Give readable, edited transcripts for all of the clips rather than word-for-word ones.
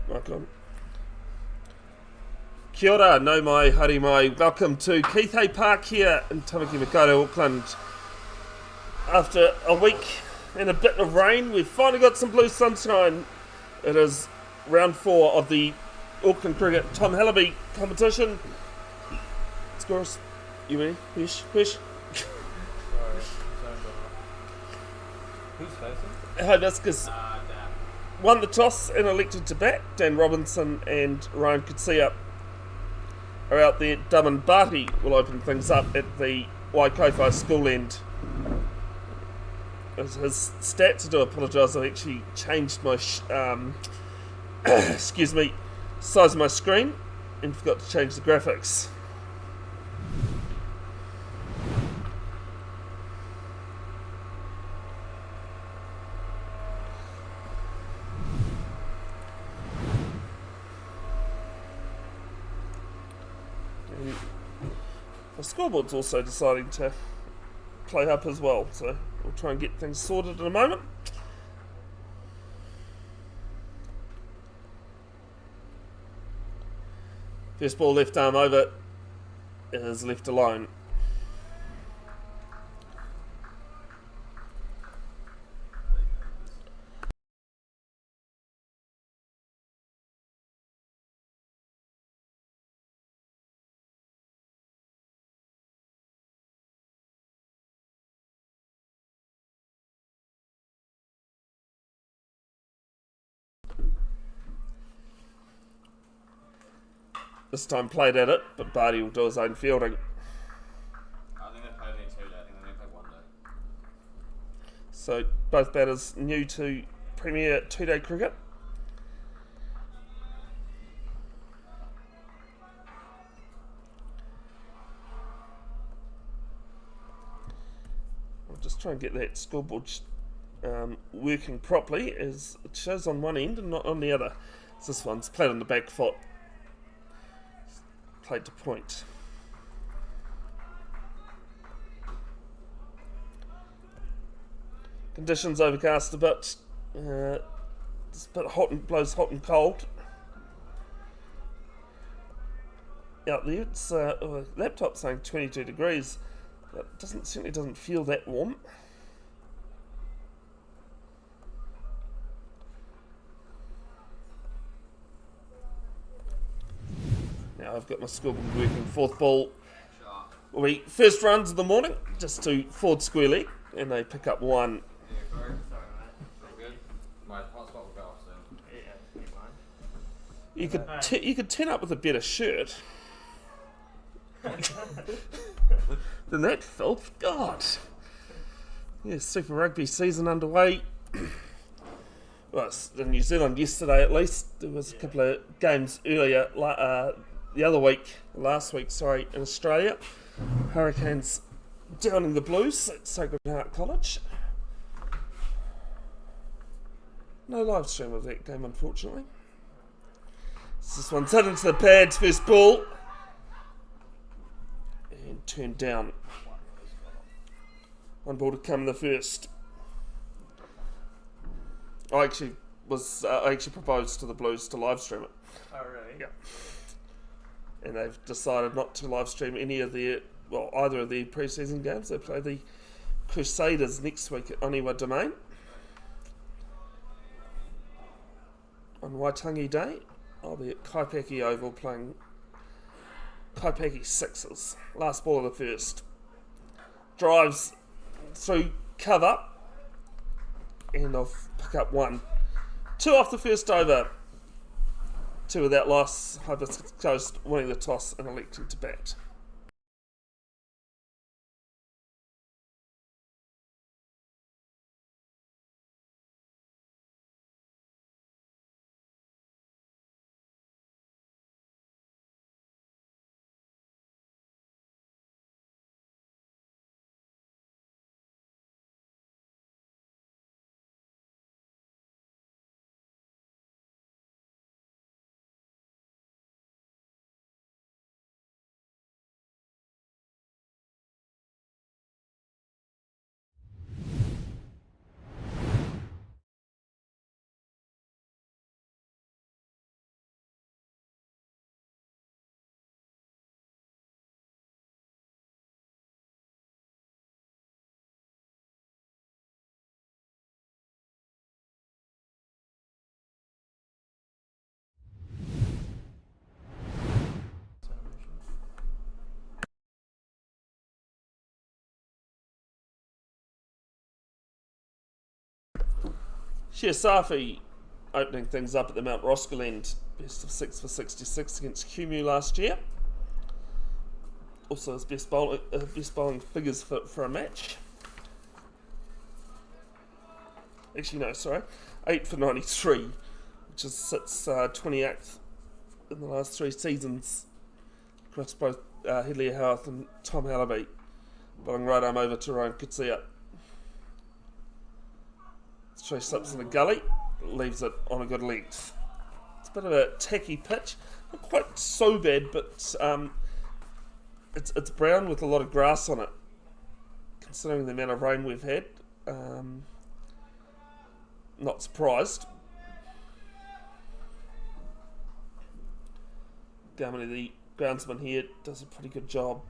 Mic on. Kia ora, no mai, haere mai. Welcome to Keithay Park here in Tamaki Makaurau, Auckland. After a week and a bit of rain, we've finally got some blue sunshine. It is round 4 of the Auckland Cricket Tom Hellaby competition. Scores. You ready? Whoosh, whoosh. Sorry, who's facing? Hibiscus Damn. won the toss and elected to bat. Dan Robinson and Ryan Kutsia are out there. Daman Barty will open things up at the Waikato school end. His stats, I do apologise, I've actually changed my excuse me, size of my screen and forgot to change the graphics. The scoreboard's also deciding to play up as well, so we'll try and get things sorted in a moment. First ball left arm over is left alone. This time played at it, but Barty will do his own fielding. I think they played only 2 days. I think they only played 1 day. So both batters new to Premier 2-day cricket. I'll just try and get that scoreboard working properly, as it shows on one end and not on the other. So this one's played on the back foot. Played to point. Conditions overcast a bit. It's a bit hot and blows hot and cold. Out there, it's laptop saying 22 degrees, but it certainly doesn't feel that warm. Now I've got my scoreboard working. Fourth ball will be first runs of the morning, just to Ford square leg, and they pick up 1. Yeah, sorry mate. All good? My hotspot will go off soon. Yeah, mine. You could turn up with a better shirt than that, Phil. God. Yeah, Super Rugby season underway. Well, in New Zealand yesterday at least. There was a couple of games earlier, last week, in Australia. Hurricanes downing the Blues at Sacred Heart College. No live stream of that game, unfortunately. This one's hit into the pads, first ball. And turned down. 1 ball to come in the first. I actually proposed to the Blues to live stream it. Oh, really? Yeah. And they've decided not to live stream either of their pre-season games. They play the Crusaders next week at Oniwa Domain on Waitangi Day. I'll be at Kaipeki Oval playing Kaipeki Sixers. Last ball of the first. Drives through cover, and they'll pick up 1. 2 off the first over. 2 without loss. Hibiscus Coast winning the toss and electing to bat. Safi opening things up at the Mount Roskill end. Best of 6 for 66 against Kumu last year. Also his best bowling figures for a match. Actually, no, sorry. 8 for 93, which is sits 28th in the last 3 seasons across both Headley Howarth and Tom Hellaby. Bowling right arm over to Ryan Kutsia. 3 slips in the gully, leaves it on a good length. It's a bit of a tacky pitch. Not quite so bad, but it's brown with a lot of grass on it, considering the amount of rain we've had. Not surprised. Garmany, the groundsman here, does a pretty good job.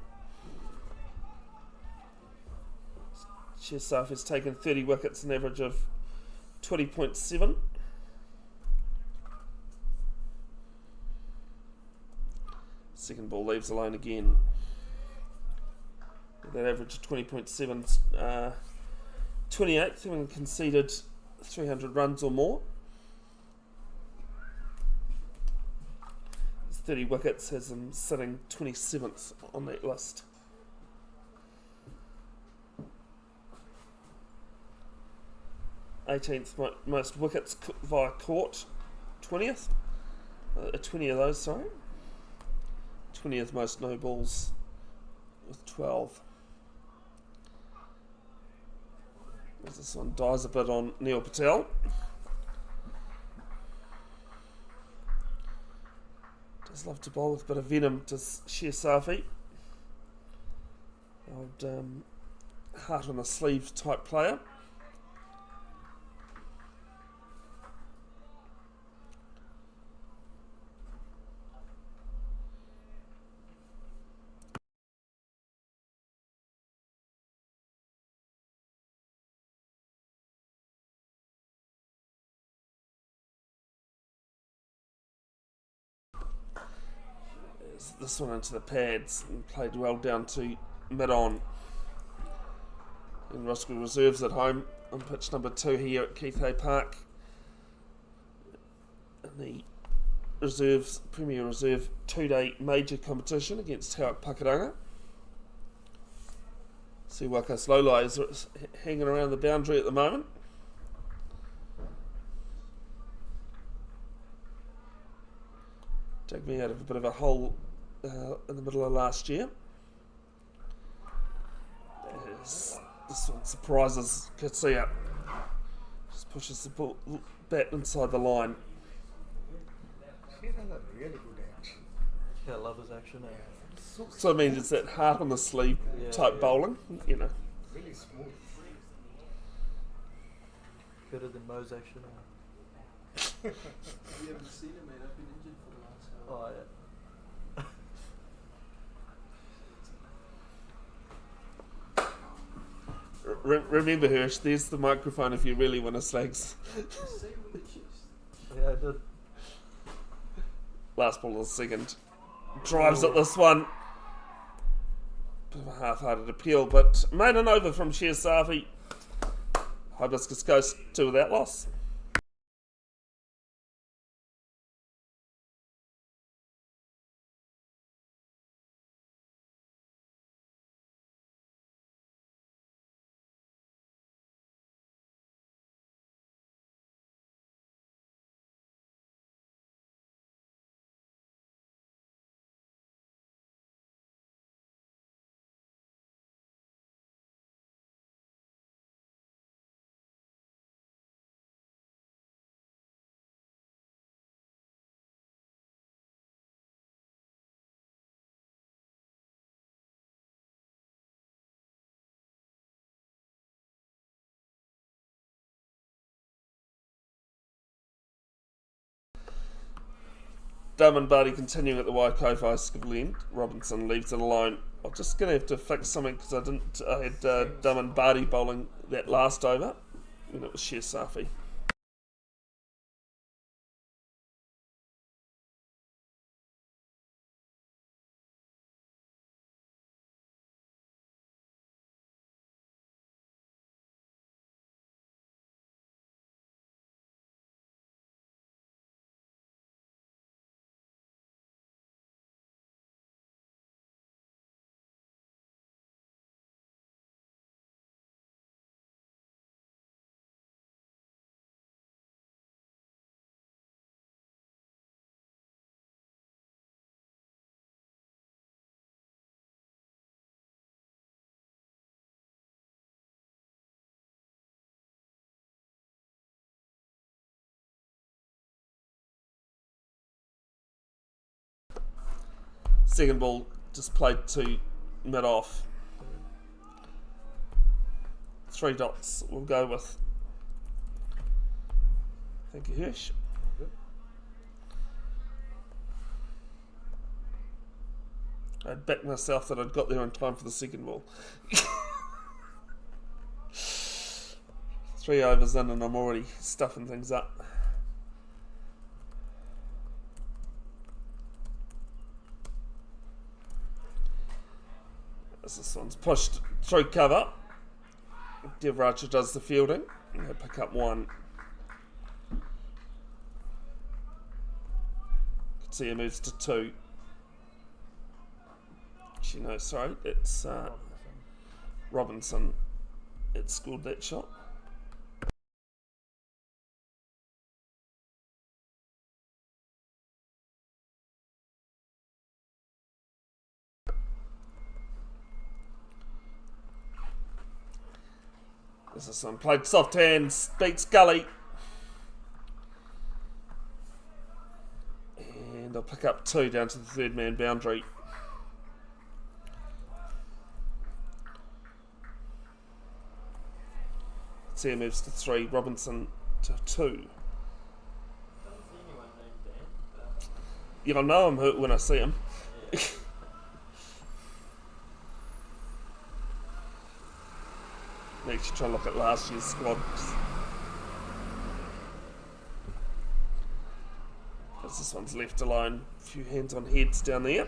Safi has taken 30 wickets, an average of 20.7. Second ball leaves alone again. That average of 20.7, 28th, having conceded 300 runs or more. His 30 wickets has him sitting 27th on that list. Eighteenth most wickets via court, 20th. 20 of those, sorry. 20th most no balls with 12. This one dies a bit on Neil Patel. Does love to bowl with a bit of venom, does Safi. Old heart on the sleeve type player. This one into the pads and played well down to mid-on. And Roskill reserves at home on pitch number 2 here at Keithhay Park. In the reserves, Premier Reserve 2-day major competition against Hauck Pakuranga. Siwaka Slowlie is hanging around the boundary at the moment. Took me out of a bit of a hole in the middle of last year. This one surprises Kutsia. Just pushes the ball bat inside the line. She's had a really good action. Yeah, I love his action. So I mean, it's that heart on the sleeve type bowling, you know. Really smooth. Better than Mo's action. You haven't seen him, mate. I've been injured for the last hour. Oh, yeah. Remember, Hirsch, there's the microphone if you really want to slags. Yeah, I did. Last ball of the second. Drives at this one. Bit of a half-hearted appeal, but made an over from Safi. Hibiscus goes 2 without loss. Dumb Barty continuing at the Waikofa Skill end. Robinson leaves it alone. I'm just going to have to fix something because I had Dumb Barty bowling that last over, and it was Safi. Second ball just played to mid off. 3 dots we'll go with. Thank you, Hirsch. I'd backed myself that I'd got there in time for the second ball. 3 overs in and I'm already stuffing things up. As this one's pushed through cover, Devracha does the fielding. They pick up 1. You can see he moves to 2. Actually, no, sorry, it's Robinson. It scored that shot. This is one played soft hands, beats Gully. And I'll pick up 2 down to the third man boundary. See he moves to 3, Robinson to 2. Yeah, I know him when I see him. Yeah. Next, you try to look at last year's squad. As this one's left alone, a few hands on heads down there.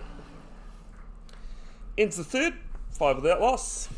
Ends the third, 5 without loss.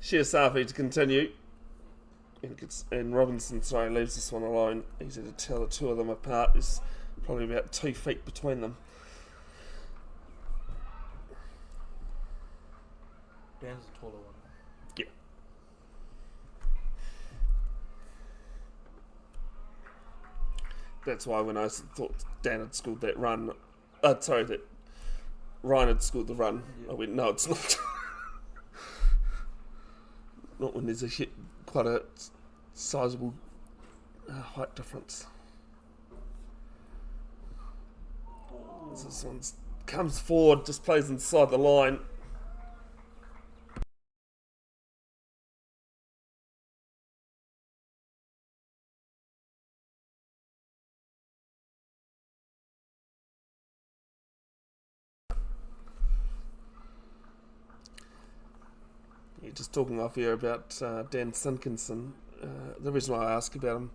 Shiasafi to continue. And Robinson, sorry, leaves this one alone. Easy to tell the 2 of them apart. There's probably about 2 feet between them. Dan's the taller one. Yeah. That's why when I thought Dan had scored that run, that Ryan had scored the run, yeah. I went, no, it's not. Not when there's quite a sizable height difference. As this one comes forward, just plays inside the line. Just talking off here about Dan Sinkinson. The reason why I ask about him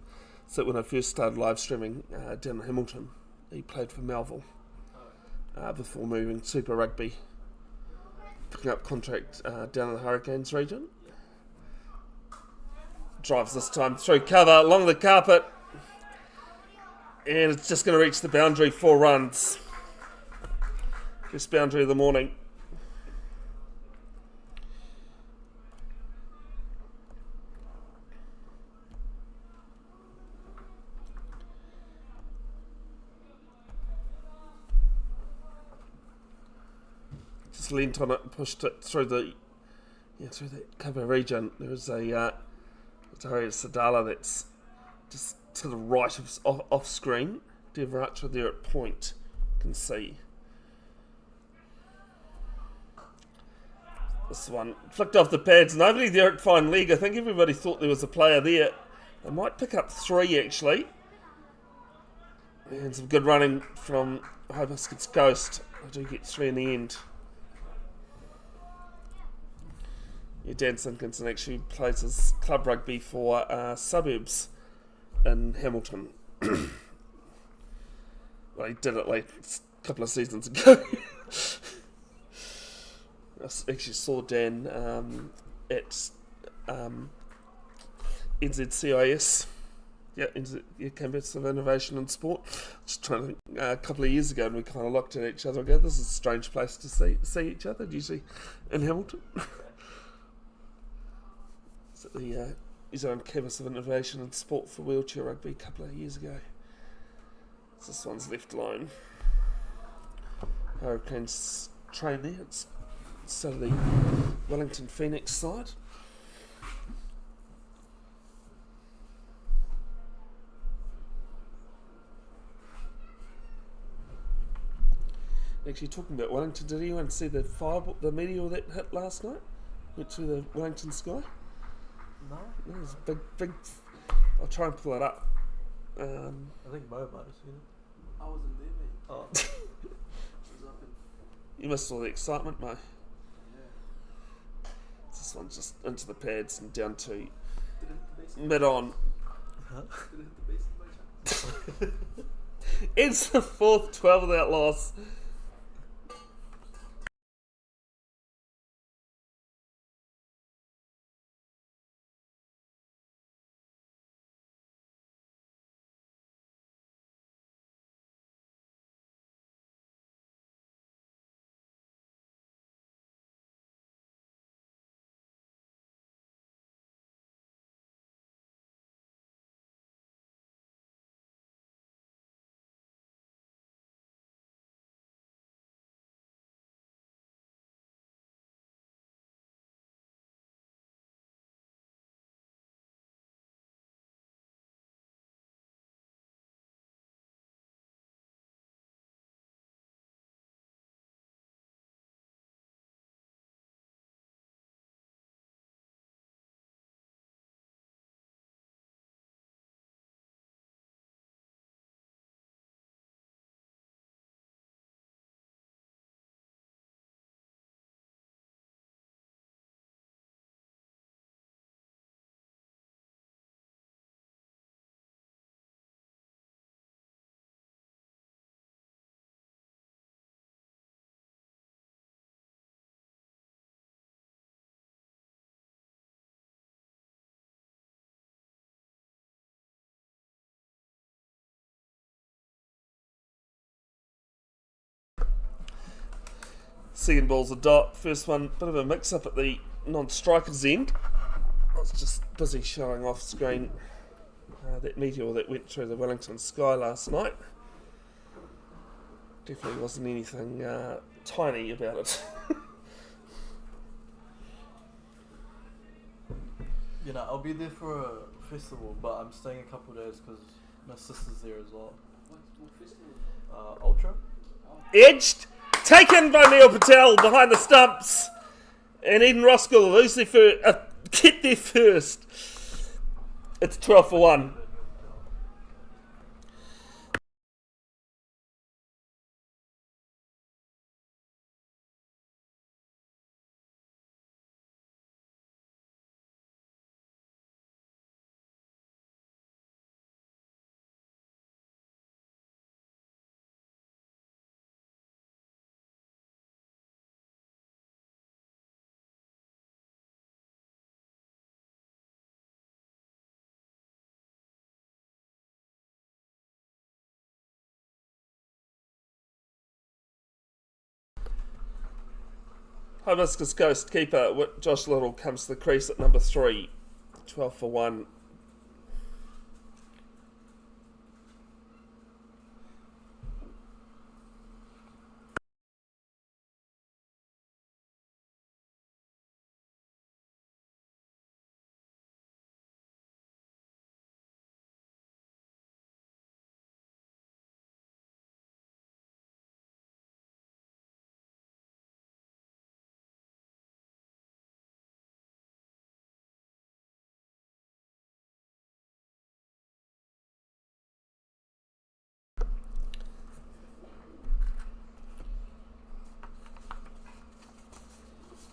is that when I first started live streaming down in Hamilton, he played for Melville before moving Super Rugby, picking up contract down in the Hurricanes region. Drives this time through cover, along the carpet, and it's just going to reach the boundary, 4 runs. First boundary of the morning. Leant on it and pushed it through the cover region. There is a Sadala that's just to the right of off screen. Devracha there at point, you can see. This one flicked off the pads. Nobody there at fine leg. I think everybody thought there was a player there. They might pick up 3 actually. And some good running from Hibiscus Coast. I do get 3 in the end. Dan Simpkinson actually plays his club rugby for Suburbs in Hamilton. Well, he did it like a couple of seasons ago. I actually saw Dan at NZCIS. Campus of Innovation and Sport. Just trying to think, a couple of years ago, and we kind of looked at each other and go, this is a strange place to see each other, usually in Hamilton. So the New Zealand Campus of Innovation and Sport for wheelchair rugby a couple of years ago. So this one's left alone. Hurricanes train there. It's sort of the Wellington Phoenix side. Actually, talking about Wellington, did anyone see the meteor that hit last night? Went through the Wellington sky? No? It was a big. I'll try and pull it up. I think Mo might have seen it. I wasn't there, mate. Oh. I was up in. You missed all the excitement, Mo. Yeah. This one's just into the pads and down to Did it hit the basin? mid on. Huh? Did it hit the basin by chance? It's the fourth 12 without loss. Second ball's a dot. First one, bit of a mix-up at the non-striker's end. I was just busy showing off screen that meteor that went through the Wellington sky last night. Definitely wasn't anything tiny about it. You know, I'll be there for a festival, but I'm staying a couple of days because my sister's there as well. What festival? Ultra? Edged, taken by Neil Patel behind the stumps, and Eden Roskill lose their get there first. It's 12 for 1. Hibiscus Coast keeper Josh Little comes to the crease at number 3. 12 for 1.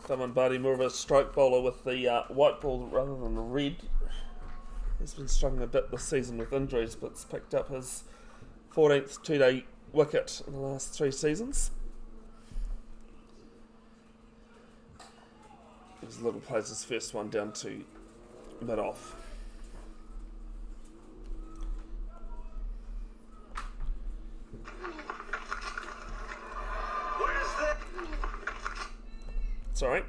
Damon Barty, more of a stroke bowler with the white ball rather than the red. He's been struggling a bit this season with injuries, but's picked up his 14th two-day wicket in the last 3 seasons. His Little plays his first one down to mid-off. Sorry,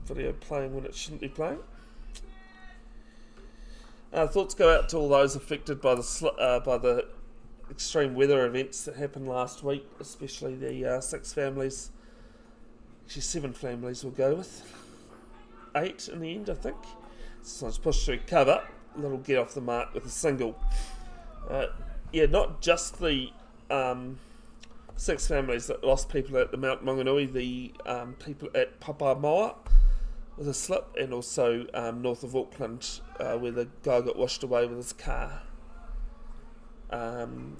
video playing when it shouldn't be playing. Thoughts go out to all those affected by the extreme weather events that happened last week, especially the 6 families. Actually, 7 families we'll go with. 8 in the end, I think. So it's pushed through cover. Little get off the mark with a single. Not just the 6 families that lost people at the Mount Maunganui, the people at Papamoa with a slip, and also north of Auckland where the guy got washed away with his car.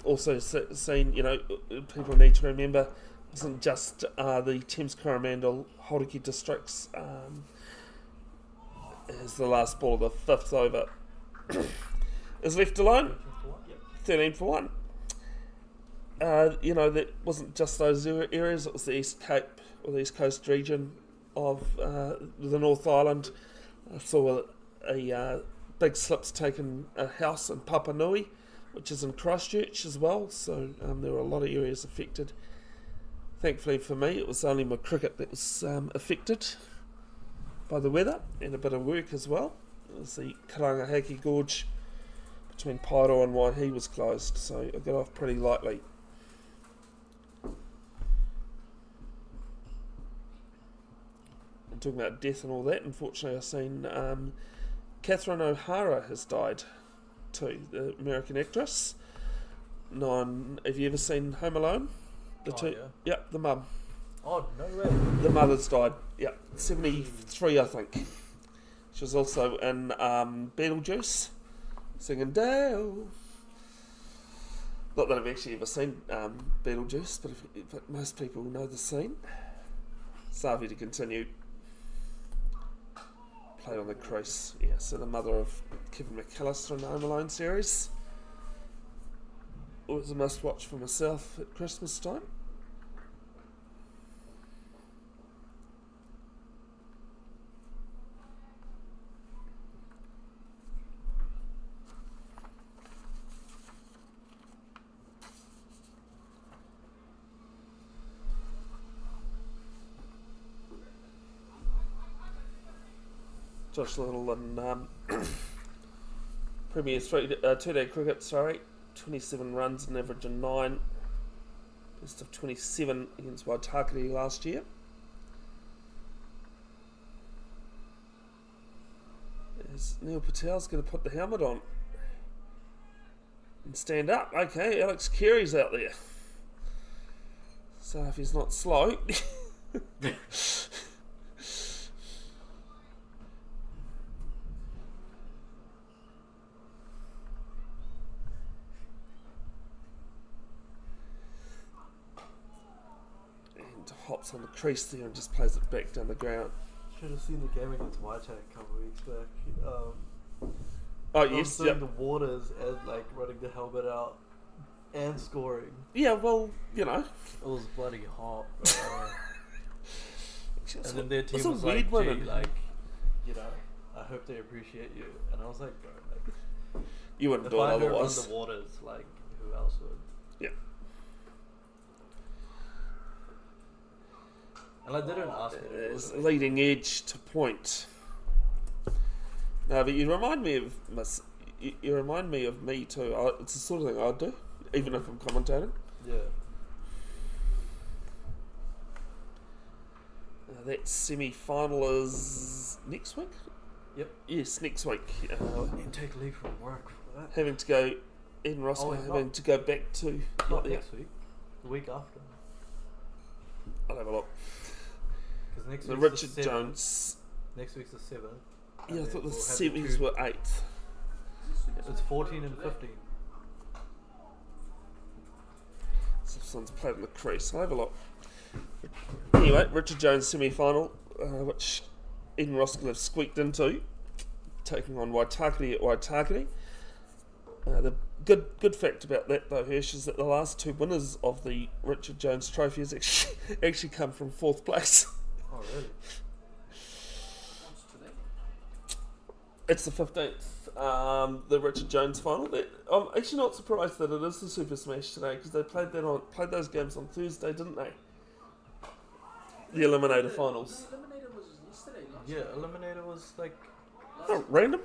Also seen, people need to remember, it wasn't just the Thames Coromandel Hauraki districts. As the last ball of the 5th over is left alone, 13 for 1. That wasn't just those areas, it was the East Cape or the East Coast region of the North Island. I saw a big slips taken a house in Papanui, which is in Christchurch as well, so there were a lot of areas affected. Thankfully for me, it was only my cricket that was affected by the weather, and a bit of work as well. It was the Karangahaki Gorge between Pairo and Waihi was closed, so I got off pretty lightly. And talking about death and all that, unfortunately I've seen Catherine O'Hara has died too, the American actress. Have you ever seen Home Alone? Yeah, the mum. Oh, no way. The mother's died. Yeah, 73, I think. She was also in Beetlejuice, singing Dale. Not that I've actually ever seen Beetlejuice, but most people know the scene. Savi to continue. Played on the crease. Yeah, so the mother of Kevin McAllister in the Home Alone series. Always a must watch for myself at Christmas time. Josh Little and Premier 2-day cricket, 27 runs, an average of 9. Best of 27 against Waitakere last year. As Neil Patel's going to put the helmet on and stand up. Okay, Alex Carey's out there. So if he's not slow... hops on the crease there and just plays it back down the ground. Should have seen the game against Waitak a couple of weeks back. Oh yes, yeah. The waters and running the helmet out and scoring. Yeah, well, it was bloody hot. And then their team was like, gee, I hope they appreciate you. And I was like, bro, you wouldn't do it otherwise. If I run the waters, who else would? Yeah. And they don't ask me. It's leading edge to point. No, but you remind me of me too. It's the sort of thing I'd do, even if I'm commentating. Yeah. That semi-final is next week? Yep. Yes, next week. You take leave from work for that. Having to go, Ed and Roskill having to go back to... Not next week. The week after. I'll have a look. Because next the week's Richard the 7th. Jones... Next week's the 7th. Yeah, I thought the 7s were 8th. It's 14 and 15. Someone's played on the crease. I'll have a look. Anyway, Richard Jones semi-final. which Eden Roskill have squeaked into, taking on Waitakere at Waitakere. The good fact about that, though, Hirsch, is that the last 2 winners of the Richard Jones Trophy has actually come from 4th place. Oh, really? What's today? It's the 15th, the Richard Jones final. I'm actually not surprised that it is the Super Smash today, because they played those games on Thursday, didn't they? The Eliminator finals. The Eliminator was yesterday, last Yeah, night. Eliminator was like, Oh, random?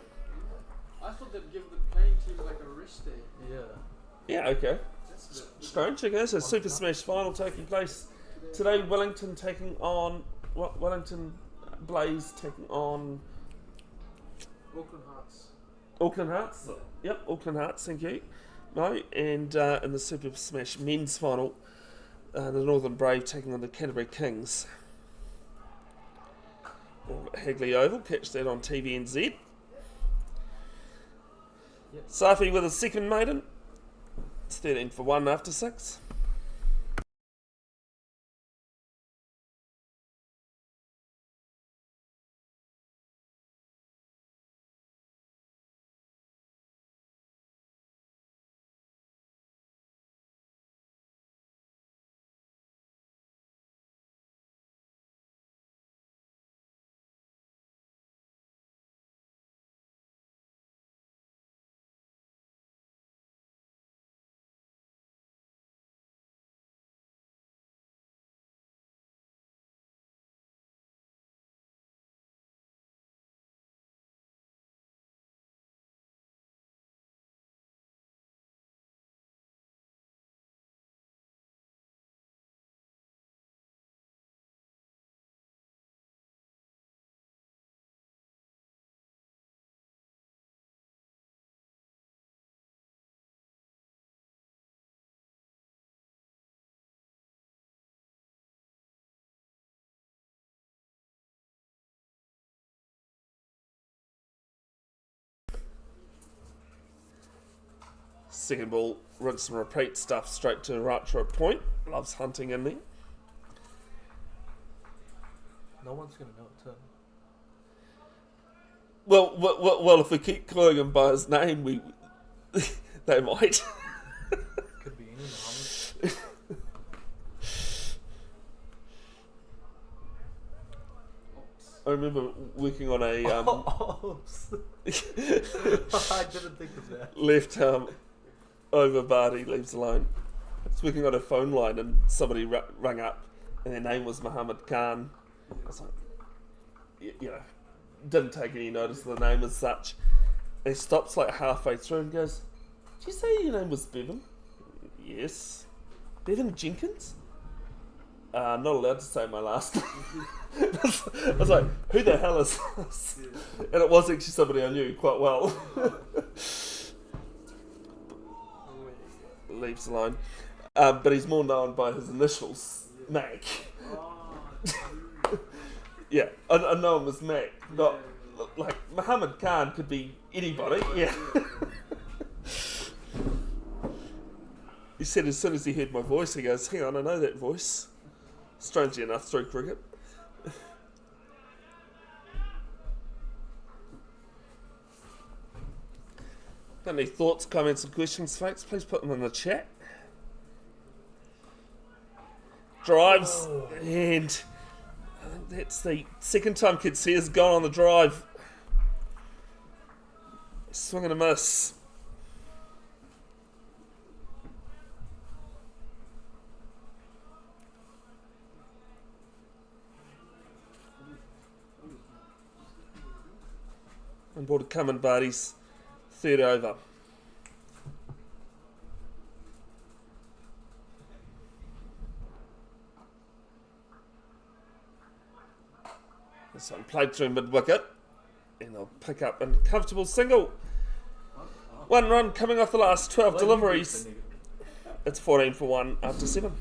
I thought they'd give the playing teams like a rest day. yeah. Yeah, okay. That's the Strange, okay. So Super Smash final taking place today. Wellington Blaze taking on Auckland Hearts. Auckland Hearts. Yep, Auckland Hearts, thank you. No, and in the Super Smash men's final, the Northern Brave taking on the Canterbury Kings. Hagley Oval, catch that on TVNZ. Yep. Safi with a second maiden. It's 13 for 1 after 6. Second ball, rinse and repeat stuff straight to Racha at point. Loves hunting in there. No one's gonna know it, too. Well, if we keep calling him by his name, they might. Could be any Muhammad. I remember working on a Oops. I didn't think of that. left over Barty leaves alone. I was working on a phone line and somebody rang up and their name was Muhammad Khan. I was like, you know, didn't take any notice of the name as such. And he stops like halfway through and goes, "Did you say your name was Bevan?" "Yes." "Bevan Jenkins?" Not allowed to say my last name. I was like, who the hell is this? And it was actually somebody I knew quite well. Leaves alone. But he's more known by his initials, Mac. Yeah, I know him as Mac. Not like Muhammad Khan could be anybody. Yeah. He said as soon as he heard my voice, he goes, "Hang on, I know that voice." Strangely enough, through cricket. Got any thoughts, comments, and questions, folks? Please put them in the chat. Drives, and I think that's the second time Kitsea's gone on the drive. Swing and a miss. On board to come in Barty's third over. This one played through mid-wicket, and they'll pick up a comfortable single. 1 run coming off the last 12 deliveries. It's 14 for 1 after 7.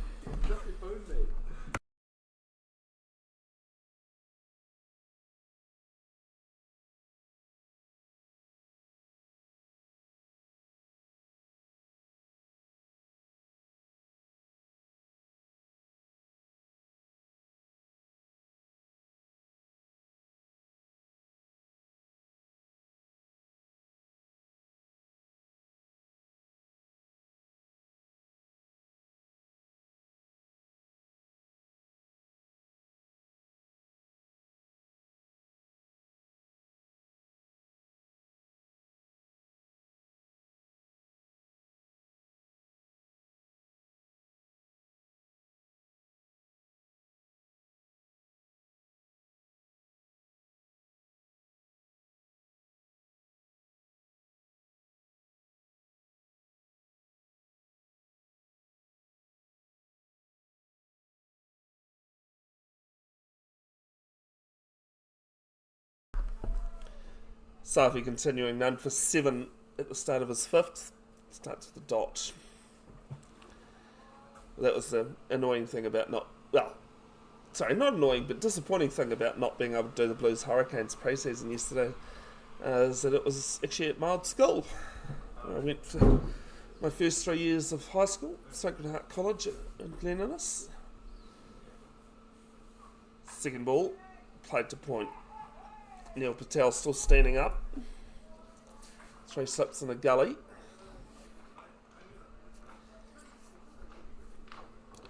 Safi continuing none for 7 at the start of his 5th. Starts with a dot. That was the annoying thing about not annoying, but disappointing thing about not being able to do the Blues Hurricanes pre-season yesterday is that it was actually at my old school. I went for my first 3 years of high school, Sacred Heart College in Glen Innes. Second ball, played to point. Neil Patel still standing up. 3 slips in a gully.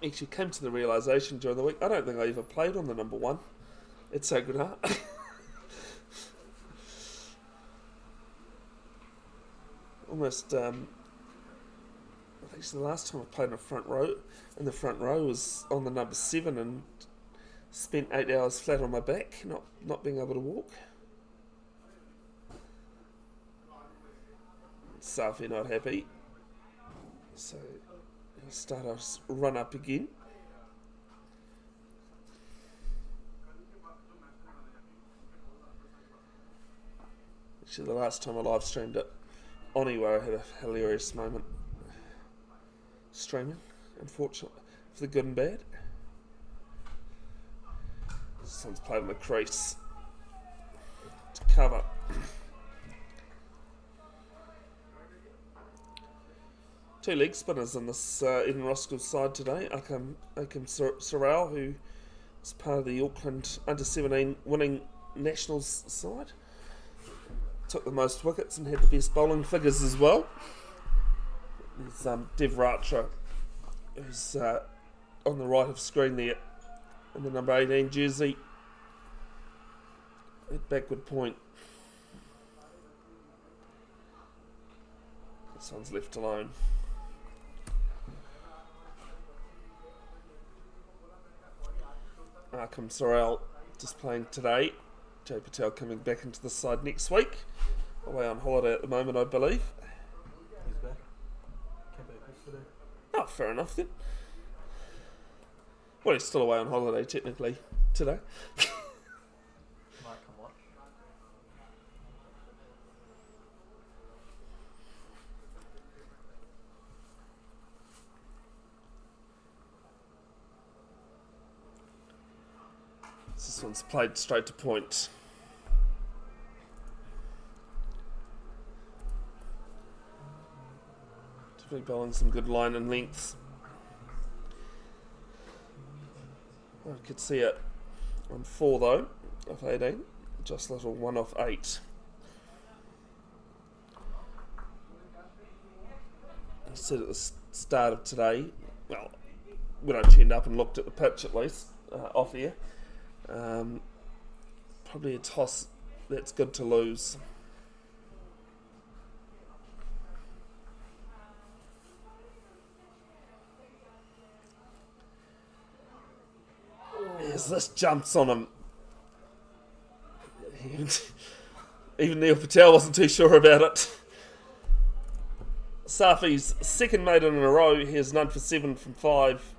Actually came to the realisation during the week, I don't think I ever played on the number 1 at Sacred Heart. Almost, I think the last time I played in the front row was on the number 7 and spent 8 hours flat on my back, not being able to walk. Safi not happy. So he'll start us run up again. Actually, the last time I live streamed it, anyway, I had a hilarious moment streaming, unfortunately, for the good and bad. Someone's played in the crease to cover. Two leg spinners in this Eden Roskill side today. Akam Sorrell, who is part of the Auckland under-17 winning Nationals side. Took the most wickets and had the best bowling figures as well. There's Dev Ratra, who's on the right of screen there, in the number 18 jersey at backward point. This one's left alone. Akam Sorrell just playing today. Jay Patel coming back into the side next week. Away on holiday at the moment, I believe. He's back. Came back yesterday. Oh, fair enough then. Well, he's still away on holiday technically today. Might come watch. This one's played straight to point. Definitely bowling some good line and length. I could see it on 4 though, of 18. Just a little 1 off 8. I said at the start of today, well, when I tuned up and looked at the pitch at least, off here, probably a toss that's good to lose. As this jumps on him. Even Neil Patel wasn't too sure about it. Safi's second maiden in a row. He has none for 7 from 5.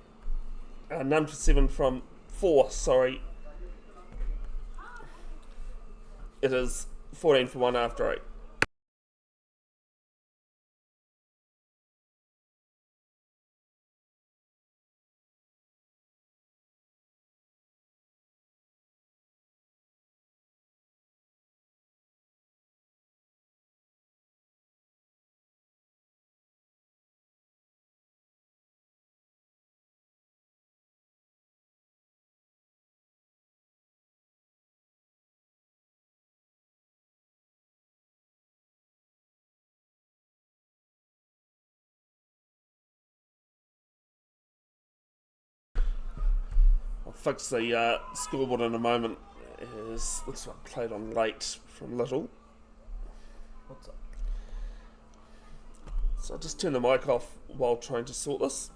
None for 7 from 4, sorry. It is 14 for 1 after 8. I'll fix the scoreboard in a moment. Looks like played on late from Little. What's up? So I'll just turn the mic off while trying to sort this.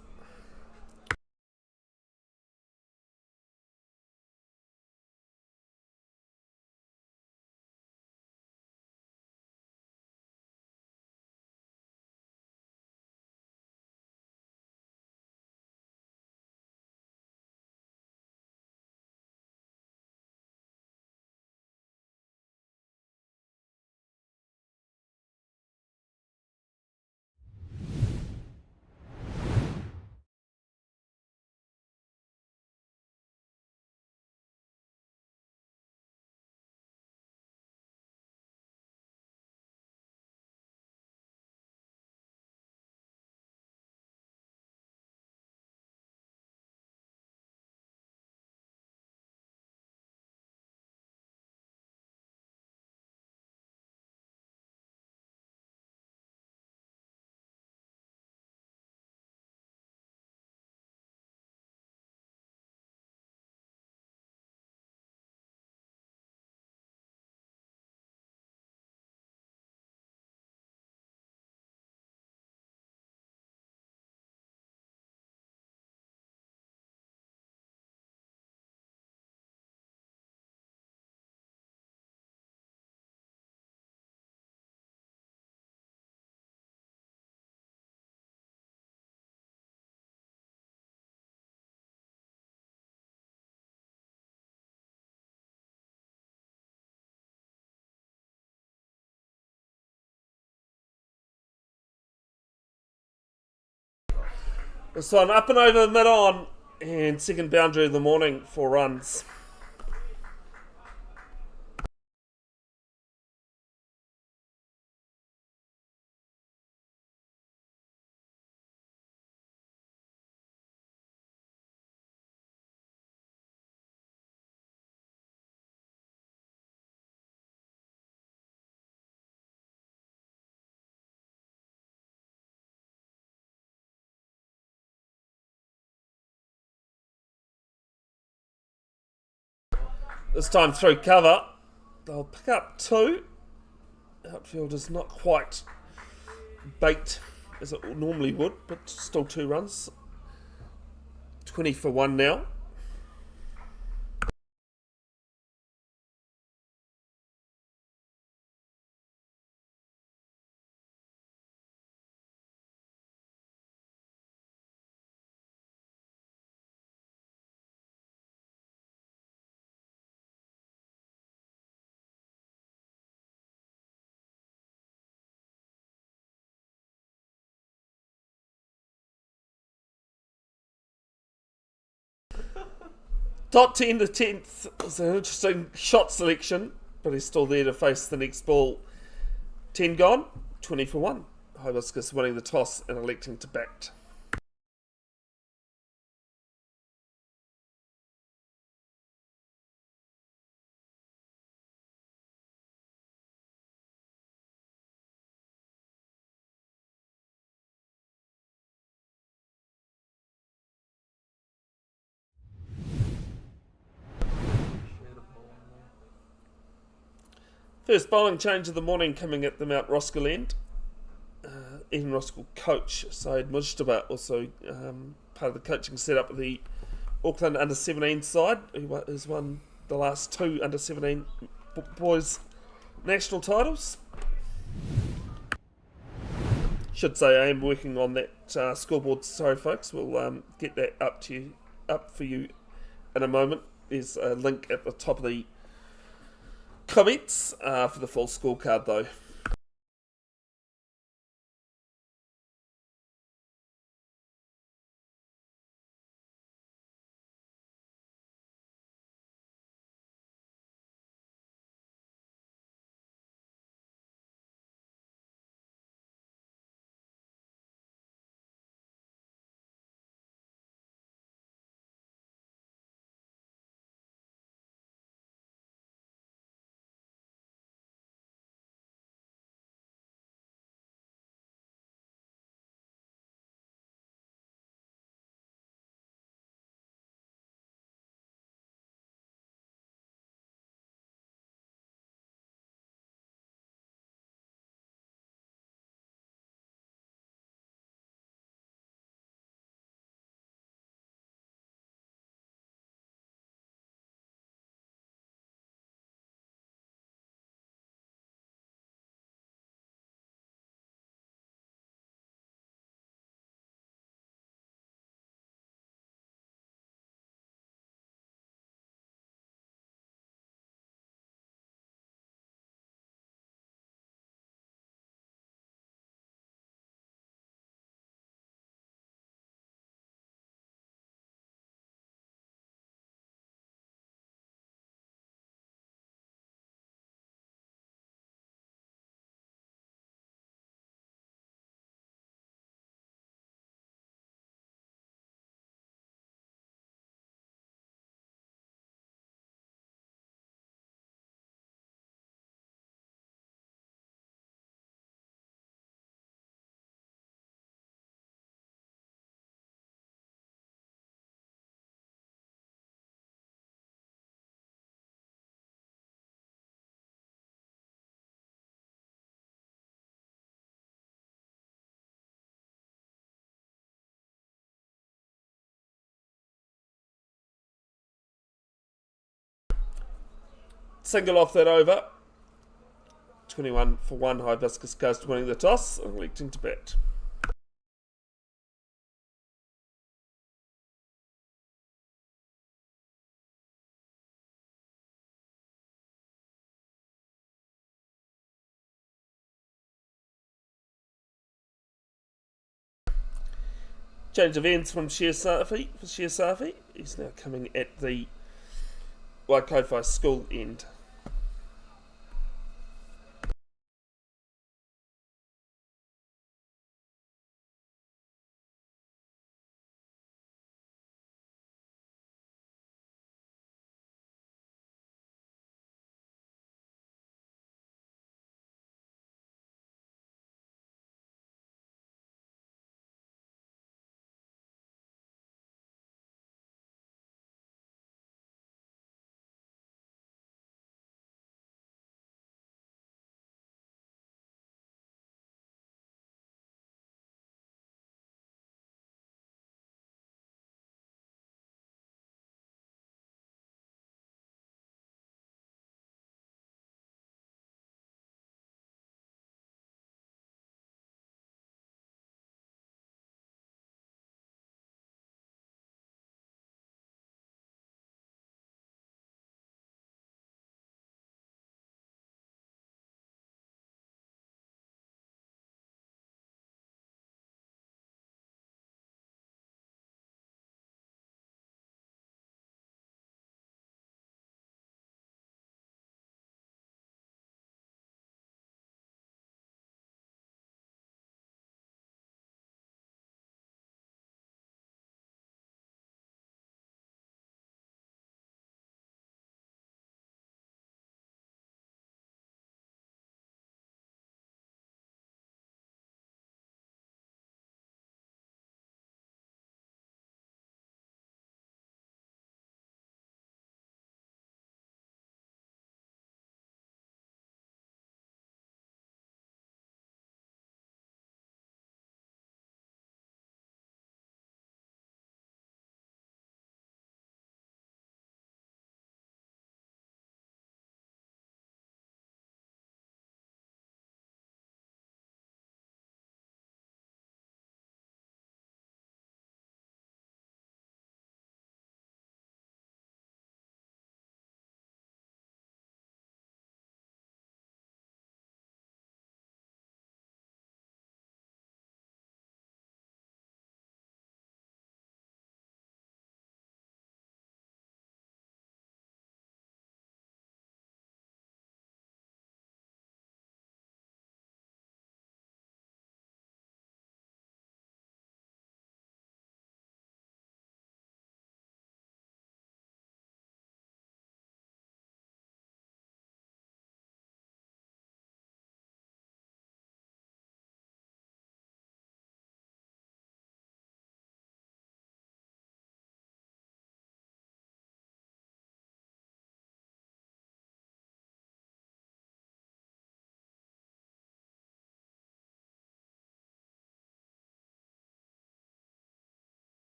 This one up and over mid-on, and second boundary of the morning, 4 runs. This time through cover, they'll pick up 2. Outfield is not quite baked as it normally would, but still 2 runs. 20 for 1 now. Top 10 to 10th is an interesting shot selection, but he's still there to face the next ball. 10 gone, 20 for 1. Hibiscus winning the toss and electing to bat. First bowling change of the morning coming at the Mount Roskill end. Ian Roskill coach Syed Mujtaba, also part of the coaching setup of the Auckland under-17 side, who has won the last 2 under-17 boys national titles. Should say I am working on that scoreboard. Sorry folks, we'll get that up for you in a moment. There's a link at the top of the comments for the full scorecard though. Single off that over. 21 for 1. Hibiscus Coast winning the toss and electing to bat. Change of ends from Shiasafi for Shiasafi. He's now coming at the Waikowhai school end.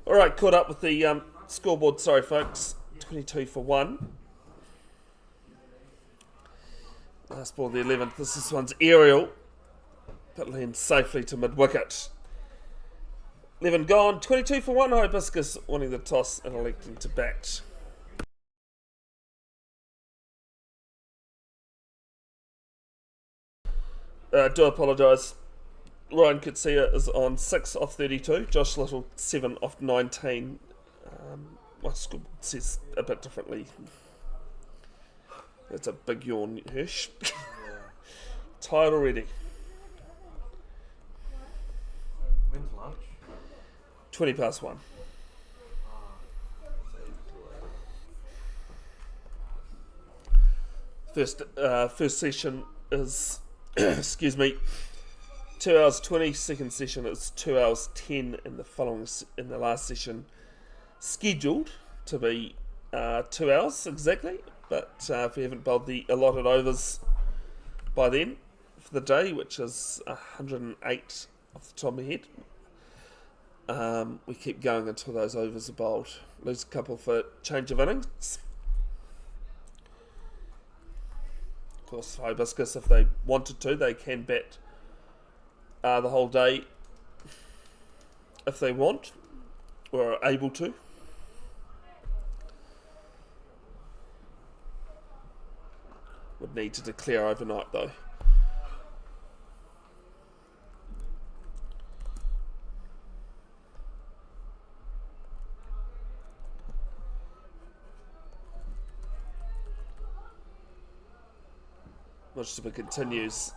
All right, caught up with the scoreboard. Sorry, folks. 22 for 1. Last ball of the 11th. This one's aerial, but lands safely to mid-wicket. 11 gone. 22 for 1. Hibiscus winning the toss and electing to bat. Do apologise. Ryan Kitsia is on 6 off 32. Josh Little 7 off 19. My scoreboard says a bit differently. That's a big yawn, Hirsch. Yeah. Tired already. When's lunch? 20 past 1. It's ages away. First session is, excuse me, 2 hours 20. Second session is 2 hours 10, and in the last session, scheduled to be 2 hours exactly. But if we haven't bowled the allotted overs by then for the day, which is 108 off the top of my head, we keep going until those overs are bowled. Lose a couple for change of innings. Of course, Hibiscus, if they wanted to, they can bat the whole day if they want or are able to. Would need to declare overnight though. Much continues.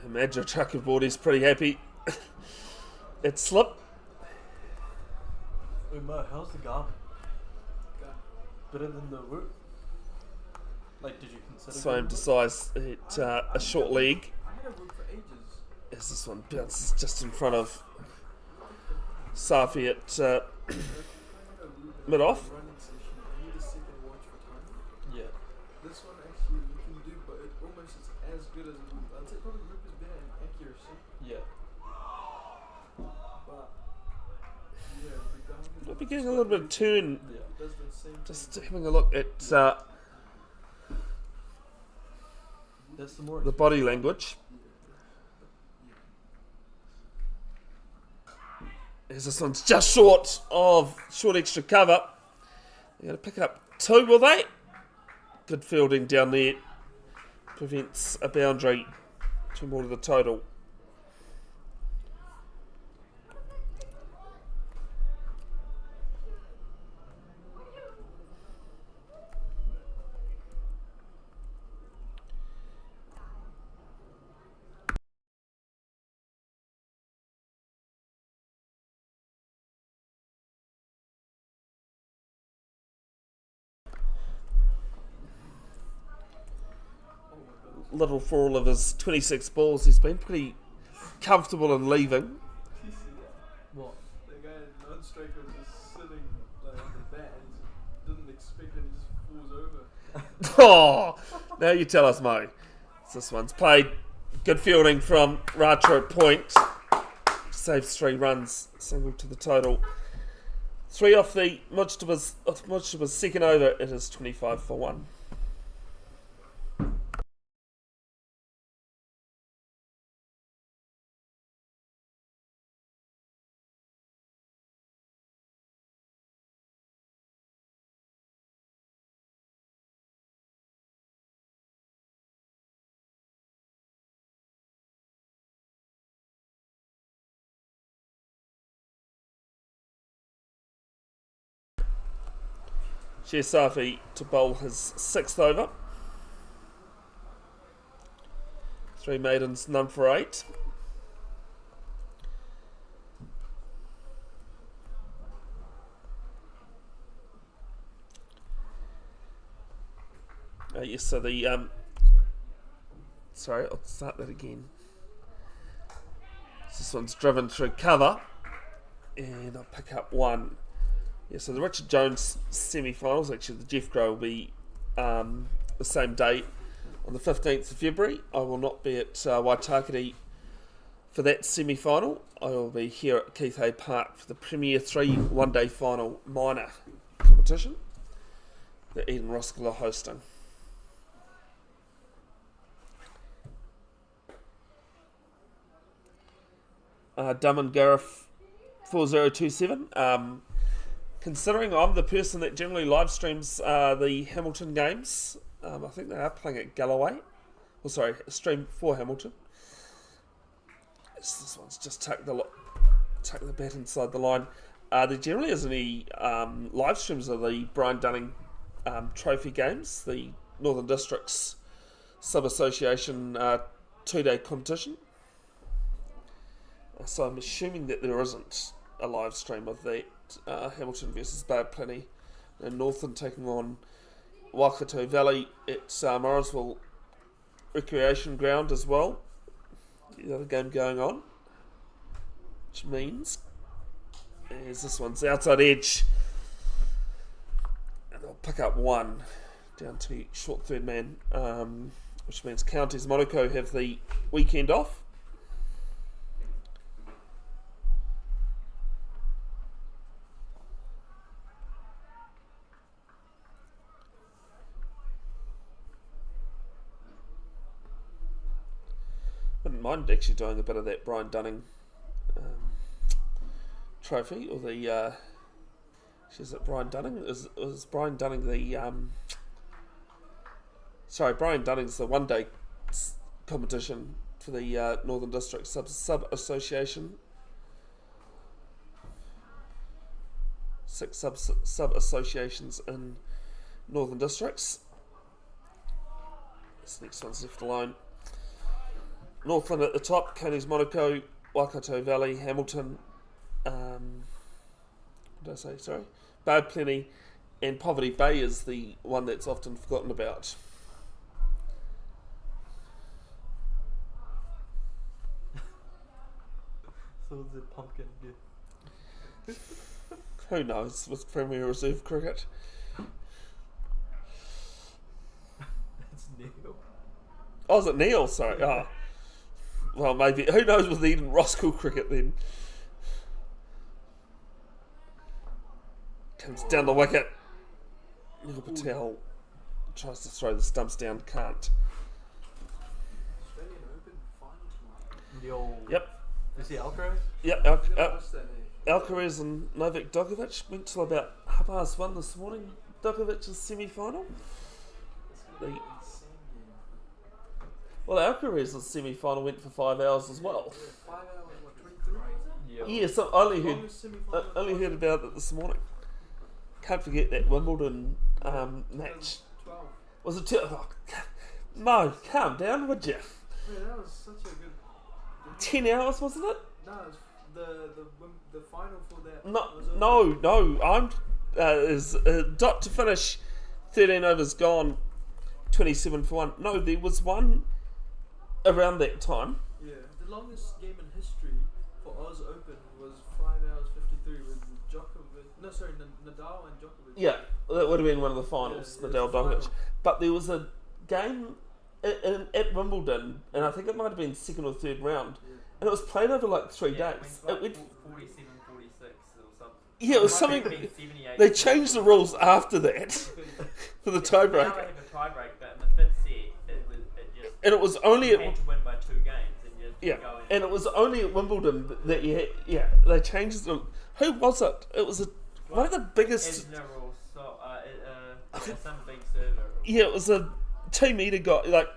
Imagine Trucker Board is pretty happy. It slipped. Wait, Mo, how's the garden? Better than the root? Like, did you consider? Swain decides it a short leg I had a rook for ages. as this one bounces just in front of Safi at mid off. Running session. I need a second watch for time. Yeah. This one actually you can do, but it almost is as good as a rook. I'd say probably rook is better in accuracy, Yeah. but yeah, the garden We'll be getting a little bit of turn. Yeah. does the same Just thing. having a look at That's the more. the body language. As this one's just short extra cover. They're going to pick up 2, will they? Good fielding down there. Prevents a boundary. 2 more to the total. Little for all of his 26 balls, he's been pretty comfortable in leaving. Did you see that? What? The guy non-striker was just sitting like on the bat and he didn't expect it, he just falls over. Oh, now you tell us, Mo. This one's played. Good fielding from Racha at point. Saves 3 runs, single to the total. 3 off the Mujtaba's second over. It is 25 for 1. Safi to bowl his 6th over. 3 maidens, none for 8. Yes, so the sorry, I'll start that again. This one's driven through cover, and I'll pick up 1. Yeah, so the Richard Jones semi-finals, actually the Jeff Grow will be the same day on the 15th of February. I will not be at Waitakere for that semi-final. I will be here at Keith Hay Park for the Premier 3 one-day final minor competition that Eden Roskill are hosting. Dumman Gareth 4027. Considering I'm the person that generally live streams the Hamilton games, I think they are playing at Galloway. Oh, sorry, a stream for Hamilton. This one's just tuck the bat inside the line. There generally isn't any live streams of the Brian Dunning trophy games, the Northern Districts Sub-Association 2-day competition. So I'm assuming that there isn't a live stream of that. Hamilton versus Bay of Plenty, and Northern taking on Waikato Valley at Morrisville Recreation Ground as well. The other game going on, which means as this one's outside edge, and they'll pick up one down to short third man, which means Counties Monaco have the weekend off. Wouldn't mind actually doing a bit of that Brian Dunning trophy, or the is it Brian Dunning? Is Brian Dunning the Brian Dunning's the 1-day competition for the Northern District Sub Association. 6 sub associations in Northern Districts. This next one's left alone. Northland at the top, Counties Monaco, Waikato Valley, Hamilton, what did I say, sorry? Bay of Plenty, and Poverty Bay is the one that's often forgotten about. So the pumpkin, yeah. Who knows with Premier Reserve cricket? It's Neil. Oh, is it Neil? Sorry. Oh. Well, maybe. Who knows with even Roskill cricket then? Comes down the wicket. Neil Patel tries to throw the stumps down, can't. Australian Open final tomorrow. The old. Yep. You see Alcaraz? Yep. What's that name? Alcaraz and Novak Djokovic went till about 1:30 this morning. Djokovic's semi-final. Well, Alcaraz's semi-final went for 5 hours as well. 5 hours, what, 23 was it? Yeah. Yeah, so I Longest semi-final only heard about it this morning. Can't forget that Wimbledon match. 12. Was it 2? Oh, no, calm down, would you? Yeah, that was such a good. 10 hours, wasn't it? No, it was the final for that. No. I'm is dot to finish. 13 overs gone. 27 for 1. No, there was one around that time. Yeah, the longest game in history for Oz Open was 5 hours 53 with Djokovic. No, sorry, Nadal and Djokovic. Yeah, that would have been one of the finals, Yeah, Nadal it was the Djokovic. final. But there was a game at Wimbledon, and I think it might have been second or third round, Yeah. and it was played over like 3 Yeah, days. it It went went, 47, 46 or something. yeah, it was might something. have been 78. They changed the rules after that for the Now tiebreaker, they have a tiebreak, but in the 5th set, it just and it was only you at had to win by 2 games, and you yeah, go in. and it was only at Wimbledon that you had, yeah, they changed the. Who was it? It was one of the biggest. Isner or some big server. Yeah, it was a 2 metre guy. Like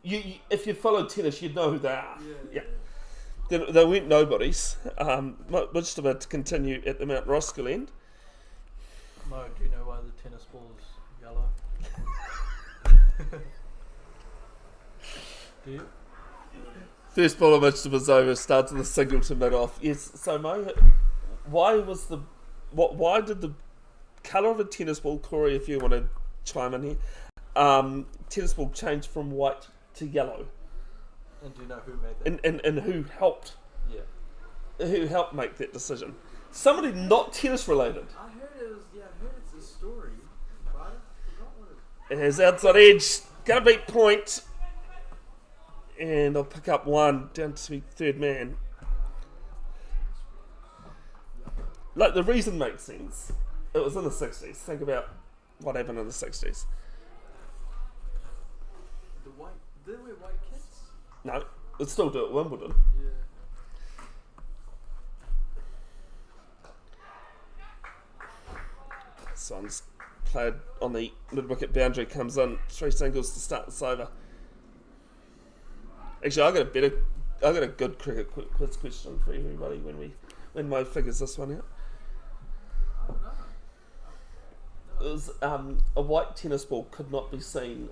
you, if you follow tennis, you'd know who they are. Yeah. They weren't nobodies. Much of it to continue at the Mount Roskill end. Mo, do you know why the tennis ball is yellow? Do you? First ball of Mitchell was over. Starts with a single to mid off. Yes. So Mo, why did the colour of a tennis ball, Corey, if you want to chime in here, tennis ball change from white to yellow? And do you know who made that? And who helped? Yeah. Who helped make that decision? Somebody not tennis related. I heard it's a story, but I forgot what it. It has outside edge. Gonna beat point. And I'll pick up one down to third man. Like, the reason makes sense. It was in the 60s. Think about what happened in the 60s. The white. Did they wear white kits? No, it'd still do it at Wimbledon. Yeah. This one's played on the mid-wicket boundary, comes in, 3 singles to start this over. Actually, I got a good cricket quiz question for everybody when Mo figures this one out. I don't know. No It was a white tennis ball could not be seen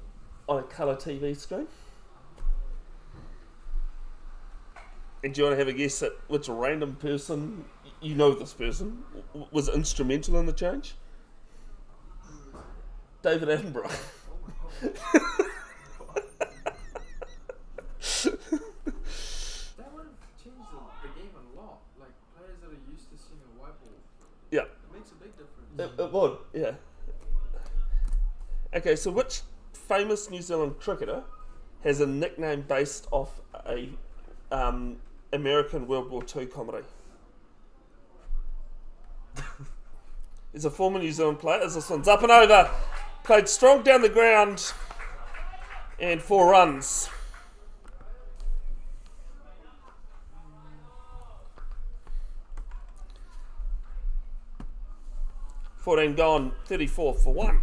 on a colour TV screen. And do you want to have a guess at which random person, you know this person, was instrumental in the change? David Attenborough. That would have changed the game a lot. Like players that are used to seeing a white ball. Yeah. It makes a big difference. It would, yeah. Okay, so which famous New Zealand cricketer has a nickname based off a American World War II comedy? He's a former New Zealand player. As this one's up and over. Played strong down the ground and 4 runs. $14 gone, 34 for 1.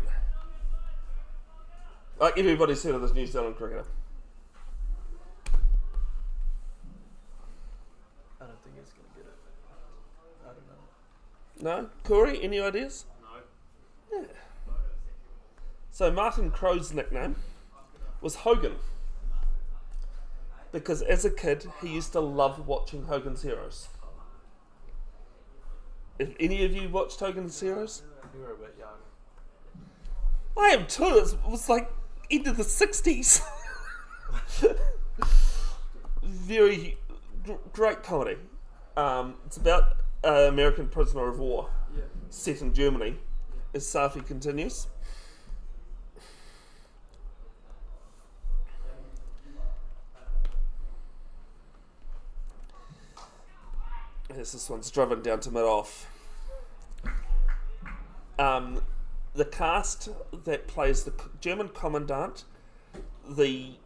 Like everybody's heard of this New Zealand cricketer. I don't think he's going to get it. I don't know. No? Corey, any ideas? No. Yeah. So Martin Crowe's nickname was Hogan. Because as a kid, he used to love watching Hogan's Heroes. If any of you watched Hogan's Heroes? You were a bit young. I am too. It was like into the 60s. Very great comedy. It's about an American prisoner of war Yeah. set in Germany, as Safi continues. Yes, this one's driven down to mid-off. The cast that plays the German commandant, the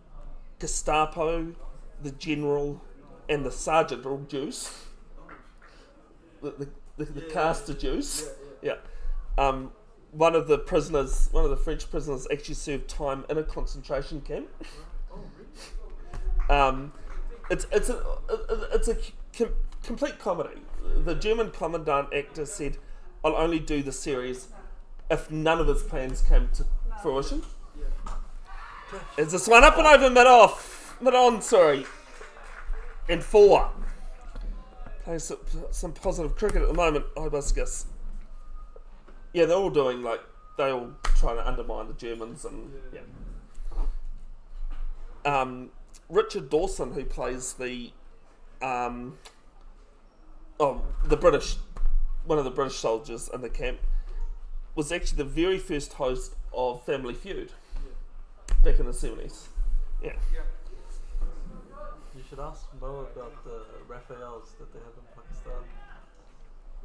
Gestapo, the general, and the sergeant are all Jews. The cast are Jews. Yeah. One of the French prisoners, actually served time in a concentration camp. It's a complete comedy. The German commandant actor said, "I'll only do the series if none of his plans came to fruition." Is this one up and over mid-on, sorry. And 4. Playing some positive cricket at the moment, Hibiscus. Yeah, they're all doing they're all trying to undermine the Germans and yeah. Richard Dawson, who plays the British, one of the British soldiers in the camp, was actually the very first host of Family Feud back in the 70s. Yeah. You should ask Mo about the Raphaels that they have in Pakistan.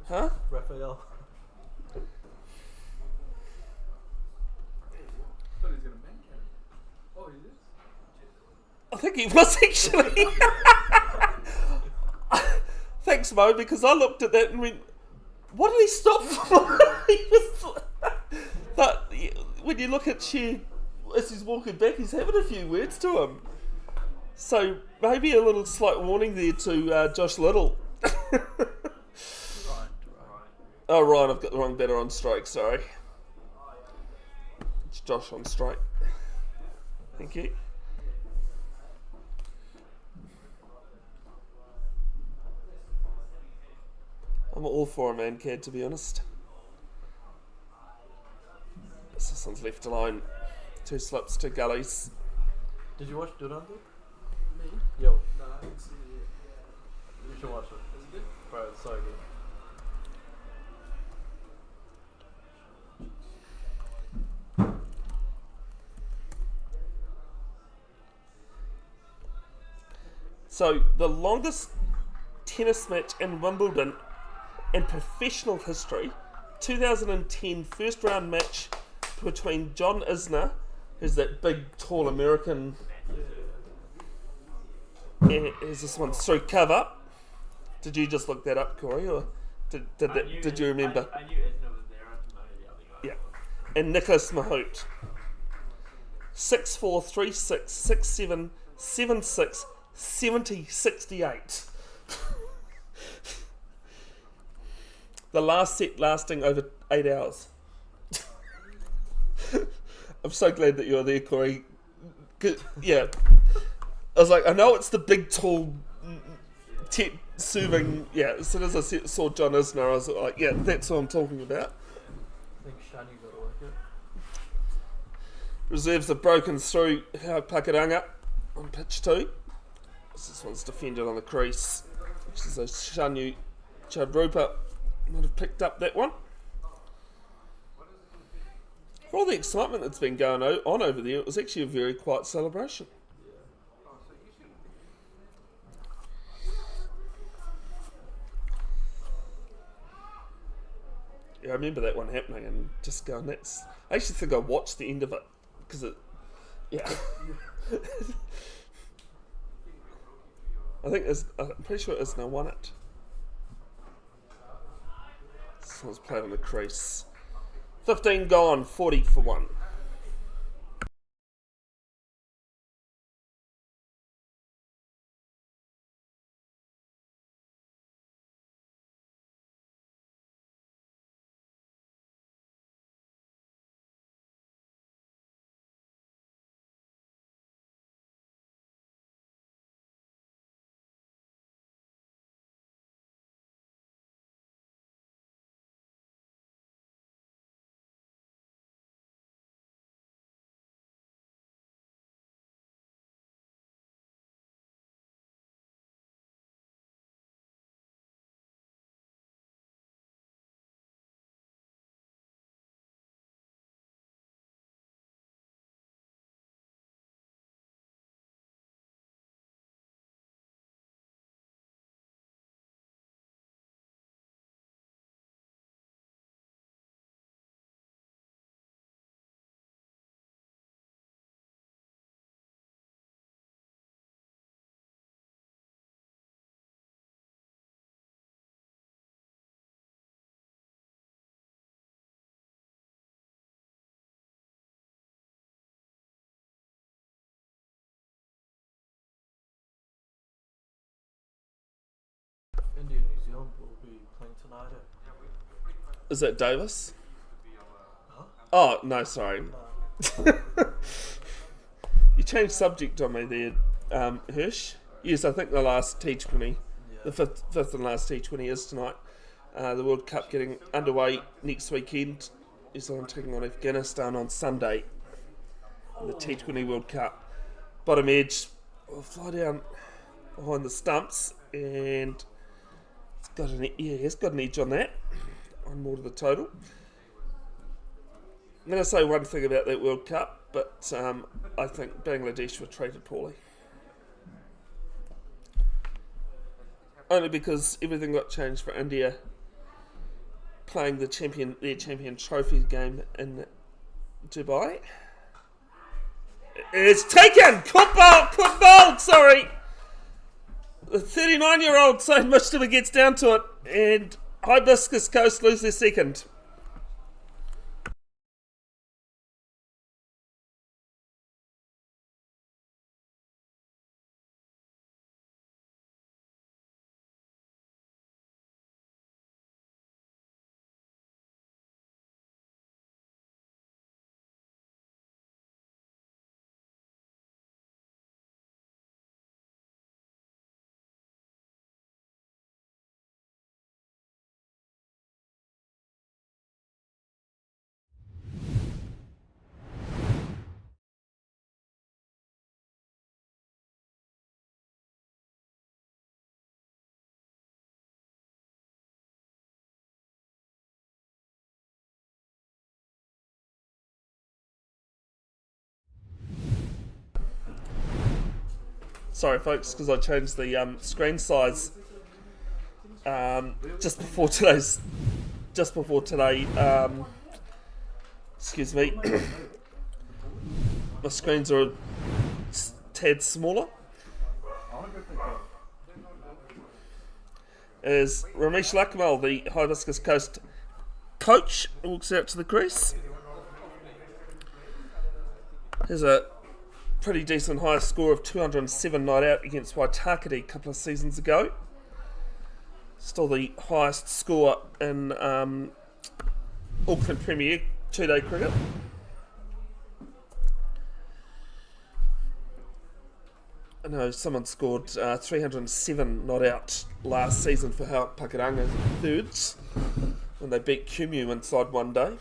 Huh? Raphael. I thought he was going to bank him. Oh, he is? I think he was actually. Thanks, Mo, because I looked at that and went, what did he stop for? But when you look at Cher, as he's walking back, he's having a few words to him. So maybe a little slight warning there to Josh Little. Right. Oh, Ryan, I've got the wrong batter on strike, sorry. It's Josh on strike. Thank you. I'm all for a man cad, to be honest. This one's left alone. 2 slips, 2 gullies. Did you watch Durante? Me? Yo, No, I haven't seen it yet. you should watch it. Is it good? Bro, it's so good. So, the longest tennis match in Wimbledon in professional history, 2010 first round match between John Isner, who's that big, tall American, and is this one through cover. Did you just look that up, Corey, or did you remember? I knew Isna was there. I didn't know who the other guy Yeah. was. And Nicholas Mahout. 6-4, 3-6, 6-7, 7-6, 70, 68. The last set lasting over 8 hours. I'm so glad that you're there, Corey. Yeah. I was like, I know it's the big, tall, serving. Yeah, as soon as I saw John Isner, I was like, yeah, that's what I'm talking about. I think Shani got to work it. Reserves have broken through Pakuranga on pitch 2. This one's defended on the crease, which is a Shanyu Chadrupa might have picked up that one. For all the excitement that's been going on over there, it was actually a very quiet celebration. Yeah, I remember that one happening and just going, that's... I actually think I watched the end of it, because it... Yeah. I'm pretty sure Isna won it. This one's played on the crease. 15 gone, 40 for 1. India and New Zealand will be playing tonight. Is that Davis? Huh? Oh, no, sorry. You changed subject on me there, Hirsch. Yes, I think the last T20, the fifth and last T20 is tonight. The World Cup getting underway next weekend. New Zealand taking on Afghanistan on Sunday. The T20 World Cup. Bottom edge will fly down behind the stumps, and he's got an edge on that. One more to the total. I'm going to say one thing about that World Cup, but I think Bangladesh were treated poorly. Only because everything got changed for India playing their champion trophy game in Dubai. It's taken! Football! Sorry! The 39-year-old Saint Mustafa gets down to it, and Hibiscus Coast lose their second. Sorry, folks, because I changed the screen size just before today. Excuse me. My screens are a tad smaller. As Ramesh Lakmal, the Hibiscus Coast coach, walks out to the crease. There's a pretty decent high score of 207 night out against Waitakere a couple of seasons ago. Still the highest score in Auckland Premier 2-day cricket. I know someone scored 307 not out last season for Pakuranga thirds when they beat Kumu inside one day.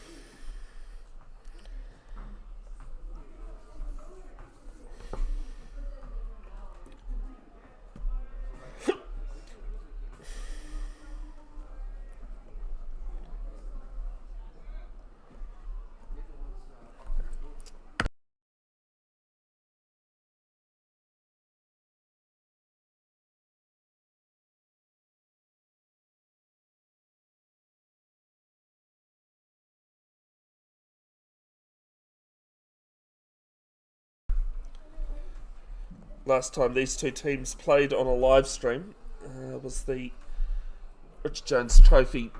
Last time these two teams played on a live stream was the Rich Jones Trophy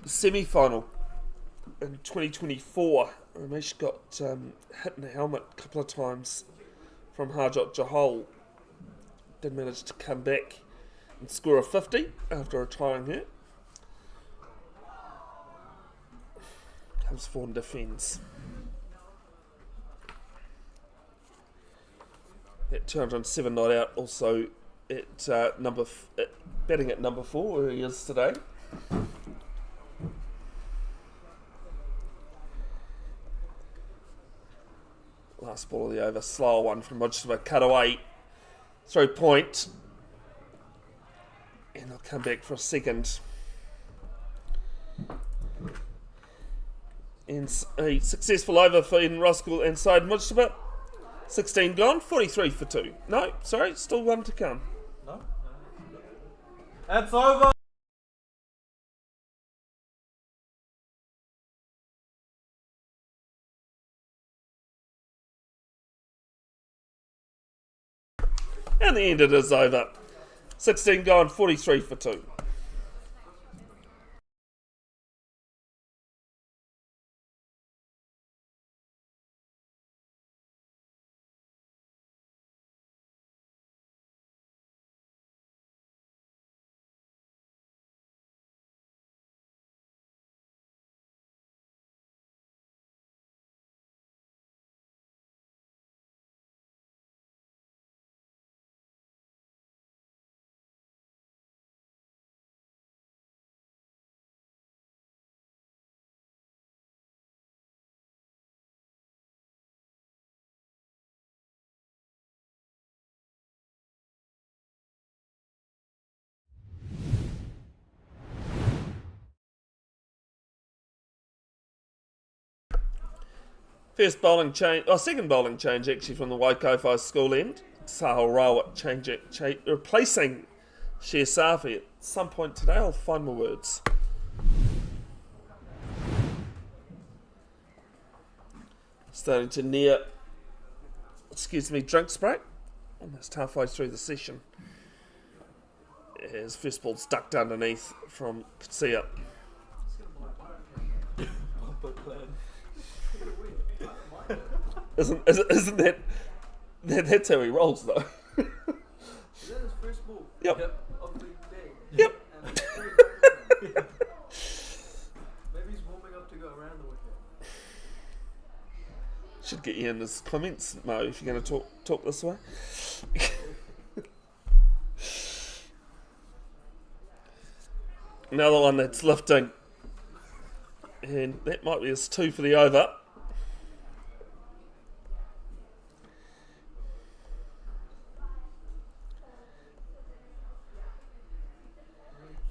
semi-final in 2024. Ramesh got hit in the helmet a couple of times from Harjot Johal. Did manage to come back and score a 50 after retiring hurt. Comes forward and defends. At 207 not out, also at batting at number 4 where he is today. Last ball of the over, slower one from Mojtaba, cut away, throw point, and they'll come back for a second. And a successful over for Eden Roskill inside Mojtaba. 16 gone, 43 for 2. No, sorry, still one to come. No? That's over! And the end it is over. 16 gone, 43 for 2. First bowling change, second bowling change actually from the Waikowhai school end. Sahil Rawat replacing Sher Safi at some point today. I'll find my words. Starting to near, drinks break. Almost halfway through the session. As first ball's ducked underneath from Katsia. Isn't that that's how he rolls though? Is that his first ball? Yep. Of the day? Yep. And maybe he's warming up to go around the wicket. Should get you in his comments, Mo, if you're going to talk this way. Another one that's lifting. And that might be his 2 for the over.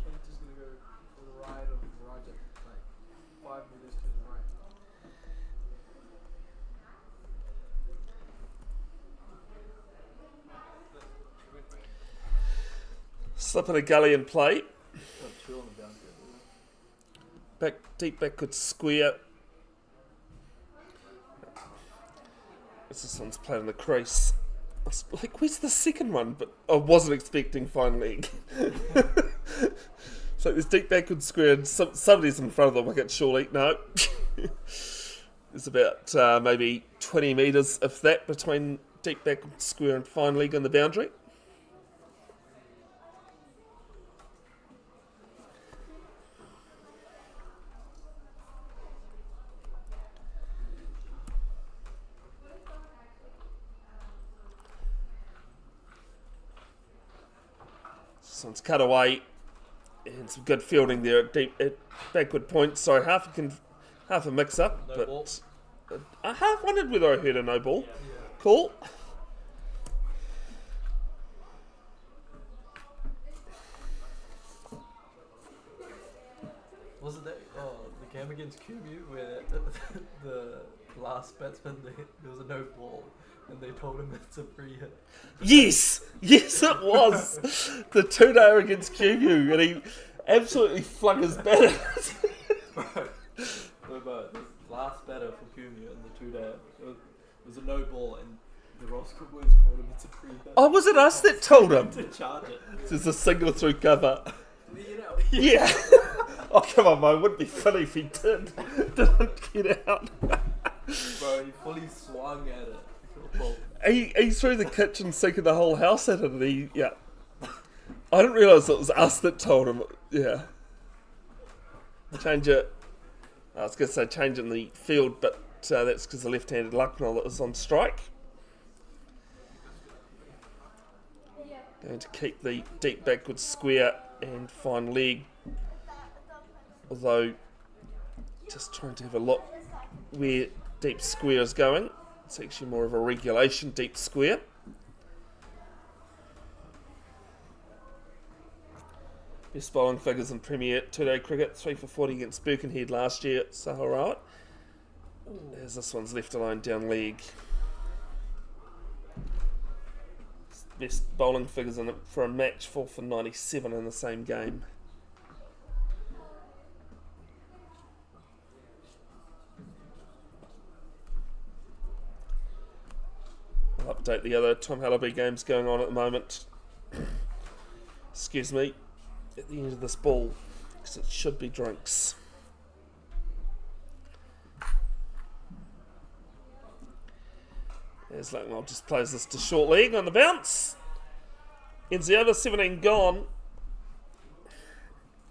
Kent is going to go for the ride of Raja, like 5 meters to his right. Slipping a gully in play. Got 2 on the boundary. Deep backward square. This one's playing in the crease. I was like, where's the second one? But I wasn't expecting fine leg. So there's deep backward square and somebody's in front of the wicket surely. No. There's about maybe 20 metres, if that, between deep backward square and fine leg on the boundary. This one's cut away. And some good fielding there at backward point. Sorry, half a mix up, No but ball. I half wondered whether I heard a no ball. Yeah. Cool. Was it that? Oh, the game against QMU where the last batsman there was a no ball, and they told him it's a free hit. Yes, it was the 2-dayer against QU, and he absolutely flung his bat out. But the last batter for QMU in the 2-day, it was a no ball, and the Roskill boys told him it's a free hit. Oh, was it us that told him? To charge it. There's a single through cover. Did he get out? Yeah. Oh, come on, mate. It wouldn't be funny if he didn't get out. Bro, he fully swung at it. Well, He threw the kitchen sink of the whole house at it, and yeah. I didn't realise it was us that told him. Yeah. Change it. I was going to say change in the field, but that's because the left-handed Lucknow that was on strike. Going to keep the deep backward square and fine leg. Although, just trying to have a look where deep square is going. It's actually more of a regulation deep square. Best bowling figures in Premier 2-day cricket, 3 for 40 against Birkenhead last year at Saharawat. As this one's left alone down leg. Best bowling figures in it for a match, 4 for 97 in the same game. I'll update the other Tom Hellaby games going on at the moment. Excuse me. At the end of this ball, because it should be drinks. As Lucknow just plays this to short leg on the bounce. Ends the over, 17 gone.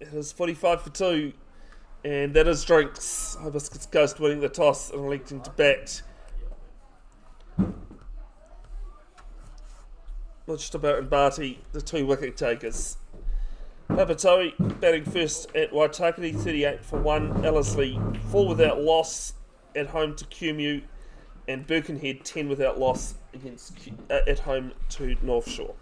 It is 45 for 2. And that is drinks. Hibiscus Coast winning the toss and electing to bat. Mujtaba and Barty, the 2 wicket takers. Papatoe batting first at Waitakere, 38 for 1. Ellerslie 4 without loss at home to QMU. And Birkenhead 10 without loss against at home to North Shore.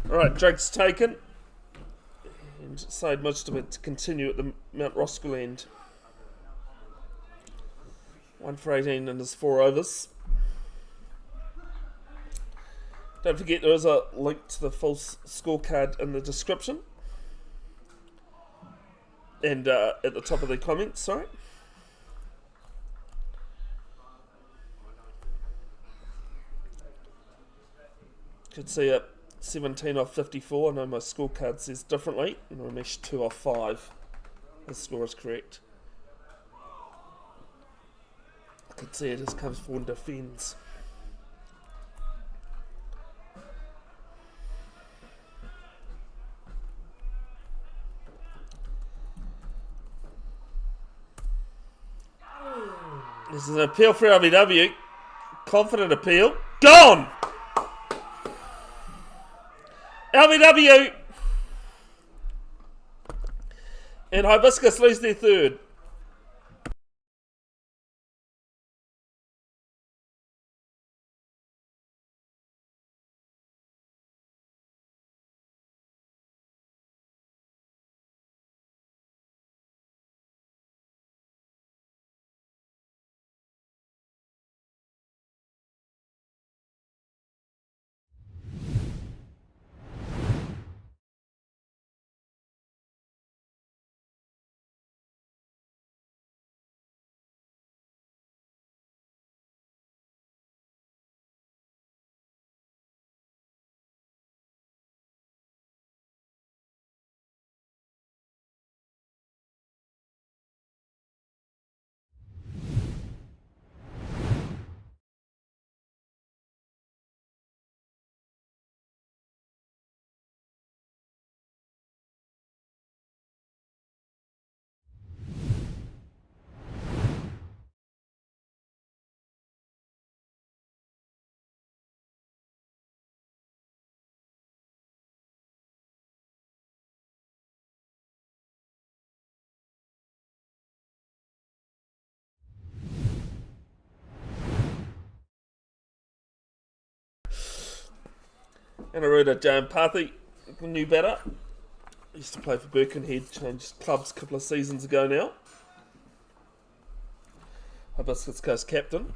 Alright, Drake's taken. And side most of it to continue at the Mount Roskill end. 1 for 18 and his 4 overs. Don't forget there is a link to the full scorecard in the description. And at the top of the comments, sorry. Could see it 17 off 54. I know my scorecard says differently. And Ramesh 2 off 5. His score is correct. I could see it just comes forward and defends. This is an appeal for LBW. Confident appeal. Gone! LBW! And Hibiscus lose their third. And Aruda Jan Pathy, new batter. Used to play for Birkenhead, changed clubs a couple of seasons ago now. Hibiscus Coast captain.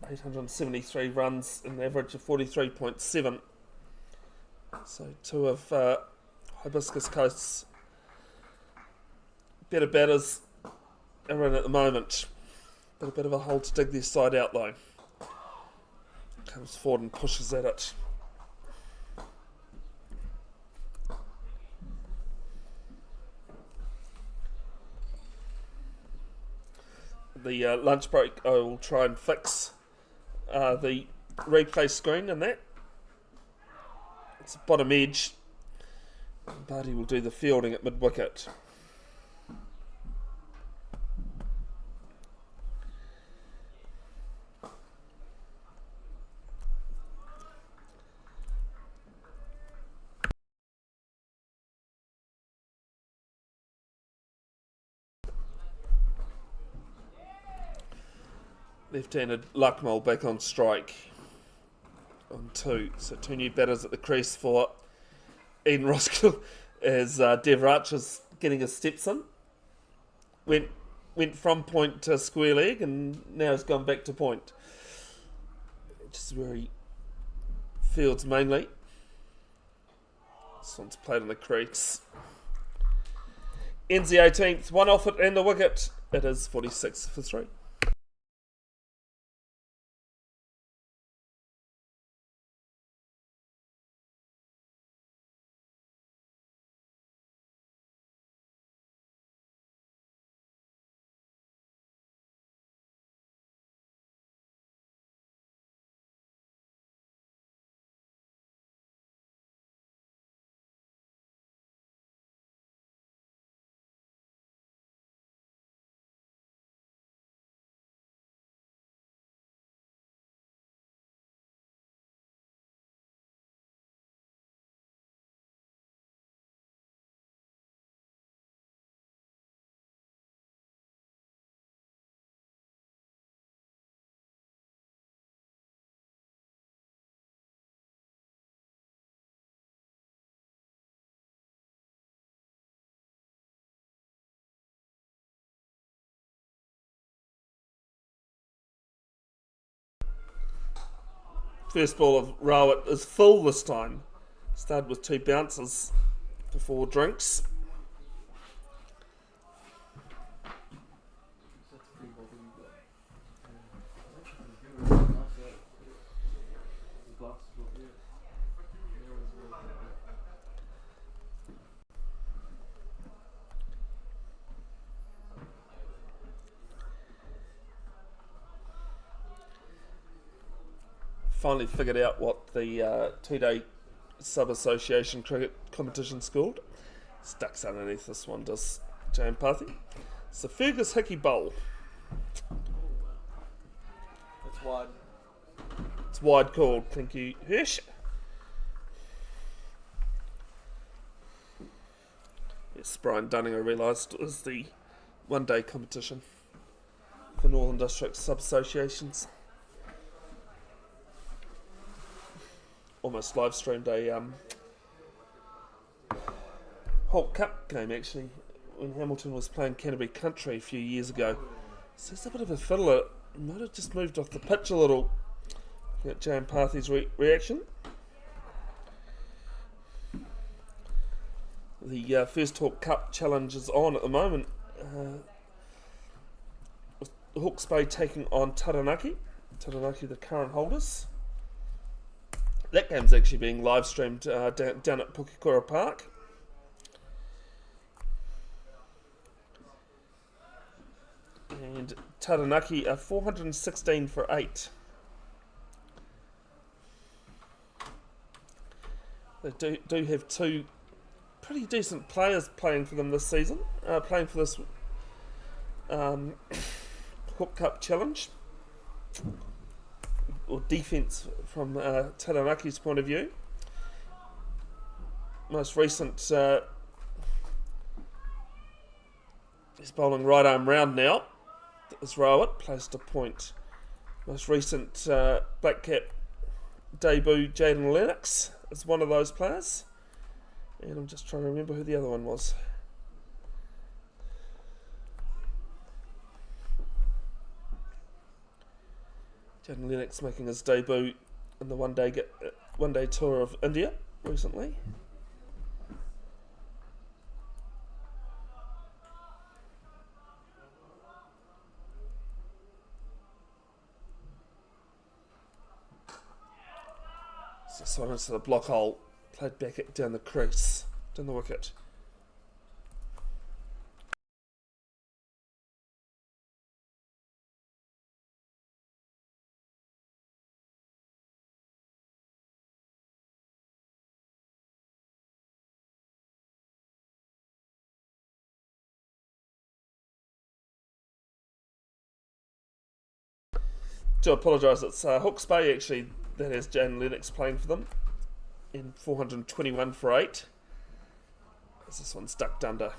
873 runs, an average of 43.7. So 2 of Hibiscus Coast's better batters are in at the moment. But a bit of a hole to dig their side out though. Comes forward and pushes at it. The lunch break, I will try and fix the replay screen and that. It's bottom edge. Buddy will do the fielding at mid-wicket. Left-handed Lucknow back on strike on 2. So 2 new batters at the crease for Eden Roskill as Dev Rach is getting his steps in. Went from point to square leg and now has gone back to point. Which is where he fields mainly. This one's played on the crease. Ends the 18th, 1 off it and the wicket. It is 46 for 3. First ball of Rowett is full this time. Started with 2 bounces for 4 drinks. That's pretty wobbly you got. The glass is what, yeah. Mirror is really wobbly. Finally figured out what the 2-day sub-association cricket competition's called. Stucks underneath this one, does Jane Pathy. It's the Fergus Hickey Bowl. That's wide. It's wide called, thank you, Hirsch. Yes, Brian Dunning, I realised, is the 1-day competition for Northern District sub-associations. Almost live streamed a Holt Cup game actually when Hamilton was playing Canterbury Country a few years ago. So it's a bit of a fiddler. He might have just moved off the pitch a little. Looking at Jane Pathy's reaction. The first Hawke Cup challenge is on at the moment. With Hawke's Bay taking on Taranaki. Taranaki, the current holders. That game's actually being live streamed down at Pukekura Park. And Taranaki are 416 for 8. They do have 2 pretty decent players playing for them this season, playing for this Hawke Cup challenge. Or defence from Taranaki's point of view. Most recent, he's bowling right arm round now. Is Rowett, placed a point. Most recent black cap debut, Jaden Lennox, is one of those players. And I'm just trying to remember who the other one was. Jaden Lennox making his debut in the one-day tour of India recently. So this one into the block hole, played back it down the crease, down the wicket. Do apologise, it's Hawke's Bay actually that has Jane Lennox playing for them in 421 for 8. As this one's ducked under.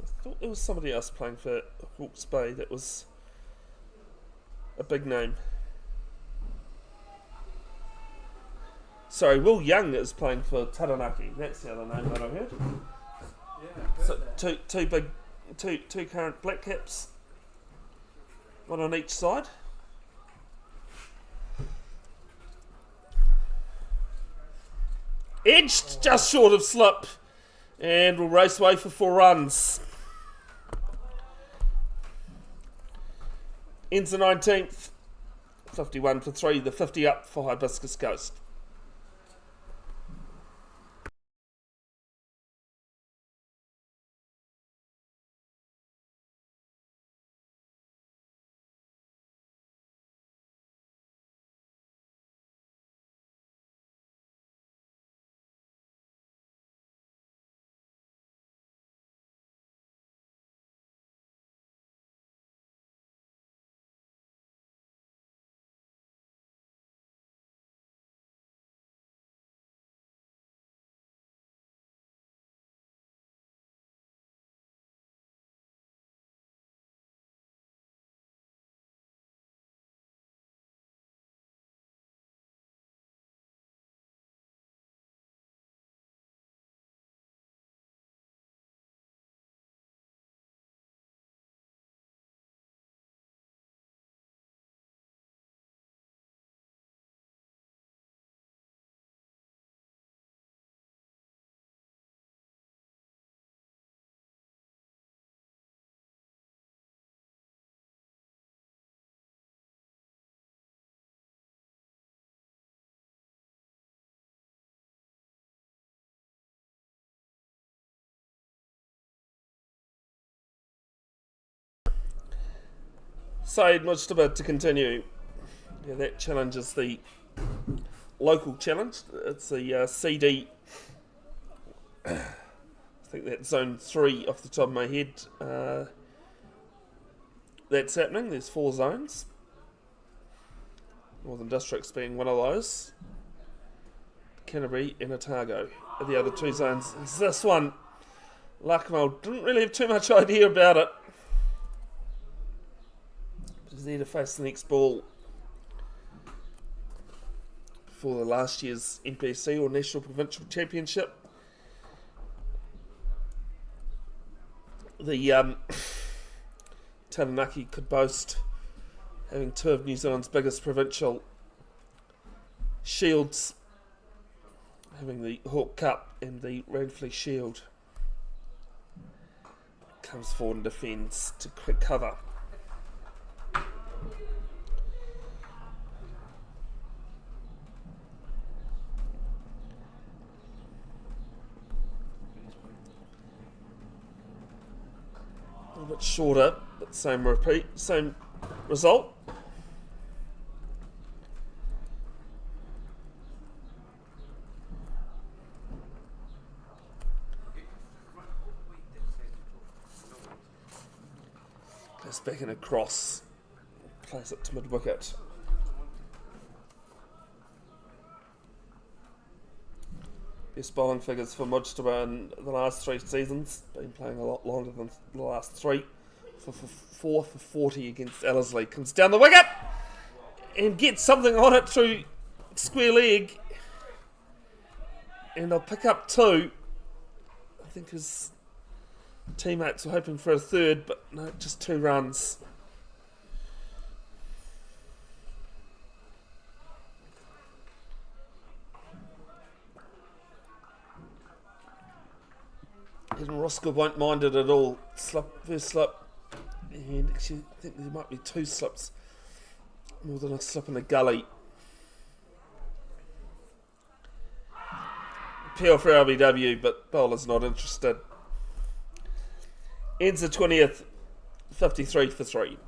I thought there was somebody else playing for Hawke's Bay that was a big name. Sorry, Will Young is playing for Taranaki. That's the other name that I heard. Yeah, I heard So that. two current black caps, one on each side. Edged just short of slip, and will race away for 4 runs. Ends the 19th, 51 for 3, the 50 up for Hibiscus Coast. Said Mujtaba to continue. Yeah, that challenge is the local challenge. It's the CD. I think that's zone 3 off the top of my head. That's happening. There's 4 zones. Northern Districts being one of those. Canterbury and Otago are the other 2 zones. It's this one. Lachmal didn't really have too much idea about it. But he's there to face the next ball for the last year's NPC or National Provincial Championship. The Taranaki could boast having 2 of New Zealand's biggest provincial shields, having the Hawke Cup and the Ranfurly Shield. Comes forward and defends to quick cover. A little bit shorter, but same result. Goes back and across. Plays it to mid wicket. Best bowling figures for Mujtaba in the last 3 seasons. Been playing a lot longer than the last 3. 4 for 40 against Ellerslie. Comes down the wicket and gets something on it through square leg. And they'll pick up 2. I think his teammates were hoping for a 3rd, but no, just 2 runs. And Roskill won't mind it at all. First slip. And actually, I think there might be 2 slips. More than a slip in the gully. Appeal for LBW, but bowler's not interested. Ends the 20th, 53 for 3.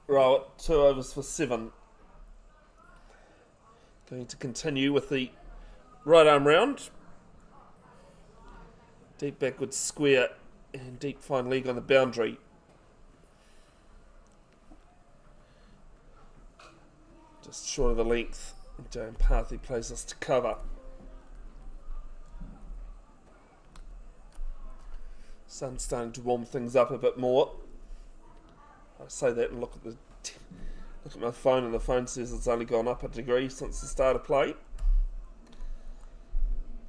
Rowett, 2 overs for 7. Going to continue with the right arm round. Deep backward square and deep fine leg on the boundary. Just short of the length. Jane Parthy plays us to cover. Sun's starting to warm things up a bit more. I say that and look at my phone, and the phone says it's only gone up a degree since the start of play.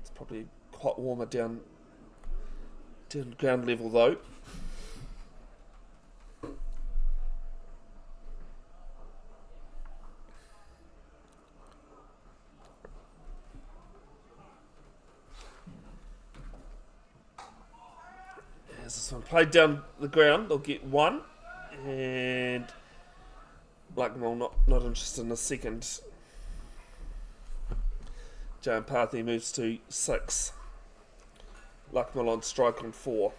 It's probably quite warmer down ground level though. As this one played down the ground, they'll get 1. And Blackmore not interested in a second. Jane Parthy moves to 6. Blackmore on strike on 4.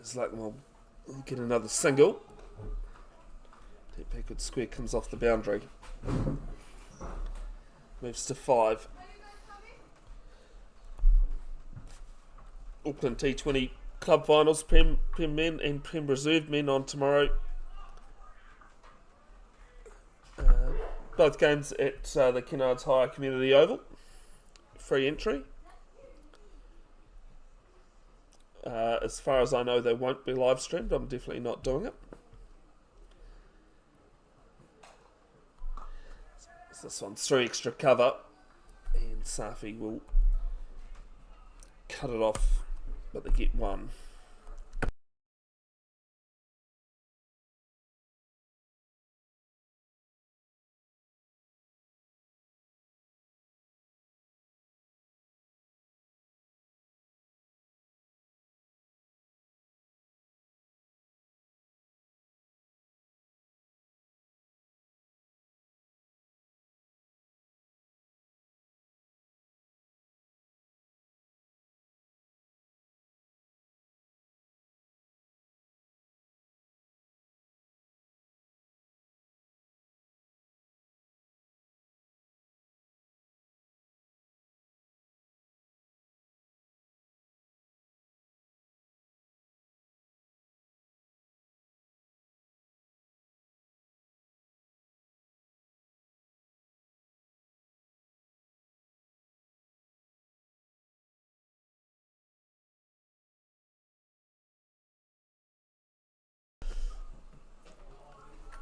It's like, well, we'll get another single. That backward square comes off the boundary. Moves to 5. Auckland T20 Club Finals, Prem men and Prem Reserve men on tomorrow. Both games at the Kennards Hire Community Oval. Free entry. As far as I know, they won't be live streamed. I'm definitely not doing it. So this one's 3 extra cover, and Safi will cut it off, but they get 1.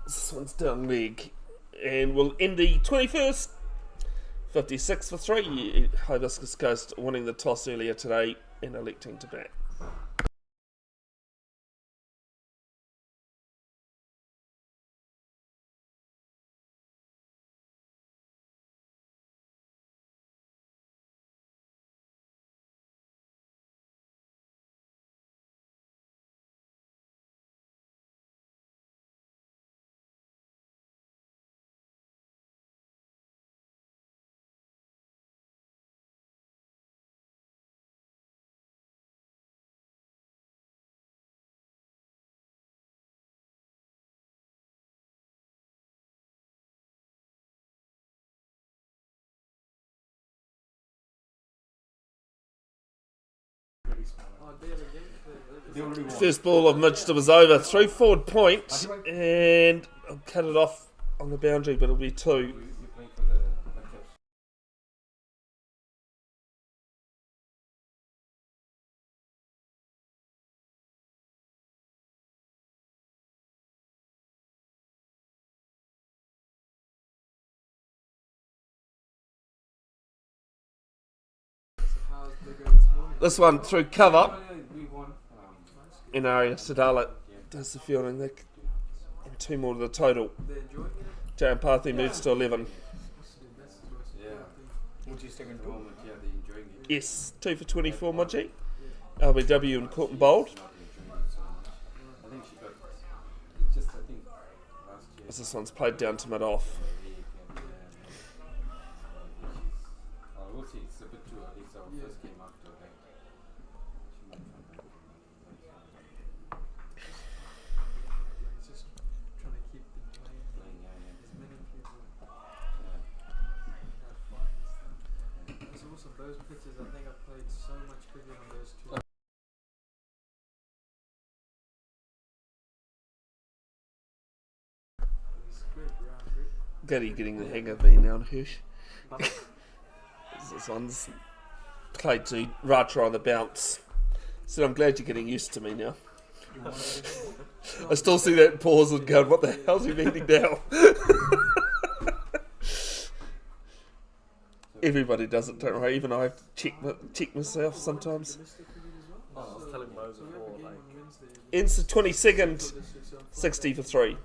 This one's down leg, and we'll end the 21st. 56 for 3. Hibiscus Coast winning the toss earlier today and electing to bat. First ball of Mitchell was over. 3 forward point, and I'll cut it off on the boundary, but it'll be 2. This one through cover. Inaria Sadala does the fielding. And 2 more to the total. Jan Pathi moves to 11. Yes, 2 for 24, Moji. LBW and Courtney Bold. As this one's played down to mid-off. Those pitches, I think I've played so much cricket on those 2. Gutty getting the hang of me now, Hirsch. This one's played to Ratra on the bounce. So I'm glad you're getting used to me now. I still see that pause and going, what the hell's he meaning now? Everybody does it, don't worry. Even I have to check myself sometimes. I was telling Moses before, like, Ends the 22nd, 60 for 3.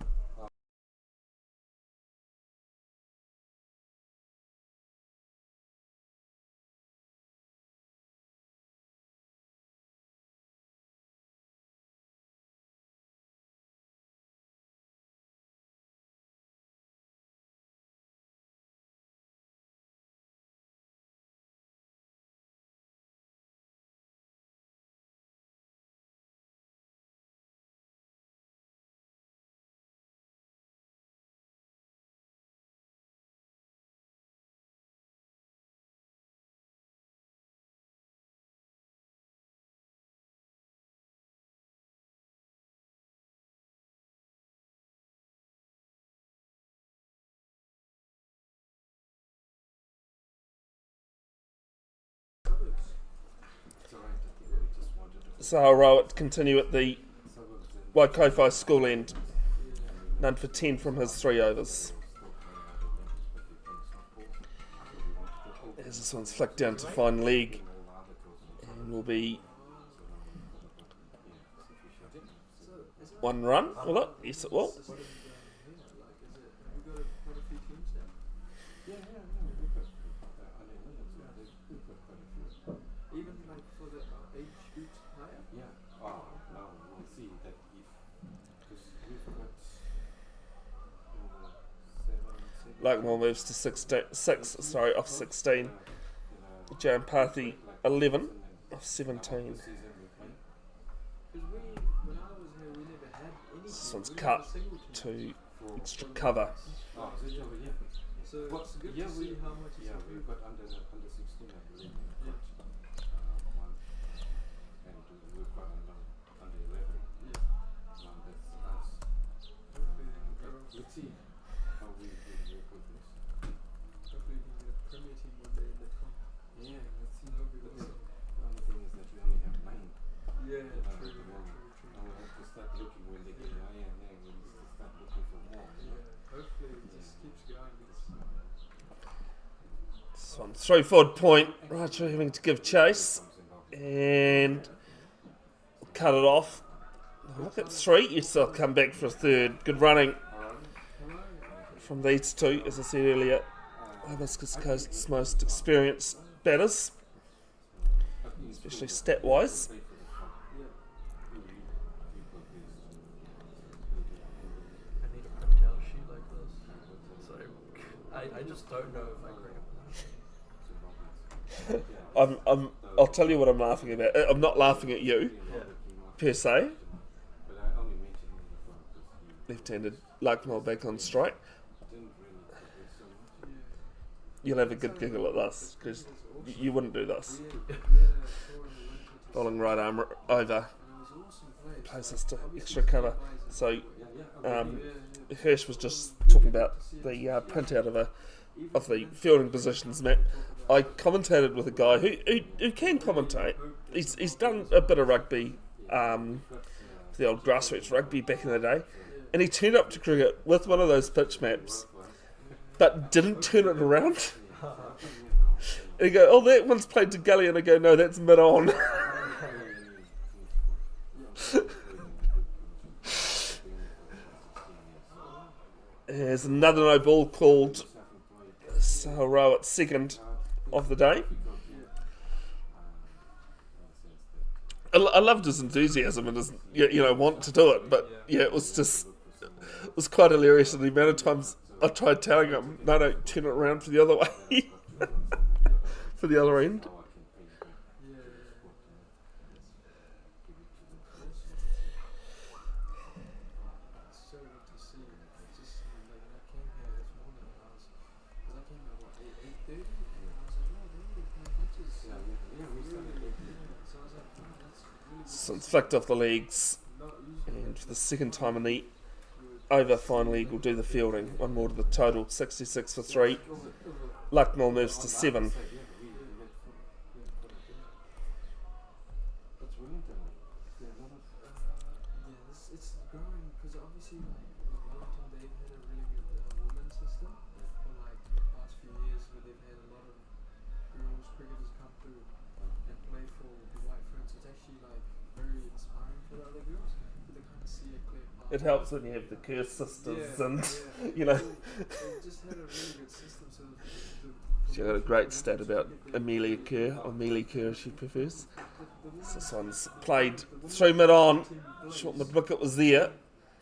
Sahara Rowett continue at the Waikowhai school end. None for 10 from his 3 overs. As this one's flicked down to fine leg, and will be 1 run. Will it? Yes, it will. Lakemore moves to 6 off 16. Jan Parthy 11 off 17. This one's cut to extra cover. So it's good to see how much is improved. But under 16, I believe. And we've got under 11. That's let's see how we work with this. Hopefully we can get a Premier team one day in the top. Yeah, let's see. That'll be The awesome. only thing is that we only have 9. Yeah, true. Now we have to start looking when they get higher, and then we need to start looking for more. Yeah, hopefully it just keeps going. This one 3 forward point. Racha having to give chase and cut it off. Look at 3. Yes, they'll come back for a 3rd. Good running from these 2, as I said earlier. Hibiscus Coast's most experienced batters, especially stat wise. I need a printout sheet like this. So I just don't know if I agree. I'll tell you what I'm laughing about. I'm not laughing at you, per se. Left-handed Lakemore back on strike. You'll have a good giggle at this, because you wouldn't do this. Bowling right arm over. Plays us to extra cover. So Hirsch was just talking about the printout of the fielding positions map. I commentated with a guy who can commentate. He's done a bit of rugby, the old grassroots rugby back in the day, and he turned up to cricket with one of those pitch maps, but didn't turn it around. And he go, oh, that one's played to gully, and I go, no, that's mid on. There's another no ball called Sahara at 2nd of the day. I loved his enthusiasm and his want to do it, but it was quite hilarious. And the amount of times I tried telling him, no, turn it around for the other way, for the other end. So it's flicked off the legs, and for the 2nd time in the over fine leg will do the fielding. 1 more to the total, 66 for 3. Lakemore moves to 7. It's growing because obviously Wellington, they've had a really good women's system for the past few years, where they've had a lot of girls cricketers come through and play for the White Ferns. It's actually very inspiring for the other girls. They kind of see a clear path. It helps when you have the Kerr sisters and They just had a really good system. So she had a great stat about Amelia Kerr, or Mealy Kerr as she prefers. So this one's played through mid on. Short mid wicket was there,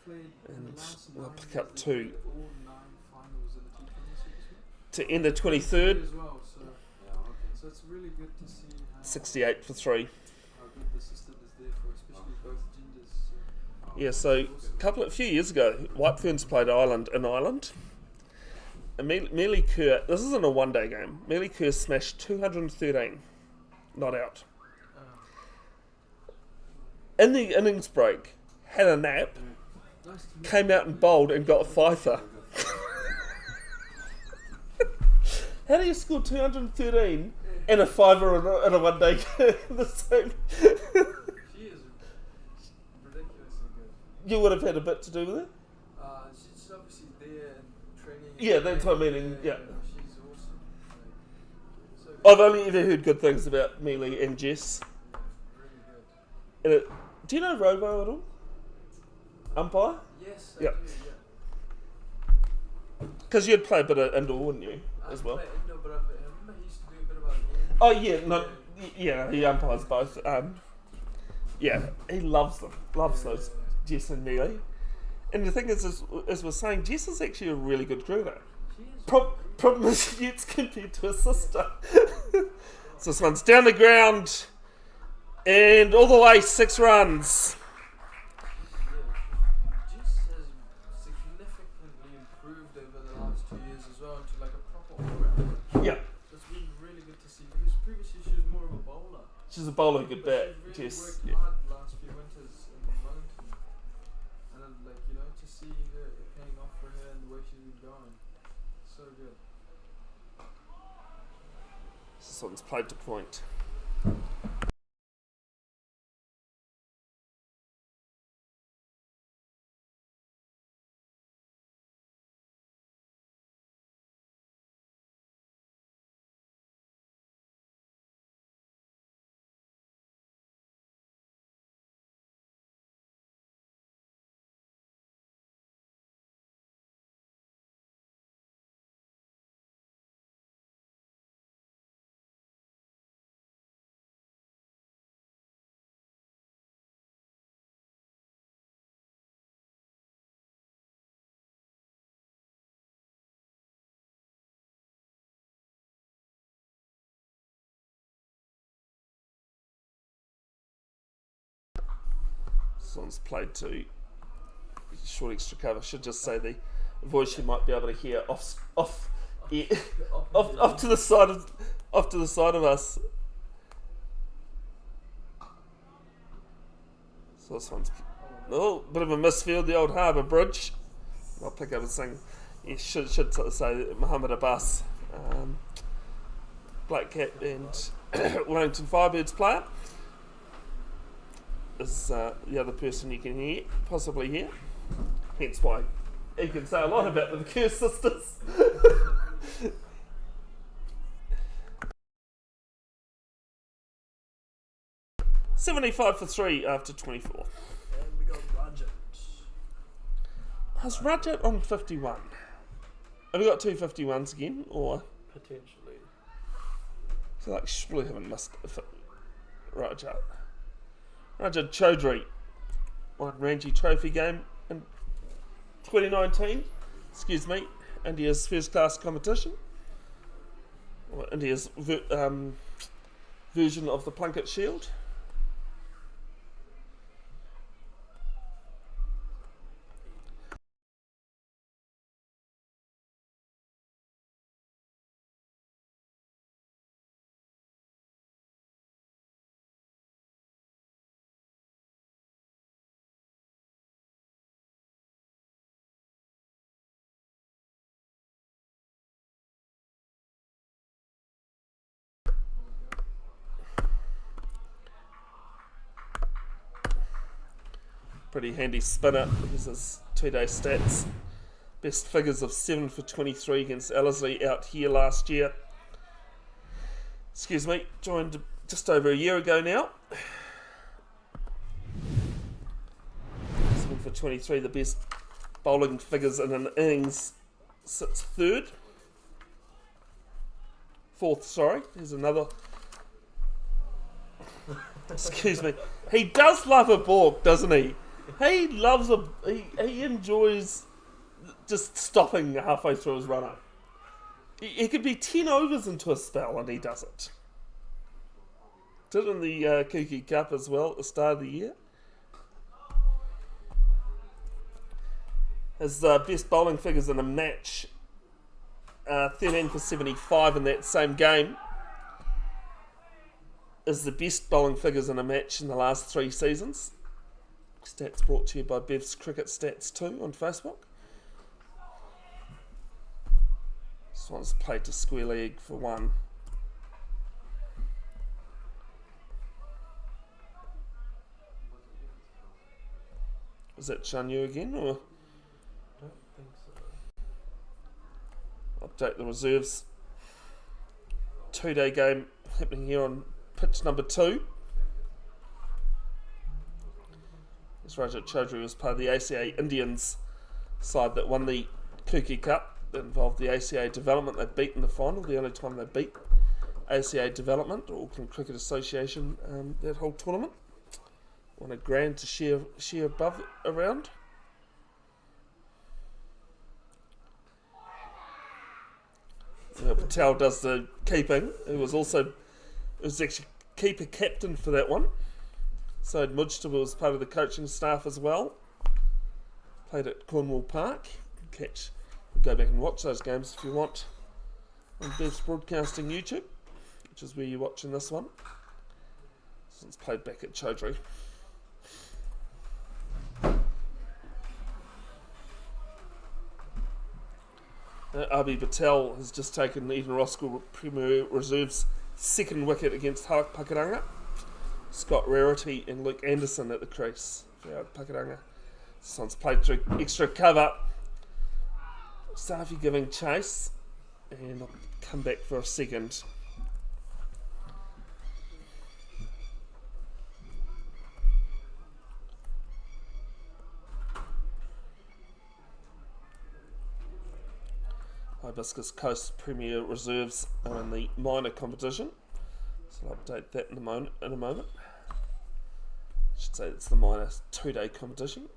and we'll pick up 2 to end the 23rd. So it's really good to see 68 for 3. how good the system is there for especially both genders. Yeah, so a few years ago, White Ferns played Ireland in Ireland. And Mealy Kerr, this isn't a one-day game. Mealy Kerr smashed 213, not out. In the innings break, had a nap, came out and bowled and got a fifer. How do you score 213 and a fiver in a one-day game? The same. She is you would have had a bit to do with it? She's obviously there and training. Yeah, that's what I mean. Yeah. She's awesome. So I've only ever heard good things about Mealy and Jess. really good. And do you know Robo at all? Umpire? Yes, I Yeah. do, yeah. Because you'd play a bit of indoor, wouldn't you, as well? I play indoor, but I remember he used to do a bit about game. Oh yeah, no, yeah, he umpires both. Yeah, he loves them, loves those Jess and Mealy. And the thing is, as we're saying, Jess is actually a really good groomer. She is. Problem is, it's compared to her sister. So this one's down the ground and all the way 6 runs. Jess has significantly improved over the last 2 years as well into like a proper all-rounder. Yeah, It's been really good to see because previously she was more of a bowler. she's a bowler, good But bat, she's really Jess. worked Yeah. hard the last few winters in Wellington. And then, like, you know, to see her it paying off for her and the way she's been going. So good. This one's played to point. This one's played to short extra cover. Should just say the voice you might be able to hear off to the side of us. So this one's bit of a misfield, the old Harbour Bridge. I'll pick up and sing. You should say Muhammad Abbas, Black Cat and Wellington Firebirds player. Is the other person you can hear, possibly hear. Hence why he can say a lot about the Curse sisters. 75 for 3 after 24. And we got Rajat. Has Rajat on 51? Have we got 2 51s again? Or Potentially. I feel like surely haven't missed Rajat. Rajat Chaudhry won Ranji Trophy game in 2019. Excuse me. India's first class competition. Or India's version of the Plunket Shield. Pretty handy spinner. Here's his 2-day stats. Best figures of 7 for 23 against Ellerslie out here last year. Excuse me, joined just over a year ago now. 7 for 23, the best bowling figures in an innings, sits fourth, sorry. Here's another. Excuse me. He does love a balk, doesn't he? He loves he enjoys just stopping halfway through his run up. He could be 10 overs into a spell and he does it. Did in the Kuki Cup as well at the start of the year. His best bowling figures in a match, 13 for 75 in that same game, is the best bowling figures in a match in the last 3 seasons. Stats brought to you by Bev's Cricket Stats 2 on Facebook. This one's played to square leg for 1. Is that Chanyu again, or Don't think so. update the reserves? 2-day game happening here on pitch number 2. This Rajat Chaudhry was part of the ACA Indians side that won the Kuki Cup. That involved the ACA Development. They beat in the final, the only time they beat ACA Development, or Auckland Cricket Association, that whole tournament. Won a grand to share above around. Patel does the keeping. It was actually keeper captain for that one. So Mujtaba was part of the coaching staff as well. Played at Cornwall Park. Go back and watch those games if you want on Bev's Broadcasting YouTube, which is where you're watching this one. So it's played back at Chaudhry. Abi Patel has just taken Eden Roskill Premier Reserve's second wicket against Hawk Pakaranga. Scott Rarity and Luke Anderson at the crease for Pakaranga. This one's played through extra cover. Safi giving chase, and I'll come back for a second. Hibiscus Coast Premier Reserves are in the minor competition, so I'll update that in a moment. I should say it's the minor 2-day competition.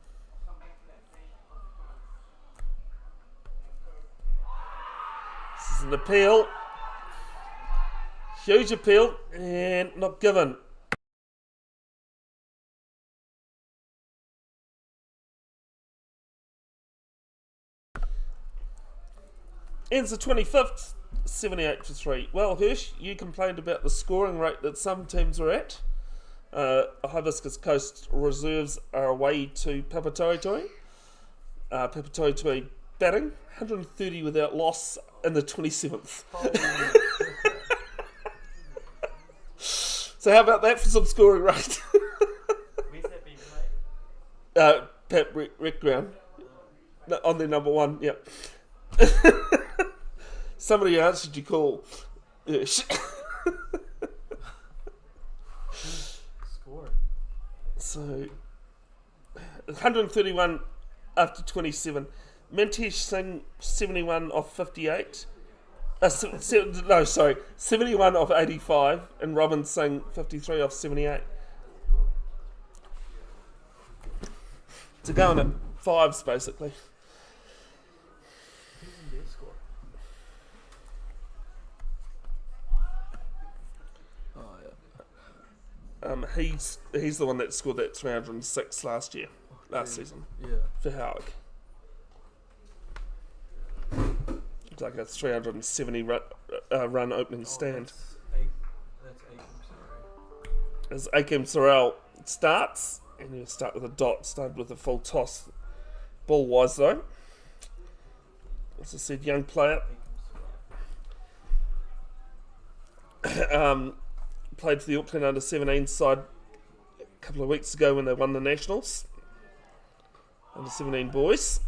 This is an appeal, huge appeal, and not given. Ends the 25th, 78 for 3. Well, Hirsch, you complained about the scoring rate that some teams are at. Hibiscus Coast Reserves are away to Papatoetoe. Papatoetoe batting, 130 without loss in the 27th. So how about that for some scoring rate? Where's that being played? Pap Rec Ground. On their number 1, yep. Somebody answered your call. Score. So 131 after 27. Mintesh Singh 71 off 58. 71 off 85, and Robin Singh 53 off 78. To go in at 5s basically. Who's in their score? Oh yeah. He's the one that scored that 306 last season Yeah. for Howard. It's like a 370 run opening stand. That's Aiken, sorry. As Akim Sorrell starts, and he'll start with a dot, started with a full toss. Ball wise though. As I said, young player. Played for the Auckland under-17 side a couple of weeks ago when they won the Nationals. Under-17 boys.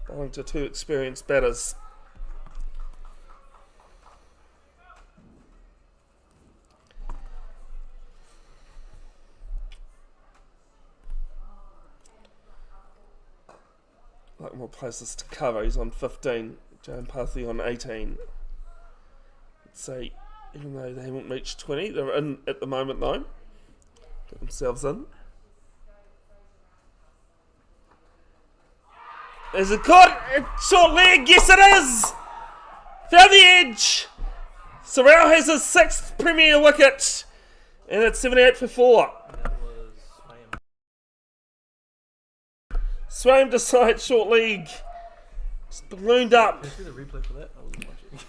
Bowling to 2 experienced batters. Like more places to cover. He's on 15. Joan Pathy on 18. Let's say, even though they haven't reached 20, they're in at the moment though. Get themselves in. Is it caught? Short leg, yes it is! Found the edge! Sorrell has his 6th Premier wicket. And it's 78 for 4. That was Swaim to side, short leg. Just ballooned up. Did you see the replay for that? I wasn't watching.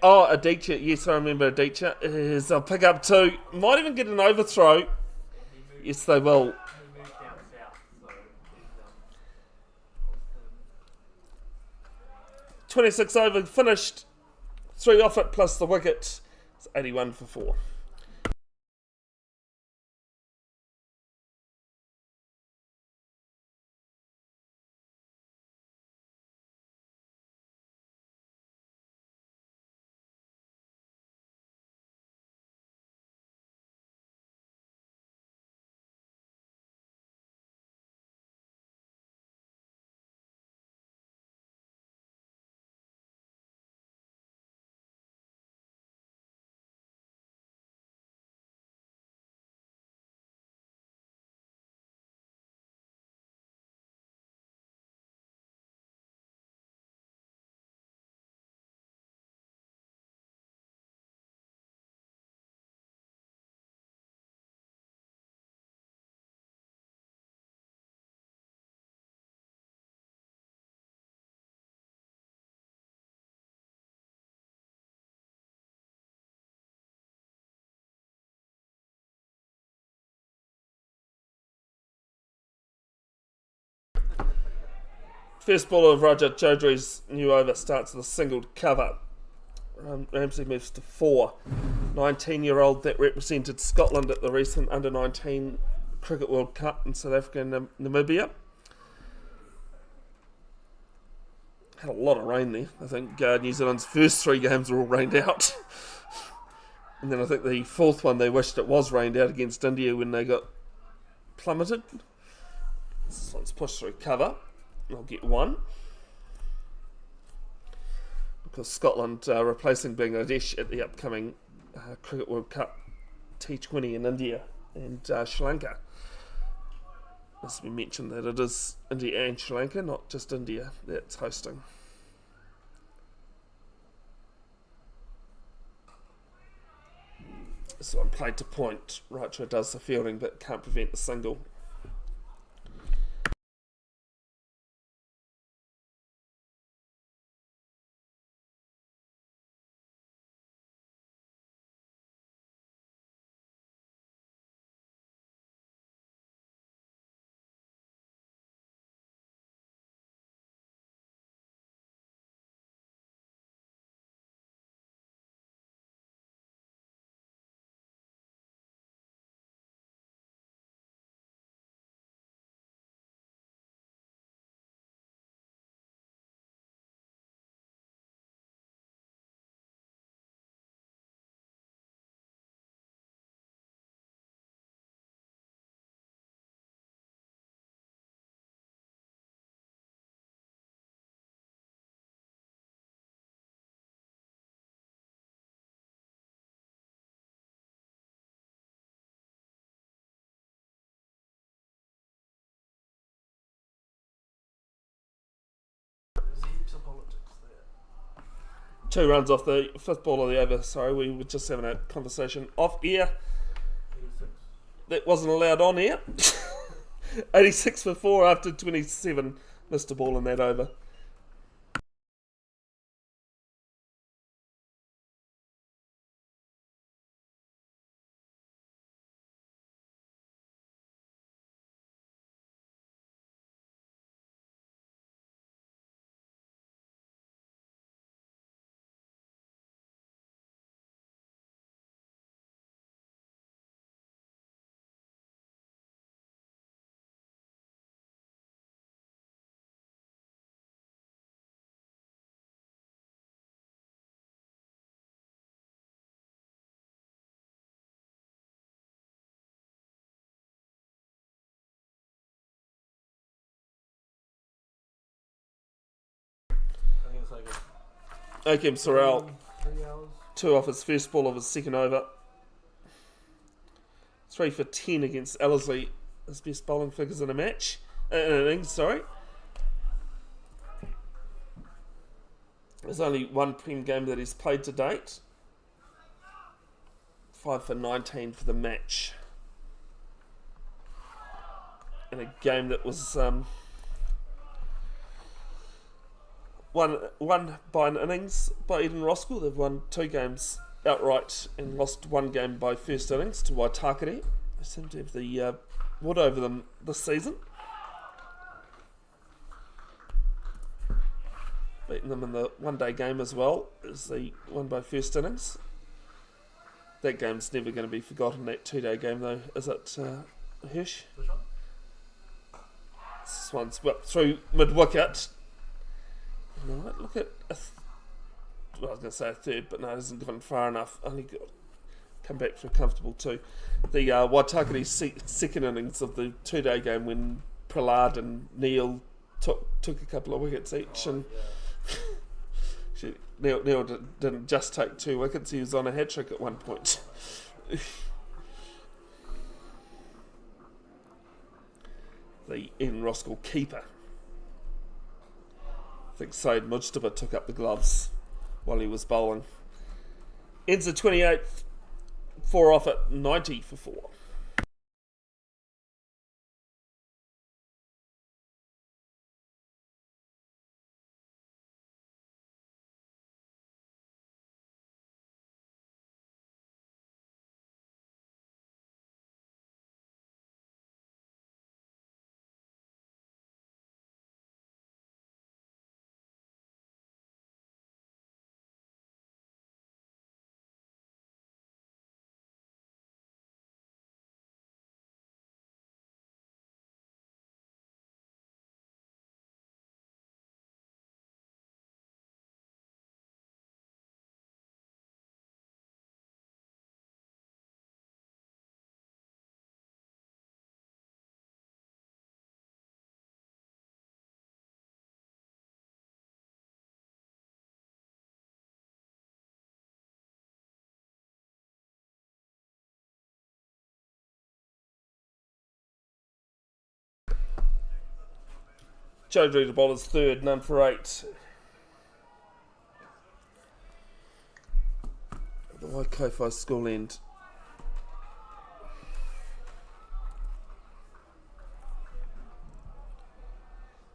Oh, Adichie. Yes, I remember Adichie. Is I'll pick up 2. Might even get an overthrow. Yes, they will. He moved down south, so he's 26 over, finished. 3 off it plus the wicket. It's 81 for 4. First ball of Roger Chaudhry's new over starts with a singled cover. Ramsey moves to 4. 19-year-old that represented Scotland at the recent Under-19 Cricket World Cup in South Africa and Namibia. Had a lot of rain there. I think New Zealand's first 3 games were all rained out. And then I think the 4th one they wished it was rained out against India when they got plummeted. This one's pushed through cover. I'll get 1. Because Scotland replacing Bangladesh at the upcoming Cricket World Cup T20 in India and Sri Lanka. As we mentioned that it is India and Sri Lanka, not just India that's hosting. So I'm played to point. Raichua does the fielding but can't prevent the single. heaps of politics there. 2 runs off the 5th ball of the over. Sorry, we were just having a conversation off air. 86. That wasn't allowed on air. 86 for 4 after 27 missed a ball in that over. I think it's like Akim Sorrell, 3 hours. 2 off his first ball of his second over. 3 for 10 against Ellerslie, his best bowling figures in a match. In an innings, sorry. There's only 1 Prem game that he's played to date. 5 for 19 for the match. In a game that was won by an innings by Eden Roskill. They've won 2 games outright and lost 1 game by first innings to Waitakere. They seem to have the wood over them this season. Beating them in the 1-day game as well as they won by first innings. That game's never going to be forgotten, that 2-day game though, is it, Hirsch? Which one? This one's whipped through mid-wicket. No, look at well, I was going to say a third, but no, it hasn't gone far enough. Only got come back for a comfortable 2. The Waitakere second innings of the 2-day game when Pralad and Neil took a couple of wickets each, and Neil didn't just take 2 wickets, he was on a hat-trick at one point. The Eden Roskill keeper. I think Said Mujtaba took up the gloves while he was bowling. Ends the 28th, 4 off at 90 for 4. Joe Drew the bowler's third, none for 8. The Waikato school end.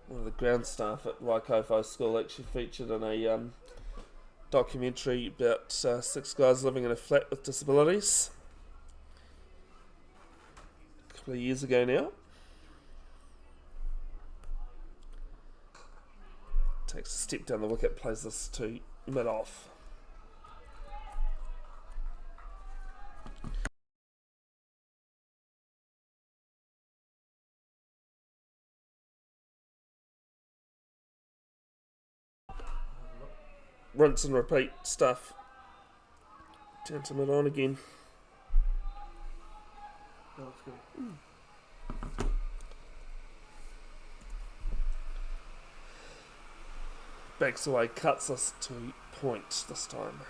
One of the ground staff at Waikato school actually featured in a documentary about 6 guys living in a flat with disabilities. A couple of years ago now. Takes a step down the wicket, plays this to mid-off. Rinse and repeat stuff. Down to mid-on again. No, it's good. Backs away, cuts us to point this time.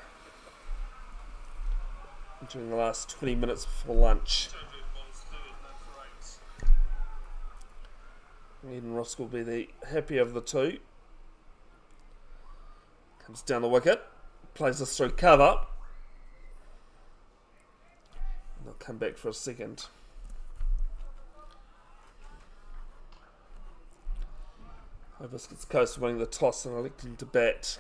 During the last 20 minutes before lunch. Eden Roskill will be the happier of the 2. Comes down the wicket, plays us through cover. And they'll come back for a second. Hibiscus Coast winning the toss and electing to bat.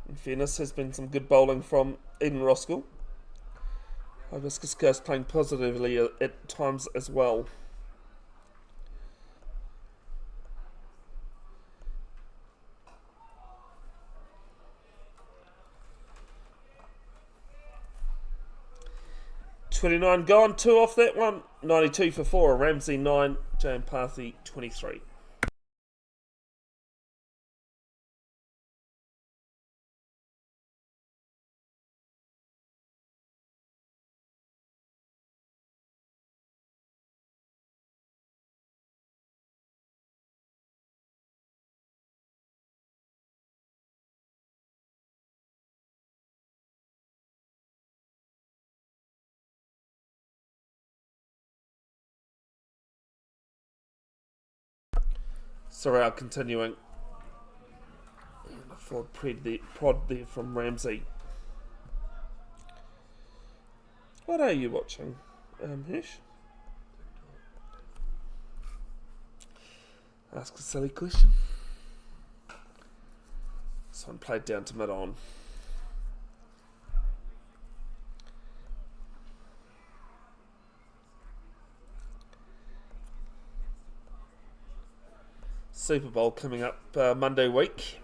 In fairness, has been some good bowling from Eden Roskill. Hibiscus Coast playing positively at times as well. $29 gone, 2 off that one. 92 for 4. Ramsey 9, J.M. Parthy 23. Sorrell continuing. And a forward prod there from Ramsey. What are you watching, Hirsch? Ask a silly question. This one played down to mid-on. Super Bowl coming up Monday week.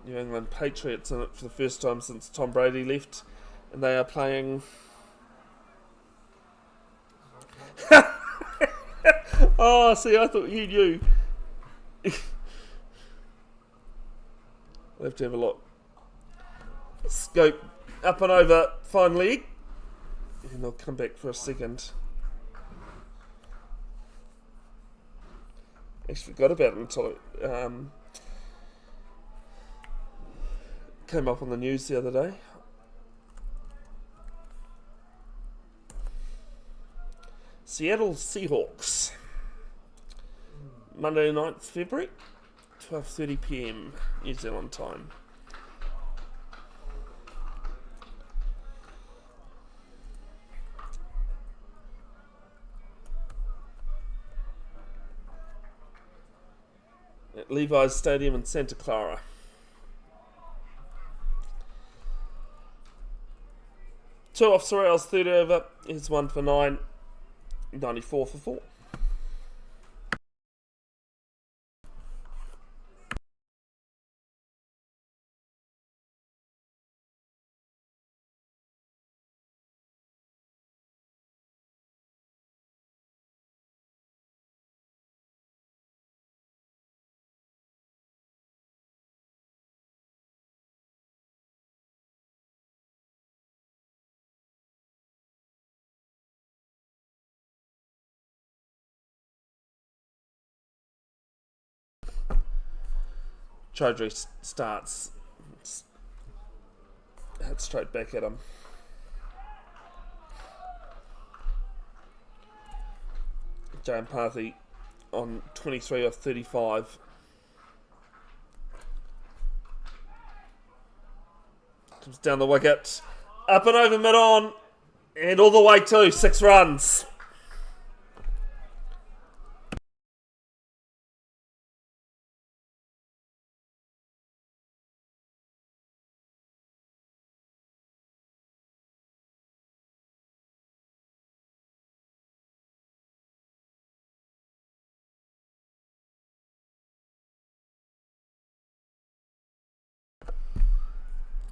New England Patriots in it for the first time since Tom Brady left, and they are playing. Oh, see, I thought you knew. We'll have to have a look. Scope up and over, fine leg. And I'll come back for a second. Actually forgot about it until it came up on the news the other day. Seattle Seahawks. Monday 9th February, 12:30 PM New Zealand time. At Levi's Stadium in Santa Clara. Two off Sorrell's third over. Here's 1 for 9. 94 for 4. Chaudhry starts. Head straight back at him. Jane Parthy on 23 of 35. Comes down the wicket. Up and over mid-on. And all the way to 6 runs.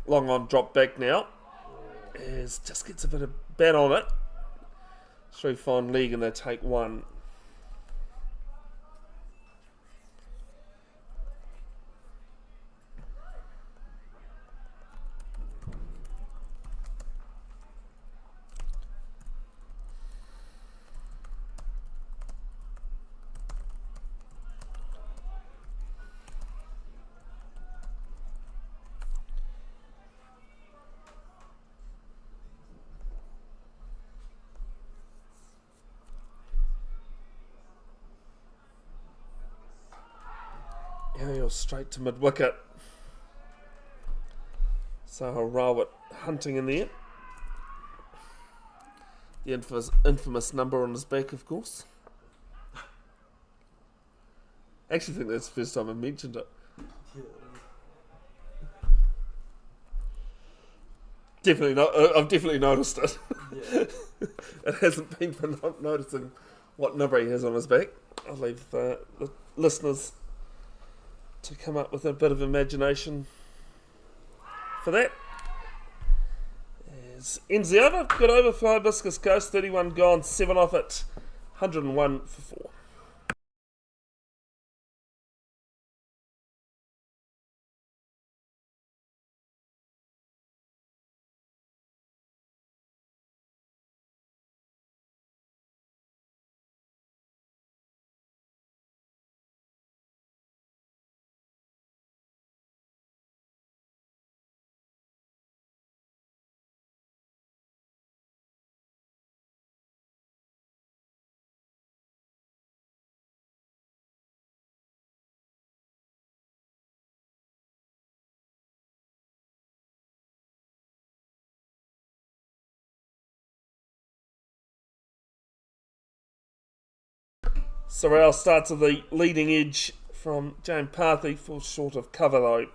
Long on drop back now. As just gets a bit of bat on it. 3 fine leg and they take 1. Aerial straight to mid-wicket. So Rawat hunting in there. The infamous number on his back, of course. I actually think that's the first time I mentioned it. Definitely not. I've definitely noticed it. Yeah. It hasn't been for not noticing what number he has on his back. I'll leave the listeners to come up with a bit of imagination for that. Ends the over. Good over for Hibiscus Coast. 31 gone, 7 off it. 101 for 4. Sorrell starts at the leading edge from James Parthy, falls short of cover though.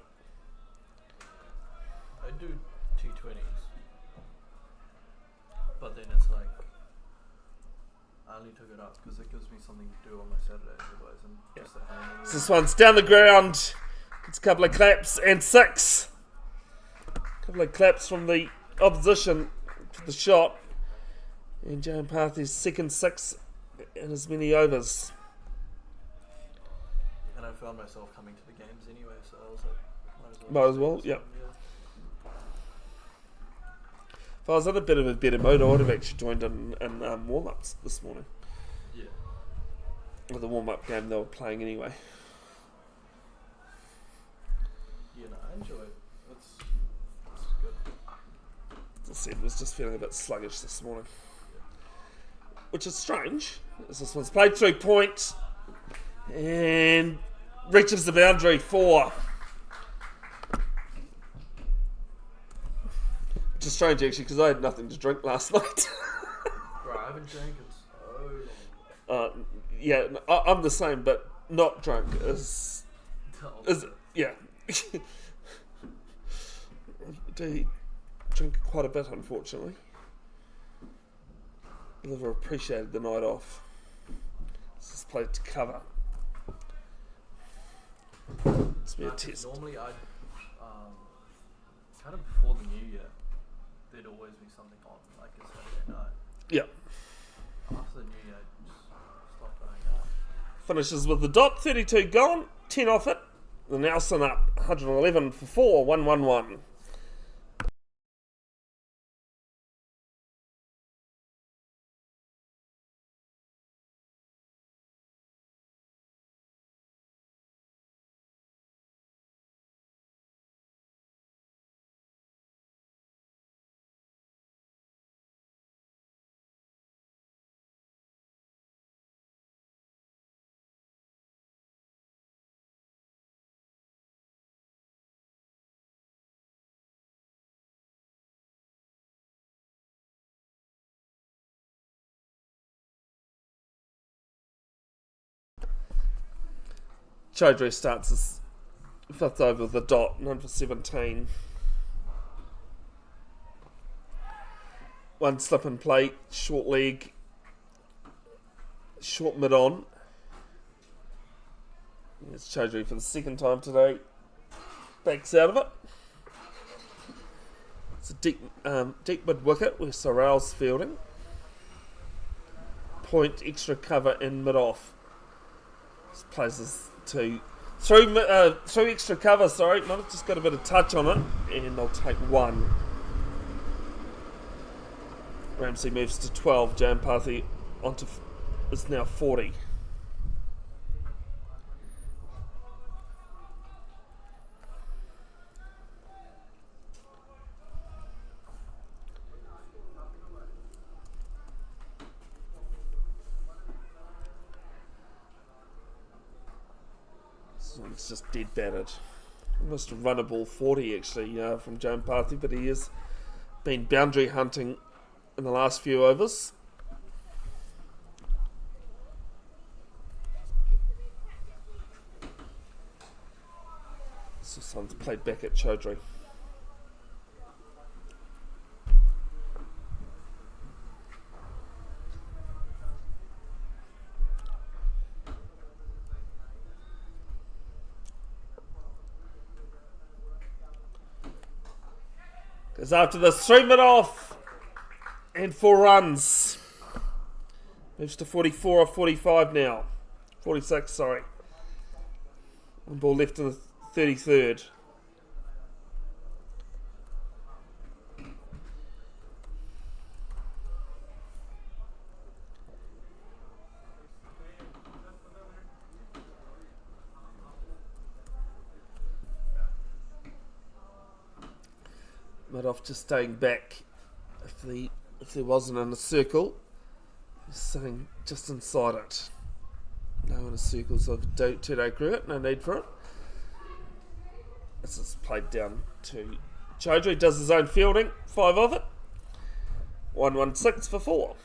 I do T20s, but then it's like I only took it up because it gives me something to do on my Saturdays. Otherwise, I'm just at home. So this one's down the ground. It's a couple of claps and 6. Couple of claps from the opposition for the shot. And James Parthy's second 6 in as many overs. And I found myself coming to the games anyway, so I was like, Might as well, yep. If I was in a bit of a better mood, I would have actually joined in warm-ups this morning. Yeah. With the warm-up game they were playing anyway. Yeah, no, I enjoy it. It's good. As I said, was just feeling a bit sluggish this morning. Which is strange, as this one's played through point and reaches the boundary 4. Which is strange actually, because I had nothing to drink last night. Bro, I haven't drank in so long. Yeah, I'm the same, but not drunk is yeah. I do drink quite a bit, unfortunately. Liver appreciated the night off. This is played to cover. It's been a test. Normally I'd, kind of before the new year, there'd always be something on, like a Saturday night. Yeah. After the new year, I just stopped going out. Finishes with the dot, 32 gone, 10 off it. The Nelson up, 111 for 4, 111. Chaudhry starts his 5th over the dot, 9 for 17. One slip and play, short leg, short mid on. It's Chaudhry for the second time today. Backs out of it. It's a deep mid wicket with Sorrell's fielding. Point extra cover in mid off. This plays us to through extra cover. Sorry, might have just got a bit of touch on it, and they'll take 1. Ramsey moves to 12. Jampathy onto is now 40. It's just dead battered. Almost a runnable 40 actually from Jampathy, but he has been boundary hunting in the last few overs. This one's played back at Chaudhry. Goes after this, 3 mid off and 4 runs. Moves to 44 or 45 now. 46, sorry. One ball left in the 33rd. Madoff just staying back. If there wasn't in a circle, he's sitting just inside it. No in a circle, so 2-day cricket, no need for it. This is played down to Chaudhry, does his own fielding, 5 of it. 116 for 4.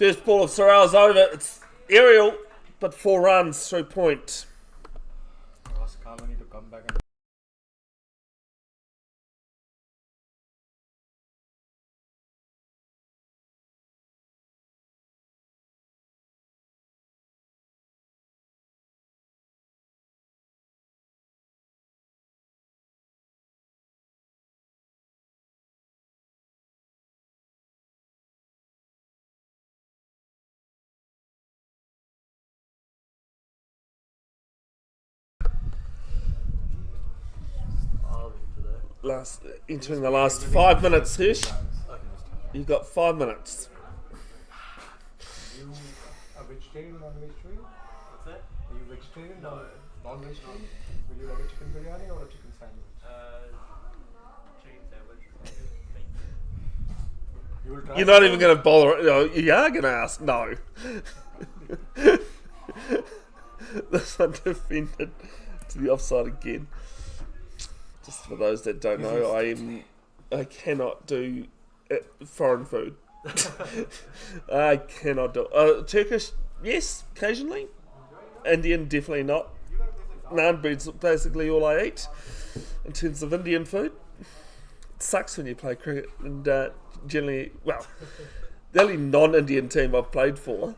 First ball of Sorrell's over. It's aerial, but 4 runs through point. Roskill need to come back and Entering the last 5 minutes, Hirsch. You've got 5 minutes. you a vegetarian, non-vegetarian? What's that? Are you vegetarian, non-vegetarian? Will you like a chicken biryani or a chicken sandwich? Chicken sandwich. You will try. You're not even going to bother. No, you are going to ask. No. This one defended to the offside again. Just for those that don't know, I cannot do foreign food. I cannot do Turkish, yes, occasionally. Indian, definitely not. Naan bread's basically all I eat in terms of Indian food. It sucks when you play cricket, and generally, well, the only non-Indian team I've played for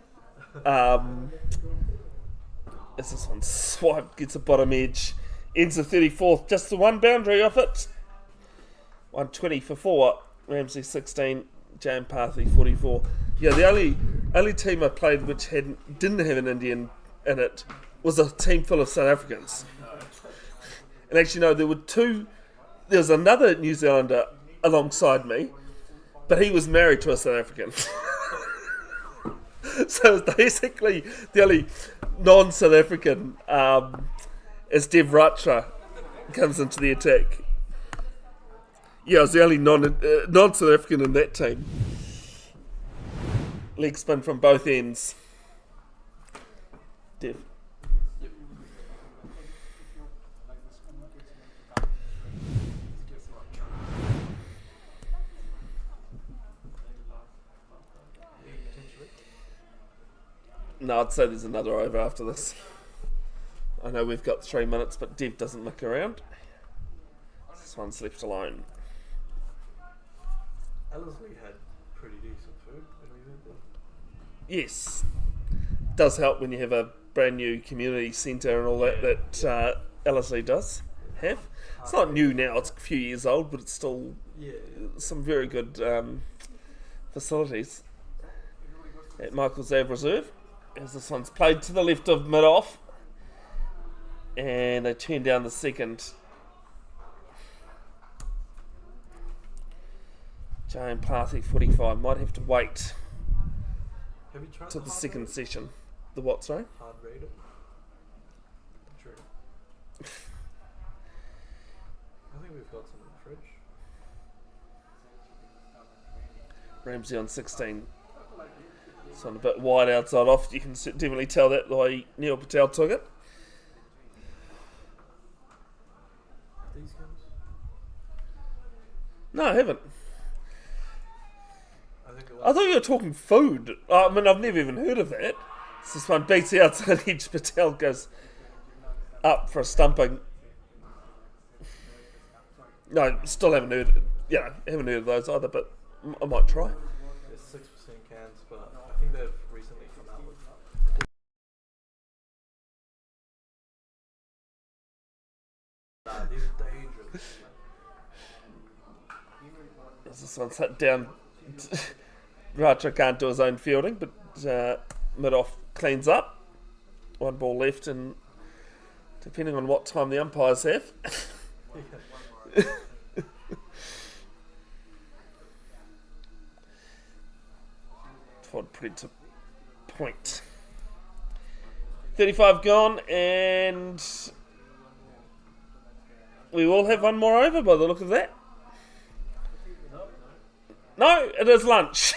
is this one. Swipe, gets a bottom edge. Ends the 34th, just the one boundary off it. 120 for 4. Ramsey 16, Jan Parthy 44. Yeah, the only team I played which didn't have an Indian in it was a team full of South Africans. And actually, no, there were 2. There was another New Zealander alongside me, but he was married to a South African. So it's basically the only non-South African. As Dev Ratra comes into the attack. Yeah, I was the only non-South African in that team. Leg spin from both ends. Dev. No, I'd say there's another over after this. I know we've got 3 minutes, but Dev doesn't muck around. This one's left alone. Ellerslie had pretty decent food when we went there. Yes. Does help when you have a brand new community centre and all that Ellerslie does have. It's not new now, it's a few years old, but it's still some very good facilities at Michael's Ave Reserve. As this one's played to the left of mid-off. And they turn down the second. Jane Parthy 45 might have to wait Have you tried to the hard second rate? session. The what, sorry? Hard rated. True. I think we've got some in the fridge. Ramsey on 16. This one a bit wide outside off. You can definitely tell that the way Neil Patel took it. These guys? No, I haven't. I I thought you were talking food. I mean, I've never even heard of that. So this one beats the outside edge. Patel goes up for a stumping. No, still haven't heard. Yeah, haven't heard of those either. But I might try. There's 6% cans, but I think they've recently come out with. Nah, these are dangerous. This one's hit down. Ratra can't do his own fielding, but mid-off cleans up. 1 ball left, and depending on what time the umpires have. Todd put it to point. 35 gone, and we will have one more over by the look of that. No, it is lunch.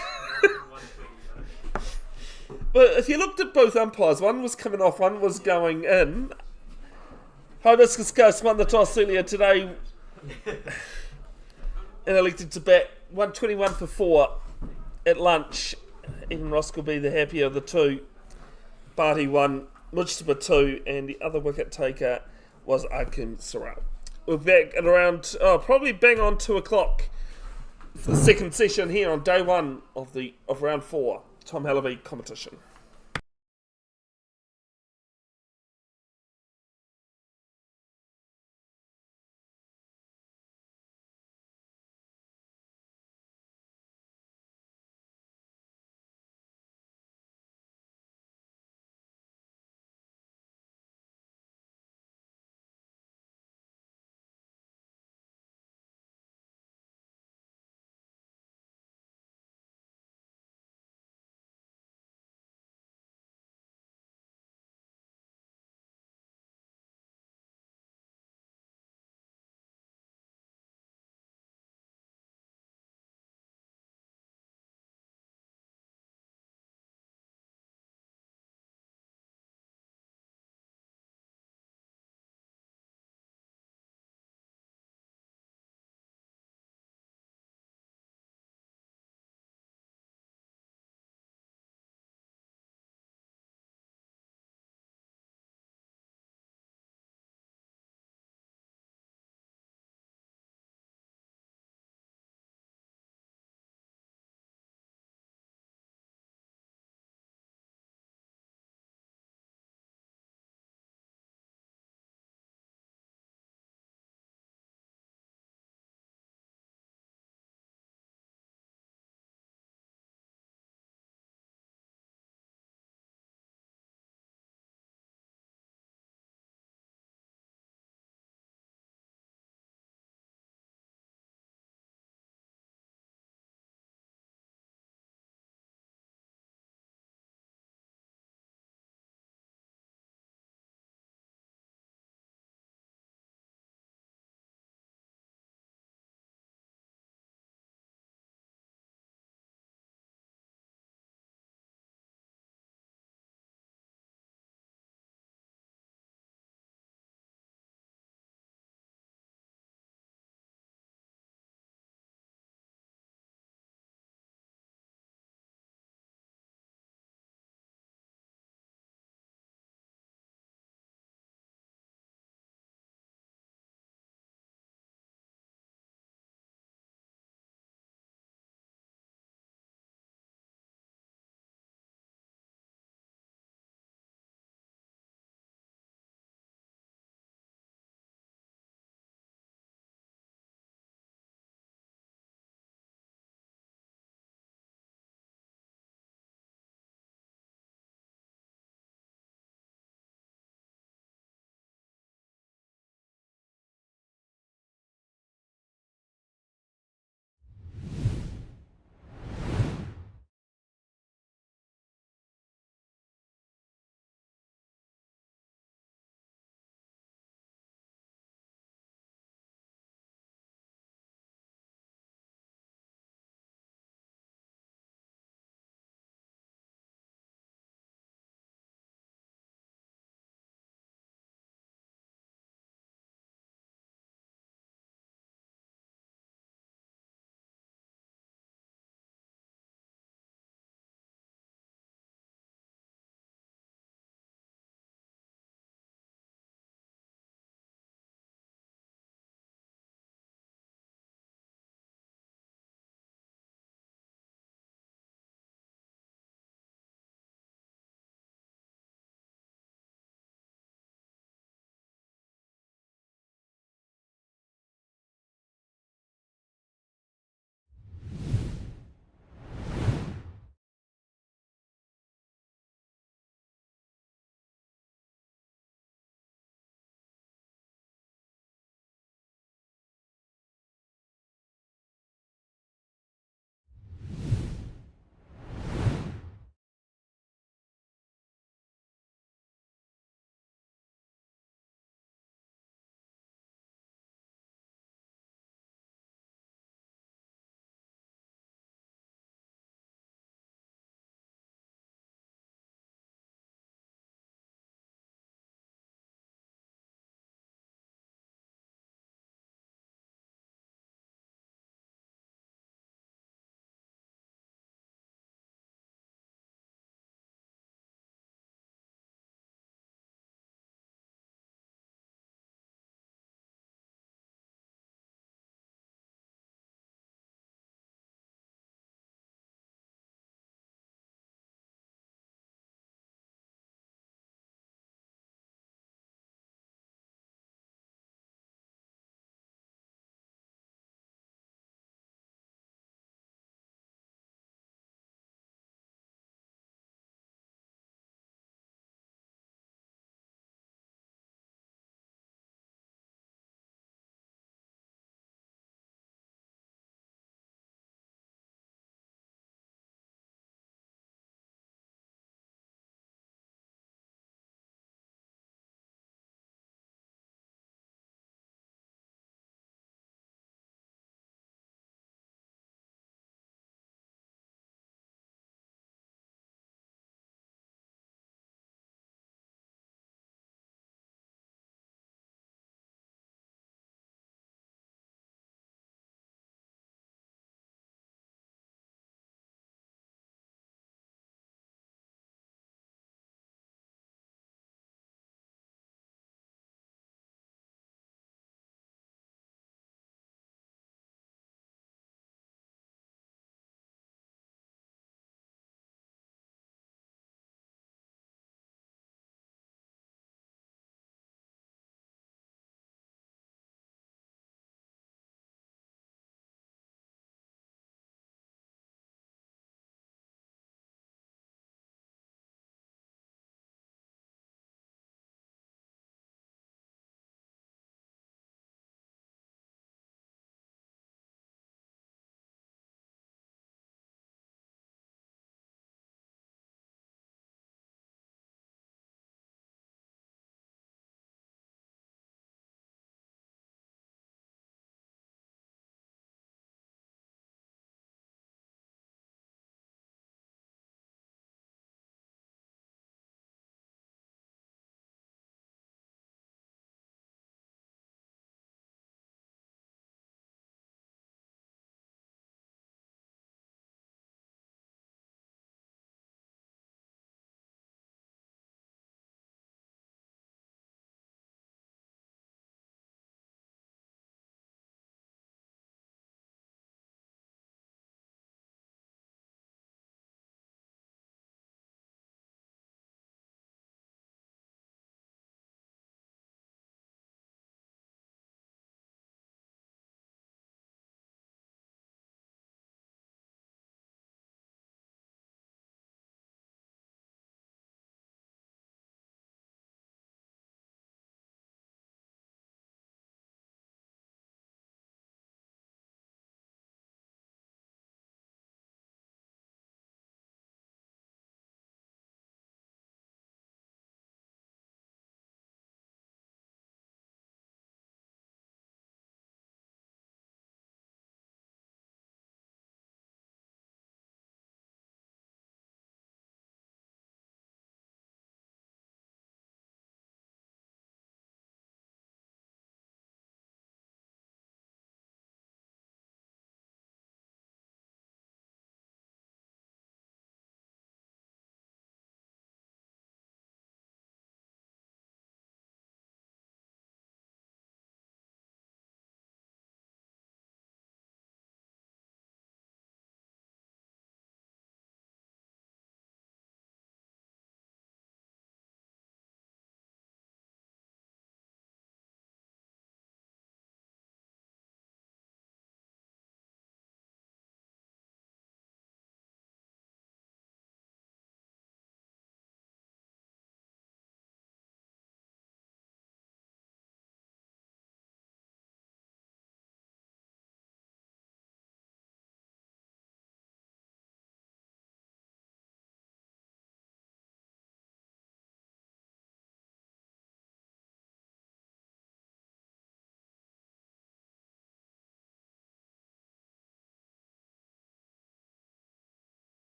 But if you looked at both umpires, one was coming off, one was going in. Hibiscus Ghost won the toss earlier today and elected to bat 121 for 4 at lunch. even Roskill be the happier of the two. Barty won, Mujtaba 2, and the other wicket taker was Akim Sarau. We're back at around, probably bang on 2 o'clock for the second session here on day 1 of round 4, Tom Hellaby competition.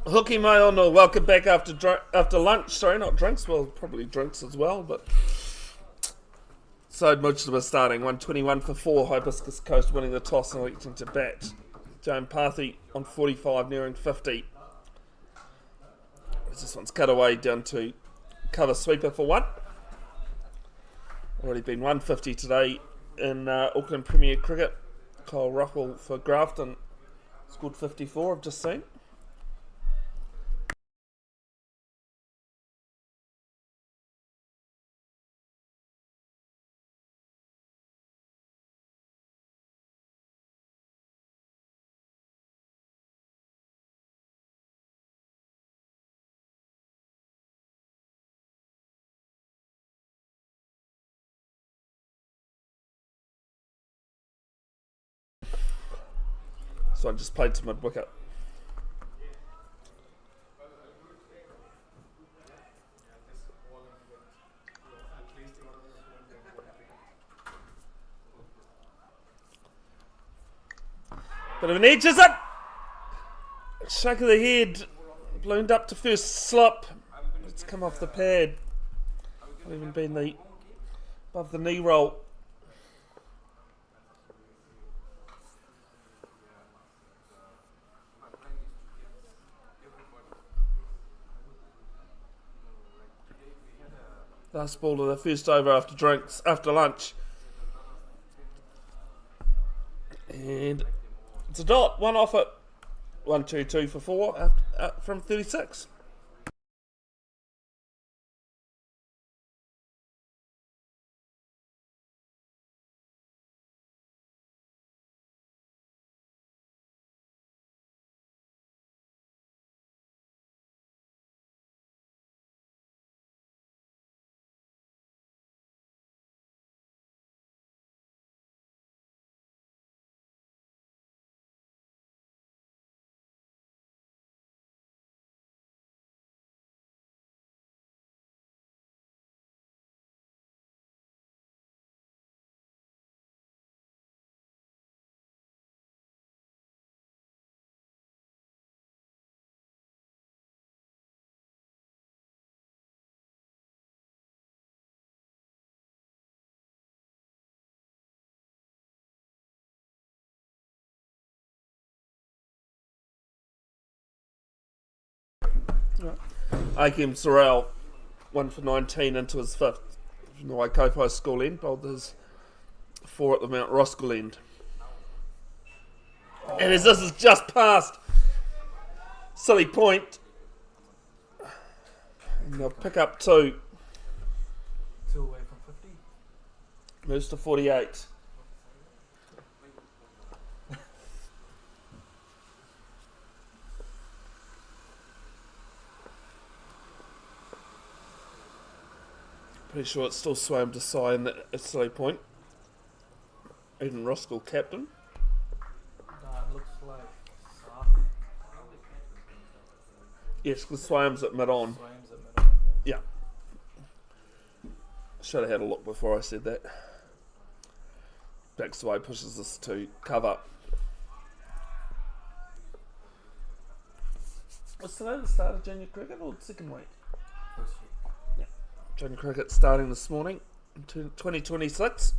Hooky Mai Ono, welcome back after lunch. Sorry, not drinks. Well, probably drinks as well, but... So Mujtaba starting, 121 for 4. Hibiscus Coast winning the toss and electing to bat. Joan Parthy on 45, nearing 50. This one's cut away down to cover sweeper for 1. Already been 150 today in Auckland Premier Cricket. Kyle Ruffle for Grafton scored 54, I've just seen. So I just played to mid wicket. Bit of an edge, is it? Shake of the head. Ballooned up to first slip. It's come off the pad. Not even been above the knee roll. Last ball of the first over after lunch. And it's a dot, 1 off it. 1-2-2 for 4 from 36. Akim Sorrell, 1 for 19 into his 5th. From the Waikato school end, bowled his 4 at the Mount Roskill end. And as this is just past silly point, and they'll pick up 2. 2 away from 50. Moves to 48. Pretty sure it's still Swam Desai in the silly point. Eden Roskill captain. It looks like Safi. Yes, because Swam's at mid-on. Swaim's at middle. Yeah. Should have had a look before I said that. Baxaway pushes this to cover. Was today the start of junior cricket or the second week? First week. Yeah. Junior cricket starting this morning in 2026.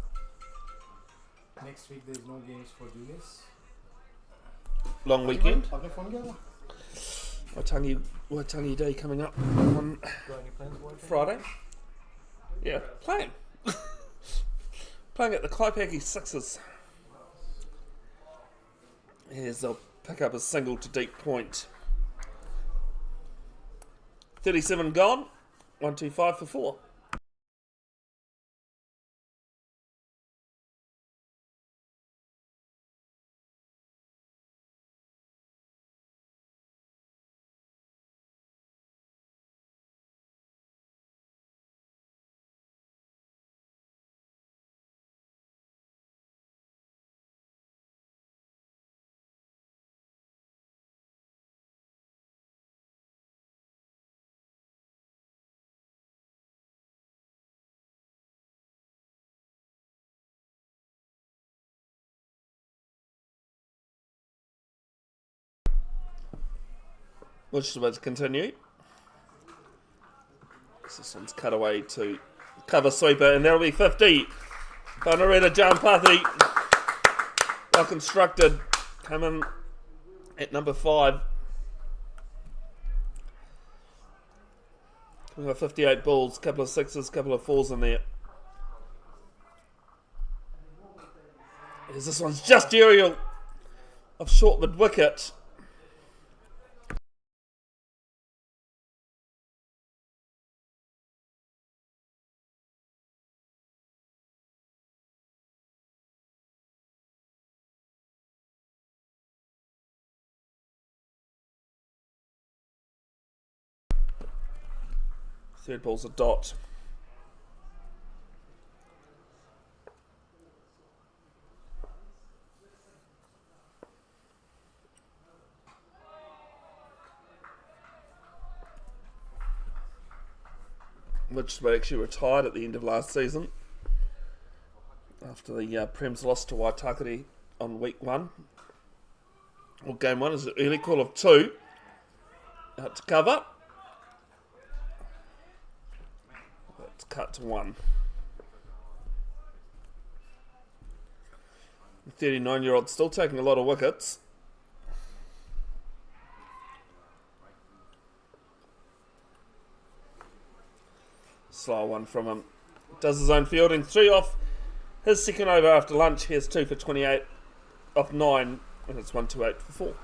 Next week there's no games for juniors. Long weekend. Okay, phone game. Waitangi Day coming up on Got any plans for it? Friday. Yeah, playing. Playing at the Kaipeki Sixers. As they'll pick up a single to deep point. 37 gone. 125 for 4. which is about to continue. This one's cut away to cover sweeper, and that'll be 50. Whanareta Jampathy, well constructed, come in at number 5. We've got 58 balls, couple of 6s, couple of 4s in there. As this one's just aerial of short mid wicket. Third ball's a dot. Which actually retired at the end of last season after the Prems lost to Waitakere on week 1. Well, game 1 is an early call of 2 out to cover. It's cut to 1. The 39-year-old still taking a lot of wickets. Slow one from him. Does his own fielding. 3 off his second over after lunch. Here's 2 for 28 off 9. And it's 128 for 4.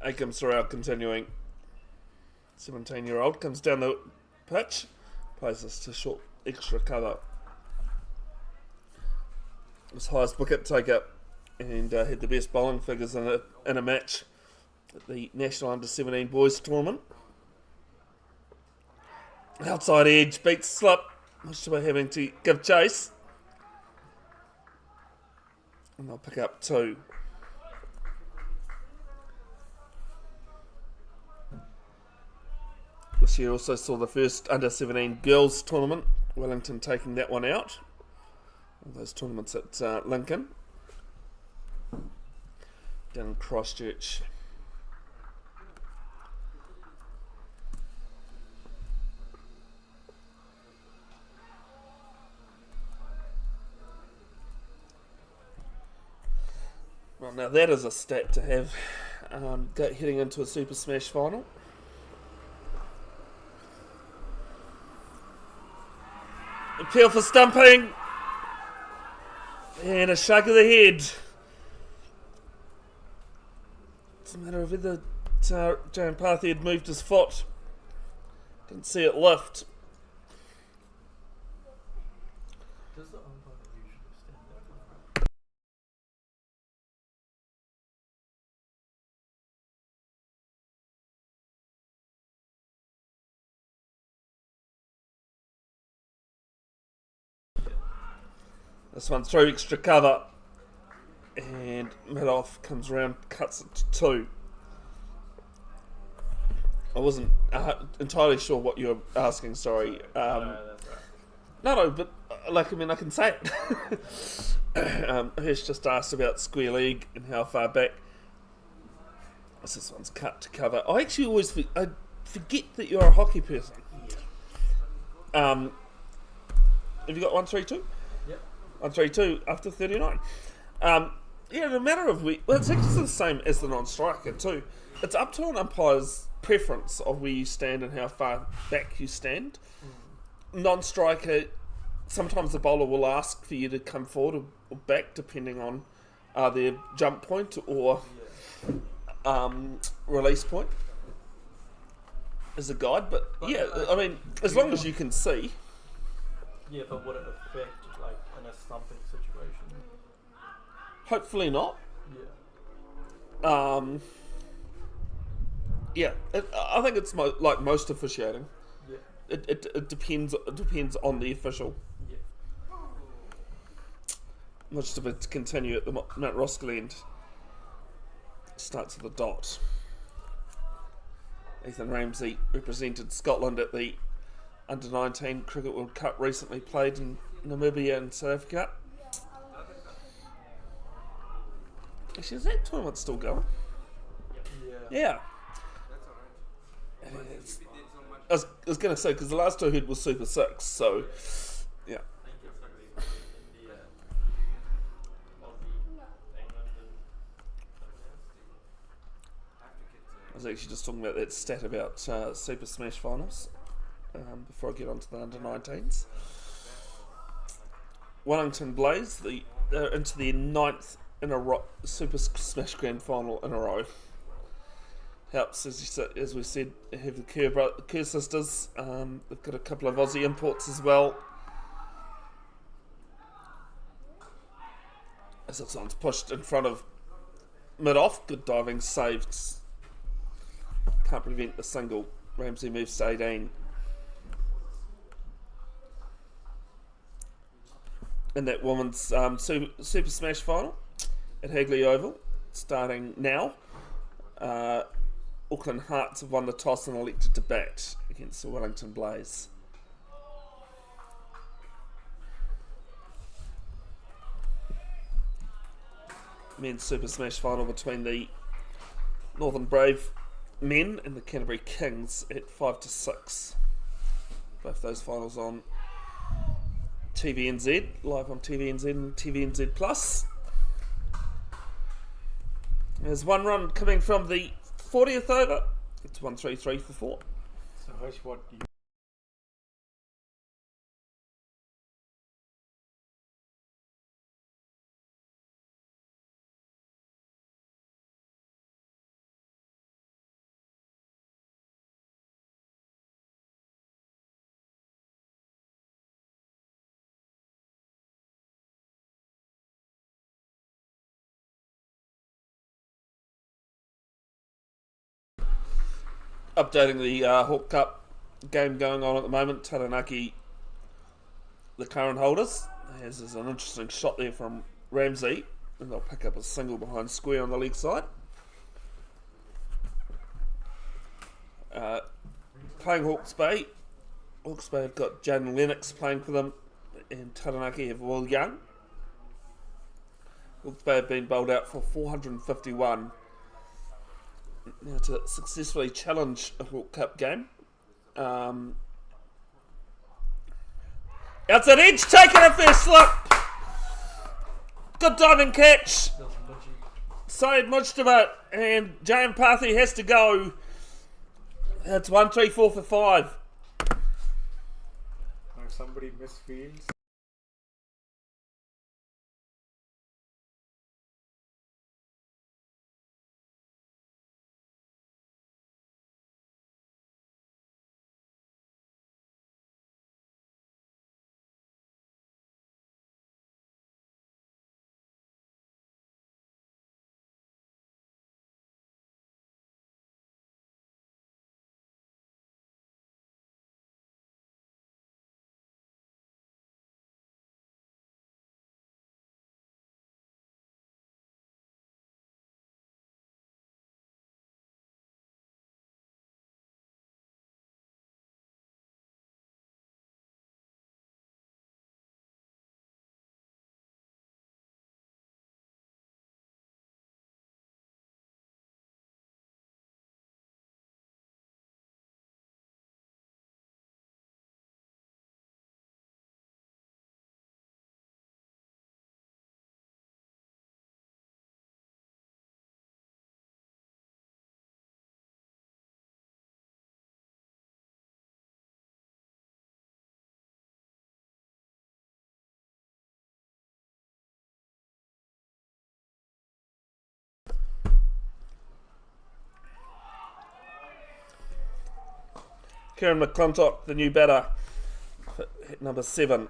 Akam Sorrell continuing. 17-year-old comes down the pitch, plays this to short extra cover. His highest wicket taker, and had the best bowling figures in a match at the National Under-17 Boys Tournament. Outside edge beats slip, much to having to give chase. And they'll pick up 2. This year also saw the first Under-17 Girls Tournament, Wellington taking that one out. All those tournaments at Lincoln, down in Christchurch. Well, now that is a stat to have heading into a Super Smash final. Appeal for stumping. And a shake of the head. It's a matter of whether Jampathy had moved his foot. Didn't see it lift. Does the umpire usually stand there? This one through extra cover, and Madoff comes around, cuts it to 2. I wasn't entirely sure what you were asking, sorry. No, that's right. No, but I can say it. Hirsch just asked about square leg and how far back. This one's cut to cover. I actually always forget that you're a hockey person. Have you got 132? 132 after 39. No matter of it's actually the same as the non-striker too. It's up to an umpire's preference of where you stand and how far back you stand. Non-striker, sometimes the bowler will ask for you to come forward or back depending on their jump point or release point as a guide. But as long as you can see. Yeah, but would it affect, like, in a stumping situation? Hopefully not. Yeah. Yeah, I think it's like most officiating. Yeah. It depends on the official. Yeah. Much of it to continue at the Mount Roskill end. Starts with a dot. Ethan Ramsey represented Scotland at the Under-19 Cricket World Cup recently played in Namibia and South Africa. Actually, is that tournament still going? Yeah. It is. I was going to say, because the last two I heard was Super 6, so yeah. I was actually just talking about that stat about Super Smash finals before I get on to the Under-19s. Wellington Blaze into their 9th in a row, Super Smash Grand Final in a row. Helps, as we said, have the Kerr sisters. They've got a couple of Aussie imports as well. As it's pushed in front of mid-off, good diving saved. Can't prevent the single. Ramsey moves to 18. In that women's Super Smash final at Hagley Oval, starting now. Auckland Hearts have won the toss and elected to bat against the Wellington Blaze. Men's Super Smash final between the Northern Brave men and the Canterbury Kings at 5-6. Both those finals on TVNZ, live on TVNZ and TVNZ Plus. There's one run coming from the 40th over. It's 1-3-3 for 4. So Hush, what you Updating the Hawke Cup game going on at the moment. Taranaki, the current holders. There's an interesting shot there from Ramsey, and they'll pick up a single behind square on the leg side. Playing Hawke's Bay. Hawke's Bay have got Jaden Lennox playing for them, and Taranaki have Will Young. Hawke's Bay have been bowled out for 451. Now to successfully challenge a Hawke Cup game. Outside edge, taking a first slip. Good diving catch. Syed Mujtaba and Jayan Pathi has to go. It's 1-3-4 for 5. if somebody misfields? Kieran McClintock, the new batter, hit number 7.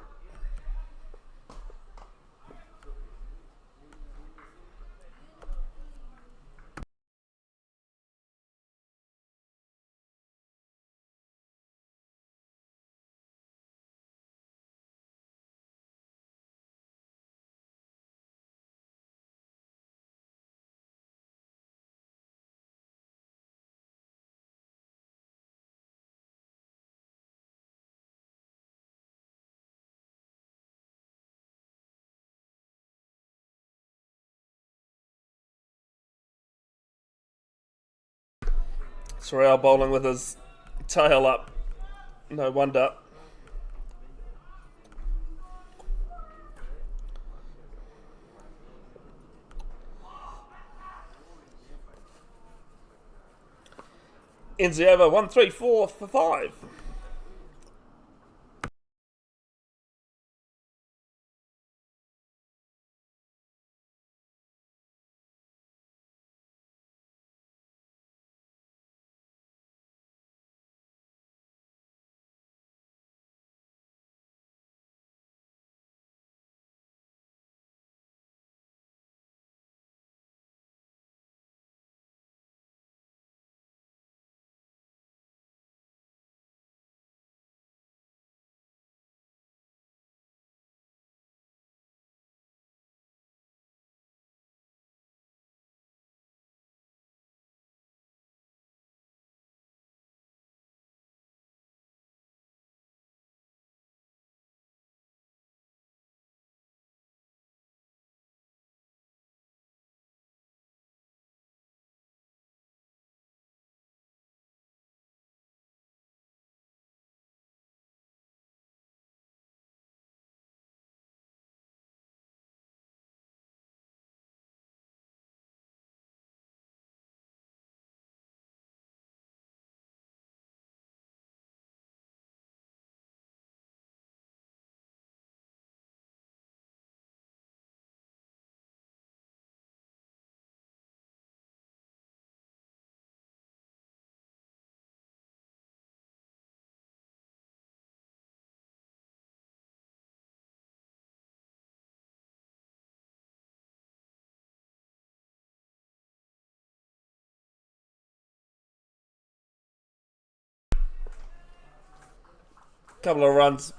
Sorrell bowling with his tail up. No wonder. Ends the over 1-3-4 for 5. Couple of runs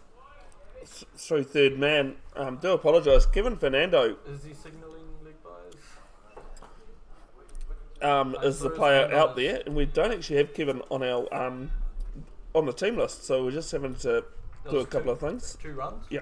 through third man. Do apologise. Kevin Fernando Is he signalling leg byes? is the player out there, and we don't actually have Kevin on our on the team list, so we're just having to do a couple of things. 2 runs? Yeah.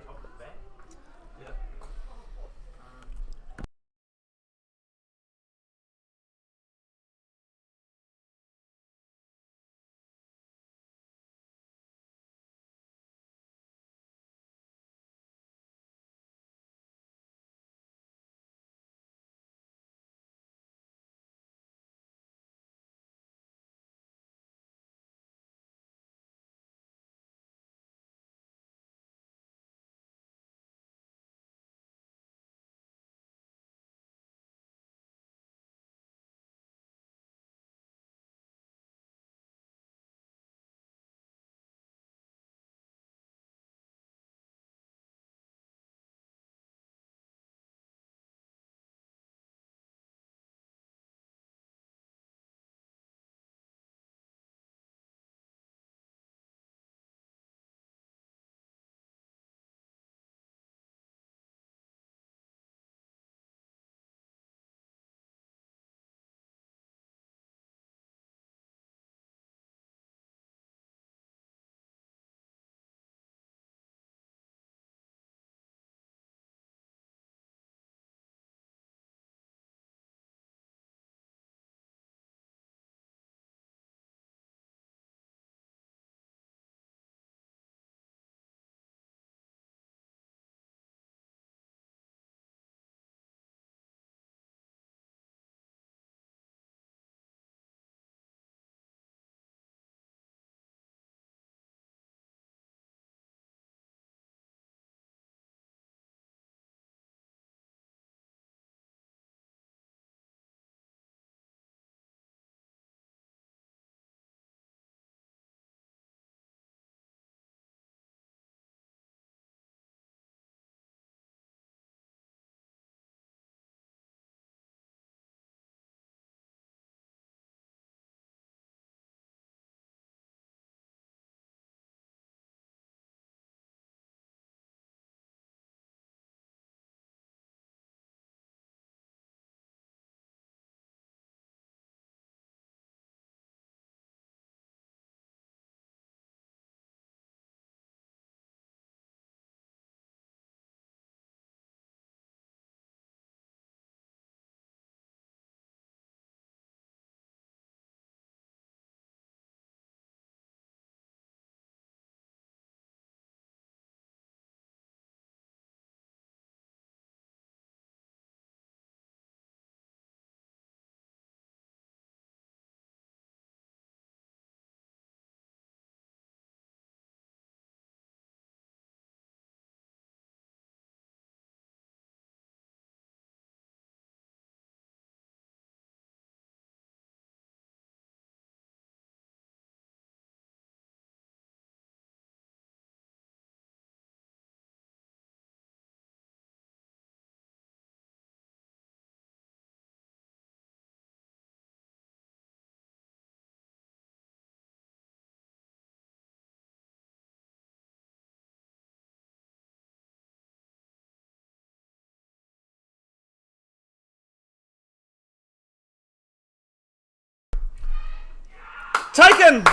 Taken!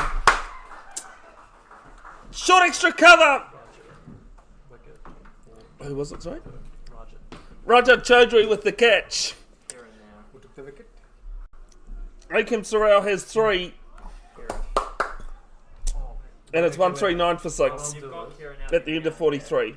Short extra cover! Wicket. Who was it, sorry? Roger. Rajat Chaudhary with the catch. Here and now. Who took the wicket? Akim Sorrell has 3, Here. and it's 139 for 6 You've got here and now. at the end of 43.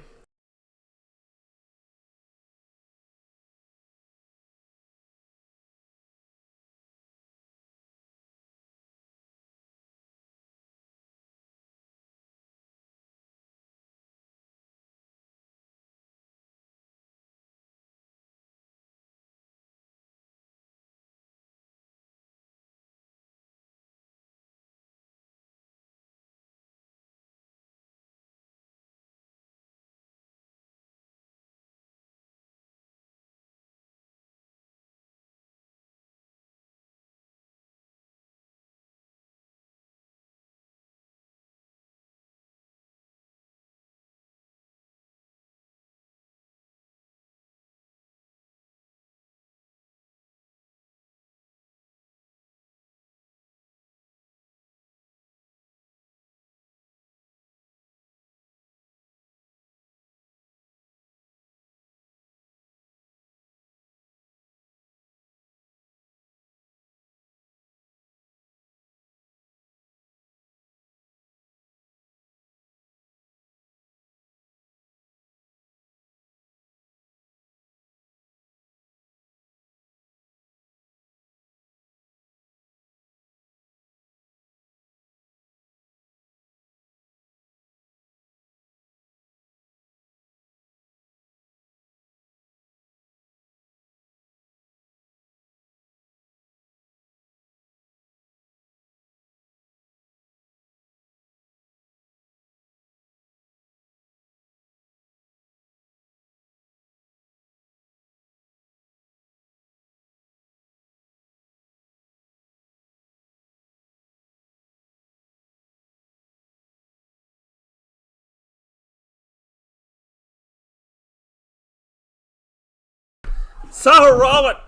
Saharawat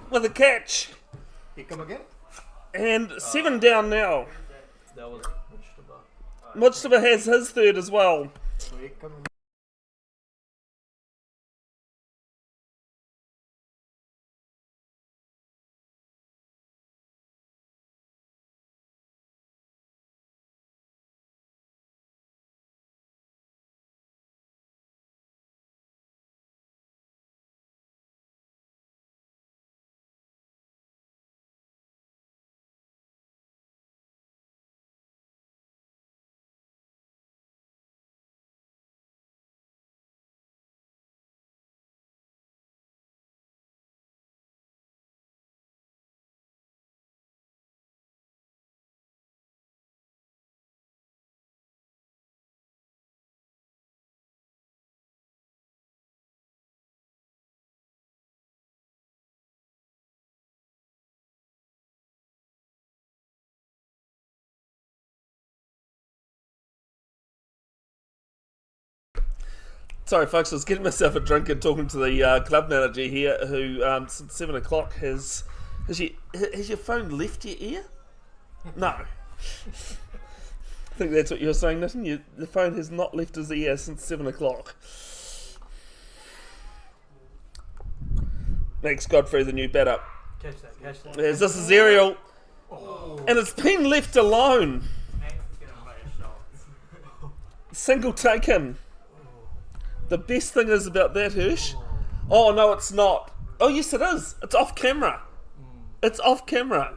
with a catch. He come again? And 7 down now. That was Mujtaba. Mujtaba has his 3rd as well. So he come Sorry, folks, I was getting myself a drink and talking to the club manager here, who since 7 o'clock has your phone left your ear? No. I think that's what you're saying, Nathan. The phone has not left his ear since 7 o'clock. Makes Godfrey the new batter. Catch that. This is Ariel, and it's been left alone. Single taken. The best thing is about that, Hirsch. Oh no, it's not. Oh yes, it is. It's off camera. It's off camera.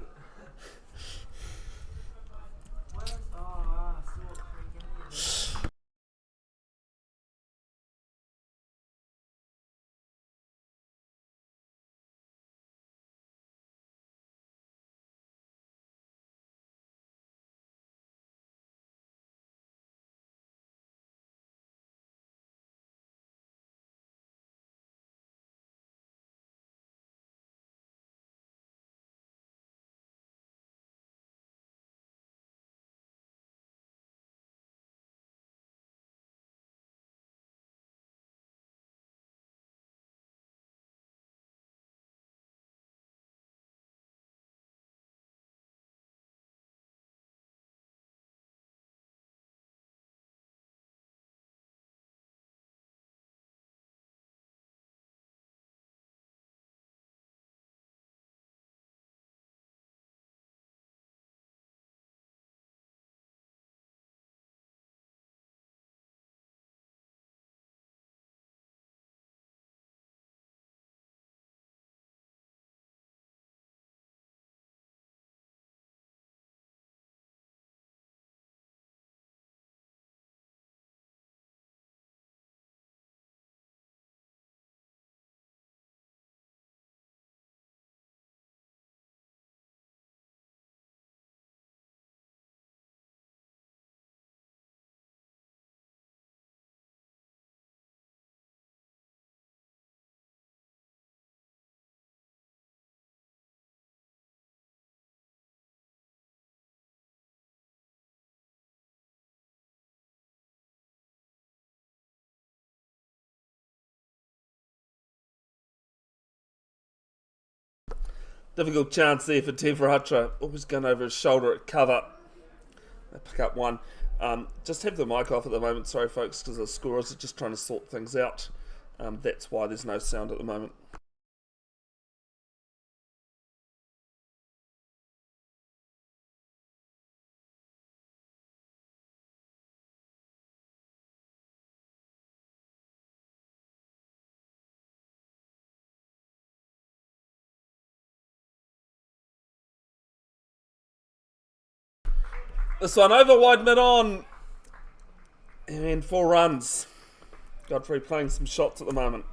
Difficult chance there for Tevrahatra. Always going over his shoulder at cover. They pick up one. Just have the mic off at the moment, sorry folks, because the scorers are just trying to sort things out. That's why there's no sound at the moment. This one over wide mid on. And 4 runs. Godfrey playing some shots at the moment.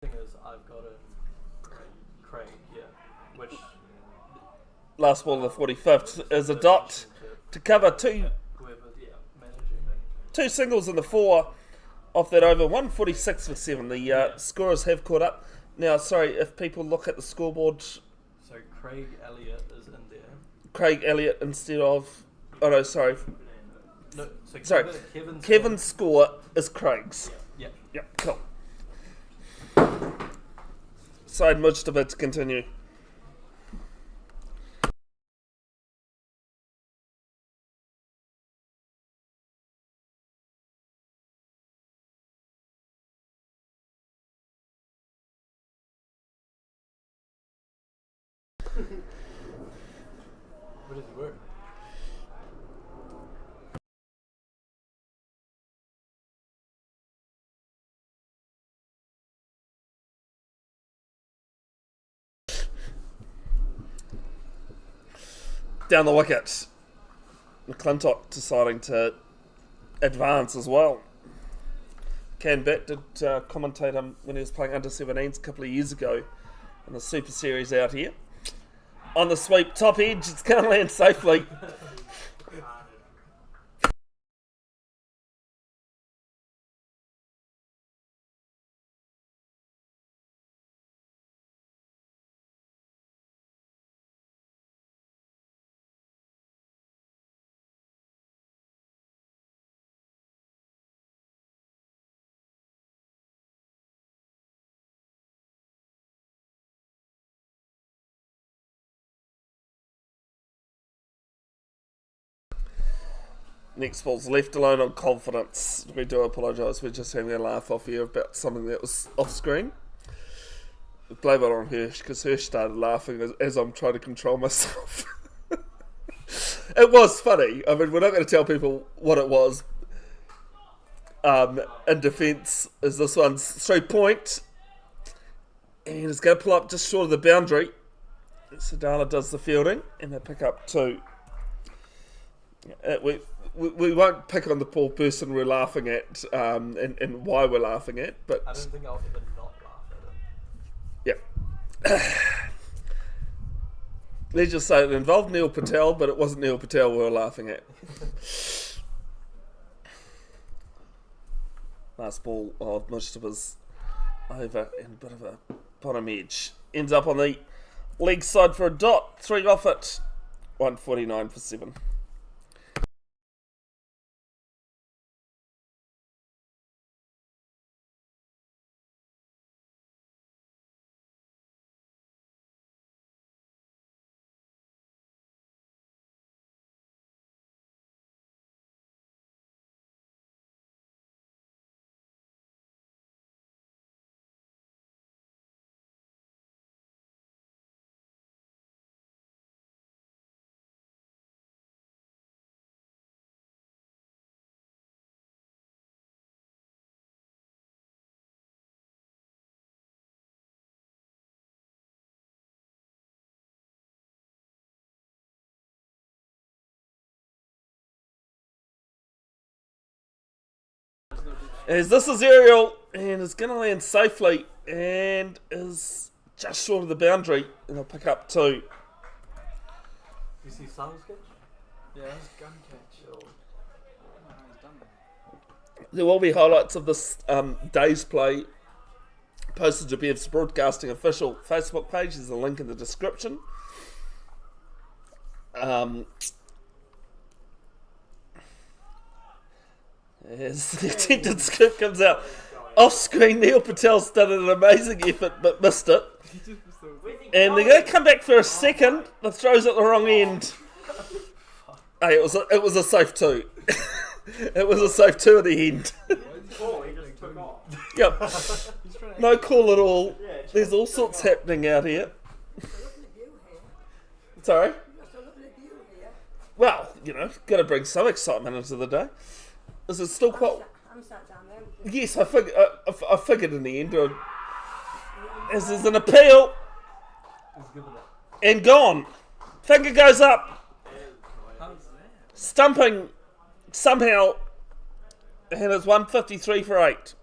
Thing is, I've got a Craig, yeah, which Last ball of the 45th is a dot to cover whoever, managing. 2 singles in the 4 off that over. 146 for 7. The scorers have caught up. Now, sorry, if people look at the scoreboard, So Craig Elliott is in there. Craig Elliott instead of... Oh no, sorry. No, so Sorry, Kevin's score is Craig's. Yeah. Yep, cool. Side Mujtaba to continue. Where does he work? Down the wicket. McClintock deciding to advance as well. Ken Bitt did commentate him when he was playing under 17s a couple of years ago in the Super Series out here. On the sweep, top edge, it's going to land safely. Next ball's left alone on confidence. We do apologise, we're just having a laugh off here about something that was off screen. Blame it on Hirsch, because Hirsch started laughing as I'm trying to control myself. It was funny. I mean, we're not going to tell people what it was. In defence, is this one's 3 point. And it's going to pull up just short of the boundary. Sadala does the fielding, and they pick up 2. We won't pick on the poor person we're laughing at and why we're laughing at, but... I don't think I'll ever not laugh at it. Yeah. Let's just say it involved Neil Patel, but it wasn't Neil Patel we were laughing at. Last ball of Mustafa's over and a bit of a bottom edge. Ends up on the leg side for a dot. 3 off it. 149 for 7. As this is aerial and is going to land safely and is just short of the boundary, and I'll pick up 2. You see Sam's catch? Yeah, it's gun catch. Yo. Oh, he's done that. There will be highlights of this day's play posted to Bev's Broadcasting official Facebook page. There's a link in the description. As the attempted scoop comes out, off screen, Neil Patel's done an amazing effort but missed it. He just was so And they're going to come back for a second. The throw's at the wrong end. Hey, it was a safe 2. It was a safe 2 at the end. Oh, he just took off. Yep. He's trying to No call at all. There's all sorts happening out here. Sorry? Well, got to bring some excitement into the day. Is it still quite... I'm sat down there. Yes, I figured in the end. As there's an appeal He's given it. and gone. Finger goes up. how's that? Stumping somehow. And it's 153 for 8.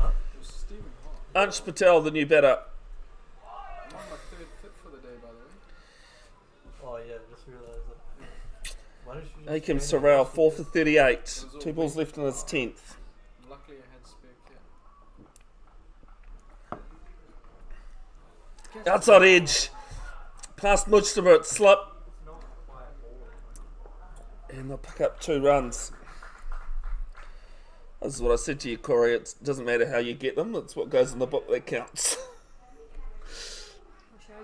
It was Stephen Hart. Ansh Patel, the new batter. I'm on my 3rd fit for the day, by the way. Oh yeah, just realised that. Why don't you just Akim train him Sorrell, first 4 for with 38. 2 balls left in his 10th. Luckily, I had spare kit. Outside edge. Past Mujtaba, slip. And they'll pick up 2 runs. This is what I said to you, Corey. It doesn't matter how you get them. It's what goes in the book that counts. I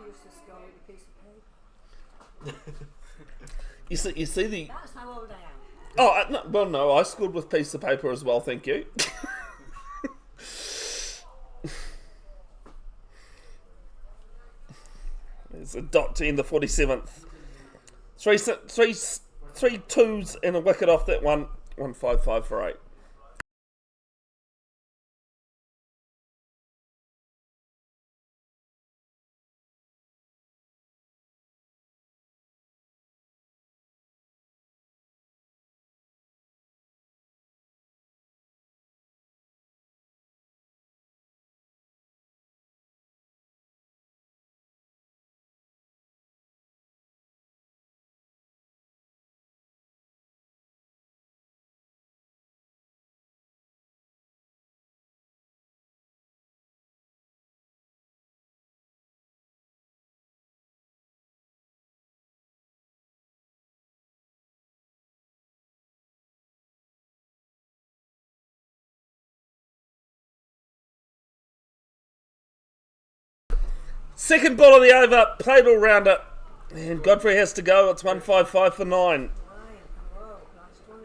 used to score with a piece of paper. You see the... That's how old I am. Oh, no, well, no, I scored with piece of paper as well, thank you. There's a dot to end the 47th. Three twos and a wicket off that one. 155 for 8. Second ball of the over, played all rounder. And Godfrey has to go. It's 155 for 9. 9. Whoa, last one.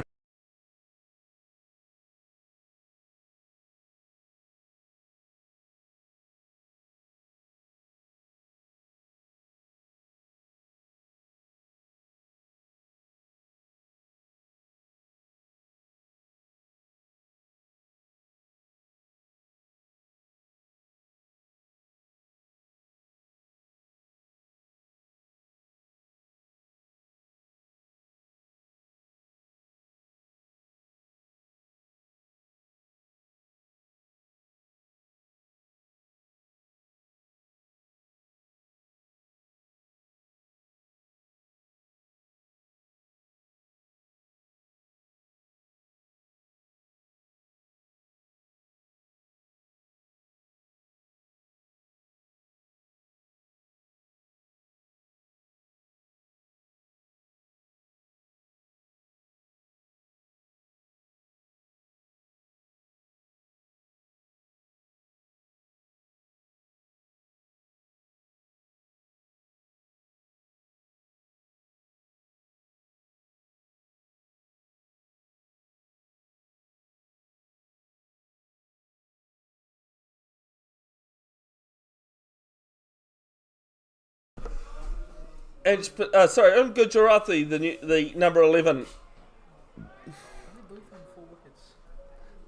Gujarati, the number 11.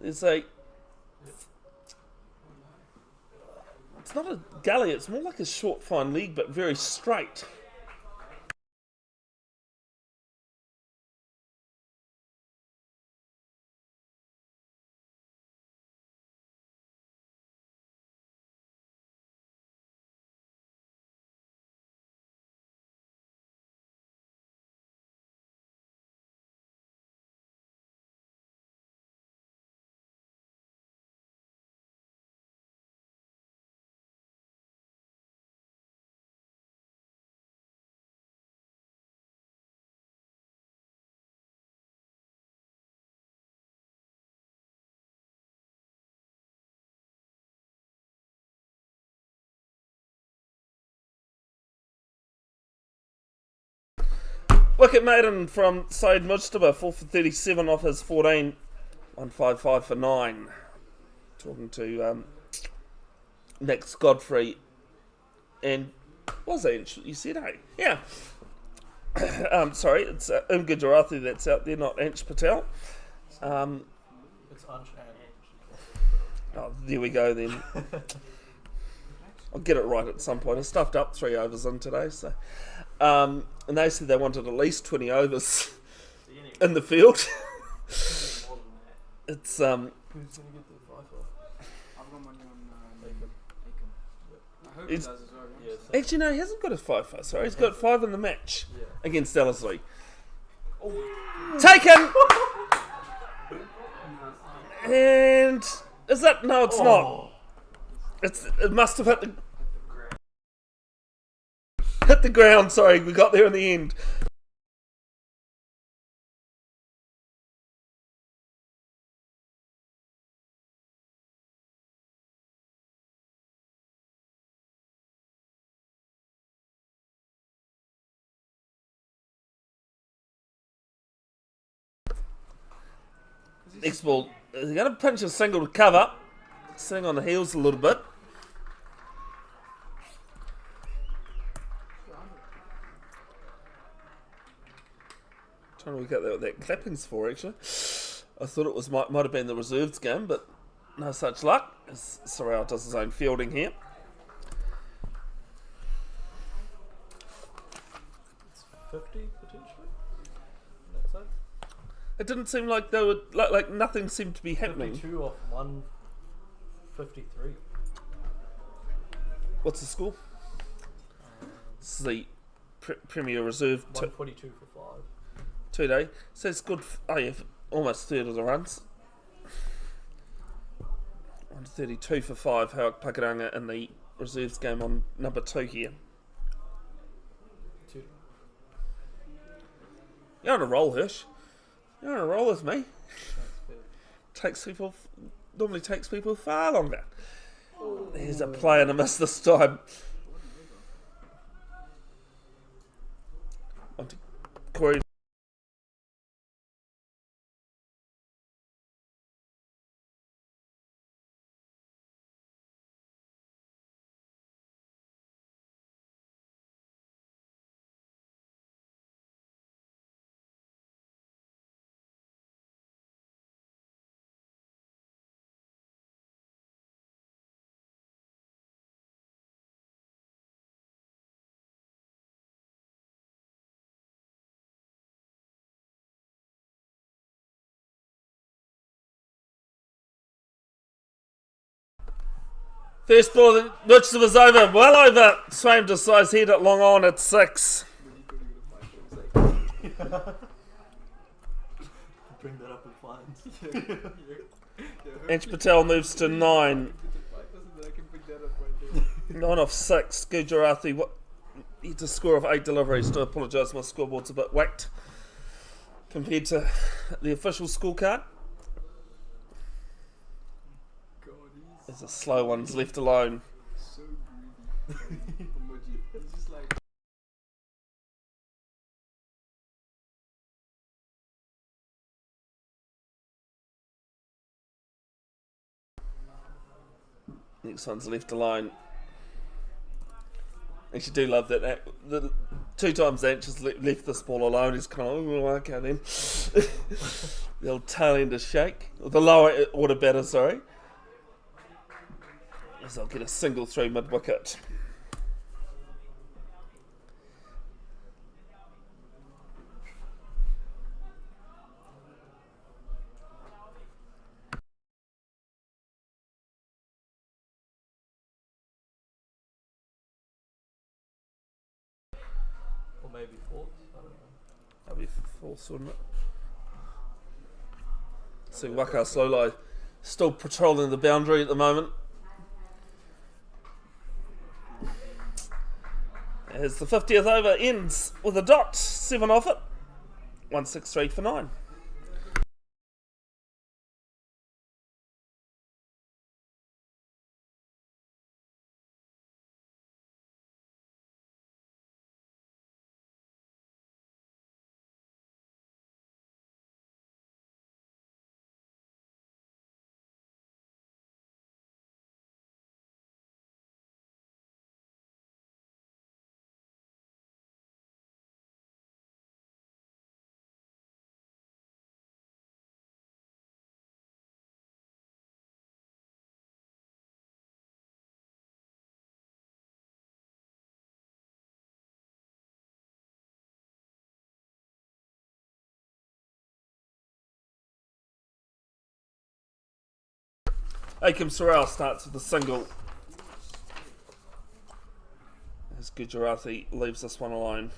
There's a. It's not a gully. It's more like a short, fine leg, but very straight. Wicket maiden from Saeed Mujtaba, 4 for 37 off his 14. 155 for 9. Talking to Max Godfrey. And was that you said, hey? Yeah. Sorry, it's Gujarati that's out there, not Ansh Patel. It's Ansh and Oh, there we go then. I'll get it right at some point. I stuffed up 3 overs in today, so. And they said they wanted at least 20 overs in the field. It's Who's going to get the FIFO? I've got money on Aiken. I hope he It's- does as well. Yeah, so Actually, no, he hasn't got a 5-5. Sorry, he's got 5 in the match yeah. against Ellerslie. Taken! And is that? No, it's not. It must have hit the ground. Sorry, we got there in the end. Next ball, they're going to pinch a single to cover. Sitting on the heels a little bit. Trying to work out what that clapping's for, actually. I thought it was might have been the reserves game, but no such luck, as Sorrell does his own fielding here. It's 50 potentially. That's it. It didn't seem like they were like nothing seemed to be happening. 52 off 153. What's the score? This is the Premier Reserve 142 for 5. 2 day. So it's good. Oh yeah, almost third of the runs. 132 for 5. Howard Pakaranga in the reserves game on number 2 here. 2. You're on a roll, Hirsch. You're on a roll with me. That's fair. Normally takes people far longer. There's a play and a miss this time. First ball, which was over, well over. Swain decides head at long on at 6. Bring that up in fines. Ansh Patel moves to 9. 9 off 6. Gujarati, he had a score of 8 deliveries. Do apologise, my scoreboard's a bit whacked compared to the official scorecard. There's a slow one's left alone. So greedy. It's just like. Next one's left alone. Actually, do love that. The 2 times Anch has left this ball alone. He's kind of, oh, okay then. The old tail end of shake. Or the lower order batter, sorry. As I'll get a single through mid wicket. Or maybe fourth. I don't know. That'll be false, wouldn't it? See Waka Slowly still patrolling the boundary at the moment. As the 50th over ends with a dot, 7 off it. 163 for 9. Akam Sorrell starts with a single. As Gujarati leaves this one alone.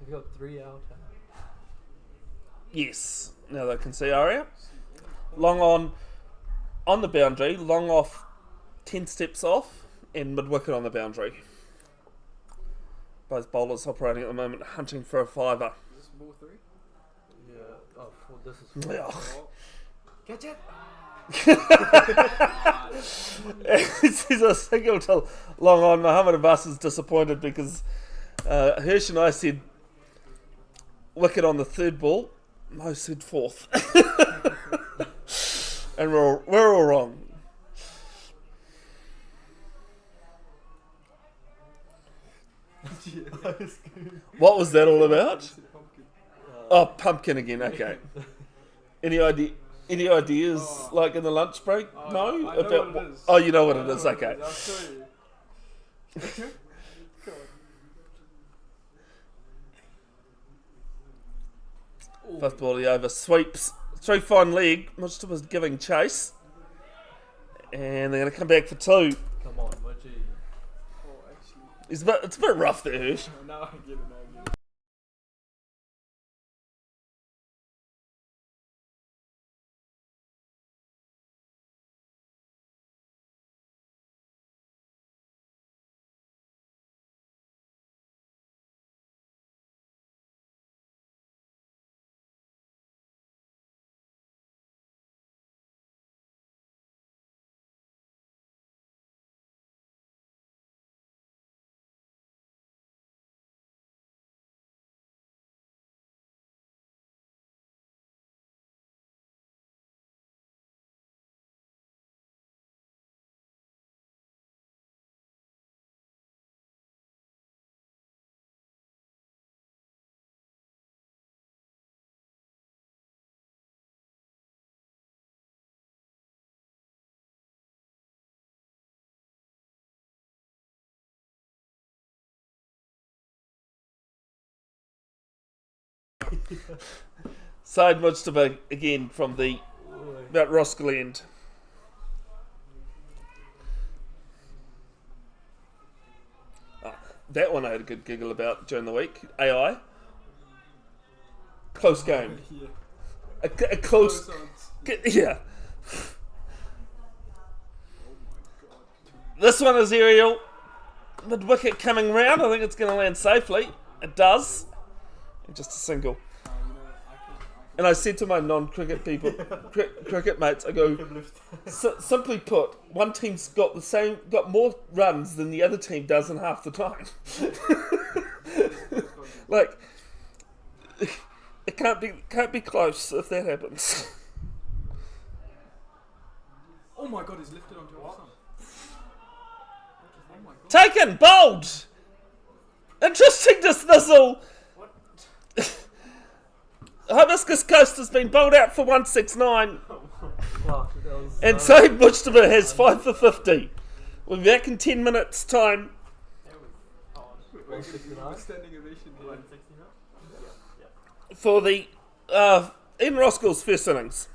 We've got 3 out. Yes, now they can see Aria. Long on the boundary, long off 10 steps off, and mid wicket on the boundary. Both bowlers operating at the moment, hunting for a fiver. Is this ball 3? Yeah. Oh, this is four. Yeah. Catch it! This is a single to long on. Muhammad Abbas is disappointed because Hirsch and I said wicket on the 3rd ball. Mo said 4th. And we're all wrong. What was that all about? Oh, pumpkin again. Okay. Any ideas? Like in the lunch break? No. I know about what it is. Oh, you know what it is. Okay. I'll show you. Come on. 5th ball of the over sweeps through fine leg. Mustafa's giving chase, and they're going to come back for 2. Come on, Moji. Oh, actually. It's a bit rough there, Hirsch. Now I get it. Side Mujtaba again from the about Roskill end. Oh, that one I had a good giggle about during the week. AI. Close game. Yeah. A close. Close odds. Yeah. Oh my god. This one is aerial. Mid wicket coming round. I think it's going to land safely. It does. And just a single. You know, I can And I said to my non-cricket people, cricket mates, I go, simply put, one team's got more runs than the other team does in half the time. Like, it can't be close if that happens. Oh my god, he's lifted onto our stump. Oh my god. Taken, bowled. Interesting dismissal. Hibiscus Coast has been bowled out for 169, Wow, that was, and Saeed Mujtaba has 5 for 50. We'll be back in 10 minutes' time We're gonna give him a standing ovation here. for the in Roskill's first innings.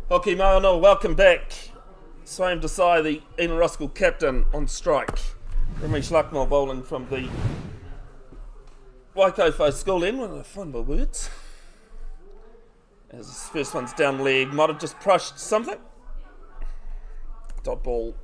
Hoki Maono, welcome back. Swam Desai, the Ian Roskill captain, on strike. Ramesh Luckmore bowling from the Waikofo school end, one of the fonder words. As his first one's down leg, might have just brushed something. Dot ball.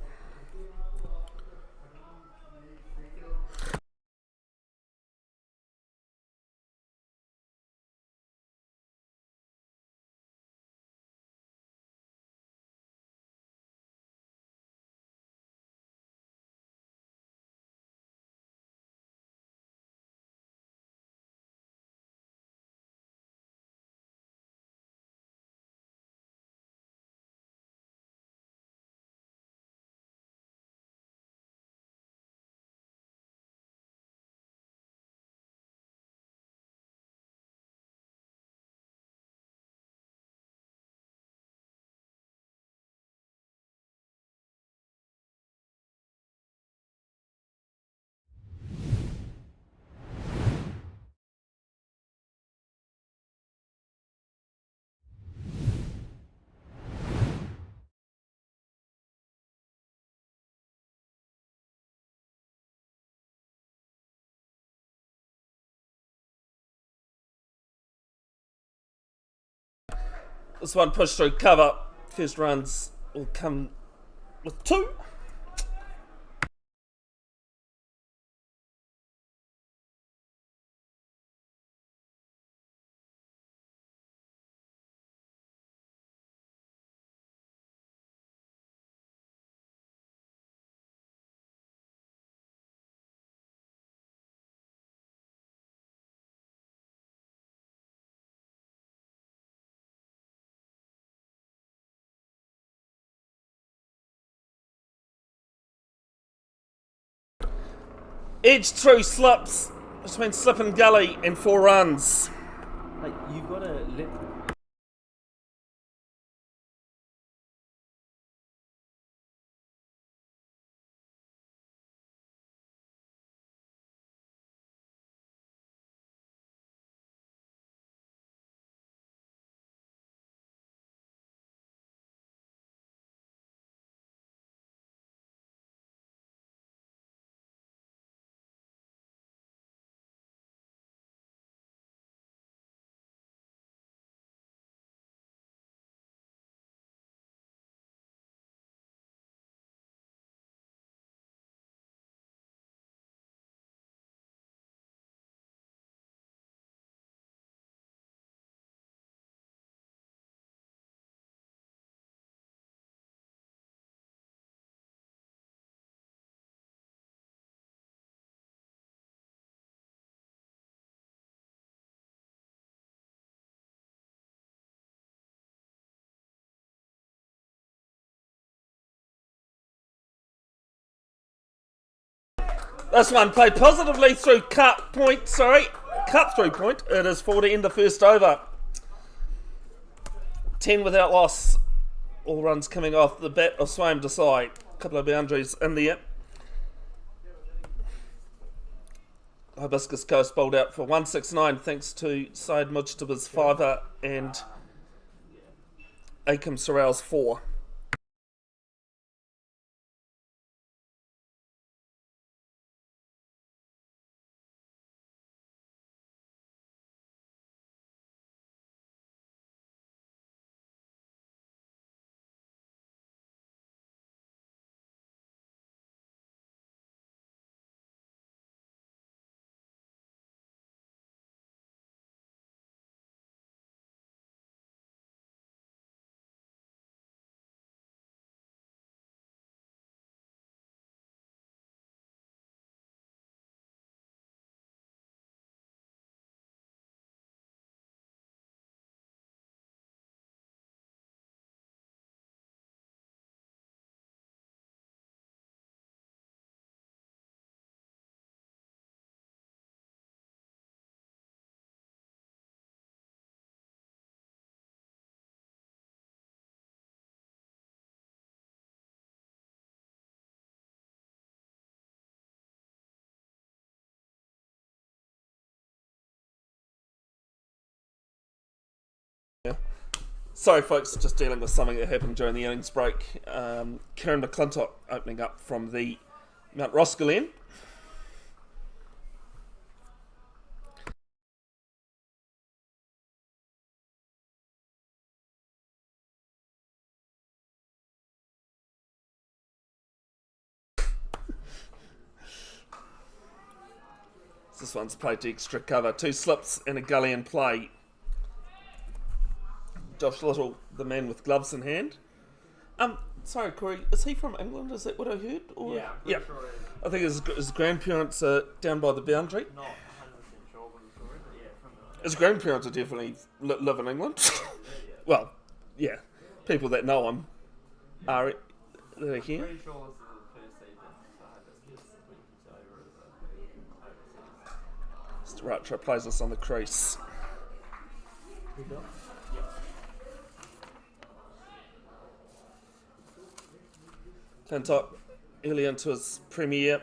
This one pushed through cover. First runs will come with 2. Edge through slips between slip and gully and 4 runs. Like, you've got to let. This one played positively through cut through point. It is 40 in the first over. 10 without loss. All runs coming off the bat of Swam Desai. A couple of boundaries in there. Hibiscus Coast bowled out for 169 thanks to Syed Mujtaba's 5 and Akam Sorrell's 4. Sorry, folks, just dealing with something that happened during the innings break. Kieran McClintock opening up from the Mount Roskill end. This one's played to extra cover. 2 slips and a gully in play. Josh Little, the man with gloves in hand. Sorry, Corey, is he from England? Is that what I heard? Or? Yeah, I'm yeah. pretty sure I think his grandparents are down by the boundary. not 100% sure what the story, but yeah, from the... His grandparents are definitely live in England. Well, yeah. People that know him are they're here. Pretty sure this is the first season for Hibiscus when he took over as overseas. Racha plays us on the crease. Clintock early into his career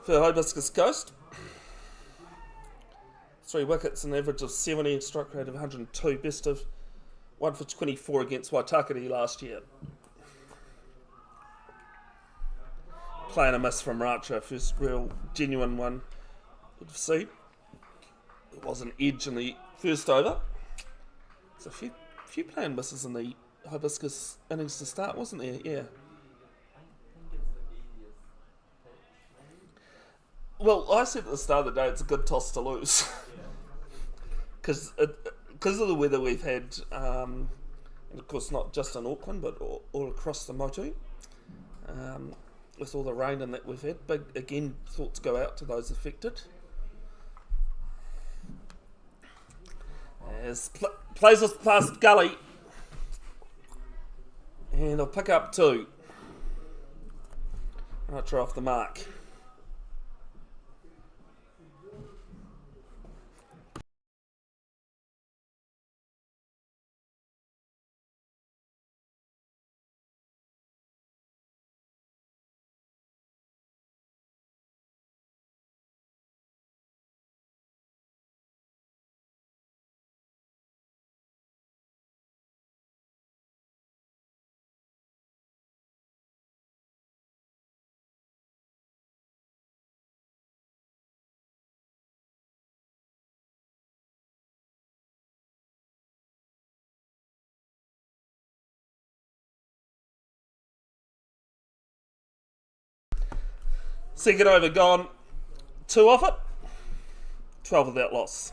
for Hibiscus Coast. 3 wickets, an average of 70, strike rate of 102, best of 1 for 24 against Waitakere last year. Playing a miss from Racha, first real genuine one would have seen. It was an edge in the first over. There's a few playing misses in the Hibiscus innings to start, wasn't there? Yeah. Well, I said at the start of the day it's a good toss to lose. Because of the weather we've had, and of course not just in Auckland, but all across the Motu. With all the rain and that we've had, big, again, thoughts go out to those affected. As plays us past gully, and I'll pick up 2. Right off the mark. Second over gone. 2 off it. 12 without loss.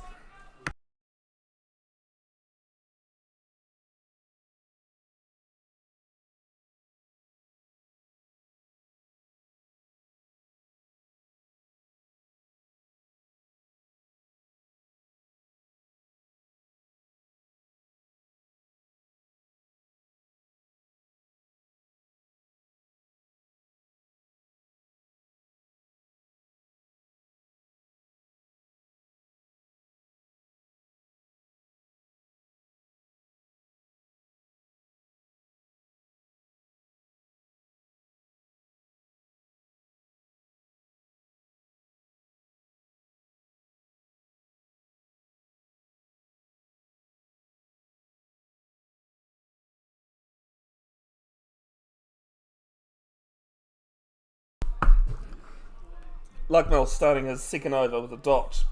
Lucknow starting his second over with a dot.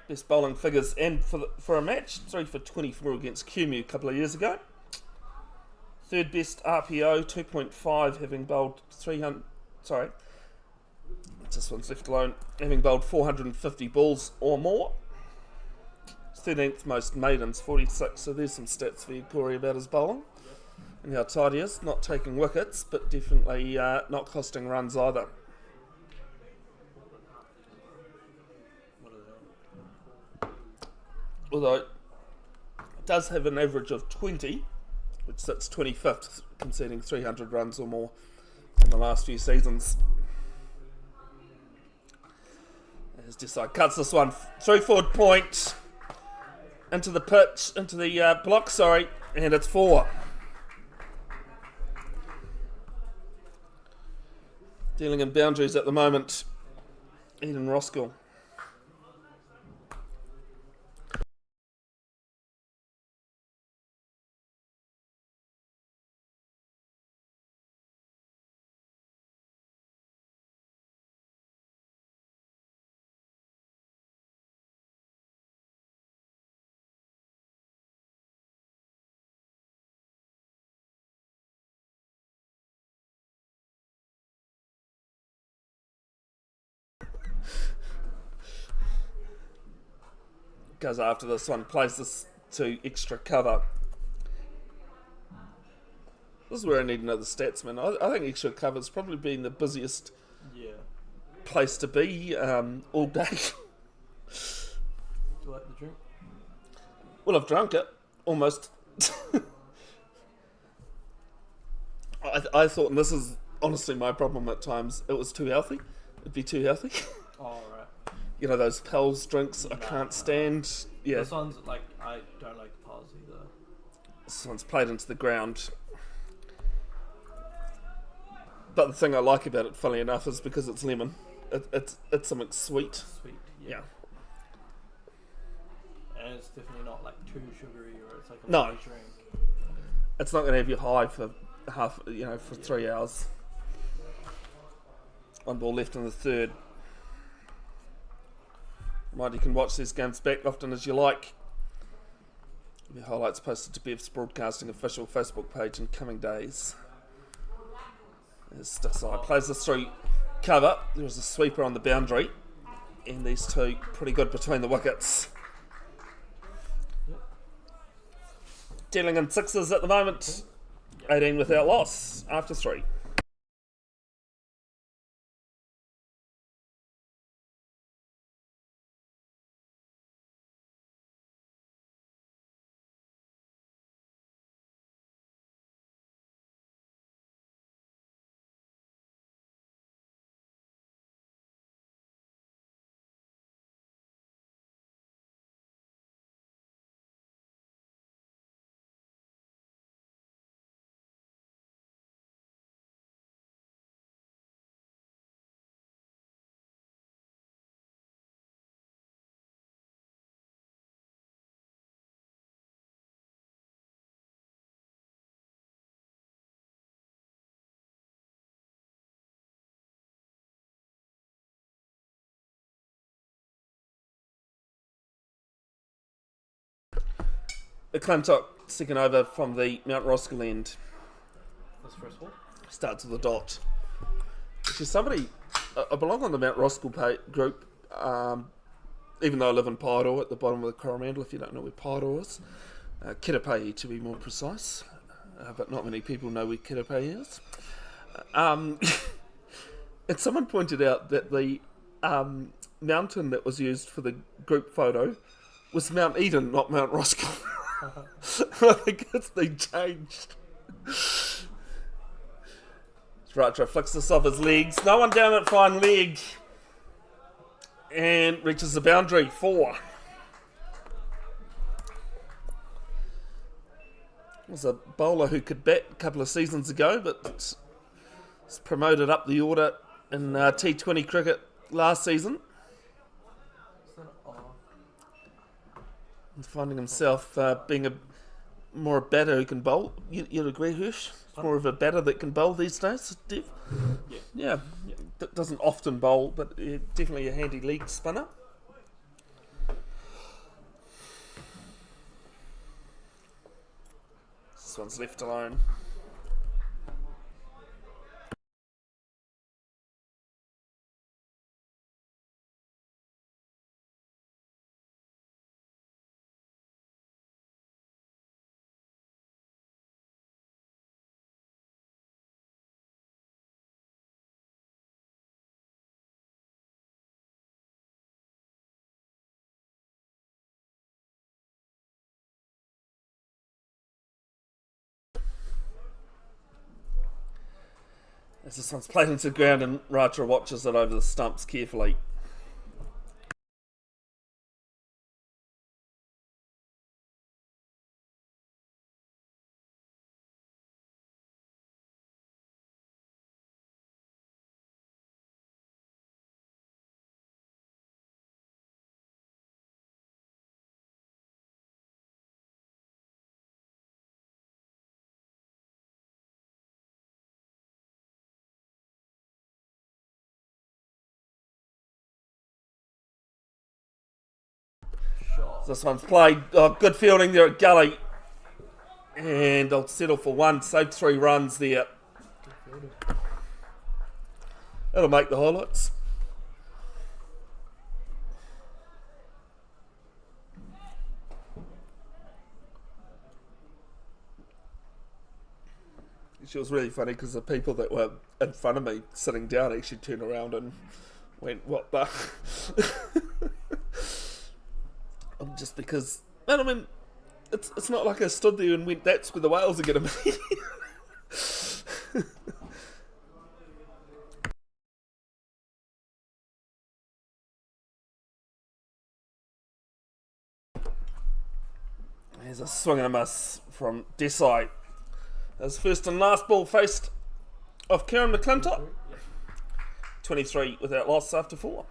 Best bowling figures and for a match, 3 for 24 against Kumu a couple of years ago. Third best RPO, 2.5, having bowled 300. Sorry, this one's left alone. Having bowled 450 balls or more. 13th most maidens, 46. So there's some stats for you, Corey, about his bowling. And how tight he is, not taking wickets, but definitely not costing runs either. Although it does have an average of 20, which sits 25th, conceding 300 runs or more in the last few seasons. As Desai cuts this one through forward point, into the pitch, into the block, sorry, and it's 4. Dealing in boundaries at the moment. Eden Roskill. Goes after this one, plays this to extra cover. This is where I need another statsman. I think extra cover's probably been the busiest place to be all day. Do you like the drink? Well, I've drunk it, almost. I thought, and this is honestly my problem at times, it was too healthy. It'd be too healthy. Oh, right. You know, those Pels drinks I can't stand. Yeah, This one's like, I don't like the Pars either. this one's played into the ground. But the thing I like about it, funny enough, is because it's lemon. It's something sweet. Sweet, Yeah. And it's definitely not like too sugary or it's like a No. light drink. It's not going to have you high for for 3 hours. One ball left in the third. Right, you can watch these games back often as you like. The highlights posted to Bev's Broadcasting official Facebook page in coming days. As Desai plays this through cover. There's a sweeper on the boundary. And these two pretty good between the wickets. Dealing in sixes at the moment. 18 without loss after 3. McClintock second over from the Mount Roskill end. That's first ball. Starts with a dot. Which is somebody... I belong on the Mount Roskill group, even though I live in Paeroa at the bottom of the Coromandel, if you don't know where Paeroa is. Kirapei to be more precise. But not many people know where Kirapei is. And someone pointed out that the mountain that was used for the group photo was Mount Eden, not Mount Roskill. I think it's been changed. Ratra flicks this off his legs. No one down at fine leg. And reaches the boundary. 4. Was a bowler who could bat a couple of seasons ago, but was promoted up the order in T20 cricket last season. And finding himself being more a batter who can bowl. You'd agree, Hirsch? It's more of a batter that can bowl these days, Dev? Yeah. Doesn't often bowl, but definitely a handy leg spinner. This one's left alone. As this one's played into the ground and Ratra watches it over the stumps carefully. This one's played. Oh, good fielding there at Gully. And I'll settle for one. Saved 3 runs there. That'll make the highlights. She was really funny because the people that were in front of me sitting down actually turned around and went, what the? Just because, man, I mean, it's not like I stood there and went, that's where the whales are going to be. There's a swing and a miss from Desai. His first and last ball faced off Kieran McClintock. 23 without loss after 4.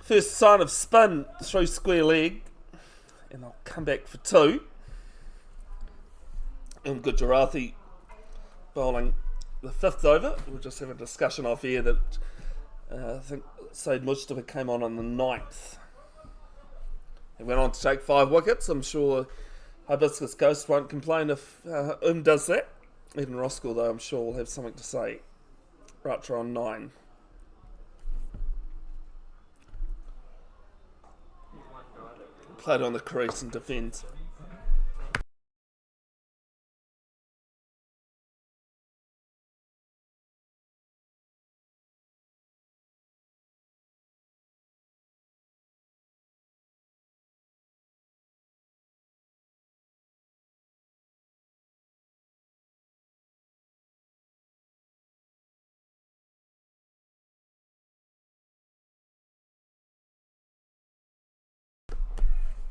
First sign of spin through square leg. And I'll come back for 2. And Gujarati bowling the 5th over. We'll just have a discussion off here that I think Said Mujtaba came on the 9th. He went on to take 5 wickets. I'm sure Hibiscus Ghost won't complain if does that. Even Roskill, though, I'm sure will have something to say. Ratcha on 9. Played on the crease and defends.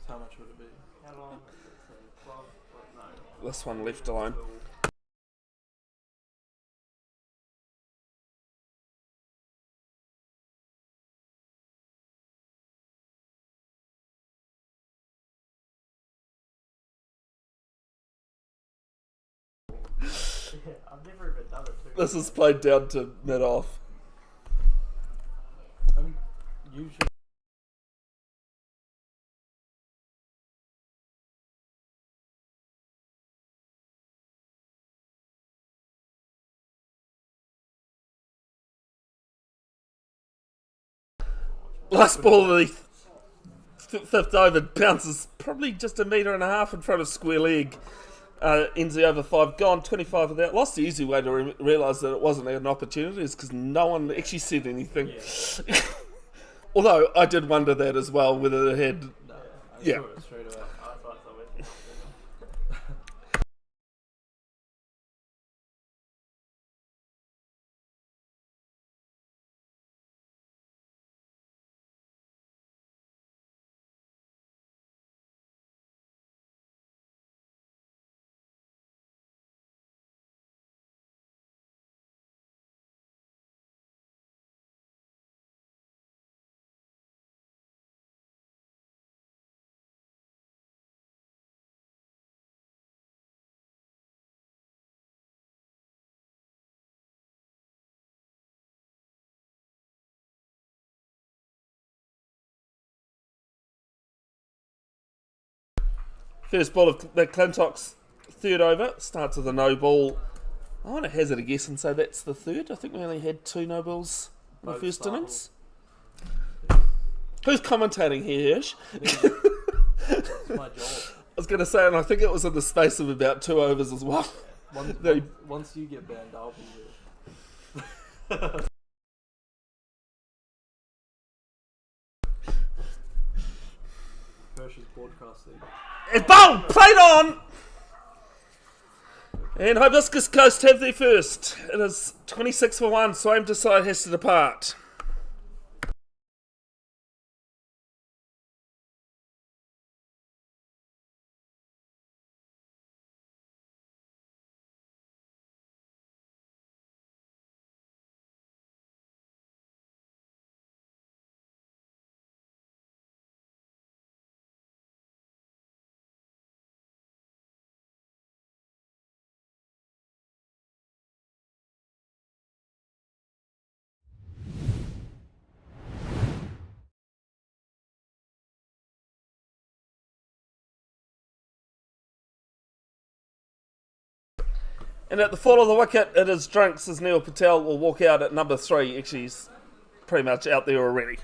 How much would it be? How long is it? So 12, no. This one left alone. Yeah, I've never even done it too. This is played down to mid-off. I mean, usually. Last ball of the 5th over bounces probably just 1.5 meters in front of square leg. Ends the over 5 gone, 25 without loss. The easy way to realise that it wasn't an opportunity is because no one actually said anything. Yeah. Although I did wonder that as well, whether it had. No, I yeah. saw it straight away. First ball of McClintock's third over starts with a no ball. I want to hazard a guess and say that's the third. I think we only had 2 no balls in the Both first started. innings. Who's commentating here, Hirsch? It's my job. I was going to say, and I think it was in the space of about 2 overs as well. They- Once you get banned, I'll be there. Hirsch is broadcasting. It's bowled! Played on! And Hibiscus Coast have their first. It is 26 for 1, so aim to side has to depart. And at the fall of the wicket, it is Drinks as Neil Patel will walk out at number 3. Actually, he's pretty much out there already.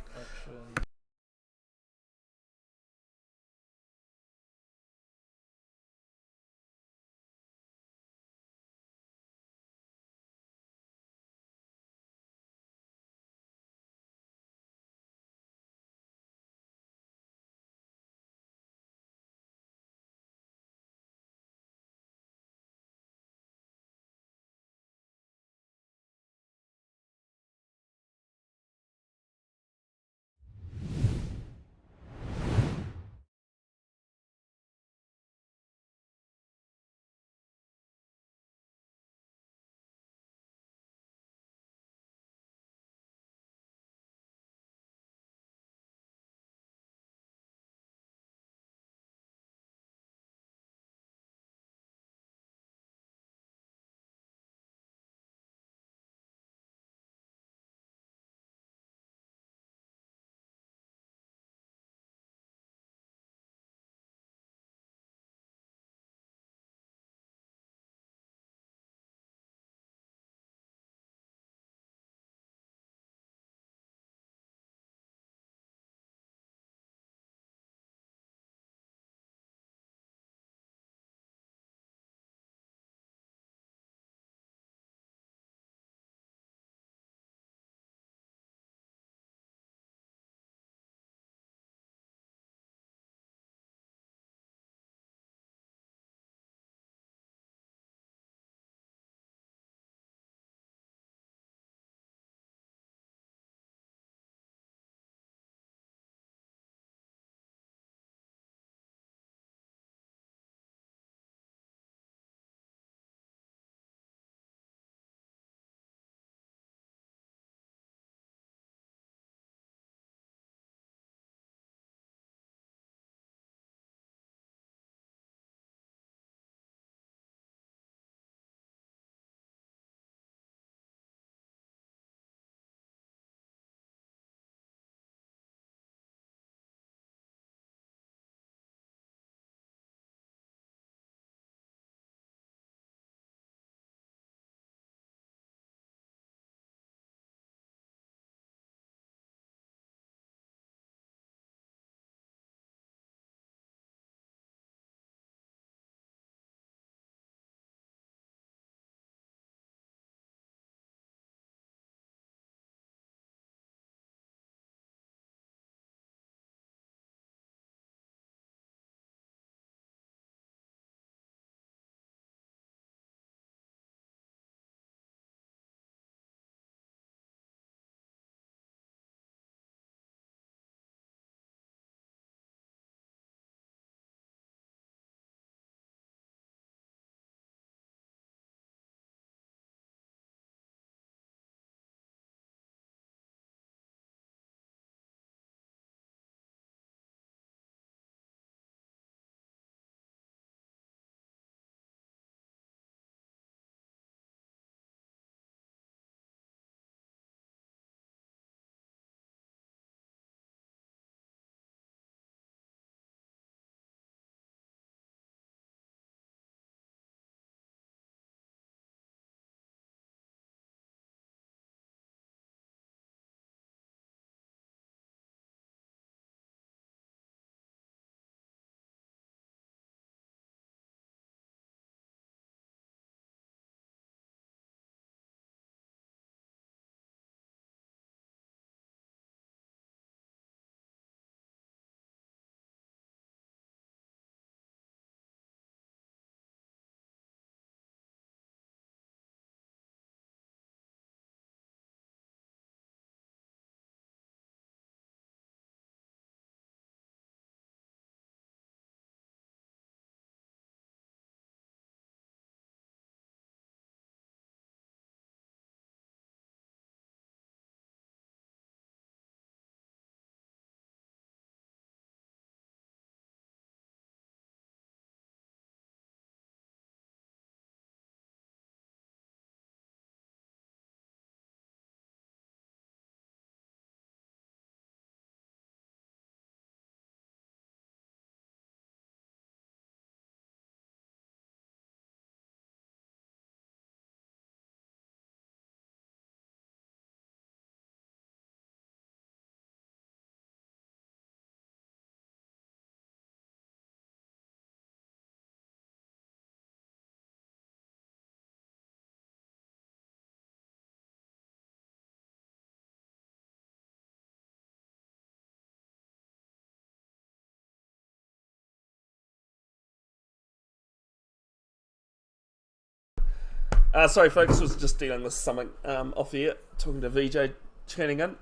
Sorry, folks, was just dealing with something off the air, talking to VJ tuning in.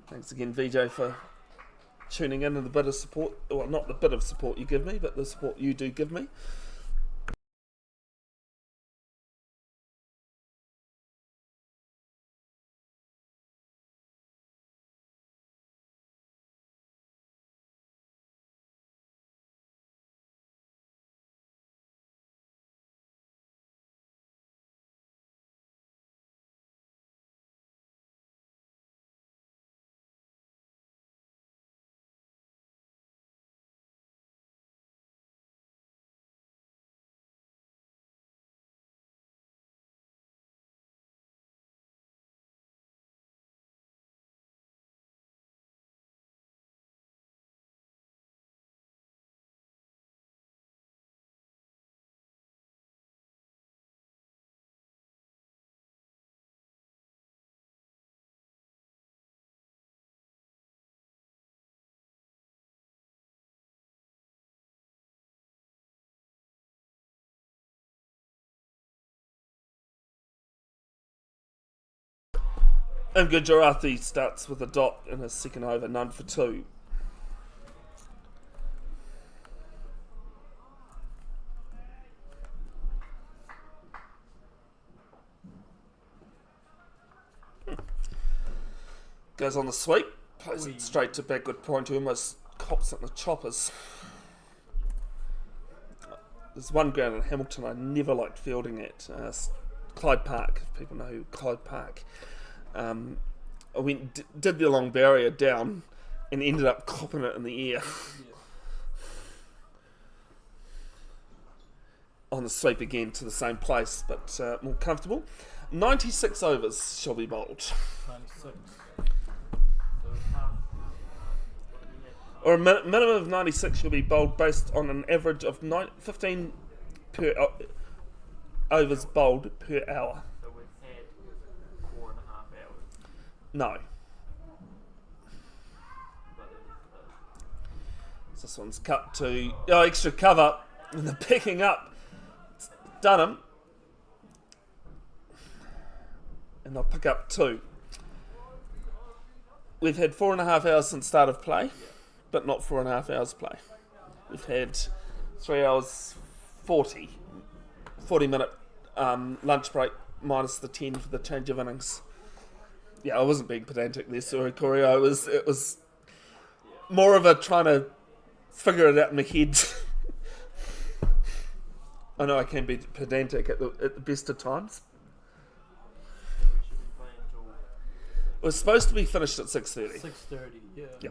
Thanks again, VJ, for tuning in and the bit of support. Well, not the bit of support you give me, but the support you do give me. And Gujarati starts with a dot in his second over, none for two. Goes on the sweep, plays it straight to backward point, who almost cops it in the choppers. There's one ground in Hamilton I never liked fielding at, Clyde Park, if people know who Clyde Park. I went, did the long barrier down and ended up copping it in the air. On the sweep again to the same place, but more comfortable. 96 overs shall be bowled. 96. Or a minimum of 96 shall be bowled based on an average of 15 per overs bowled per hour. So we've had 4.5 hours. No. But So this one's cut to extra cover, and they're picking up Dunham, and they'll pick up two. We've had 4.5 hours since start of play, but not 4.5 hours play. We've had 3 hours 40 minute lunch break minus the 10 for the change of innings. Yeah, I wasn't being pedantic there, sorry, Corey. It was more of a trying to figure it out in my head. I know I can be pedantic at the best of times. we should be playing until It was supposed to be finished at 6:30. 6:30, yeah. Yeah.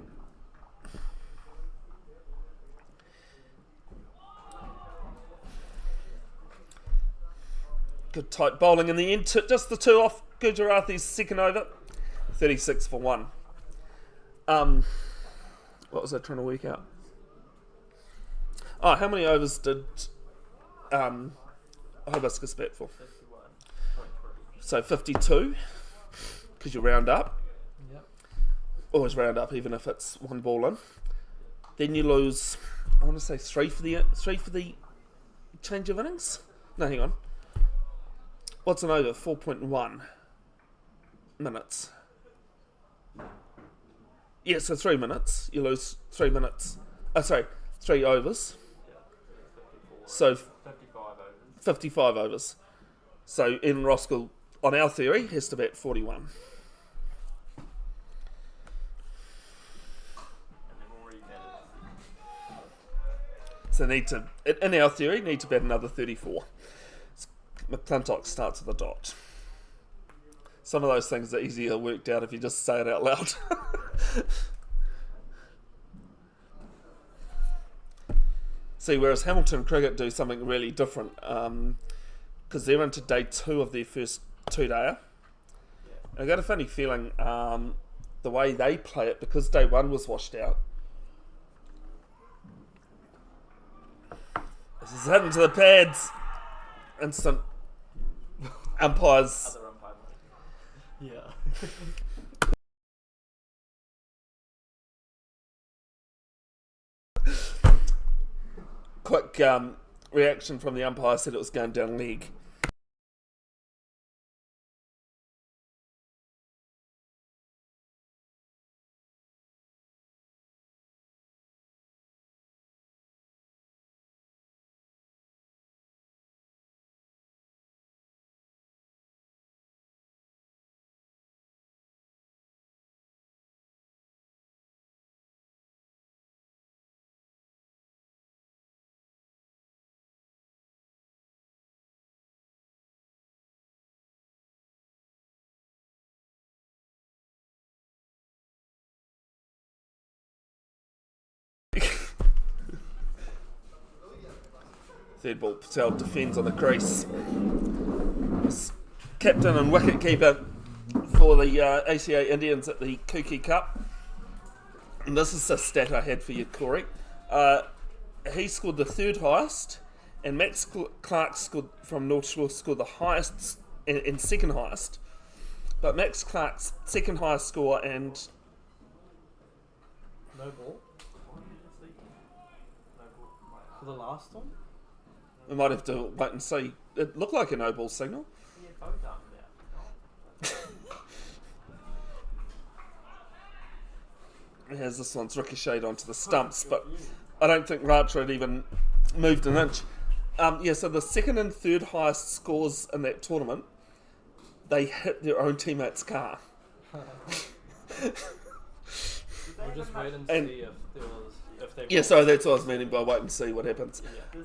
Good tight bowling in the end. Just the two off Gujarati's second over. 36 for 1. What was I trying to work out? Oh, how many overs did Hibiscus bat for? 51.3. So 52, because you round up. Yep. Always round up, even if it's one ball in. Then you lose, I want to say three for the change of innings. No, hang on. What's an over? 4.1 minutes. Yeah, so 3 minutes. You lose 3 minutes. 3 overs. So 55 overs. 55 overs. So in Roskill, on our theory, has to bat 41. And they've already batted. So need to, in our theory, need to bat another 34. McClintock starts with a dot. Some of those things are easier worked out if you just say it out loud. See, whereas Hamilton Cricket do something really different, because they're into day 2 of their first 2-dayer. I got a funny feeling the way they play it, because day 1 was washed out. This is hitting to the pads. Instant umpires. Other umpire. Yeah. Quick reaction from the umpire, said it was going down leg. Third ball, Patel defends on the crease. Captain and wicket keeper for the ACA Indians at the Kuki Cup. And this is a stat I had for you, Corey. He scored the third highest, and Max Clark scored from North Shore scored the highest and second highest. But Max Clark's second highest score and No ball. For the last one? we might have to wait and see. It looked like a no ball signal. As this one's ricocheted onto the stumps, but I don't think Racha had even moved an inch. So the second and third highest scores in that tournament, they hit their own teammate's car. We'll just wait and see if they. Yeah, so that's what I was meaning by wait and see what happens. Yeah.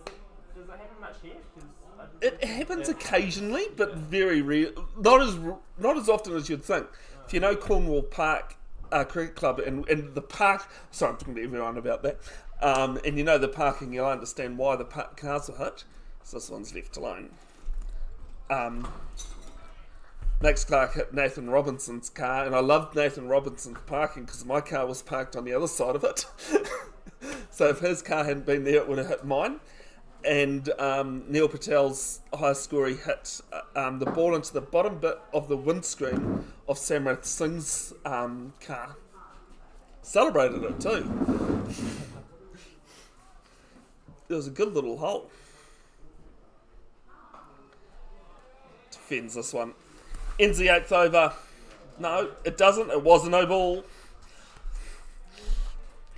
Does it happen much here? It happens occasionally, but very rare. Not as often as you'd think. If you know Cornwall Park Cricket Club and the park, sorry, I'm talking to everyone about that. And you know the parking, you'll understand why the cars were hit. So this one's left alone. Max Clark hit Nathan Robinson's car, and I loved Nathan Robinson's parking because my car was parked on the other side of it. So if his car hadn't been there, it would have hit mine. And Neil Patel's high score, he hit the ball into the bottom bit of the windscreen of Samrath Singh's car. Celebrated it too. It was a good little hole. Defends this one. Ends the 8th over. No, it doesn't. It was a no ball.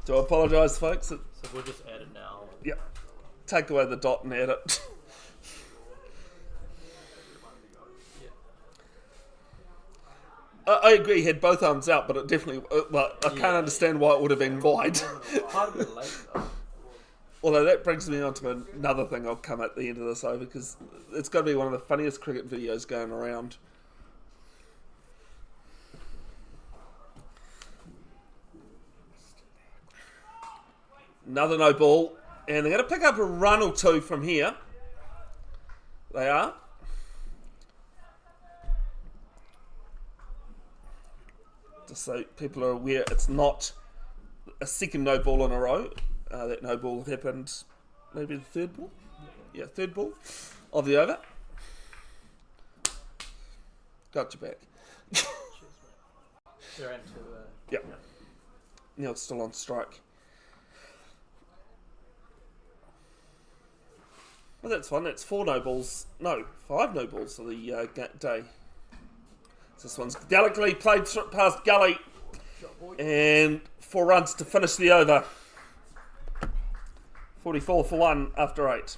Do I apologise, folks? So we'll just add it now. Yep. Take away the dot and add it. I agree, he had both arms out, but it definitely. Well, I can't understand why it would have been wide. Part of it late though. Although that brings me on to another thing I'll come at the end of this over, because it's got to be one of the funniest cricket videos going around. Another no ball, and they're going to pick up a run or two from here. They are. Just so people are aware, it's not a second no ball in a row. That no ball happened maybe the third ball? Yeah, third ball of the over. Got your back. They're into Yep. Neil's still on strike. Well, that's fun. That's 4 no balls. No, 5 no balls for the day. So this one's delicately played past Gully. And 4 runs to finish the over. 44 for 1 after 8.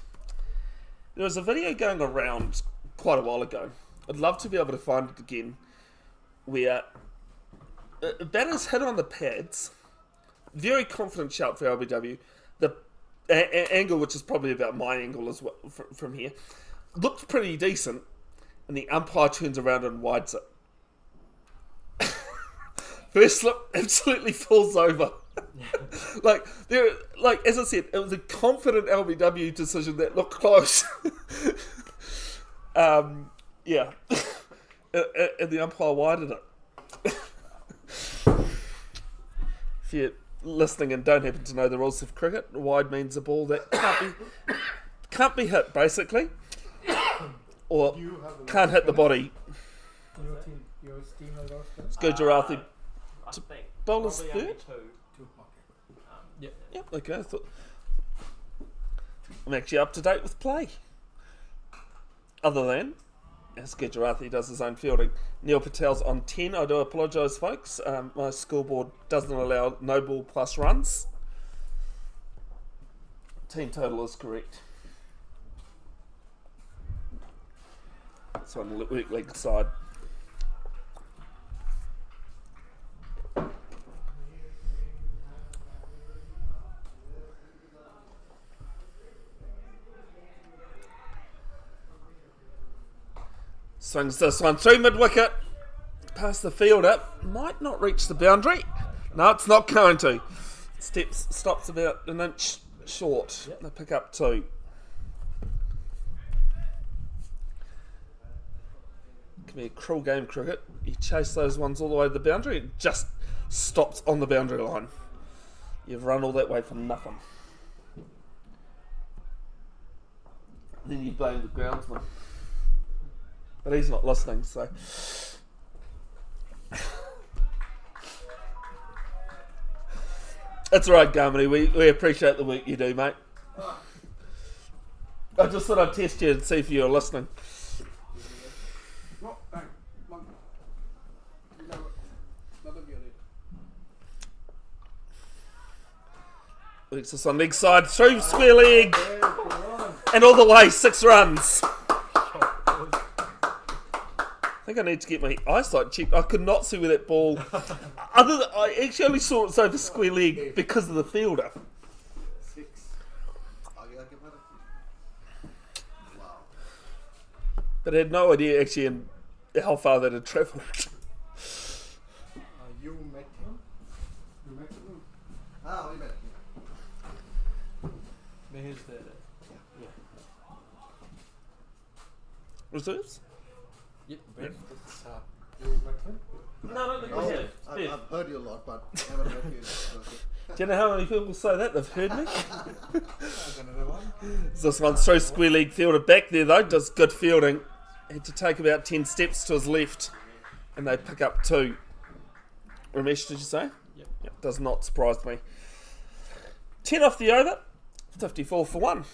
There was a video going around quite a while ago. I'd love to be able to find it again. Where batters hit on the pads. Very confident shout for LBW. The angle, which is probably about my angle as well from here, looked pretty decent. And the umpire turns around and wides it. First slip absolutely falls over. like as I said, it was a confident LBW decision that looked close. And the umpire widened it. If you're listening and don't happen to know the rules of cricket, wide means a ball that can't be hit, basically, or can't hit the body. Your team has lost it? Let's go Jarathi. I think Bowler's probably only third? 2. Yep, okay. I'm actually up to date with play. Other than, as Gujarati does his own fielding. Neil Patel's on 10. I do apologise, folks. My scoreboard doesn't allow no ball plus runs. Team total is correct. This one, weak leg side. Swings this one through mid-wicket. Past the fielder. Might not reach the boundary. No, it's not going to. Stops about an inch short. They pick up 2. can be a cruel game of cricket. You chase those ones all the way to the boundary, it just stops on the boundary line. You've run all that way for nothing. Then you blame the groundsman. But he's not listening, so... That's alright, Garmany. We appreciate the work you do, mate. I just thought I'd test you and see if you were listening. No, bang. One. Never. Another unit. Works this on leg side, through square leg, and all the way, 6 runs. I think I need to get my eyesight checked. I could not see where that ball... I actually only saw it over square leg because of the fielder. 6. Wow. But I had no idea actually in how far that had travelled. You met him? You met him? Ah, we met. Meher's there. Reserves? Yep. Yep. You met him? No, Oh, I've heard you a lot, but never met you. Do you know how many people say that? They've heard me? That's another one. This one's through square leg, fielder back there though, does good fielding. Had to take about 10 steps to his left, and they pick up 2. Ramesh, did you say? Yep. Does not surprise me. 10 off the over, 54 for 1.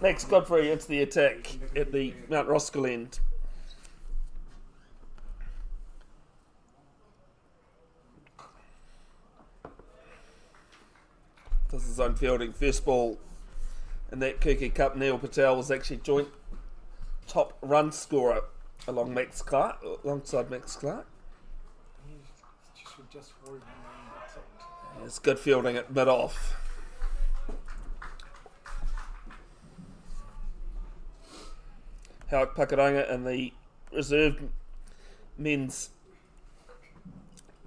Next, Godfrey into the attack at the Mount Roskill end. Does his own fielding. First ball in that Kirky Cup, Neil Patel was actually joint top run scorer alongside Max Clark. Just hold him and that's it. It's good fielding at mid-off. Howard Pakaranga in the reserve men's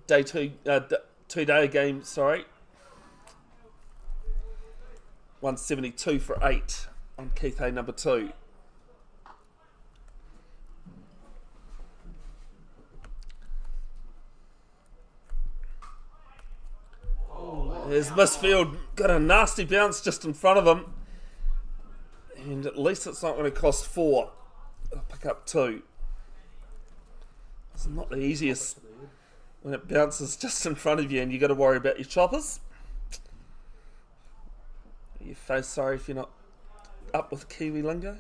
two-day game, 172 for 8 on Keith Hay number 2. His misfield got a nasty bounce just in front of him, and at least it's not going to cost 4. I'll pick up 2. It's not the easiest when it bounces just in front of you and you got to worry about your choppers. You face sorry if you're not up with Kiwi lingo.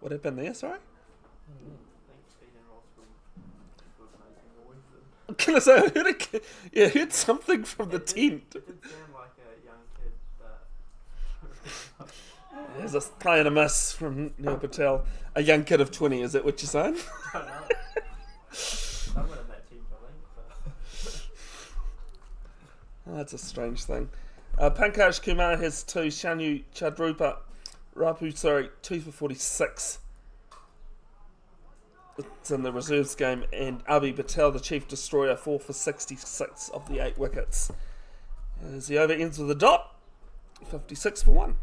What happened there, sorry? I'm gonna say, I heard something from the tent. It did sound like a young kid that... There's a playing a miss from Neil Patel. A young kid of 20, is that what you're saying? I don't know. I'm winning that team, I think. Oh, that's a strange thing. Pankaj Kumar has 2. Shanu Chadrupa Rapu, 2 for 46. It's in the reserves game. And Abi Patel, the chief destroyer, 4 for 66 of the 8 wickets. As the over ends with a dot, 56 for 1.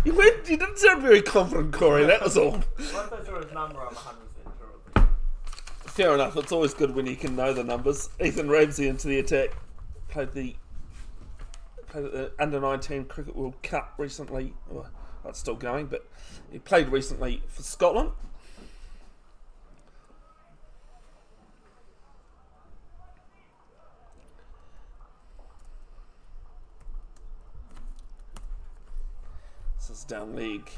You didn't sound very confident, Corey, that was all. Once I saw his number, I'm 100% sure. Fair enough, it's always good when you can know the numbers. Ethan Ramsey into the attack. Played at the Under-19 Cricket World Cup recently. Well, it's still going, but he played recently for Scotland. This is down leg.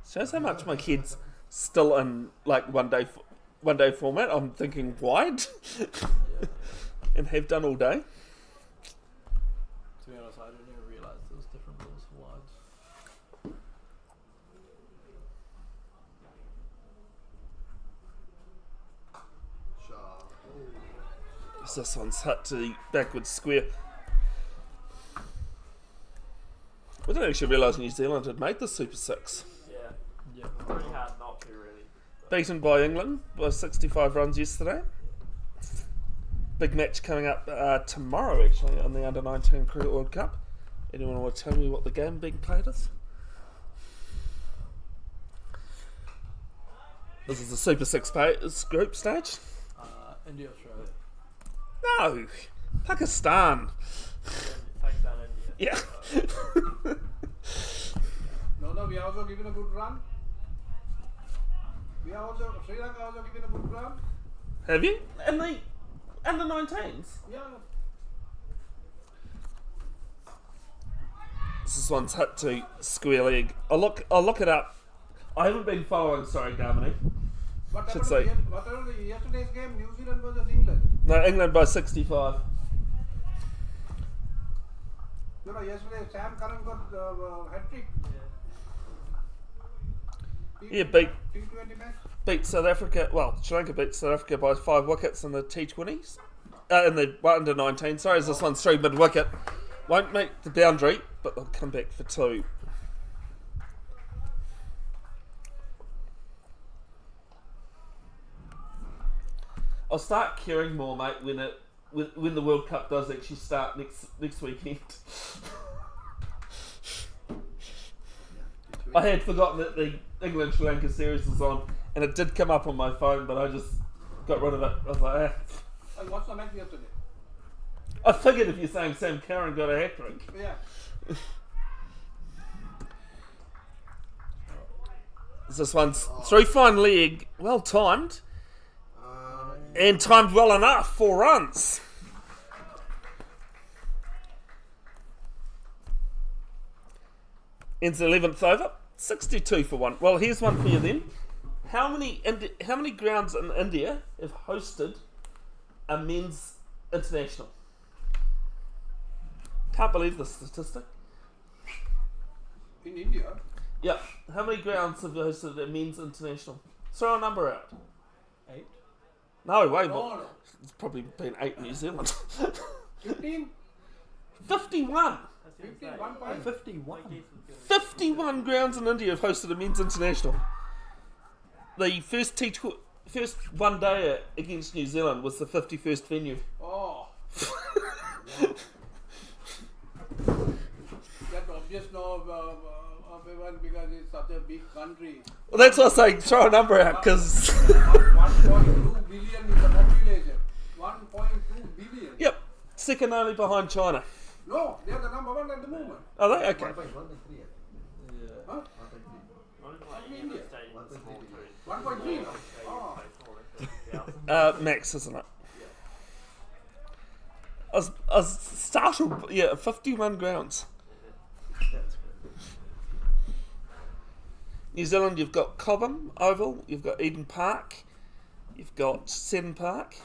Shows how much my kid's still in like one day format. I'm thinking wide and have done all day. To be honest, I didn't even realise there was different rules for wides. This one's hit to the backward square. I didn't actually realise New Zealand had made the Super 6. Yeah, pretty hard not to really. Beaten by England by 65 runs yesterday. Big match coming up tomorrow actually on the Under-19 Cricket World Cup. Anyone want to tell me what the game being played is? This is the Super 6 group stage. India, Australia. No! Pakistan! Pakistan, India. Yeah. No, we are also given a good run. Sri Lanka also given a good run. Have you? In the Under-19s? Yeah. This one's hit to square leg. I'll look it up. I haven't been following, sorry, Garmany. What Should say. happened to yesterday's game? New Zealand versus England. No, England by 65. You know, yesterday Sam Curran got hat-trick. Yeah, beat T20 match. beat South Africa. Well, Sri Lanka beat South Africa by 5 wickets in the T20s. In the Under-19. Sorry, as this one's 3 mid-wicket. Won't make the boundary, but they'll come back for 2. I'll start caring more, mate, when the World Cup does actually start next weekend. I had forgotten that the England-Sri Lanka series was on, and it did come up on my phone, but I just got rid of it. I was like, I watched the match yesterday. I figured if you're saying Sam Curran got a hat-trick. Yeah. This one's through fine leg, well timed, and timed well enough, 4 runs. Ends the 11th over, 62 for 1. Well, here's one for you then. How many grounds in India have hosted a men's international? Can't believe this statistic. In India. Yeah, how many grounds have hosted a men's international? Throw a number out. 8. No, way more. No. It's probably been 8 in New Zealand. 15. 51. 51 points. 51. 51 grounds in India have hosted a men's international. The first one day against New Zealand was the 51st venue. Oh. That's obvious now, everyone, because it's such a big country. Well, that's what I say, throw a number out, because... 1.2 billion is the population. 1.2 billion. Yep, second only behind China. No, they are the number 1 at the moment. Are they? Okay. Yeah. Huh? One point three. Oh. Max, isn't it? I was startled. Yeah, 51 grounds. New Zealand, you've got Cobham Oval, you've got Eden Park, you've got Seddon Park.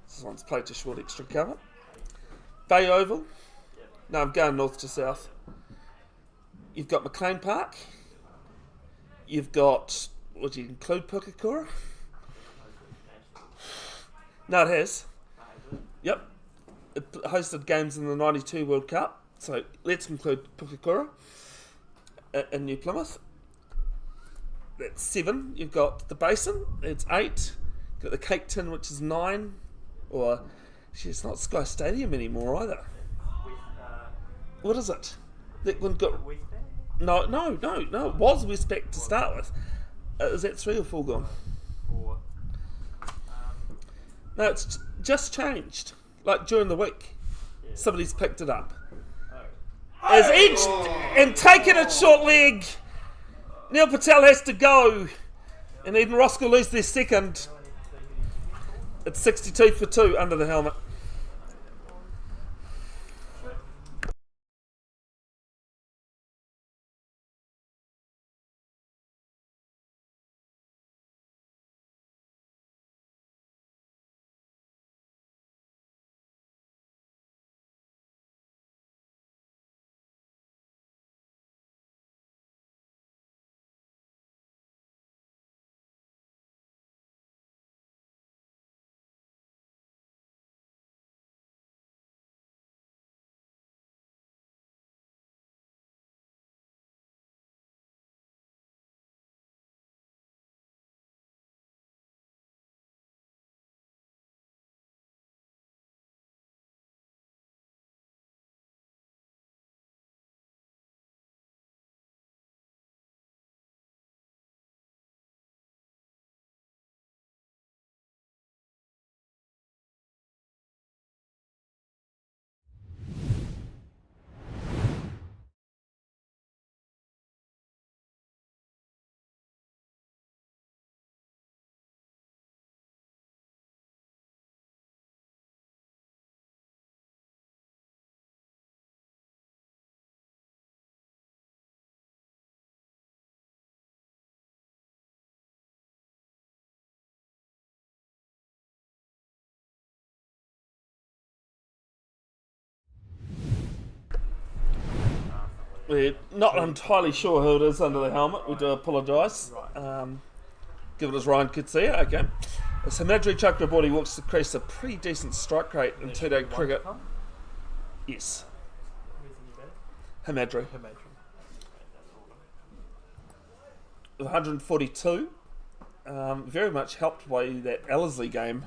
This one's played to short extra cover. Bay Oval. No, I'm going north to south. You've got McLean Park. You've got, what do you include, Pukekura? No, it has. Yep. It hosted games in the 92 World Cup, so let's include Pukekura in New Plymouth. That's 7. You've got the Basin, that's 8. You've got the Cape Tin, which is 9. Or, it's not Sky Stadium anymore either. What is it? That one got... No, it was Westpac to start with. Is that 3 or 4 gone? 4. No, it's just changed. Like during the week. Somebody's picked it up. Has edged and taken a short leg. Neil Patel has to go. And Eden Roskill lose their second. It's 62 for 2 under the helmet. We're not entirely sure who it is under the helmet. We do apologise. Give it as Ryan could see it. Okay. It's Himadri Chakraborty walks to crease a pretty decent strike rate in 2-day cricket. Yes. Himadri. 142. Very much helped by that Ellerslie game.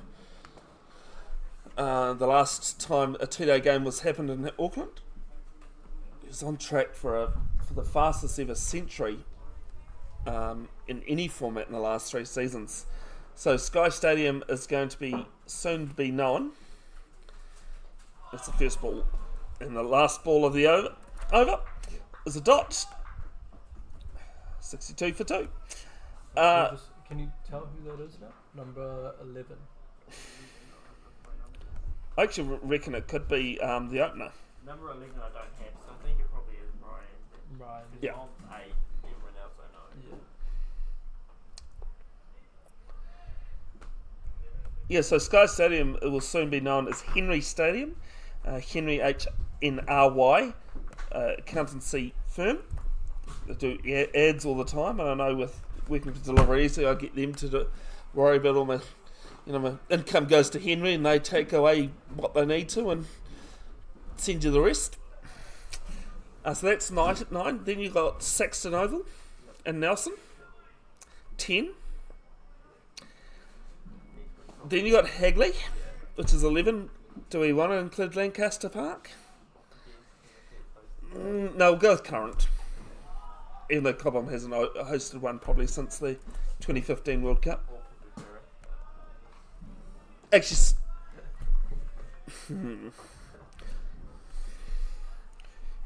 The last time a 2-day game was happened in Auckland. He was on track for the fastest ever century in any format in the last 3 seasons. So Sky Stadium is going to be soon to be known. That's the first ball. And the last ball of the over is a dot. 62 for 2. Can you tell who that is now? Number 11. I actually reckon it could be the opener. Number 11 I don't have, so I think it probably is Ryan. Ryan. Yeah. On 8, everyone else I know. Yeah, so Sky Stadium will soon be known as Henry Stadium. Henry HNRY, accountancy firm. They do ads all the time, and I know with working for Delivery Easy, I get them to worry about all my, my income goes to Henry, and they take away what they need to and send you the rest. So that's 9 at 9. Then you've got Saxton Oval and Nelson, 10. Then you got Hagley, which is 11. Do we want to include Lancaster Park? No, we'll go with current. Even though Cobham hasn't hosted one probably since the 2015 World Cup. Actually,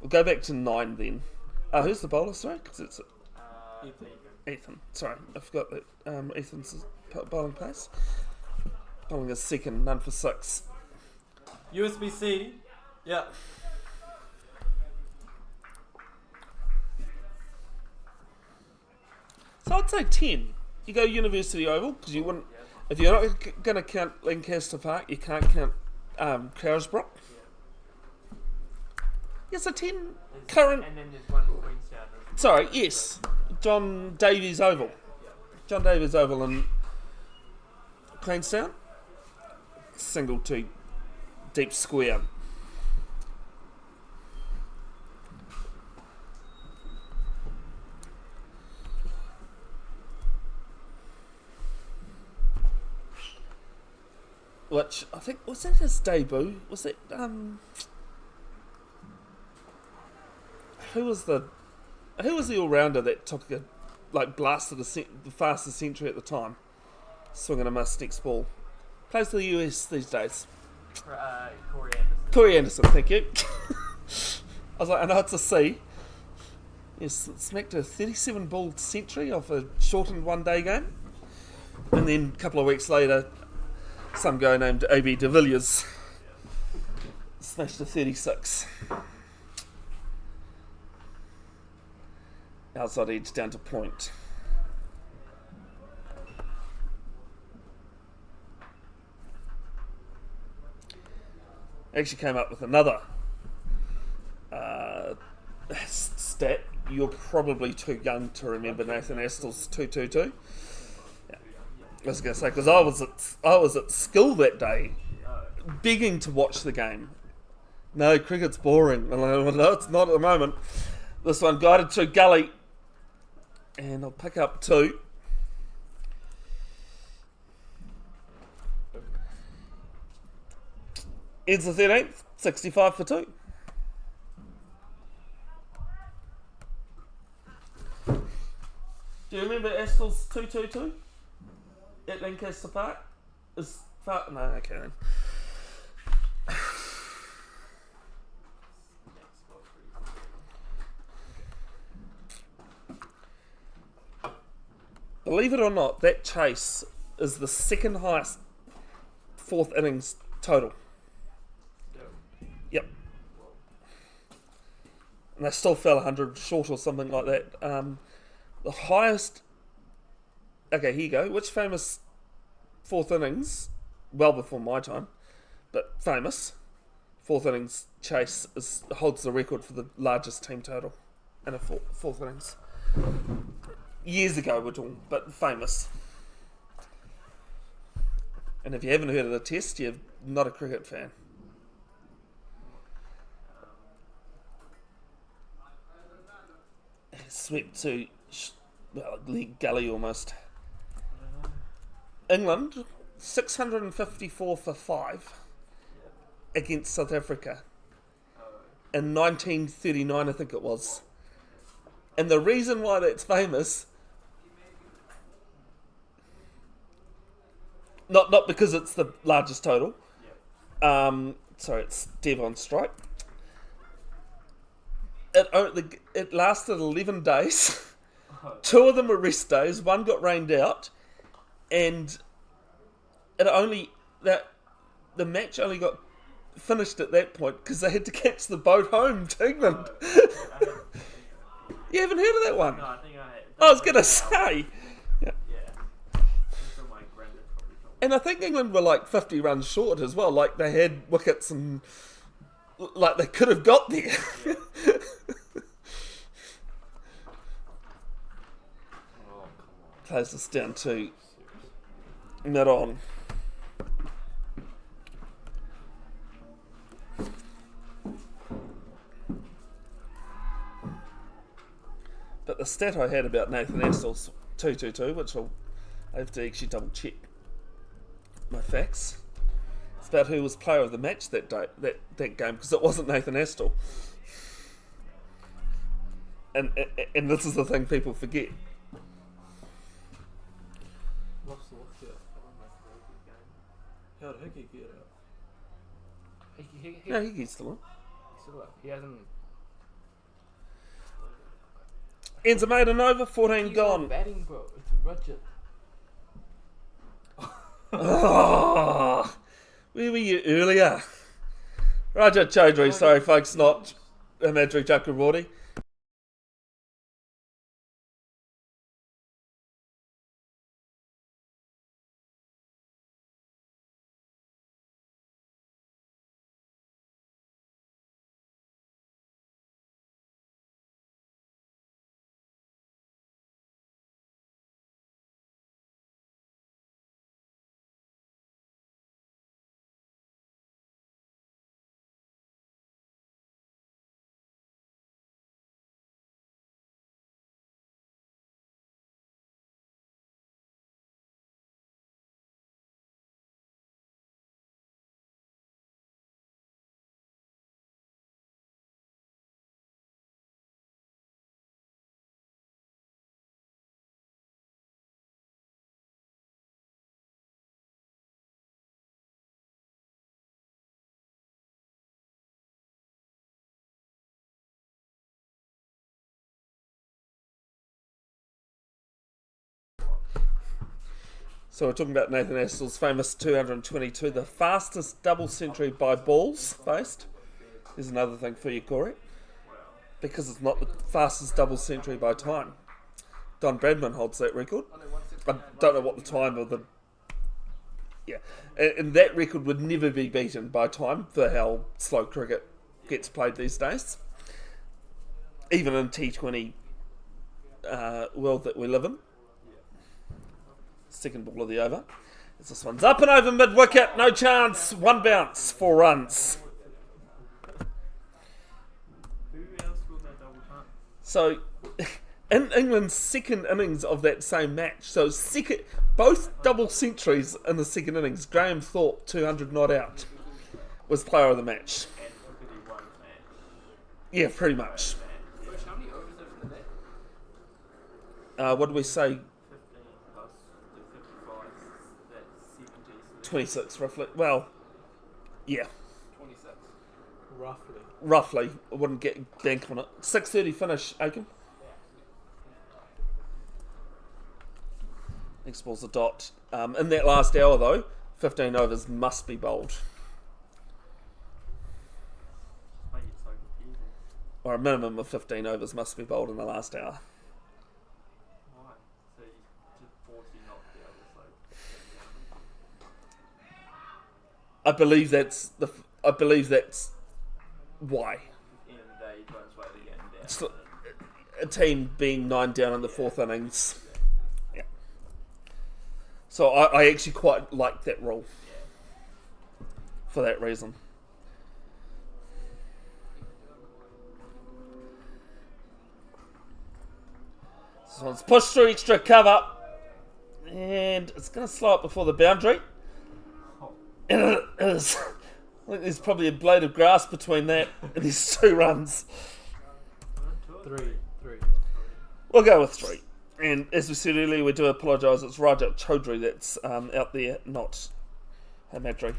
we'll go back to 9 then. Who's the bowler, sorry? 'Cause it's Ethan. Ethan. Sorry, I forgot that Ethan's bowling pace. Bowling is second, none for 6. USB-C. Yeah. So I'd say 10. You go University Oval, because you wouldn't... If you're not going to count Lancaster Park, you can't count Crowsbrook. Yeah, so 10 current... And then there's one Queenstown. Sorry, yes. John Davies Oval. John Davies Oval in Queenstown. Single 2 deep square. Which I think was that his debut? Was it who was the all rounder that took a blasted the fastest century at the time, swinging a miss next ball? Plays for the US these days. Corey Anderson. Corey Anderson, thank you. I was like, I know it's a C. Yes, smacked a 37 ball century off a shortened 1-day game, and then a couple of weeks later, some guy named A.B. de Villiers smashed a 36. Outside edge down to point. Actually came up with another stat. You're probably too young to remember Nathan Astor's 222. I was going to say, because I was at school that day, begging to watch the game. No, cricket's boring. And I went, no, it's not at the moment. This one guided to gully, and I'll pick up 2. Ends the 13th, 65 for 2. Do you remember Astor's 222? At Lancaster Park? Is far... No, okay then. Believe it or not, that chase is the second highest 4th innings total. Yep. And they still fell 100 short or something like that. The highest... Okay, here you go. Which famous 4th innings, well before my time, but famous 4th innings chase holds the record for the largest team total in a 4th innings. Years ago we're talking, but famous. And if you haven't heard of the test, you're not a cricket fan. Swept to league gully almost. England 654 for 5 against South Africa in 1939, I think it was. And the reason why that's famous, not because it's the largest total. Sorry, it's Devon strike. It lasted 11 days. 2 of them were rest days. 1 got rained out, and the match only got finished at that point because they had to catch the boat home to England. You haven't heard of that one? No, I think I had. I was gonna say. Yeah. That's what my granddad probably told me. And I think England were like 50 runs short as well. Like they had wickets and like they could have got there. Close this down to mid on. But the stat I had about Nathan Astor's 222, which I have to actually double check my facts. It's about who was player of the match that day, that game, because it wasn't Nathan Astor. And this is the thing people forget. Lost the watch yet. How did Hickey get out? No, he gets still on. He hasn't. Ends a maiden over, 14 He's gone. not batting, bro. It's Roger. Oh, where were you earlier? Raja Chaudhary, sorry folks, not Madri Chakraborty. So we're talking about Nathan Astor's famous 222, the fastest double century by balls faced. Here's another thing for you, Corey. Because it's not the fastest double century by time. Don Bradman holds that record. I don't know what the time of the... Yeah. And that record would never be beaten by time for how slow cricket gets played these days. Even in T20 world that we live in. Second ball of the over. As this one's up and over mid-wicket. No chance. One bounce. 4 runs. So, in England's second innings of that same match, so both double centuries in the second innings, Graham Thorpe, 200 not out, was player of the match. Yeah, pretty much. What did we say? 26 roughly. Well, yeah. 26. Roughly. I wouldn't get bank on it. 6:30 finish, Aiken. Next ball's a dot. In that last hour though, 15 overs must be bowled. Or a minimum of 15 overs must be bowled in the last hour. I believe that's why. It's a team being 9 down in the 4th innings. Yeah. So I actually quite like that rule. For that reason. This one's pushed through extra cover. And it's going to slow up before the boundary. And it is. I think there's probably a blade of grass between that and these 2 runs. 3. We'll go with 3. And as we said earlier, we do apologise. It's Rajat Chaudhary that's out there, not Hamadri.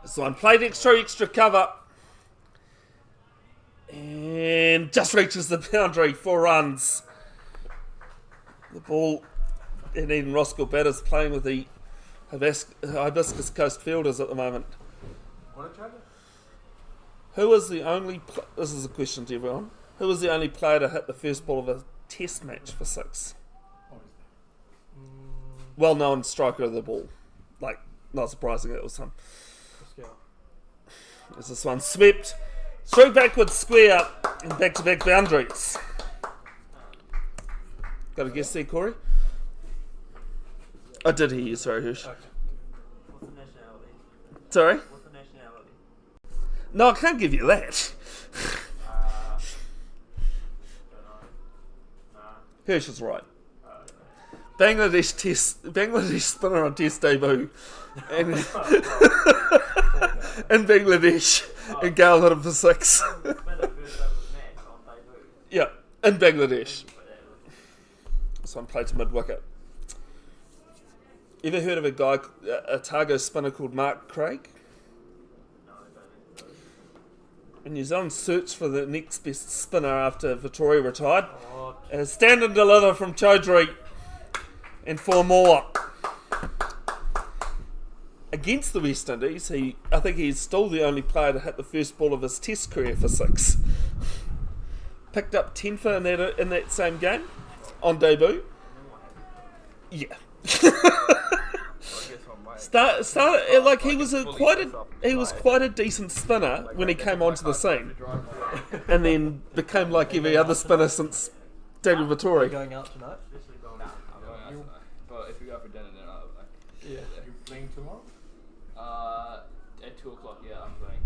So I'm played extra cover. And just reaches the boundary. 4 runs. The ball in Eden Roskill batters playing with the Hibiscus Coast fielders at the moment. Who was the only... This is a question to everyone. Who was the only player to hit the first ball of a test match for 6? Well-known striker of the ball. Like, not surprising it was him. As this one swept through backwards square and back-to-back boundaries. Got a guess there, Corey? I did hear you, sorry, Hirsch. Okay. What's the nationality? Sorry? What's the nationality? No, I can't give you that. Don't know. Nah. Hirsch is right. Bangladesh spinner on test debut. And in Bangladesh. And Gale hit him for 6. It's been the first over match on debut. Yeah, in Bangladesh. This one played to mid-wicket. Ever heard of a guy, a Targo spinner called Mark Craig? No, I don't think so. In New Zealand searched for the next best spinner after Vittoria retired. Oh, Stand and deliver from Chaudhry and 4 more. Against the West Indies, I think he's still the only player to hit the first ball of his Test career for 6. Picked up 10 for in that same game on debut. Yeah. Started like he was quite a decent spinner when he came onto the scene, and then became like every other spinner since Daniel are you Vittori. going out tonight? I'm going out tonight. But if we go for dinner, then I'll Yeah. You playing tomorrow? at 2 o'clock, yeah, I'm playing.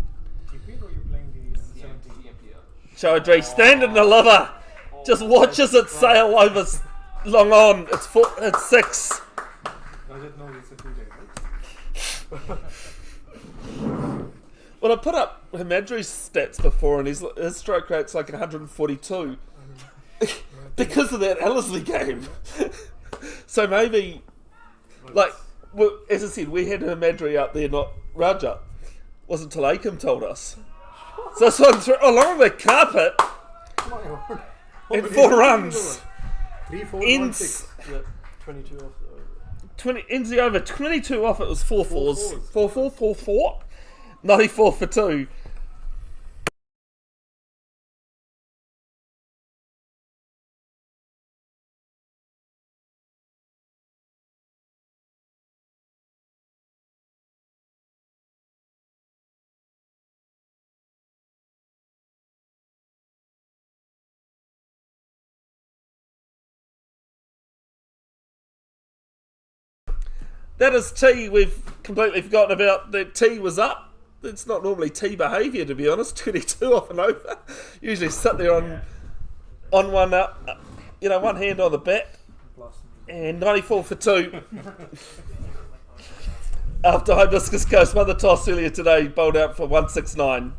TP or you playing the 17th? CMP. Chaudhry, stand and deliver. Just watches it sail over long on. It's 6. Does it know it's a 2 day, right? Well, I put up Himadri's stats before, and his stroke rate's like 142 because of that Ellerslie game. So maybe, like, well, as I said, we had Himadri up there, not Raja. Wasn't till Akam told us. So this one threw along the carpet Come on, and 4 runs. 3, 4, 1, Ends 6. Yeah. 22 off the over. 20 ends the over 22 off. It was 4 fours. 4 4 4 4 4. 94 for 2. That is tea. We've completely forgotten about that. Tea was up. It's not normally tea behaviour, to be honest. 22 off and over. Usually sit there on one up, one hand on the bat, and 94 for 2. After Hibiscus Coast won the toss earlier today, bowled out for 169.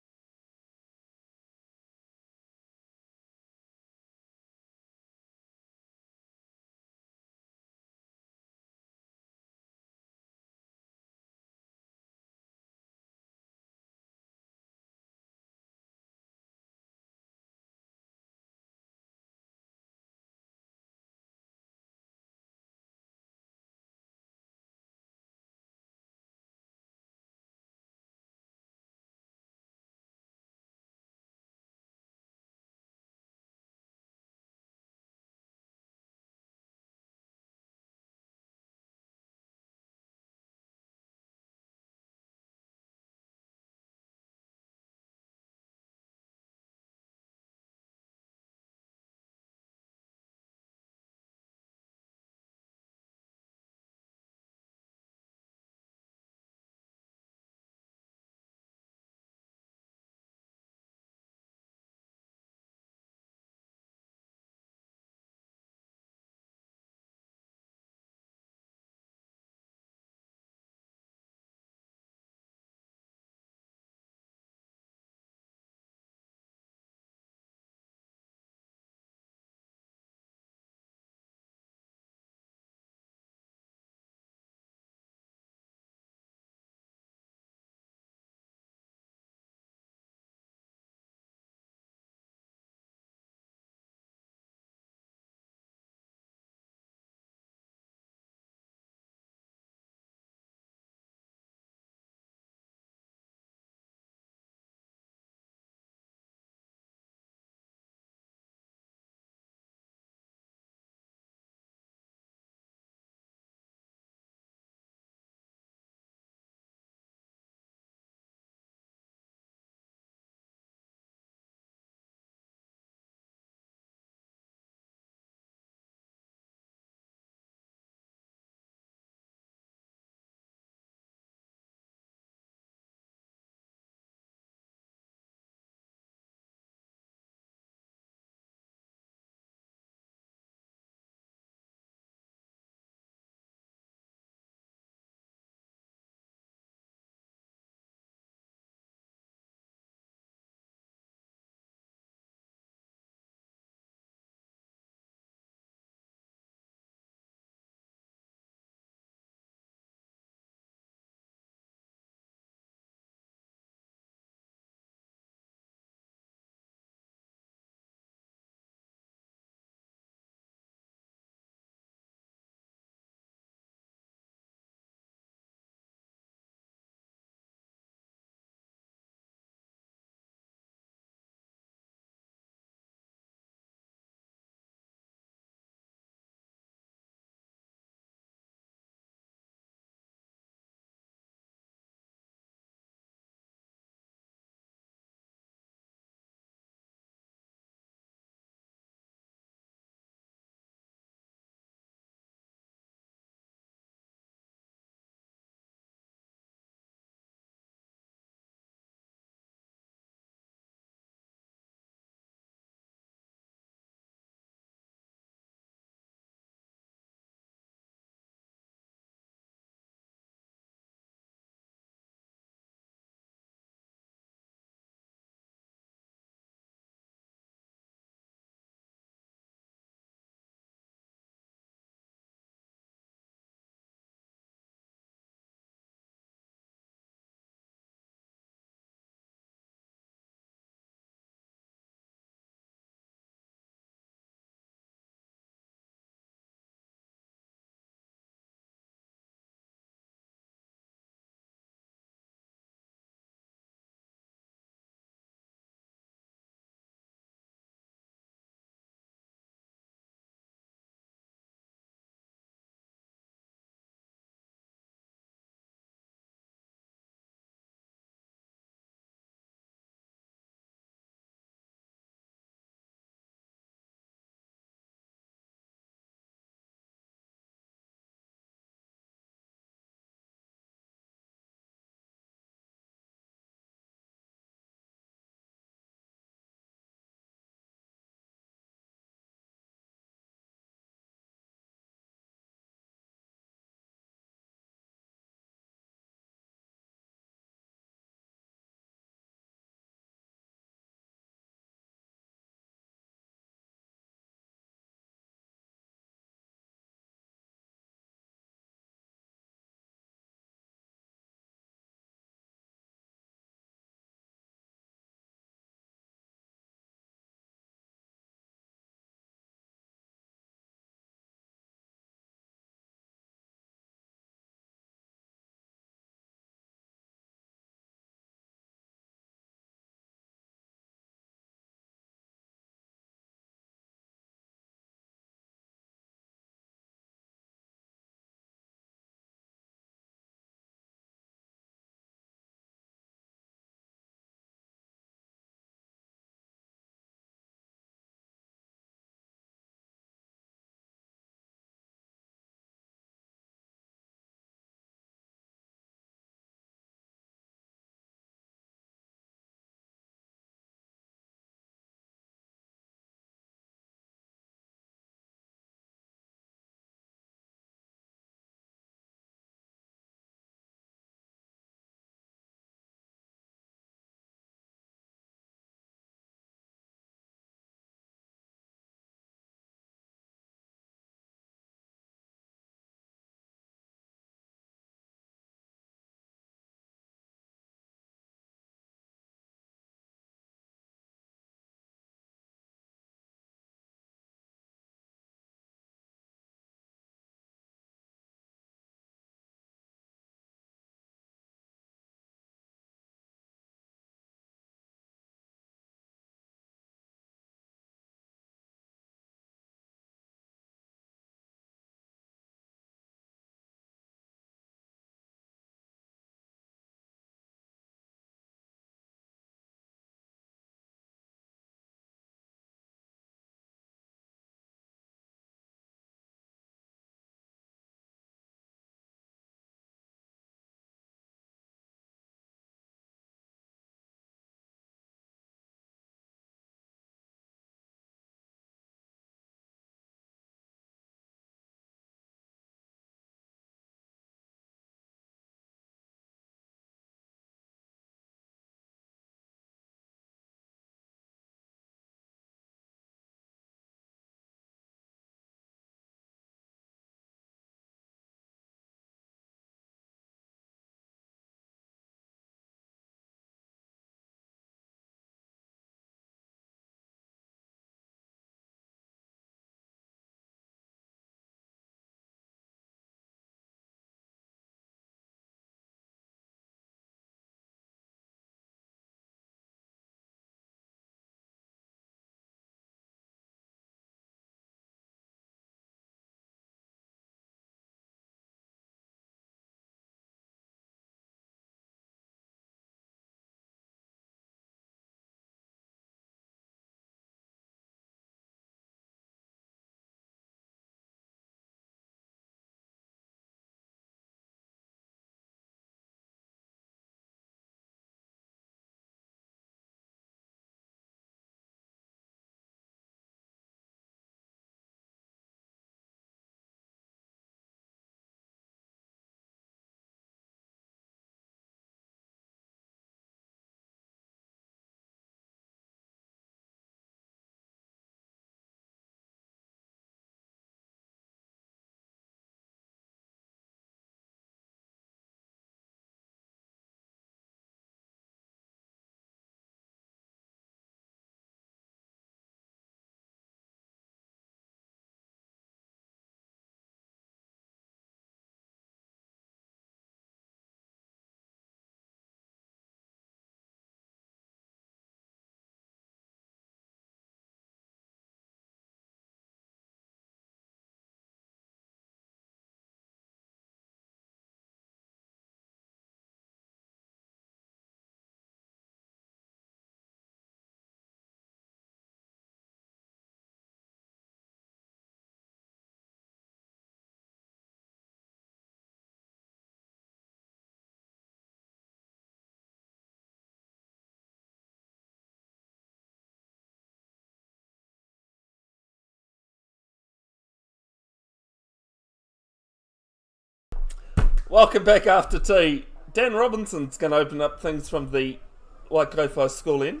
Welcome back after tea. Dan Robinson's going to open up things from the Waikato school end.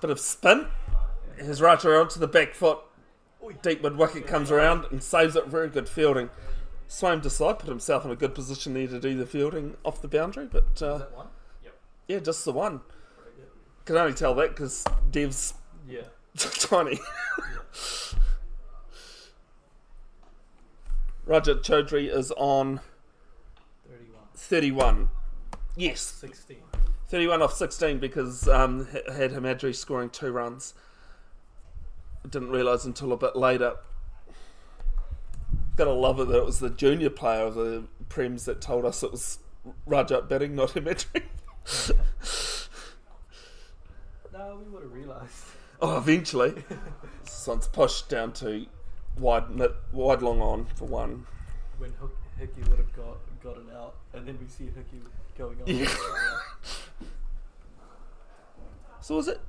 Bit of spin. His right around to the back foot. Deep mid wicket comes around and saves it. Very good fielding. Swam to side, put himself in a good position there to do the fielding off the boundary. But Is that one? yeah, just the one. Can only tell that because Dev's Yeah. tiny. Rajat Chaudhry is on 31. 31. Yes, 16. 31 off 16 because had Himadri scoring 2 runs. Didn't realise until a bit later. Gotta love it that it was the junior player of the Prems that told us it was Rajat batting, not Himadri. No, we would have realised. Oh, eventually. So it's pushed down to wide long on for 1. When Hickey would have gotten out, and then we see Hickey going on. Yeah. So was it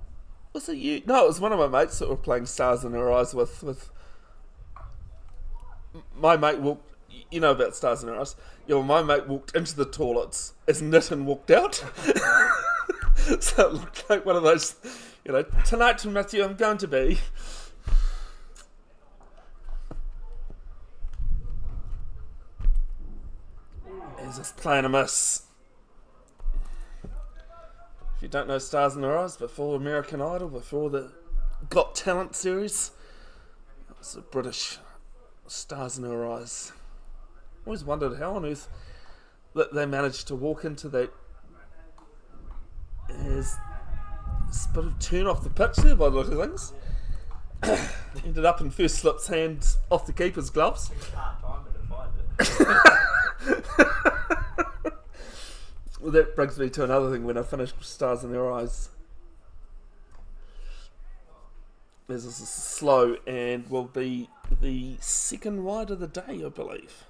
you? No, it was one of my mates that were playing Stars in Her Eyes with my mate walked. You know about Stars in Her Eyes. Yeah, well, my mate walked into the toilets as Nitin walked out. So it looked like one of those, tonight, Matthew, I'm going to be. He's just playing a miss. If you don't know Stars in Her Eyes, before American Idol, before the Got Talent series, it was the British Stars in Her Eyes. Always wondered how on earth that they managed to walk into that. There's a bit of turn off the pitch there by the look of things. Ended up in first slip's hand off the keeper's gloves. Well, that brings me to another thing when I finished Stars in Their Eyes. This is slow and will be the second wide of the day, I believe.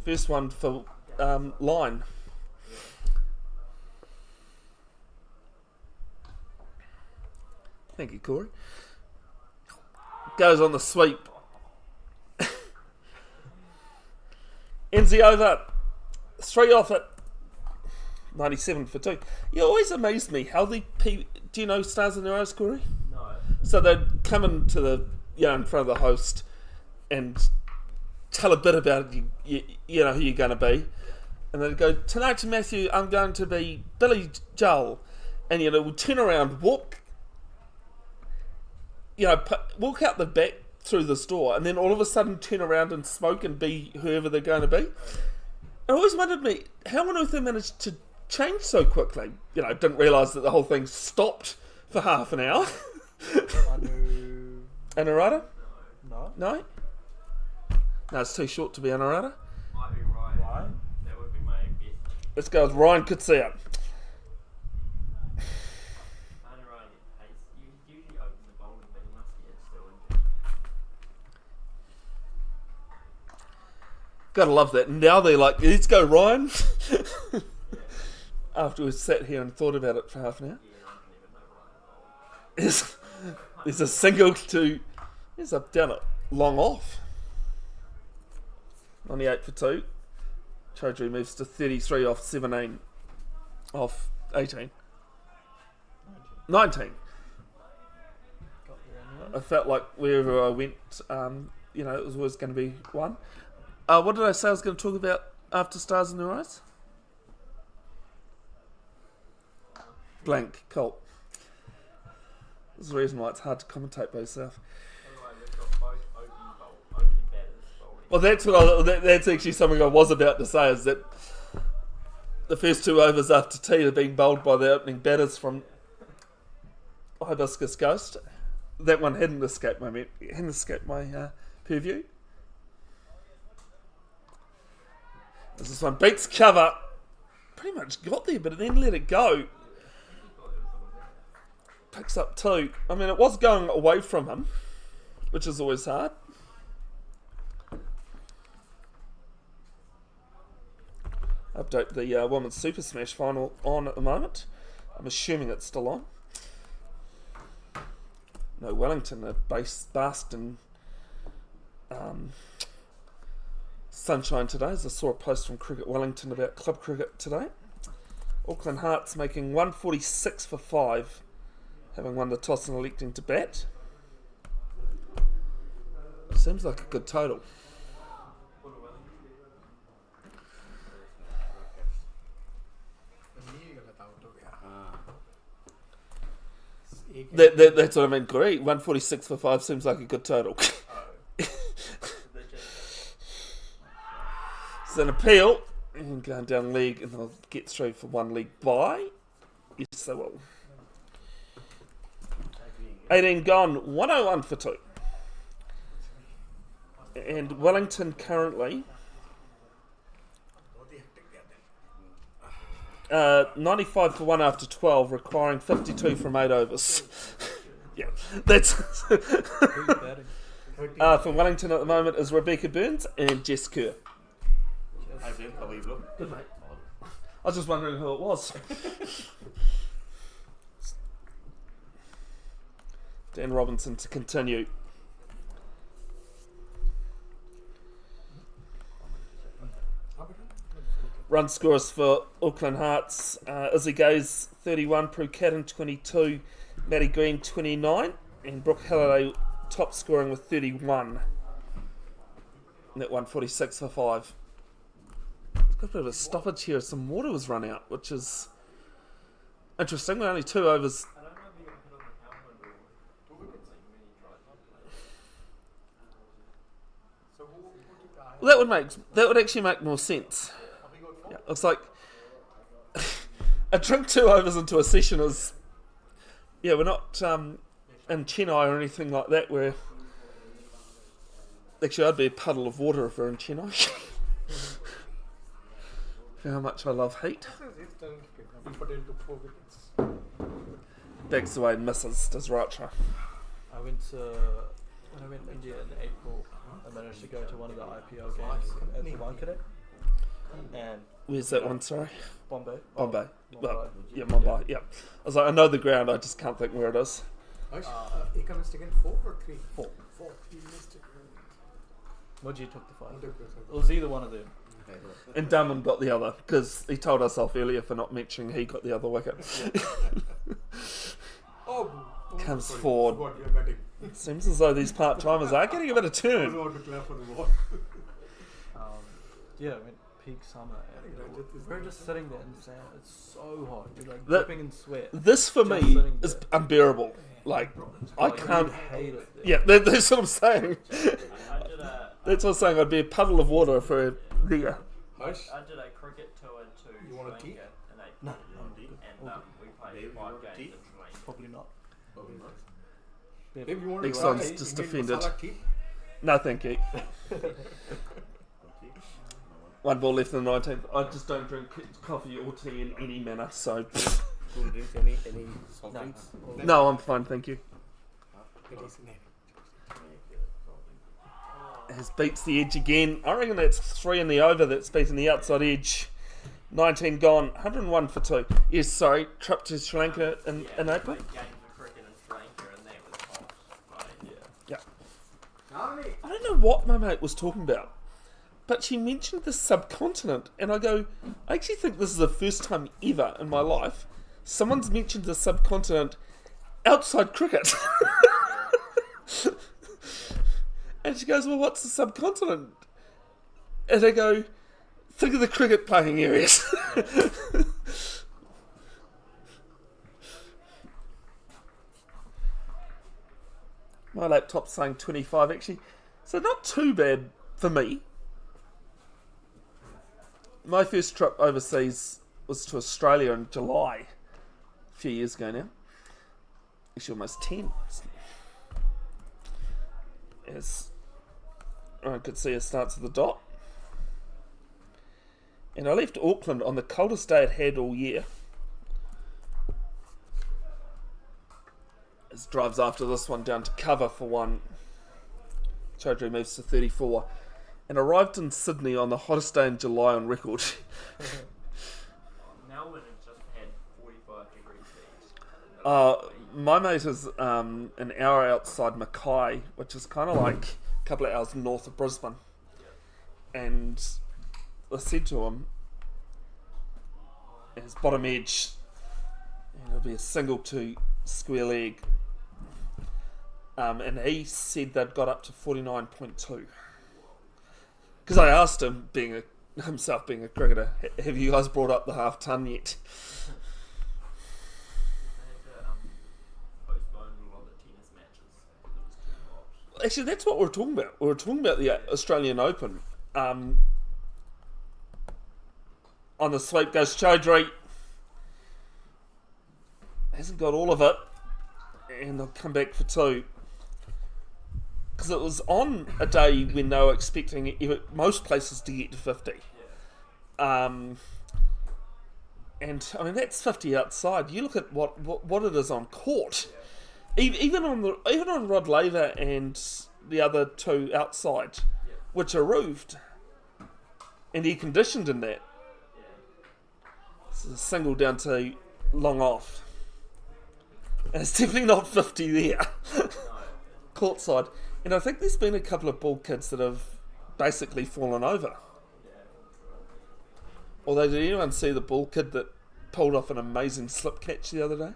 First one for line. Thank you, Corey. Goes on the sweep. Ends the over. 3 off it. 97 for 2. You always amaze me how the do you know Stars in Their Eyes, Corey? No. So they'd come into the in front of the host and tell a bit about you know who you're going to be, and they'd go, tonight, Matthew, I'm going to be Billy Joel, and we'll turn around, walk out the back through this door, and then all of a sudden turn around and smoke and be whoever they're going to be. It always wondered me how on earth they managed to change so quickly. Didn't realise that the whole thing stopped for half an hour. Anurata? No. No? No, it's too short to be Anurata. Might be right. That would be my guess. Let's go with Ryan Kutsia. You usually open the bowling, but he must be still injured. Gotta love that. Now they're like, let's go, Ryan. After we've sat here and thought about it for half an hour. Yeah, I don't even know Ryan. There's a single to. There's up down it. Long off. 98 for 2. Chaudhry moves to 33 off 17. Off 18. 19. I felt like wherever I went, it was always going to be one. What did I say I was going to talk about after Stars in Their Eyes? Blank. Colt. This is the reason why it's hard to commentate by yourself. Otherwise, they've got both opening batters bowling. Well, that's actually something I was about to say, is that the first 2 overs after tea are being bowled by the opening batters from Hibiscus Ghost. That one hadn't escaped my purview. This one beats cover. Pretty much got there, but then let it go. Picks up 2. I mean, it was going away from him, which is always hard. Update the Women's Super Smash final on at the moment. I'm assuming it's still on. No, Wellington are based in sunshine today, as I saw a post from Cricket Wellington about club cricket today. Auckland Hearts making 146 for 5, having won the toss and electing to bat. Seems like a good total. That's what I mean, great. 146 for 5 seems like a good total. It's an appeal, and going down league, and they'll get through for one league bye. Yes, they will. 18 gone, 101 for 2. And Wellington currently 95 for 1 after 12, requiring 52 from 8 overs. Yeah, that's for Wellington at the moment is Rebecca Burns and Jess Kerr. Hi Ben, how are you, bro? Good mate. I was just wondering who it was. Dan Robinson to continue. Run scorers for Auckland Hearts: Izzy Gaze 31, Prue Cadden 22, Maddie Green 29, and Brooke Hellaby top scoring with 31. And that 146 for 5. It's got a bit of a stoppage here. Some water was run out, which is interesting. We're only 2 overs. Well, that would actually make more sense. Yeah, looks like a drink 2 overs into a session is, yeah, we're not in Chennai or anything like that where, actually I'd be a puddle of water if we're in Chennai. How much I love heat. Backs away and misses, does Racha. When I went to India in April, I managed to go to one of the IPL games at the Wankhede. And where's that one, sorry? Bombay. Bombay. Mumbai. Well, yeah, Mumbai, yeah. I was like, I know the ground, I just can't think where it is. Eka missed again 4 or 3? 4. He missed it. Moji took the 5. It was either one of them. And Dunham got the other, because he told us off earlier for not mentioning he got the other wicket. Comes forward. Seems as though these part-timers are getting a bit of turn. Yeah, I went peak summer. And we're just sitting there in the sand. It's so hot. You're like That- dripping in sweat. This, for Just me, sitting is there. unbearable. Like, I Like, can't... you hate it there. Yeah, that's what I'm saying. That's what I'm saying. I'd be a puddle of water if we're there. I did a cricket tour to You want a tea? Sri Lanka in April, and we played 5 games in Sri Lanka. Probably not. If you want Next to one's just offended. Tea? No, thank you. 1 ball left in the 19th. I just don't drink coffee or tea in any manner, so... Cool drinks, any soft drinks? No, I'm fine, thank you. Has beats the edge again. I reckon that's 3 in the over that's beaten the outside edge. 19 gone, 101 for 2. Yes, sorry, trip to Sri Lanka in April. Games of cricket in Sri Lanka, and that was hot. Like, Yeah. I don't know what my mate was talking about, but she mentioned the subcontinent, and I go, I actually think this is the first time ever in my life someone's mentioned the subcontinent outside cricket. And she goes, well, what's the subcontinent? And I go, think of the cricket playing areas. My laptop's saying 25 actually. So not too bad for me. My first trip overseas was to Australia in July. A few years ago now. Actually almost 10. As I could see, it starts at the dot. And I left Auckland on the coldest day it had all year. As drives after this one down to cover for 1. Chaudhry moves to 34. And arrived in Sydney on the hottest day in July on record. Melbourne has just had 45 degrees Celsius. My mate is an hour outside Mackay, which is kind of like a couple of hours north of Brisbane. and I said to him, his bottom edge, and it'll be a single to square leg. And he said they'd got up to 49.2. Because I asked him, himself being a cricketer, have you guys brought up the half ton yet? Actually, that's what we're talking about. We're talking about the Australian Open. On the sweep goes Chaudhry. Hasn't got all of it. And they'll come back for 2. Because it was on a day when they were expecting most places to get to 50. And I mean, that's 50 outside. You look at what it is on court. Even on Rod Laver and the other 2 outside, which are roofed, and he conditioned in that. This is a single down to long off. And it's definitely not 50 there, courtside. And I think there's been a couple of ball kids that have basically fallen over. Although, did anyone see the ball kid that pulled off an amazing slip catch the other day?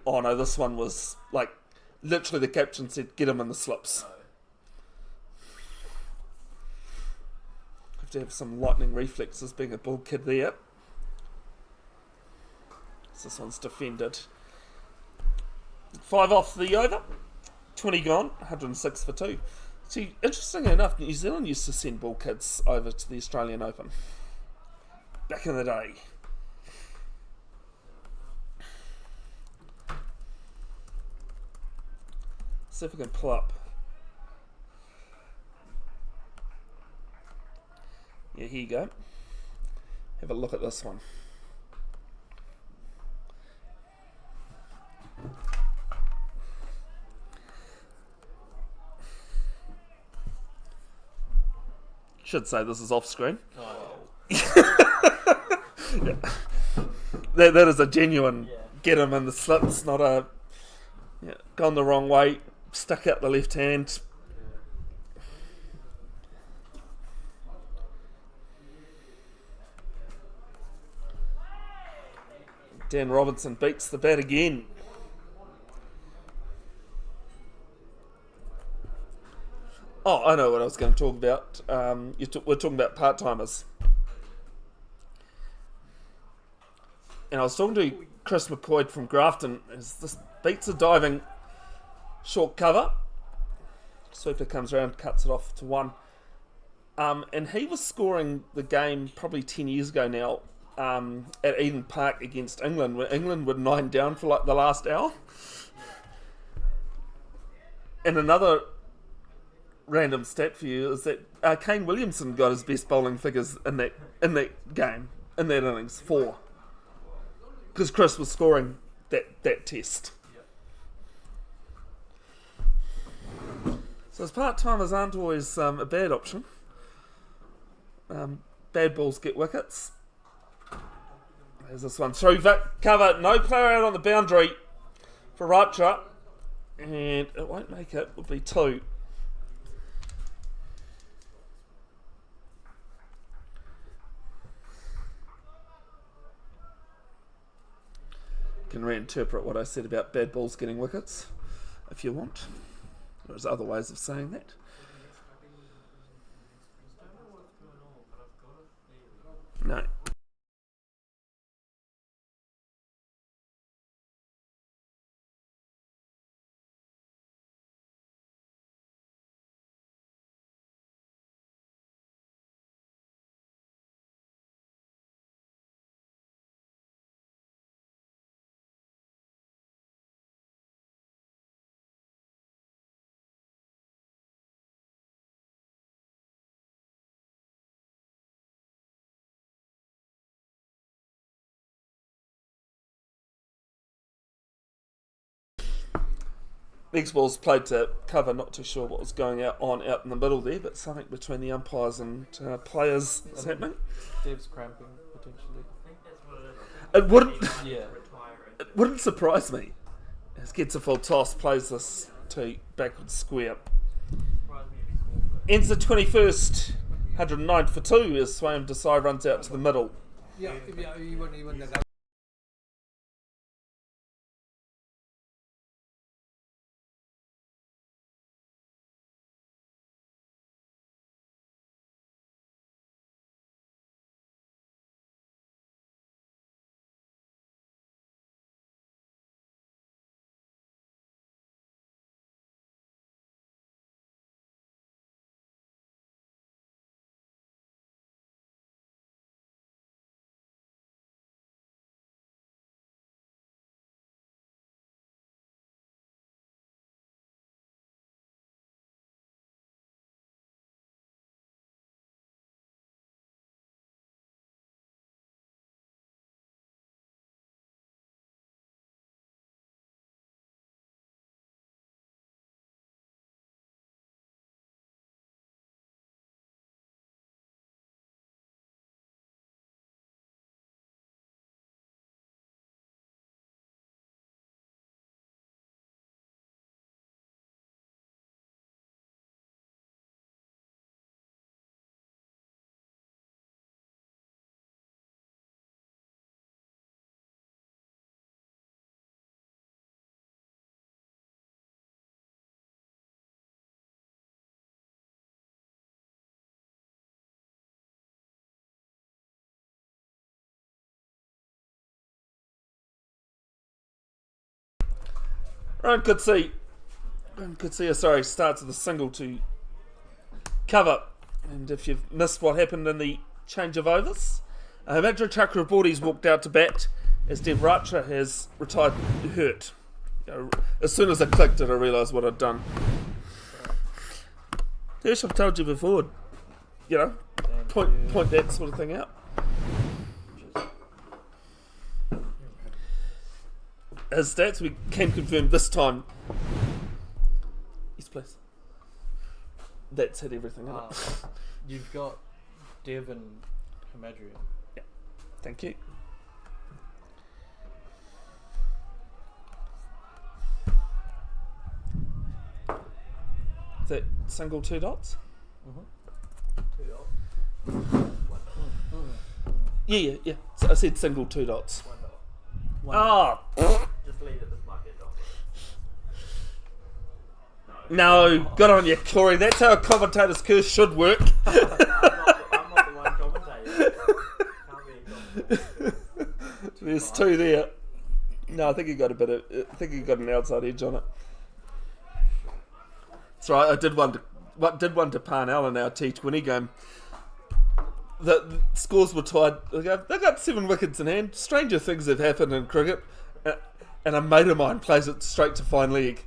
Oh no, this one was like, literally the caption said, get him in the slips. Have to have some lightning reflexes being a ball kid there. So this one's defended. 5 off the over, 20 gone, 106 for 2. See, interestingly enough, New Zealand used to send ball kids over to the Australian Open back in the day. See if we can pull up. Yeah, here you go. Have a look at this one. Should say this is off screen. Yeah. That is a genuine get him in the slips, not a gone the wrong way, stuck out the left hand. Dan Robinson beats the bat again. Oh, I know what I was going to talk about. We're talking about part-timers. And I was talking to Chris McCoy from Grafton. This beats a diving short cover. Sweeper comes around, cuts it off to 1. And he was scoring the game probably 10 years ago now at Eden Park against England, where England were 9 down for like the last hour. And another random stat for you is that Kane Williamson got his best bowling figures in that game, in that innings, 4. Because Chris was scoring that test. So his part-timers aren't always a bad option. Bad balls get wickets. There's this one through cover, no player out on the boundary for Rapture, and it won't make it. Will be 2. Can reinterpret what I said about bad balls getting wickets if you want. There's other ways of saying that. No. Next ball's played to cover, not too sure what was going out in the middle there, but something between the umpires and players is happening. Dave's cramping, potentially. It wouldn't, Yeah. it wouldn't surprise me. As gets a full toss, plays this to backward square. Surprised me if he scored Ends the 21st, 109 for 2 as Swaim Desai runs out to the middle. Yeah, even the Ryan could see, starts with a single to cover. And if you've missed what happened in the change of overs, Madra Chakraborty's walked out to bat as Dev Racha has retired hurt. As soon as I clicked it, I realised what I'd done. Yes, I've told you before, point that sort of thing out. As stats, we can confirm this time. Yes, please. That's had everything in it. You've got Dev and Hamadrian. Yeah, thank you. Is that single 2 dots? Mm-hmm. 2 dots. Yeah. So I said single 2 dots. 1 dot. Ah! Just leave it. This might get done. No, good on you, Corey. That's how a commentator's curse should work. I'm not the one commentating. Can't be a commentator. There's 2 there. No, I think you got an outside edge on it. That's right. I did one to Parnell in our T20 game. The scores were tied. They got 7 wickets in hand. Stranger things have happened in cricket, and a mate of mine plays it straight to fine leg.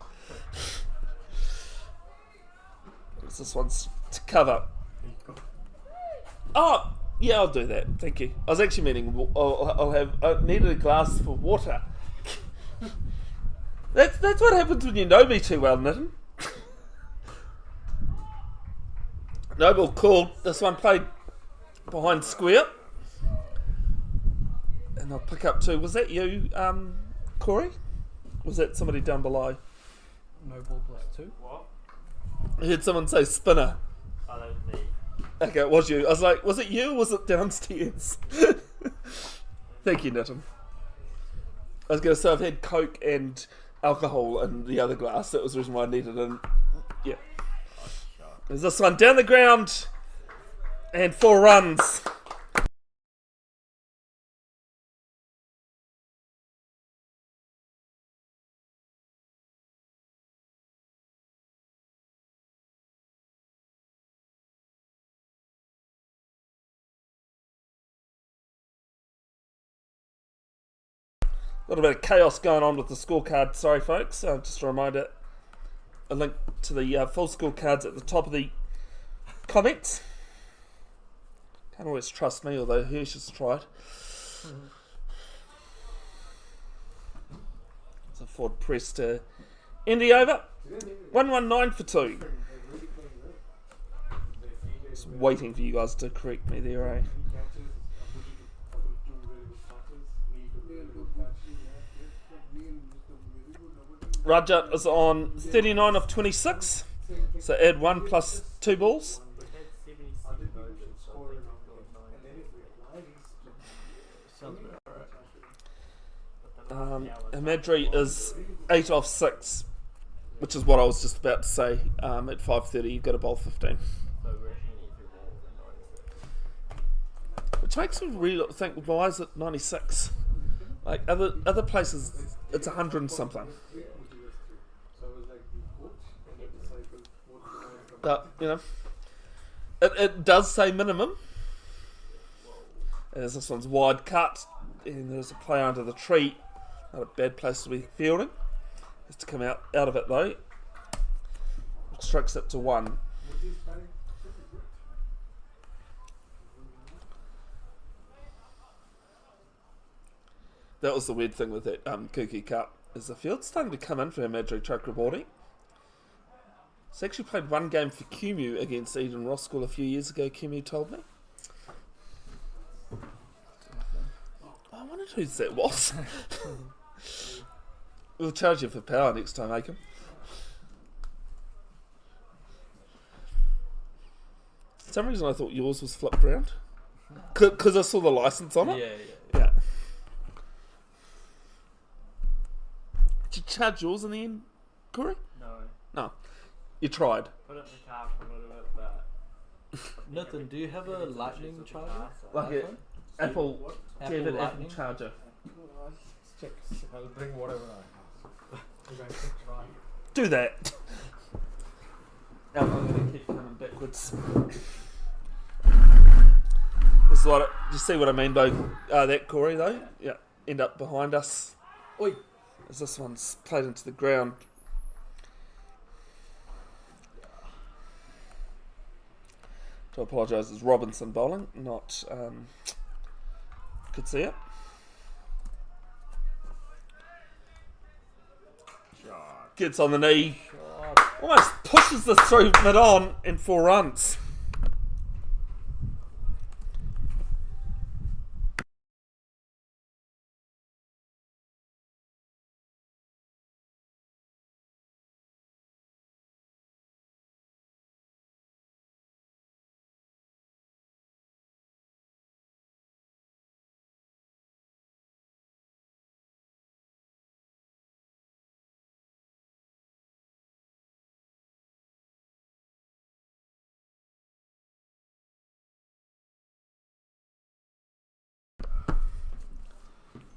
This one's to cover. Oh, yeah, I'll do that. Thank you. I was actually meaning I needed a glass for water. That's what happens when you know me too well, Nitin. No ball called. This one played behind square. And I'll pick up 2. Was that you, Corey? Was that somebody down below? No ball plus 2. What? I heard someone say spinner. Oh, that was me. Okay, it was you. I was like, was it you or was it downstairs? Thank you, Nitin. I was going to say I've had Coke and alcohol in the other glass. That was the reason why I needed it. Yeah. There's this one down the ground and 4 runs. A little bit of chaos going on with the scorecard. Sorry, folks. Just a reminder, a link to the full scorecards at the top of the comments. Can't always trust me, although Hirsch has tried. So Ford press to end the over. 119 for 2. Just waiting for you guys to correct me there, eh? Rajat is on 39 of 26, so add 1 plus 2 balls. We've had 76 Other people voted, should so score I think around we've got and then if we apply these Sounds about right. Imadri is 8 off 6, which is what I was just about to say. At 5:30, you've got to bowl 15. So we actually need 3 balls and 96. Which makes me really think, why is it 96? Like other places, it's 100 and something. so it was like the coach and the disciple both learn from But, you know, it does say minimum. As this one's wide cut, and there's a player under the tree. Not a bad place to be fielding. Has to come out of it though. Strikes it to 1. with this batting should be good. That was the weird thing with that Kuki Cup, is the field's starting to come in for Imadri Chakraborty. He's actually played 1 game for Kumu against Eden Roskill a few years ago, Kumu told me. I wondered whose that was. We'll charge you for power next time, Aiken. For some reason I thought yours was flipped round. Because I saw the licence on it. Yeah. Did you charge yours in the end, Corey? No. No. You tried. Put it in the car for a little bit, but... Nathan, do you have a lightning charger? Like a iPhone? Apple, Apple Apple Lightning? charger. I'll just check. I'll bring whatever I have. You guys should try. Do that. I'm going to keep coming backwards. This is what you see what I mean by that, Corey, though? Yeah. End up behind us. Oi! As this one's played into the ground. To apologise, it's Robinson bowling, not could see it. Gets on the knee, almost pushes this through mid on in 4 runs.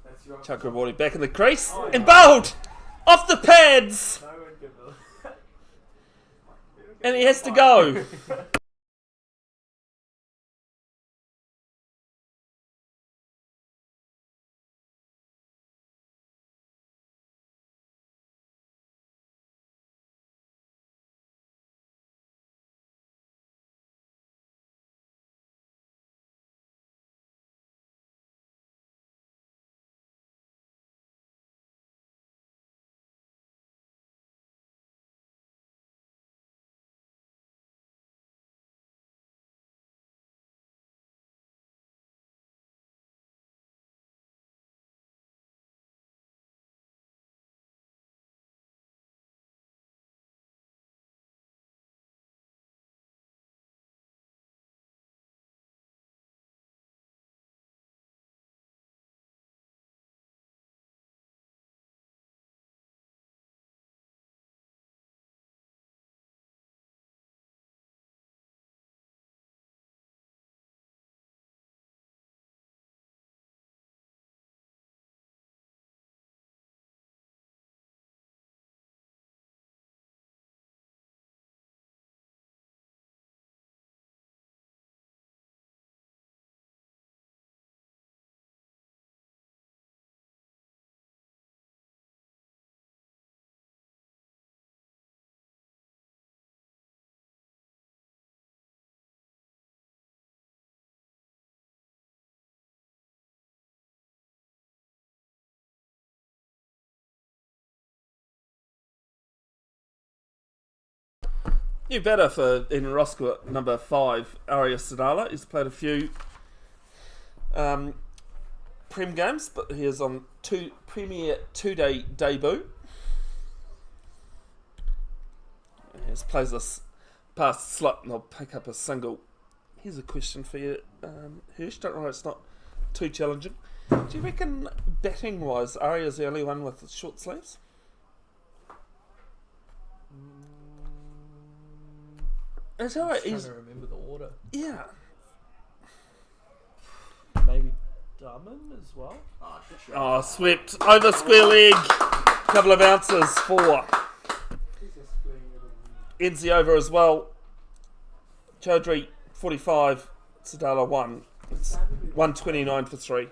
That's your Chakraborty back in the crease and bowled off the pads, No one can do it. and he has to go. New batter for in Roskill at number 5, Arya Sadala. He's played a few Prem games, but he is on Premier 2-day debut. He plays this past slot and they'll pick up a single. Here's a question for you, Hirsch. Don't worry, it's not too challenging. Do you reckon, batting-wise, Aria's the only one with short sleeves? It's I'm alright. just trying He's to remember the order. yeah. Maybe Darman as well. Oh, swept over square leg. Couple of ounces for ends the over as well. Chaudhry 45, Sadala 1. It's 129 for 3.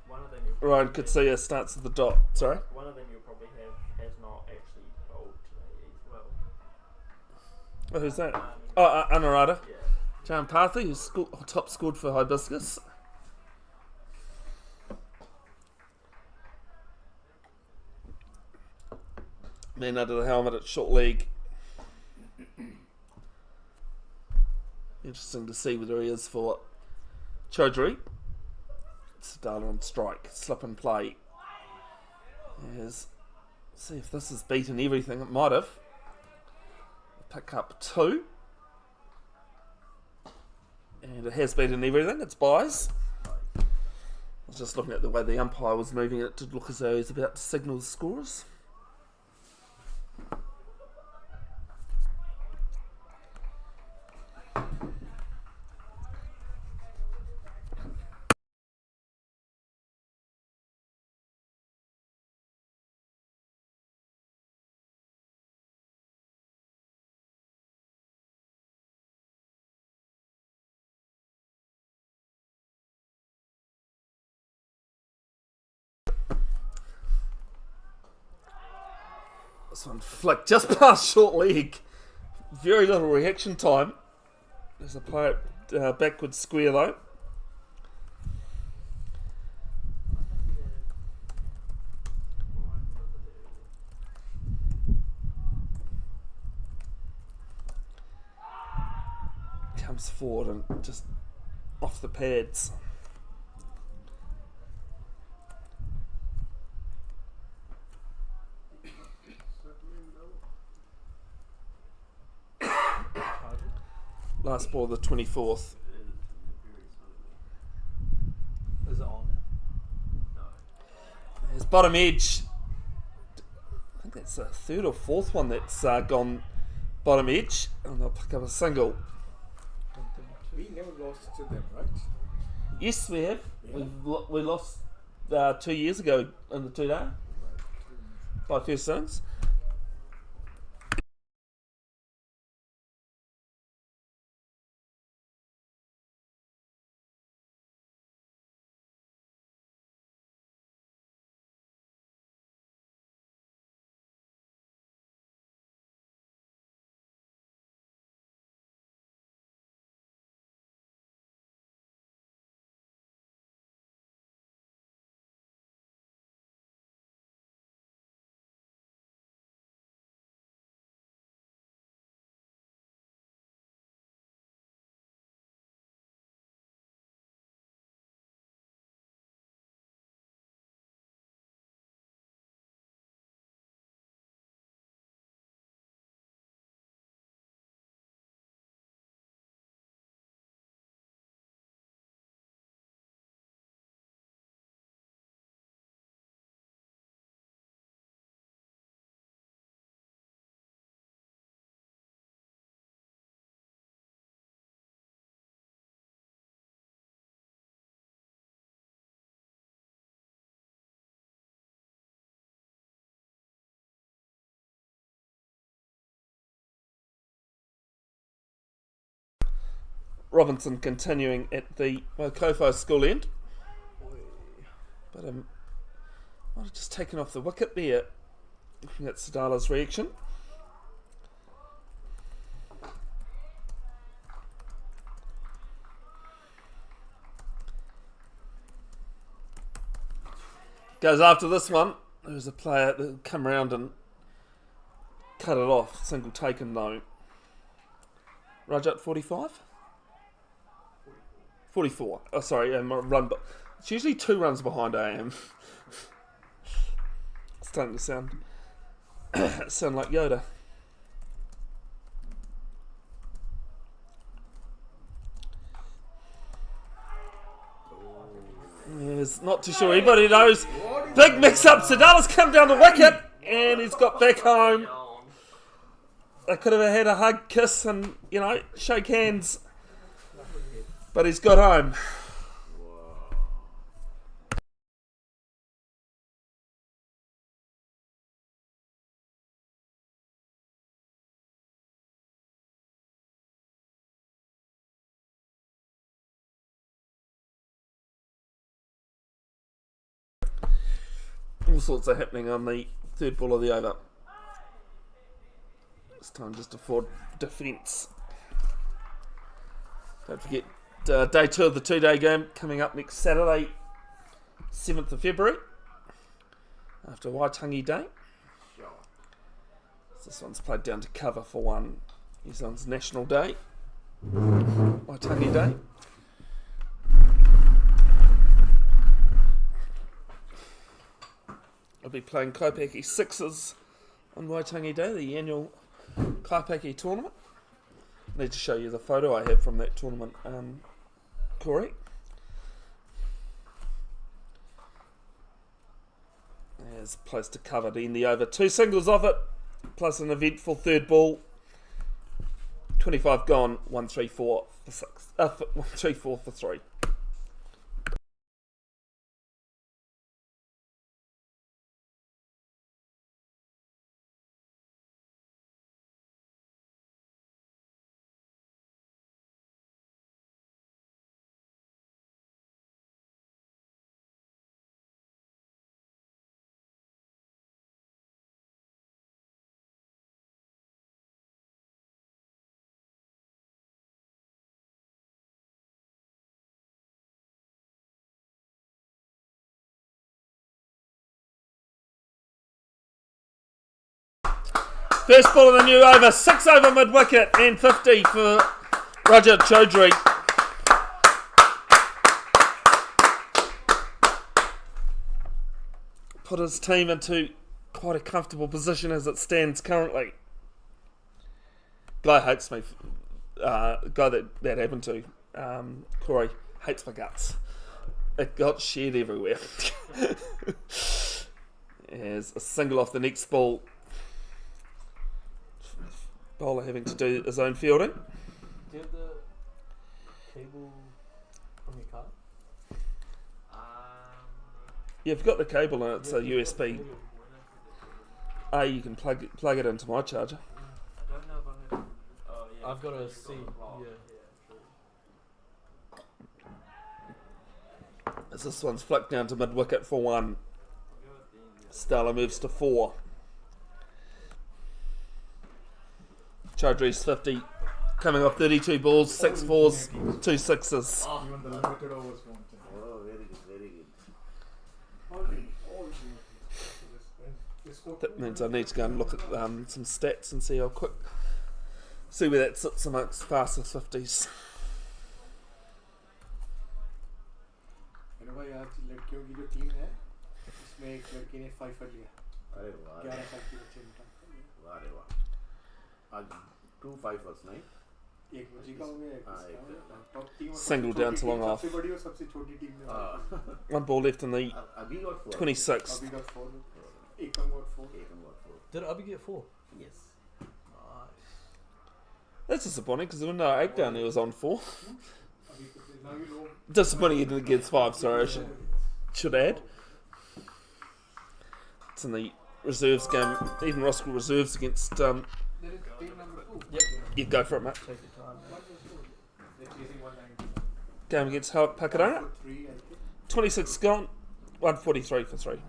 One of them you'll Ryan probably could see us starts at the dot. Sorry. One of them you'll probably have has not actually bowled today as well. Oh, who's that? Oh, Anurada. Yeah. Jan Parthy, who's top scored for Hibiscus. Man under the helmet at short leg. Interesting to see whether he is for Chaudhry. Sadala on strike. Slip and play. Yes. See if this has beaten everything. It might have. Pick up 2. And it has beaten everything. It's buys. I was just looking at the way the umpire was moving it to look as though he's about to signal the scores. This one flicked just past short leg. Very little reaction time. There's a player backward square though. Comes forward and just off the pads. Last ball of the 24th. Is it on now? There's bottom edge. I think that's the third or fourth one that's gone bottom edge. And they'll pick up a single. We never lost to them, right? Yes, we have. Yeah. We lost 2 years ago in the 2-day by first innings. Robinson continuing at the Kofo school end. But might have just taken off the wicket there. Looking at Sadala's reaction. Goes after this one. There's a player that come around and cut it off. Single taken though. Rajat 45? 44. Oh, sorry, run. It's usually 2 runs behind AM. It's starting to sound like Yoda. Yes, not too sure. Everybody knows. Big mix-up. Sadala's come down the wicket and he's got back home. They could have had a hug, kiss, and shake hands, but he's got home. All sorts are happening on the third ball of the over. This time just for defence. Don't forget day 2 of the 2-day game coming up next Saturday, 7th of February, after Waitangi Day. This one's played down to cover for one New Zealand's National Day, Waitangi Day. I'll be playing Kaipeki Sixes on Waitangi Day, the annual Kaipeki tournament. I need to show you the photo I have from that tournament, Corey. There's a place to cover to end the over. 2 singles off it, plus an eventful third ball. 25 gone, 134 for 6. 134 for 3. First ball of the new over, 6 over mid-wicket and 50 for Rajat Chaudhary. Put his team into quite a comfortable position as it stands currently. Guy hates me. Guy that happened to, Corey, hates my guts. It got shared everywhere. There's a single off the next ball. Bowler having to do his own fielding. Do you have the cable from your car? You've got the cable and it's a USB. You can plug it into my charger. I don't know if I have. Oh, yeah. I've got a C. Yeah. As this one's flicked down to mid-wicket for 1. Stella moves to 4. Chaudhary's 50, coming off 32 balls, 6 fours, 2 sixes. Even the limited overs won't. Oh, very good, very good. That means I need to go and look at some stats and see how quick, see where that sits amongst fastest 50s. भाई आज लड़कियों की जो team है उसमें एक लड़की ने 5 कर लिया। अरे वाह 11 साल की बच्चे ने वाह रे वाह आज 2 5ers नहीं एक मुझे का हो गया एक top team Single down to long off. सबसे बड़ी और सबसे छोटी टीम में 1 ball left in the अभी got 4 26th. अभी got 4 Ekam got 4 Did Abhi get 4? yes Nice. That's disappointing because when no 8 down, he was on 4. now you know Disappointing he didn't get 5, sorry, I should add. It's in the reserves game, even Roskill reserves against. There is team number 2. Yep. You go for it, mate. Take your time. Man. They're chasing 190. Game against Pakadanga. 3, I think. 26 gone, 143 for 3.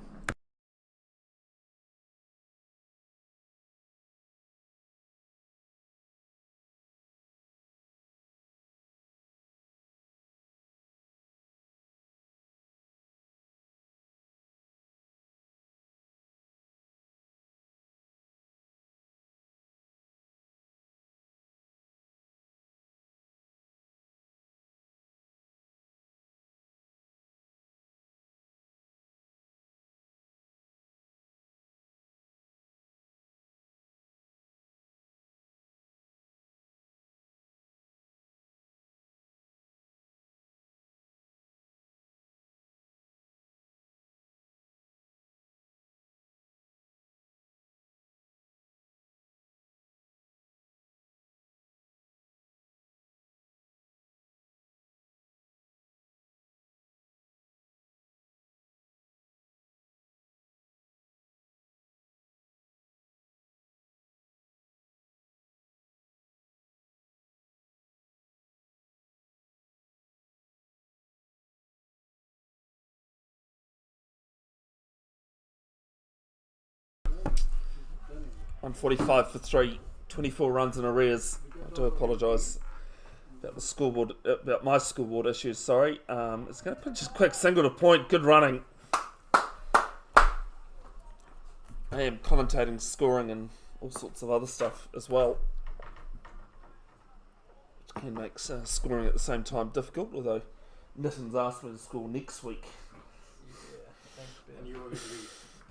I'm 45 for 3, 24 runs in arrears. I do apologise about the scoreboard, about my scoreboard issues. Sorry. It's going to put just quick single to point. Good running. I am commentating scoring and all sorts of other stuff as well, which can make scoring at the same time difficult. Although Nitton's asked me to score next week. Yeah, thanks, Ben. And you will agree.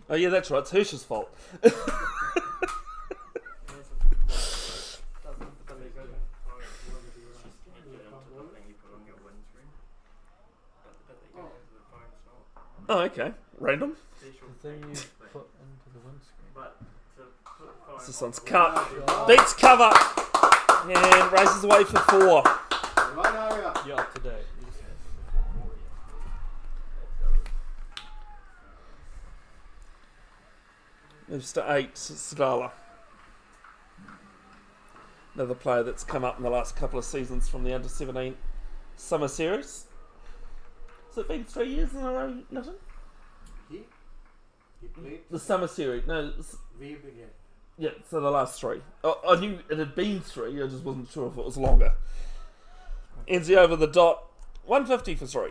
Oh yeah, that's right. It's Hirsch's fault. Oh, okay. Random. The thing you put into the windscreen. This one's cut. Beats cover. And races away for 4. One area. You're up to date. Moves to 8. Sadala. Another player that's come up in the last couple of seasons from the under-17 summer series. Has it been 3 years in a row, Nitton? He played The summer series. No, way began. yeah, so the last 3. I knew it had been 3, I just wasn't sure if it was longer. Enzi over the dot. 150 for 3.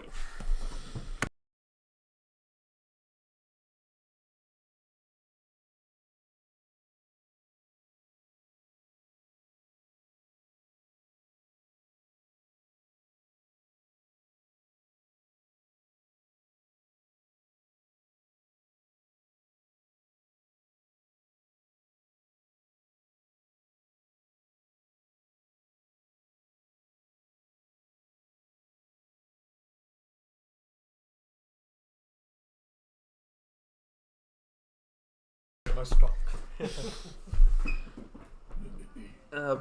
My stock.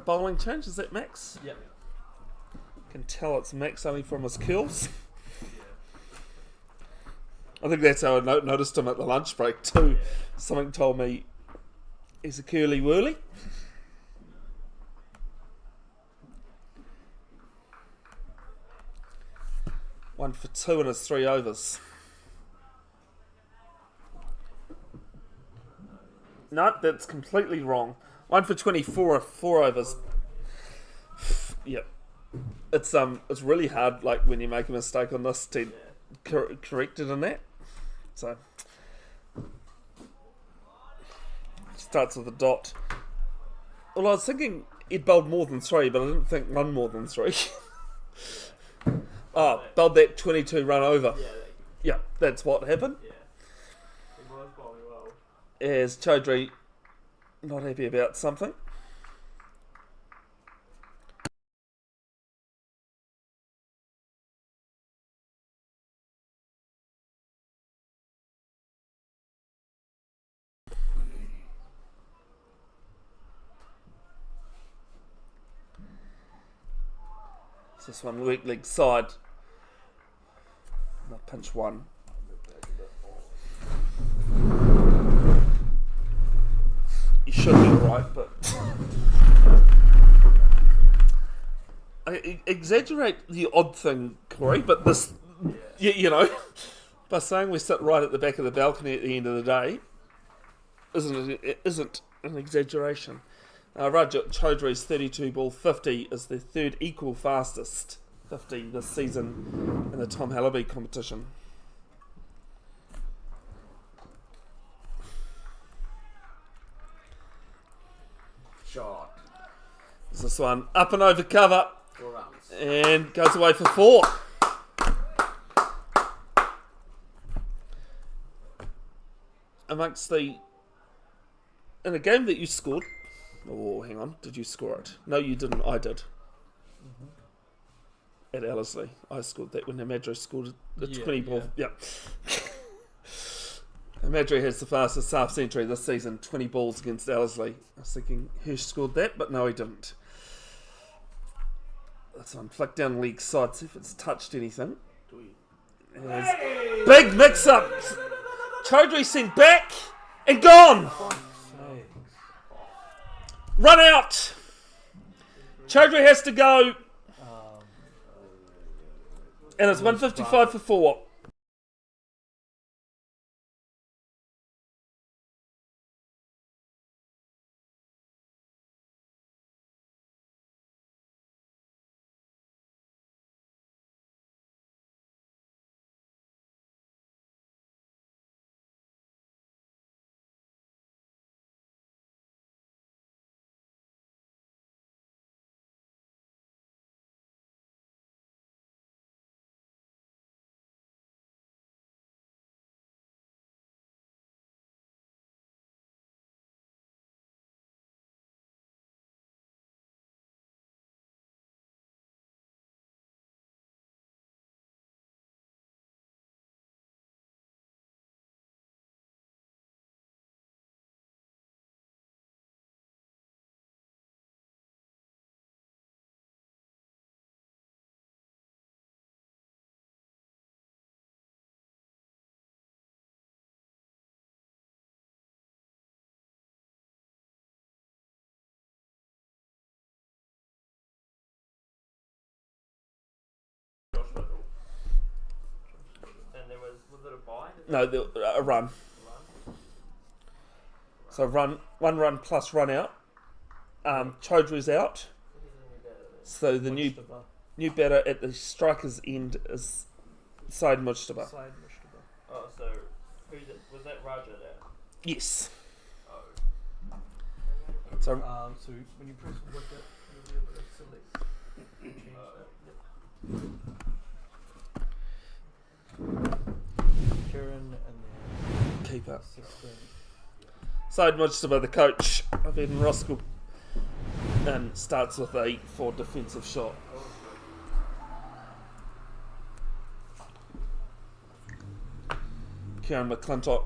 Bowling change, is that Max? Yep. Can tell it's Max only from his kills. I think that's how I noticed him at the lunch break too. Something told me he's a curly whirly. One for 2 in his 3 overs. No, that's completely wrong. 1 for 24, 4 overs. Yep. It's really hard, like when you make a mistake on this, to correct it in that. So starts with a dot. Well, I was thinking he'd bowled more than 3, but I didn't think one more than 3. Bowled that 22 run over. Yeah, that's what happened. Is Chaudhry not happy about something? It's this one weak leg side. I'll pinch 1. You should be alright, but I exaggerate the odd thing, Corey, but this, you know, by saying we sit right at the back of the balcony at the end of the day, isn't an exaggeration. Rajat Chaudhry's 32 ball 50 is the third equal fastest 50 this season in the Tom Hellaby competition. Shot. Is this one up and over cover 4 runs. and goes away for 4. Amongst the in a game that you scored. Oh, hang on, did you score it? No, you didn't. I did. At Ellerslie, I scored that when Amadre scored the 20 ball. Yeah. Amadre has the fastest half century this season, 20 balls against Ellerslie. I was thinking Hirsch scored that, but no, he didn't. That's on flick down leg side, see if it's touched anything. Big mix up. Chaudhry sent back and gone. Run out. Chaudhry has to go. And it's 155 for 4. And there was it a bye? No, a run. So one run plus run out. Chaudhry's out. So the new batter at the striker's end is Syed Mujtaba. Oh, so was that Raja there? Yes. Oh. So So when you press wicket, you'll be able to select change that. Kieran and then keeper. assistant. Syed Mujtaba, the coach of Eden Roskill, and starts with a 4 defensive shot. Kieran McClintock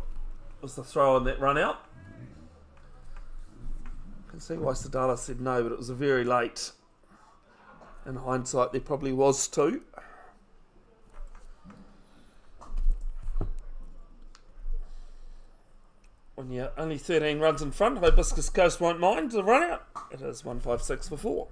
was the throw on that run out. I can see why Sadala said no, but it was a very late. In hindsight, there probably was too. When you're only 13 runs in front, Hibiscus Coast won't mind the run out. It is 156 for 4.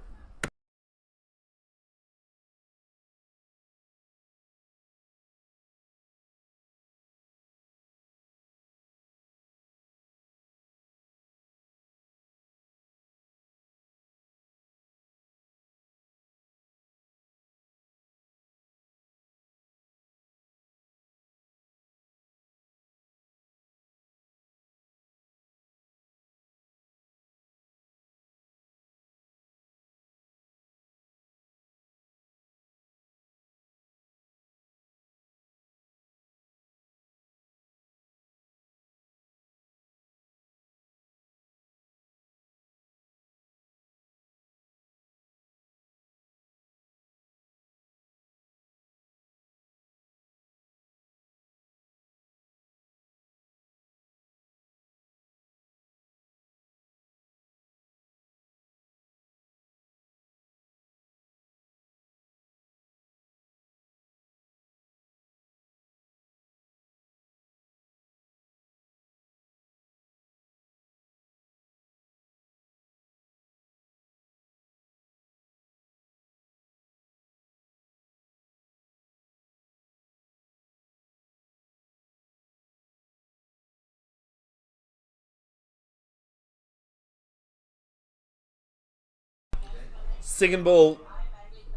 Second ball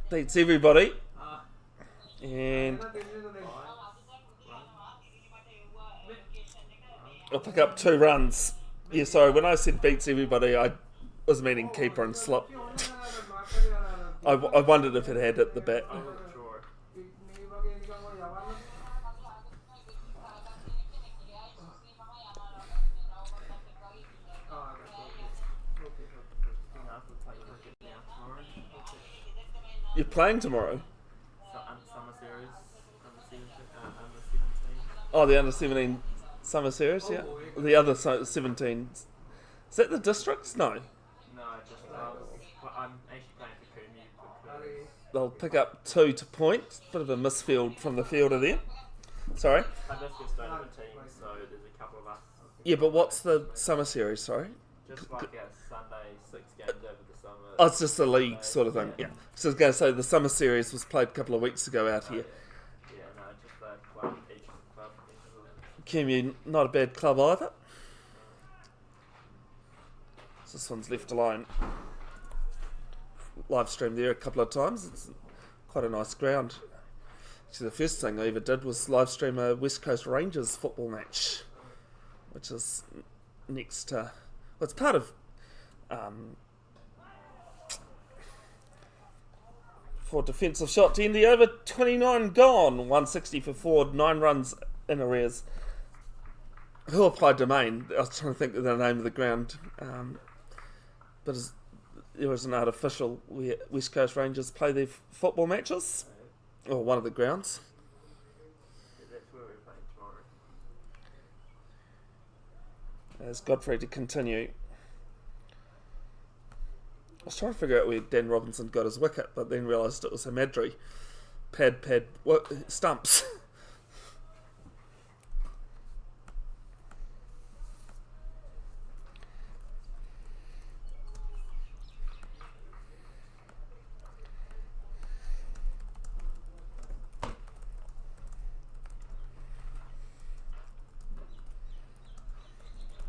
beats everybody. And I'll pick up 2 runs. Yeah, sorry, when I said beats everybody, I was meaning keeper and slip. I wondered if it had at the bat. I wasn't sure. You're playing tomorrow? Summer series, under 17. Oh, the under 17 summer series, yeah. The other 17. Is that the districts? No. No, just I'm actually playing for Kumu because They'll pick up 2 to point. Bit of a misfield from the fielder there. Sorry? Hibiscus don't have a team, so there's a couple of us. Yeah, but what's the summer series, sorry? Just like a Sunday, 6 games over the summer. Oh, it's just a league sort of thing. Yeah. So I was going to say the summer series was played a couple of weeks ago out here. Yeah, no, just a club, each club. Kimu, not a bad club either. So this one's left alone. Live streamed there a couple of times. It's quite a nice ground. Actually, the first thing I ever did was live stream a West Coast Rangers football match, which is next to. Well, it's part of. For defensive shot to end the over, 29 gone, 160 for Ford, 9 runs in arrears. Who applied domain? I was trying to think of the name of the ground, but there was an artificial where West Coast Rangers play their football matches, or one of the grounds. Yeah, that's where we're playing tomorrow. As Godfrey to continue. I was trying to figure out where Dan Robinson got his wicket, but then realised it was Hamadri. Pad, stumps.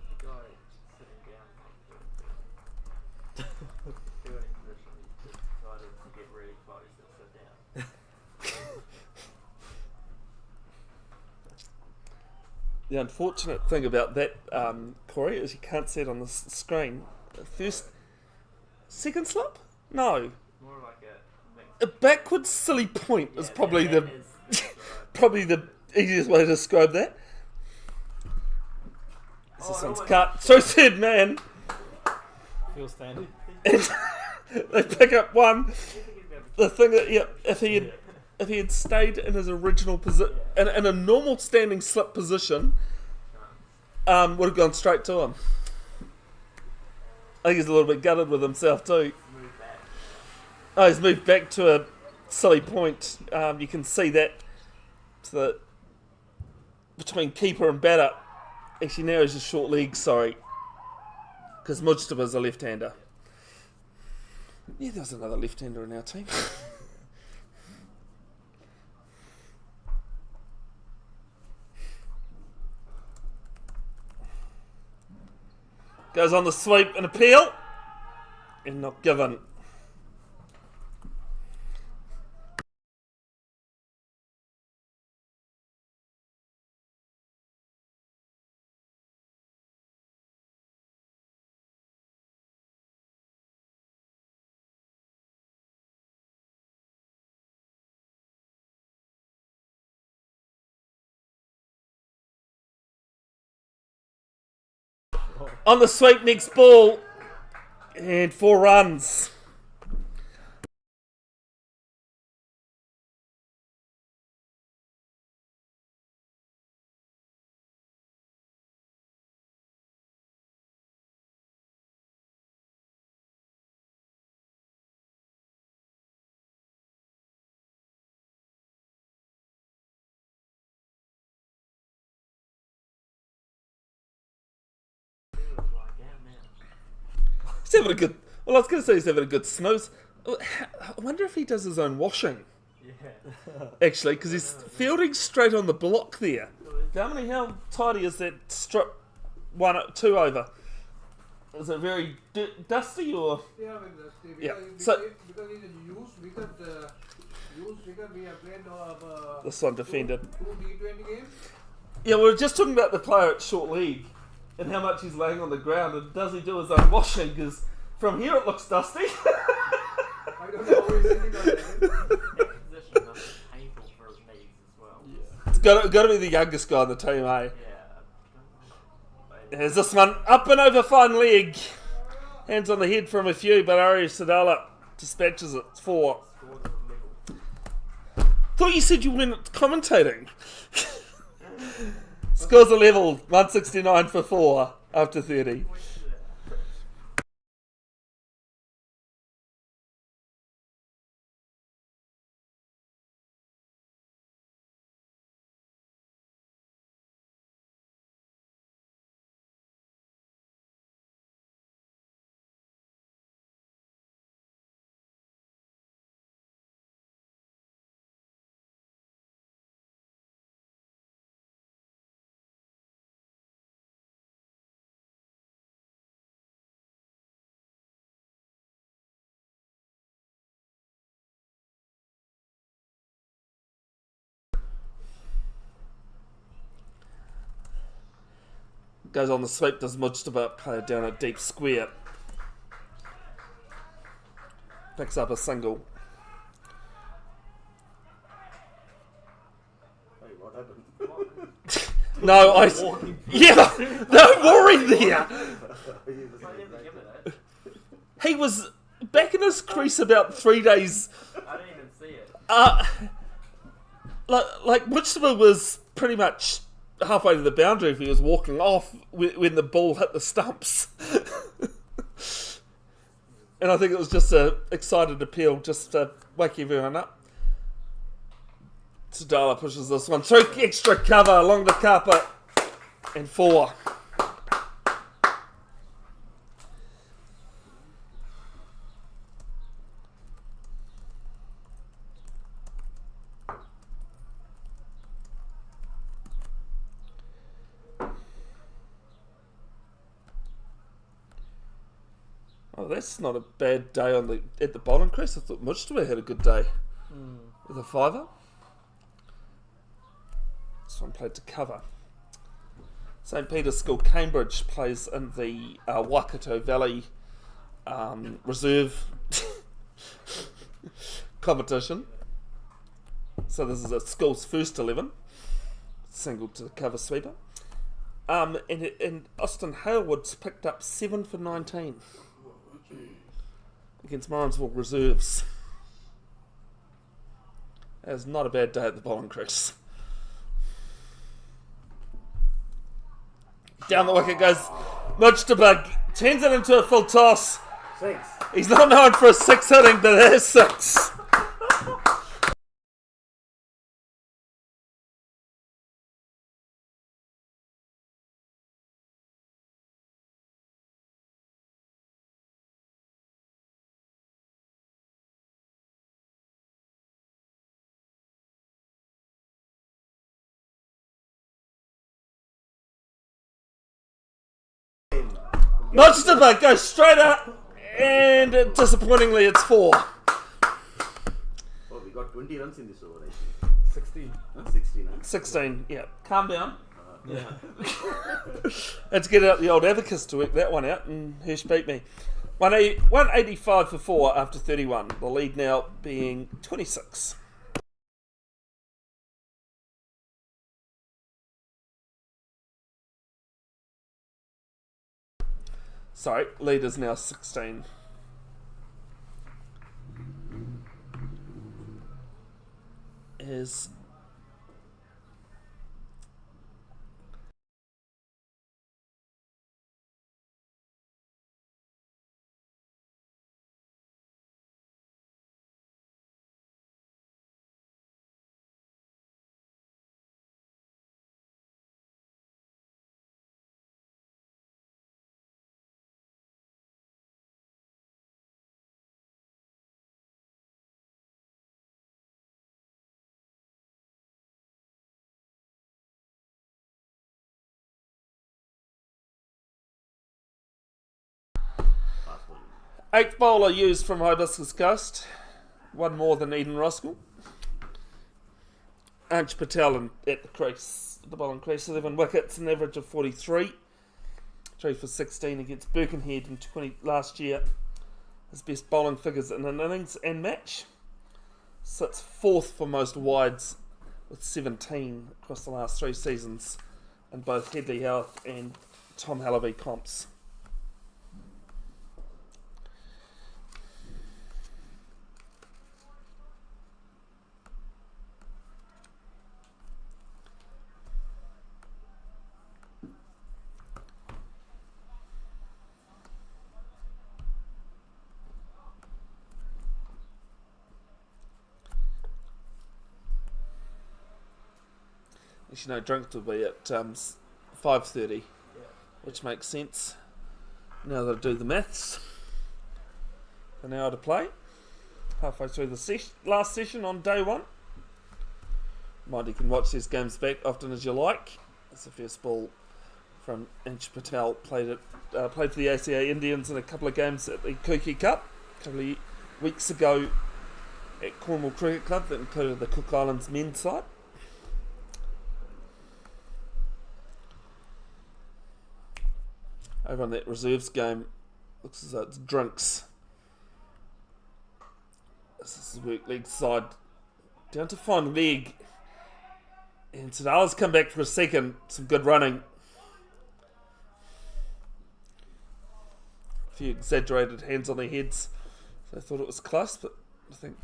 The guy sitting down, doing position, he decided to get really close and sit down. The unfortunate thing about that, Corey, is you can't see it on the screen. Second slip? No. More like a mix. A backwards silly point is probably that the is right. probably the easiest way to describe that. This one's almost- cut. So third man. Feel standing. And they pick up 1. The thing that, if he had stayed in his original position, in a normal standing slip position, would have gone straight to him. I think he's a little bit gutted with himself too. Move back. Oh, he's moved back to a silly point. You can see that between keeper and batter. Actually, now he's just short legs, sorry. Because Mujtaba's a left-hander. Yeah, there's another left-hander in our team. Goes on the sweep and appeal. And not given. On the sweep, next ball. And 4 runs. He's having a good. Well, I was going to say he's having a good snooze. I wonder if he does his own washing. Yeah. Actually, because he's fielding straight on the block there. How tidy is that strip? 2 over. Is it very dusty or? Yeah, when the Yeah, because, so- because it's a used wicket, we have played This one defended. two T20 games. Yeah, we were just talking about the player at short league and how much he's laying on the ground, and does he do his own washing? Because from here it looks dusty. I don't know how he's sitting on that. That position must be painful for his knees as well. It's got to be the youngest guy on the team, eh? Yeah. There's this one up and over fine leg. Hands on the head from a few, but Ari Sadala dispatches it. 4. Scores of level. Thought you said you went commentating. Scores a level, 169 for 4 after 30. Goes on the sweep, does Mujtaba, player down a deep square. Picks up a single. Hey, what happened? No, yeah, no worry there. I never give it. He was back in his crease about 3 days. I didn't even see it. Like Mujtaba was pretty much halfway to the boundary if he was walking off when the ball hit the stumps. And I think it was just a excited appeal just to wake everyone up. Sadala pushes this one through, extra cover along the carpet, and 4. Oh, that's not a bad day at the bottom crease. I thought Mujtaba had a good day with a 5er. This one played to cover. St. Peter's School Cambridge plays in the Waikato Valley Reserve competition. So this is a school's first 11. Single to the cover sweeper. And Austin Halewood's picked up 7 for 19 against Morrinsville Reserves. That was not a bad day at the bowling crease. Down the wicket goes Mujtaba, turns it into a full toss. 6. He's not known for a 6 hitting, but it is 6. Mujtaba goes straight up, and disappointingly it's 4. Oh, we got 20 runs in this over, I think. 16. 16, huh? 16, yeah. Calm down. Yeah. Let's get out the old abacus to work that one out, and Hirsch beat me. 185 for 4 after 31. The lead now being 26. Sorry, lead is now 16. Is Eighth bowler used from Hibiscus Coast. One more than Eden Roskill. Anj Patel at the crease, the bowling crease, 11 wickets, an average of 43. 3 for 16 against Birkenhead in last year. His best bowling figures in an innings and match. Sits fourth for most wides with 17 across the last 3 seasons in both Headley Health and Tom Hellaby comps. You know, drinks will be at 5:30, which makes sense. Now that I do the maths, an hour to play. Halfway through the last session on day 1. Mind you can watch these games back often as you like. It's the first ball from Anj Patel. Played for the ACA Indians in a couple of games at the Kuki Cup a couple of weeks ago at Cornwall Cricket Club that included the Cook Islands men's side. Over on that reserves game, looks as though it's drinks. This is work leg side. Down to fine leg. And Sadala's come back for a second. Some good running. A few exaggerated hands on their heads. So I thought it was close, but I think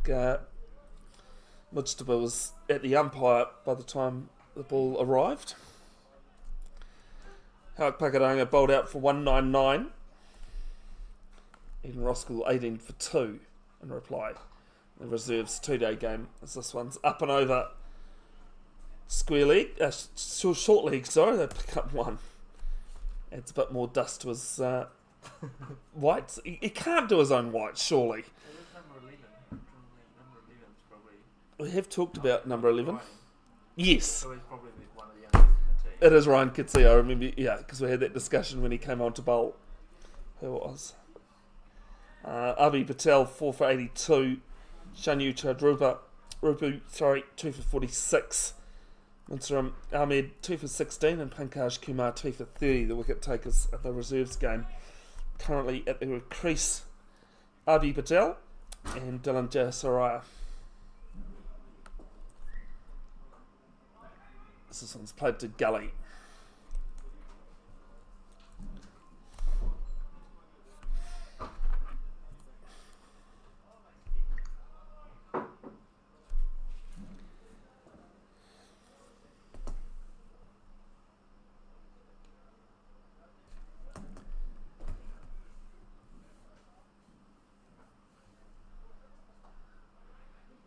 Mujtaba was at the umpire by the time the ball arrived. Howard Pakaranga bowled out for 199. Eden Roskill 18 for 2 in reply. The reserves 2-day game as this one's up and over square leg, short leg, sorry, they pick up 1. Adds a bit more dust to his whites. He can't do his own whites, surely. We have talked about number 11. Yes. So he's probably one of the youngest in the team. It is Ryan Kitsey, I remember, because we had that discussion when he came on to bowl. Who it was? Avi Patel, 4 for 82. Shanyu Rupu, 2 for 46. Munsaram Ahmed, 2 for 16. And Pankaj Kumar, 2 for 30, the wicket takers at the reserves game. Currently at the crease, Avi Patel and Dylan Jayasaraya. This one's played to Gully.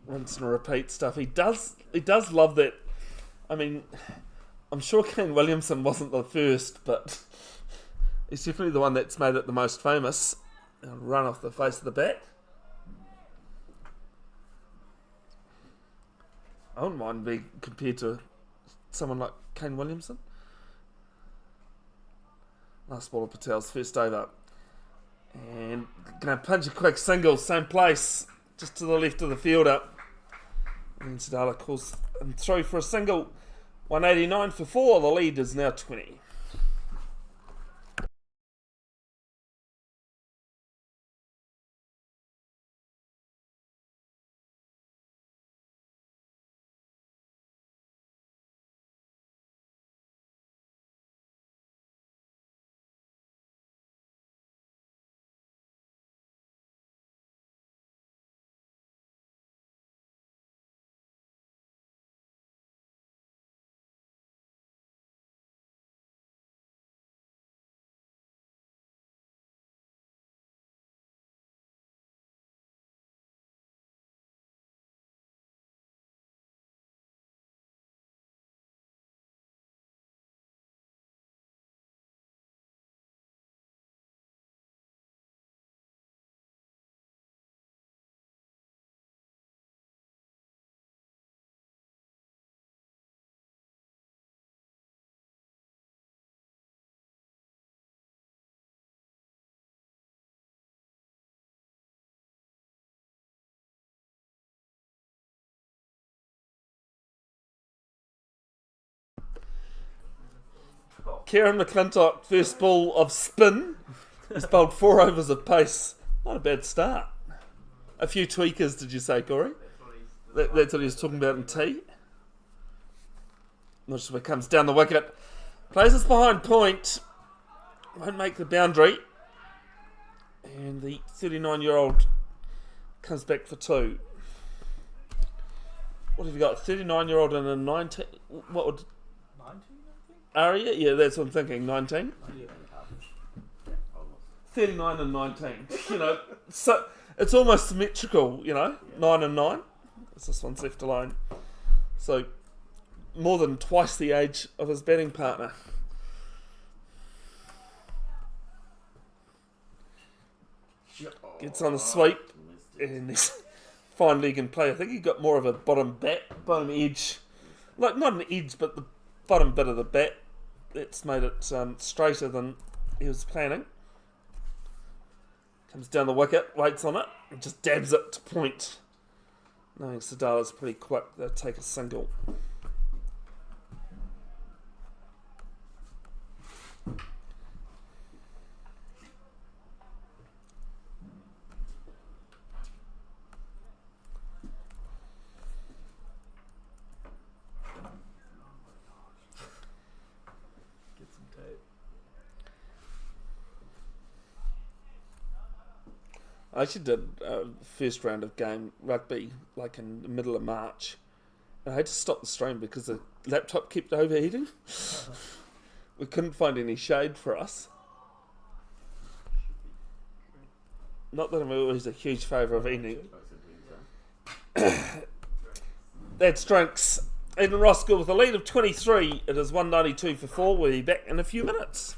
Rinse and repeat stuff. He does love that. I mean, I'm sure Kane Williamson wasn't the first, but he's definitely the one that's made it the most famous. Run off the face of the bat. I wouldn't mind being compared to someone like Kane Williamson. Last ball of Patel's first over. And going to punch a quick single, same place, just to the left of the fielder. And Sadala calls him through for a single. 189 for 4. The lead is now 20. Kieran McClintock, first ball of spin. He's bowled 4 overs of pace. Not a bad start. A few tweakers, did you say, Corey? That's what he was talking about in tea. Not sure what comes down the wicket. Plays us behind point. Won't make the boundary. And the 39-year-old comes back for 2. What have you got? 39-year-old and a 19. What would 19, I think? Aria? Yeah, that's what I'm thinking. 19. Yeah. 39 and 19. You know, so it's almost symmetrical. You know, 9 and 9. This one's left alone. So more than twice the age of his batting partner. Gets on the sweep, and he's fine leg and play. I think he got more of a bottom edge, like not an edge, but the bottom bit of the bat. That's made it straighter than he was planning. Comes down the wicket, waits on it, and just dabs it to point. Knowing Sadala's pretty quick, they'll take a single. Get some tape. I actually did a first round of game rugby like in the middle of March. And I had to stop the stream because the laptop kept overheating. We couldn't find any shade for us. Not that I'm always a huge favour of eating. That's drinks. In Roskill with a lead of 23. It is 192 for 4. We'll be back in a few minutes.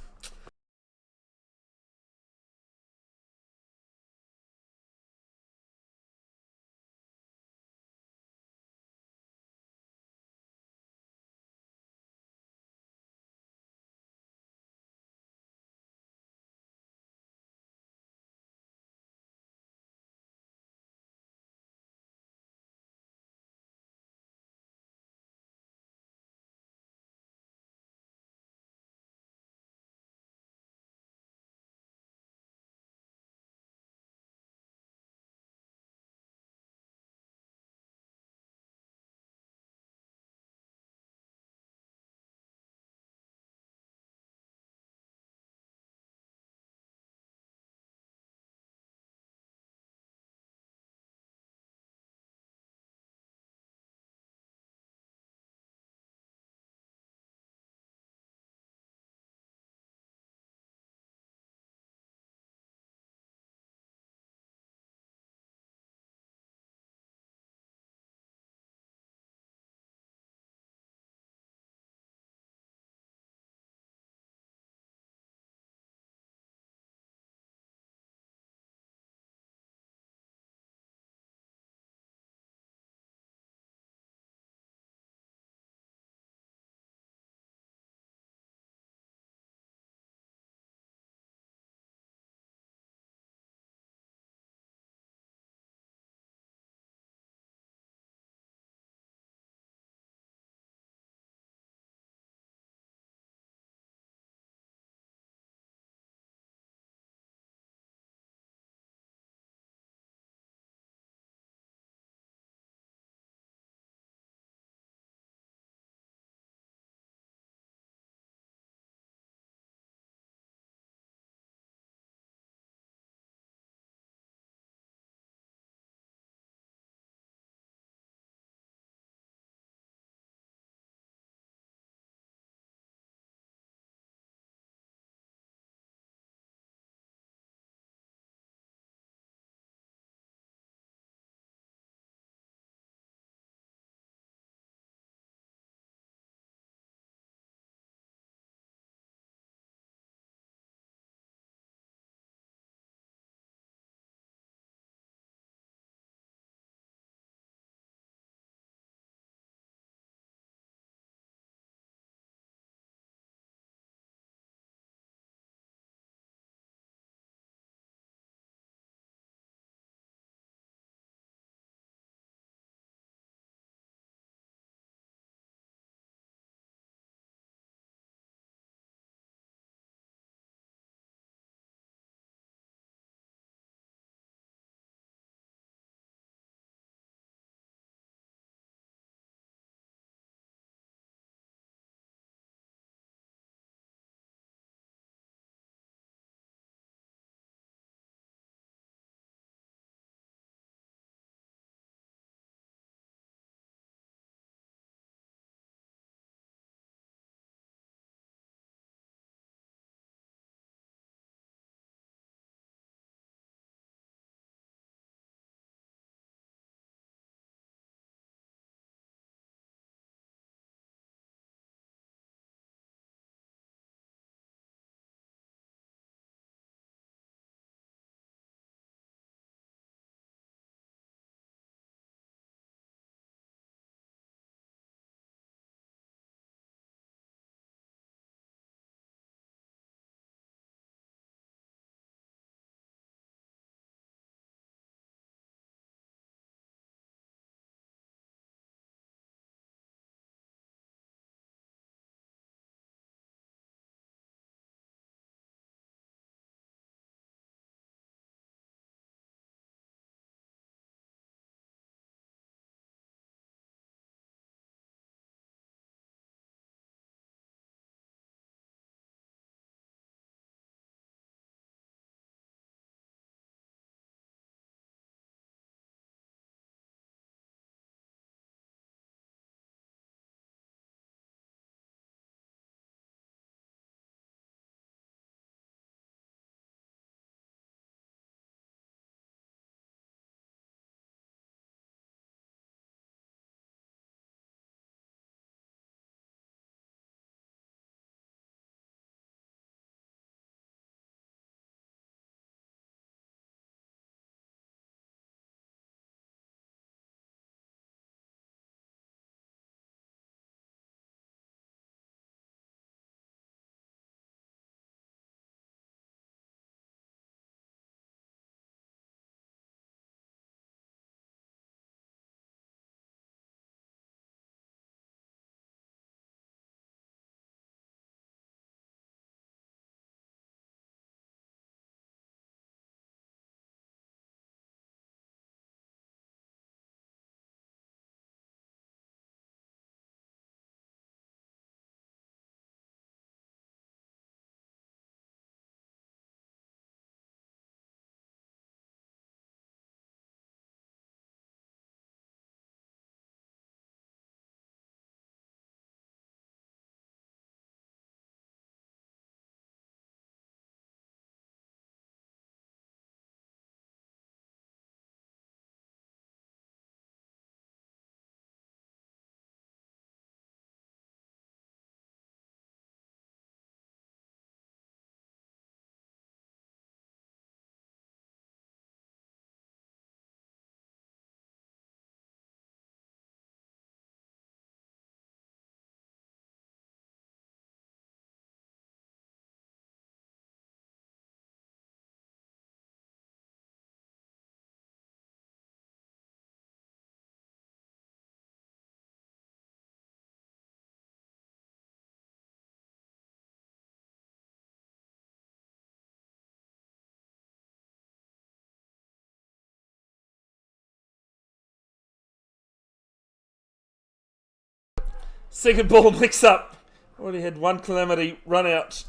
Second ball mix up. Already had one calamity run out,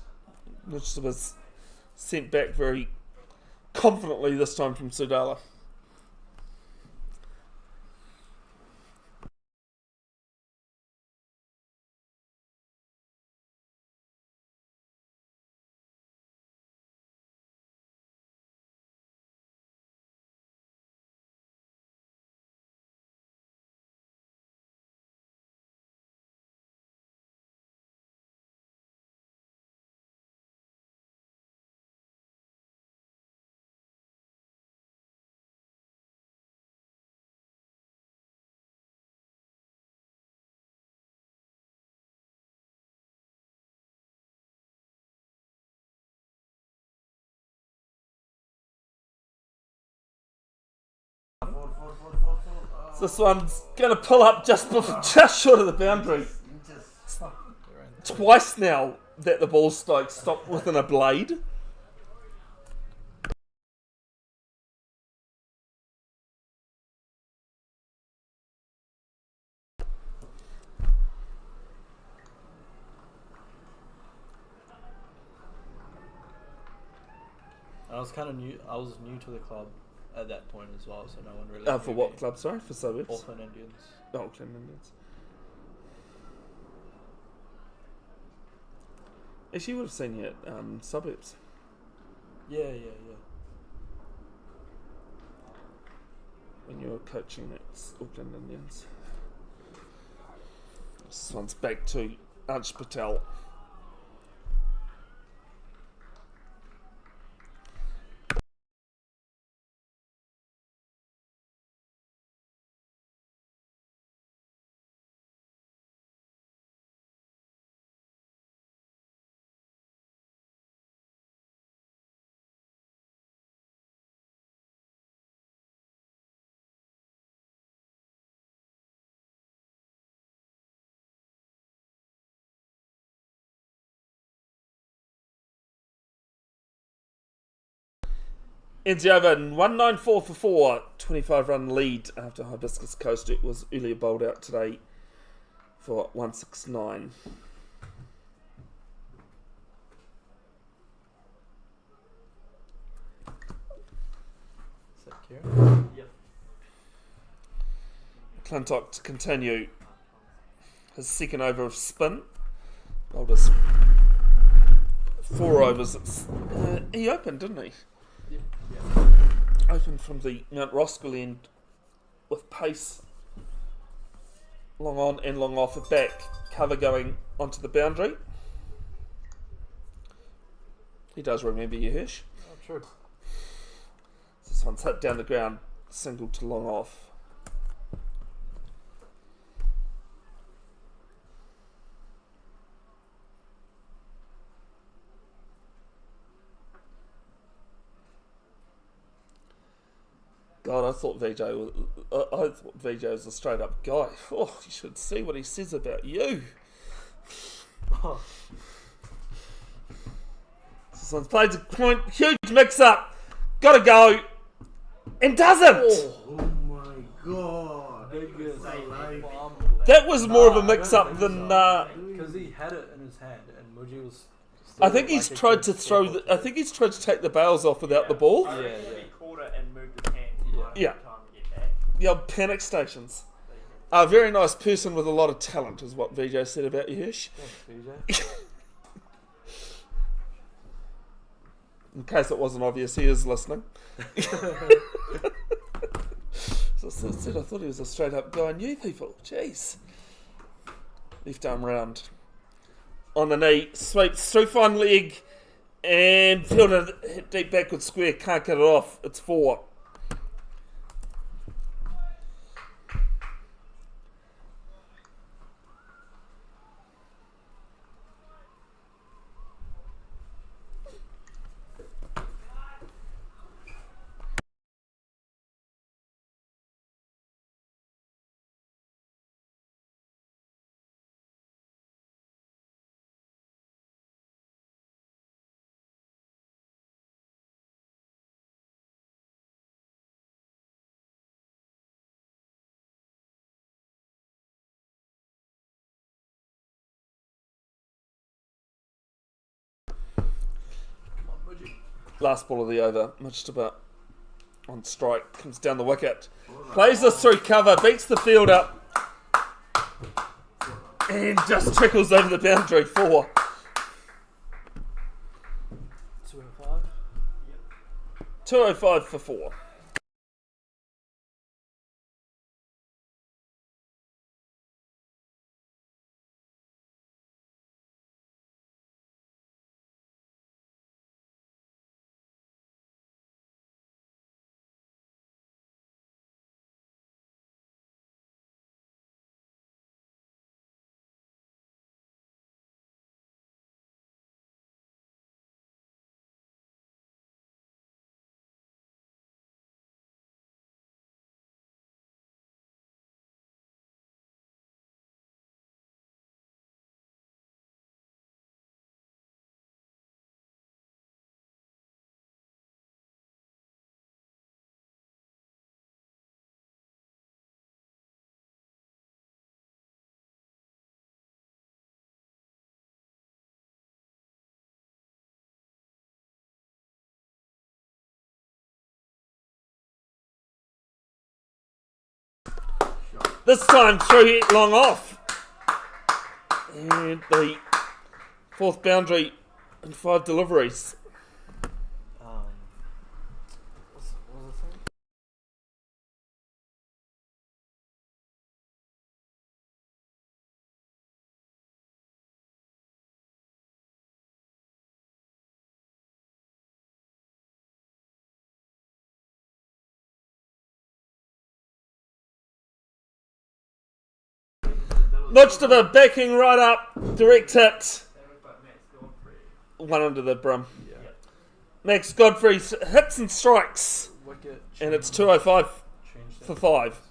which was sent back very confidently this time from Sudala. So this one's going to pull up just short of the boundary. Twice now that the ball's like stopped within a blade. I was kind of new. I was new to the club at that point as well, so no one really. For knew what me. club? Sorry, for suburbs. Auckland Indians. Oh, Auckland Indians. Actually, you would have seen you at suburbs. Yeah. When you were coaching at Auckland Indians. This one's back to Ansh Patel. Ends the over in 194 for 4, 25 run lead after Hibiscus Coast. It was earlier bowled out today for 169. Is that Kieran? Yep. Clintock to continue his second over of spin. Bowled us 4 overs. He opened, didn't he? Yep. Opened from the Mount Roskill end with pace, long on and long off, a back cover going onto the boundary. He does remember you, Hirsch. Oh, true. This one's hit down the ground, single to long off. God, I thought VJ was a straight up guy. Oh, you should see what he says about you. Oh, This one's played to point, huge mix up, gotta go, and doesn't. Oh my god. biggest Alive. bomb. That was more of a mix up than. Because he had it in his hand, and Muji was. Still I think he's like a tried good to throw. score. I think he's tried to take the bails off without the ball. I reckon Yeah. if he caught it and moved his hand, he Yeah. might have Yeah. had time to get back. The old panic stations. A very nice person with a lot of talent is what VJ said about you, Hirsch. Thanks, BJ. In case it wasn't obvious, he is listening. So I said, I thought he was a straight up guy. New people, jeez. Left arm round. On the knee, sweeps through fine leg, and fielder hit deep backward square. Can't get it off. It's 4. Last ball of the over. Mujtaba on strike. Comes down the wicket. Plays this through cover. Beats the fielder. And just trickles over the boundary. 4. 205. 205 for 4. This time 3 long off. And the 4th boundary and 5 deliveries. What was I saying? Mujtaba backing right up. Direct hit. 1 under the brim. Yeah. Max Godfrey hits and strikes. Wicket. And it's 205 Change for 5.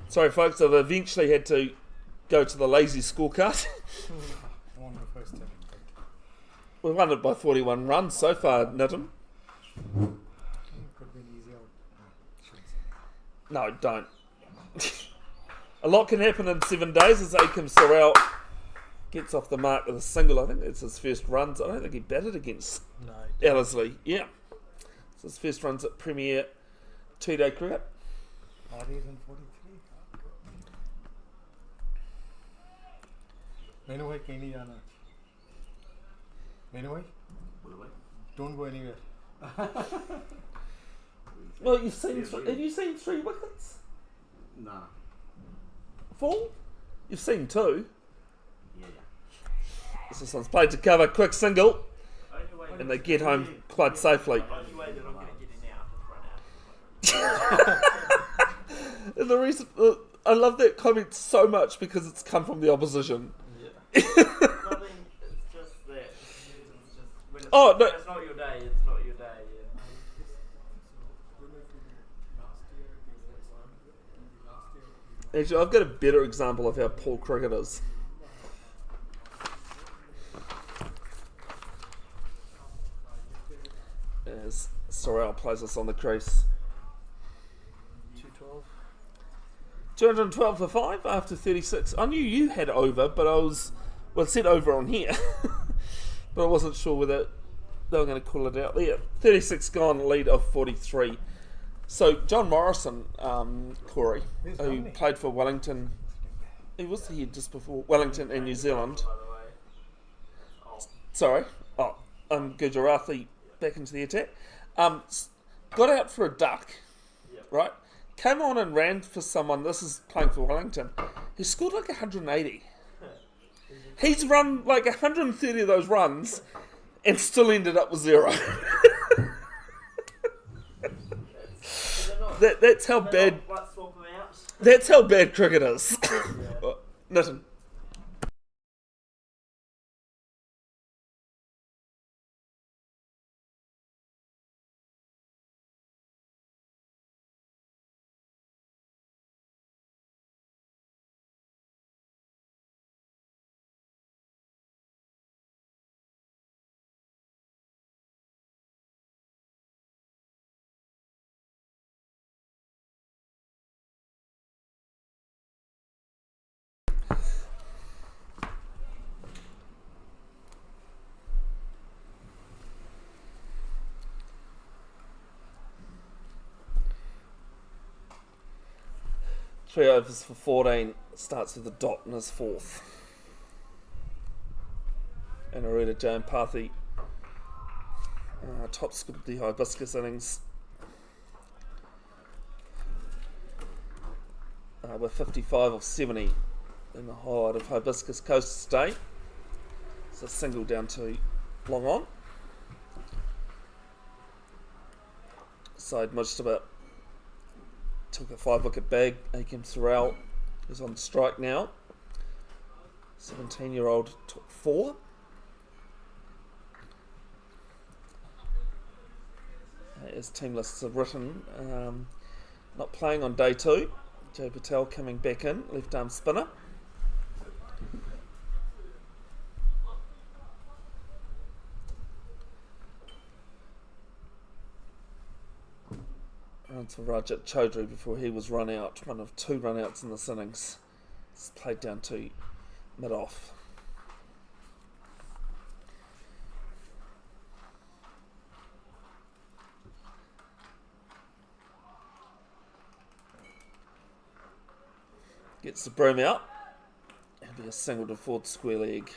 Sorry, folks, I've eventually had to go to the lazy scorecard. Won the first 10. We've won it by 41 runs so far, Nitin. Could be an easy out. No, don't. A lot can happen in 7 days as Akam Sorrell gets off the mark with a single. I think it's his first runs. I don't think he batted against No. Ellerslie. Yeah. It's his first runs at Premier 2-day cricket. Hardy's in 43. मैंने भाई कहीं नहीं जाना मैंने भाई don't go anywhere. Well, you've seen have you seen 3 wickets? Nah. Full? You've seen 2. Yeah. This one's played to cover, quick single, and they get home quite safely. And the reason I love that comment so much because it's come from the opposition. Nothing, it's just that. It's just, when it's, Oh, no. when it's not your day, it's not your day. Actually, I've got a better example of how poor cricket is. plays us on the crease. 212. 212 for 5 after 36. I knew you had over, but it said over on here. But I wasn't sure whether they were going to call it out there. 36 gone, lead of 43. So John Morrison, Corey, who played for Wellington, he was here just before Wellington in New Zealand. Sorry. Gujarati back into the attack. Got out for a duck, right? Came on and ran for someone. This is playing for Wellington. He scored like 180. He's run like 130 of those runs and still ended up with 0. That's how bad. That's how bad cricket is. Nothing. Three overs for 14. Starts with a dot in his fourth. And Arita Jayampathy top scored the Hibiscus innings with 55 of 70 in the highlight of Hibiscus Coast to stay. It's a single down to long on. Side Mujtaba took a 5-wicket bag. Akim Sorrell is on strike now. 17-year-old took 4. As team lists are written, not playing on day 2. Joe Patel coming back in, left arm spinner. Runs for Rajat Chaudhary before he was run out. One of 2 run outs in this innings. It's played down to mid-off. Gets the broom out. It'll be a single to forward square leg.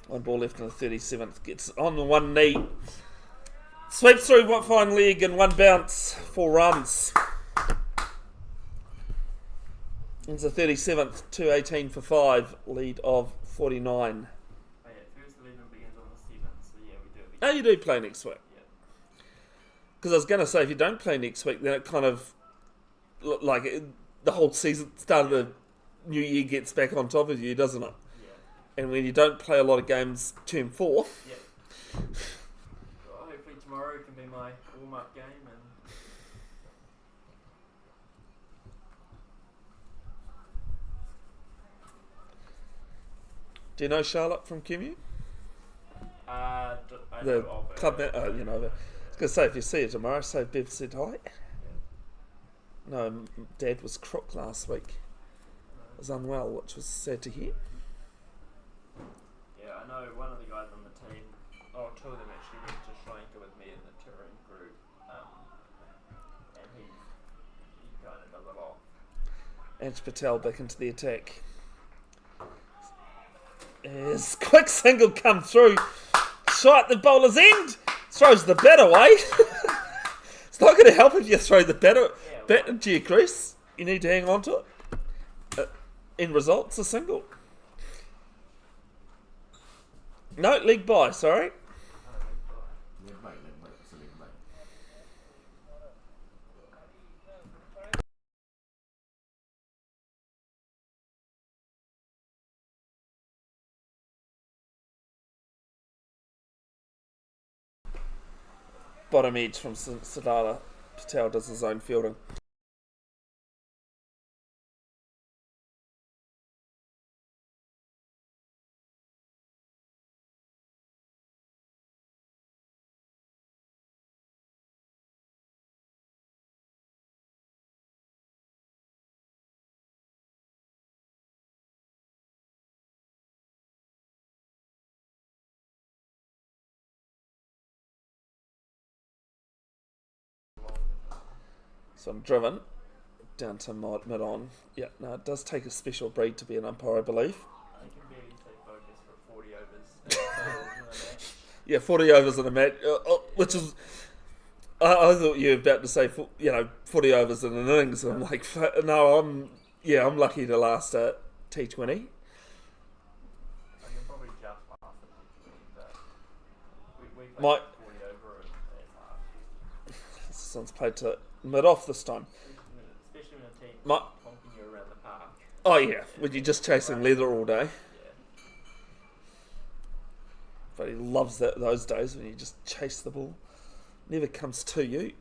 One ball left in the 37th. Gets on the one knee. Sweeps through one fine leg and 1 bounce. 4 runs. It's the 37th. 218 for 5. Lead of 49. Oh yeah, first 11 begins on the 7th, so yeah, we do it. Oh, you do play next week? Yeah. Because I was going to say, if you don't play next week, then it kind of, like, the whole season, start of the new year gets back on top of you, doesn't it? And when you don't play a lot of games term 4. Yep. Well, hopefully tomorrow can be my warm-up game and Do you know Charlotte from QMU? I The know of her. club, you know. I was going to say, if you see her tomorrow, say Bev said hi. No, Dad was crook last week. Was unwell, which was sad to hear. Yeah, I know one of the guys on the team, 2 of them actually went to Sri Lanka with me in the touring group, and he kind of does a lot. Anj Patel back into the attack. As quick single come through. Shot at the bowler's end. Throws the bat away. It's not going to help if you throw the bat into your crease. You need to hang on to it. End result, it's a single. No, leg by, sorry. bottom edge from Sadala. Patel does his own fielding. So I'm driven down to mid on. Yeah, no, it does take a special breed to be an umpire, I believe. I can barely stay focused for 40 overs in a match. Yeah, 40 overs in a match, which is. I thought you were about to say, 40 overs in an innings. And I'm like, no, I'm lucky to last at T20. I can probably just pass the T20, but we played My- 40 over at half. This one's played to mid off this time. Especially when a team My- honking you around the park. Oh yeah, when you're just chasing leather all day. Yeah. But he loves those days when you just chase the ball. Never comes to you.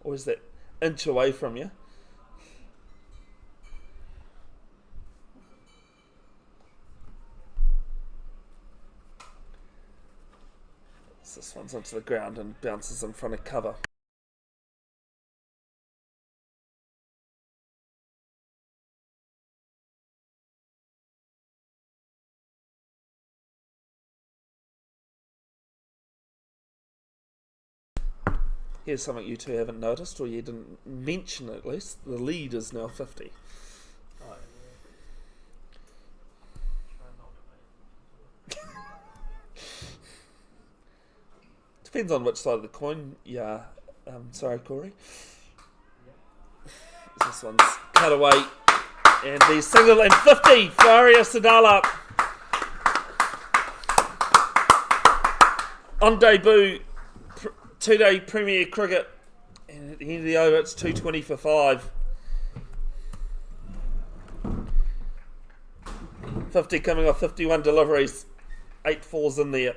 Always that inch away from you. So this one's onto the ground and bounces in front of cover. Here's something you two haven't noticed, or you didn't mention at least. The lead is now 50. Oh, yeah. Try not to, mate. Depends on which side of the coin. Yeah. Sorry, Corey. This one's cut away. And the single and 50 for Aria Sadala. On debut, 2-day Premier Cricket. And at the end of the over, it's 220 for 5. 50 coming off 51 deliveries. 8 fours in there.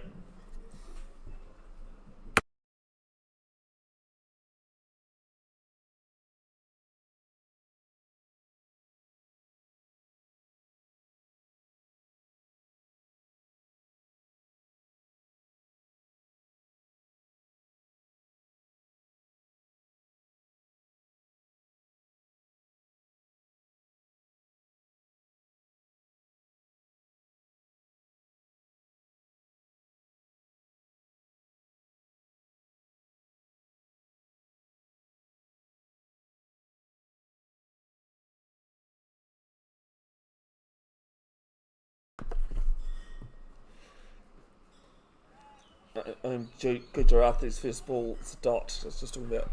Gujarathi's first ball is a dot. It's just talking about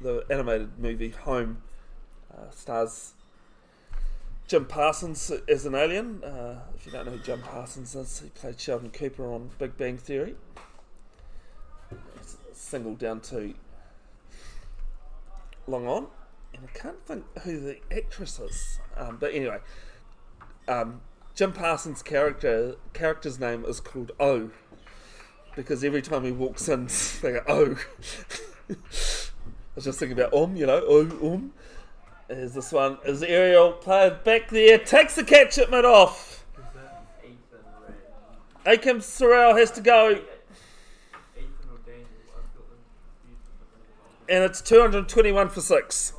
the animated movie Home. Stars Jim Parsons as an alien. If you don't know who Jim Parsons is, he played Sheldon Cooper on Big Bang Theory. It's single down to long on, and I can't think who the actress is. But anyway, Jim Parsons' character's name is called O. Because every time he walks in, they go, oh. I was just thinking about Is this one, is Ariel player back there, takes the catch at mid-off. Ethan Red. Akim Sorrell has to go, Ethan or Daniel, I've got them confused with the and it's 221 for 6.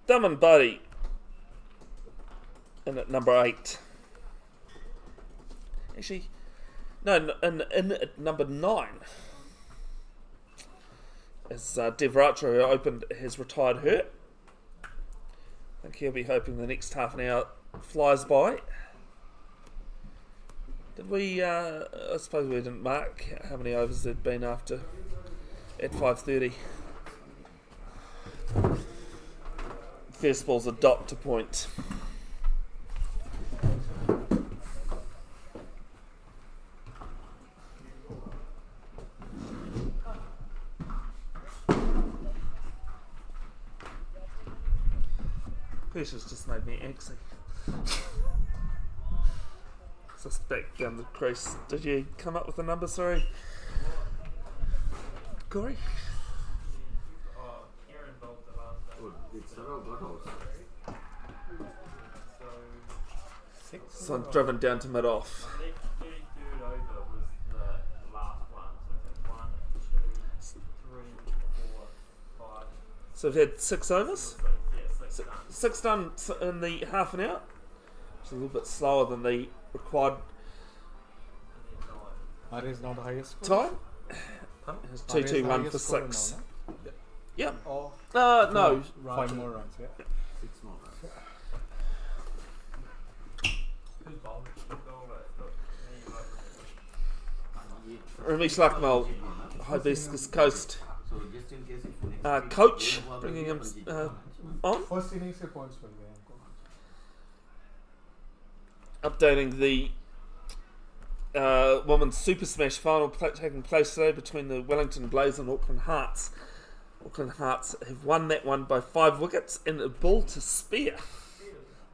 Dumb and Buddy in at number 8. Actually, no, in at number 9. As Dev Racha, who opened, has retired hurt. I think he'll be hoping the next half an hour flies by. Did we, I suppose we didn't mark how many overs there'd been after at 5:30. First ball's a dot to point. Pressure's just made me antsy. Just back down the crease. Did you come up with a number, sorry? Corey? Oh, Aaron bowled the last day. It's around what house? So, So I'm driven down to mid-off. 33rd over was the last one. So it's 1, 2, 3, 4, 5. So we've had 6 overs? 6, yeah, 6 done. 6 done in the half an hour. Which is a little bit slower than the required And then 9. That is now the highest score. time. It's 2-2-1 for 6. Yep. Oh, No. 5 more runs, yeah. 6 more. Who's bowled? Who's bowled it? Look, me, Ramesh Lakmal, Hibiscus Coast So just in case if next week coach, we have bringing him a on. First innings के points मिल गए हमको. Updating the Women's Super Smash final taking place today between the Wellington Blaze and Auckland Hearts. Auckland Hearts have won that one by 5 wickets and a ball to spare.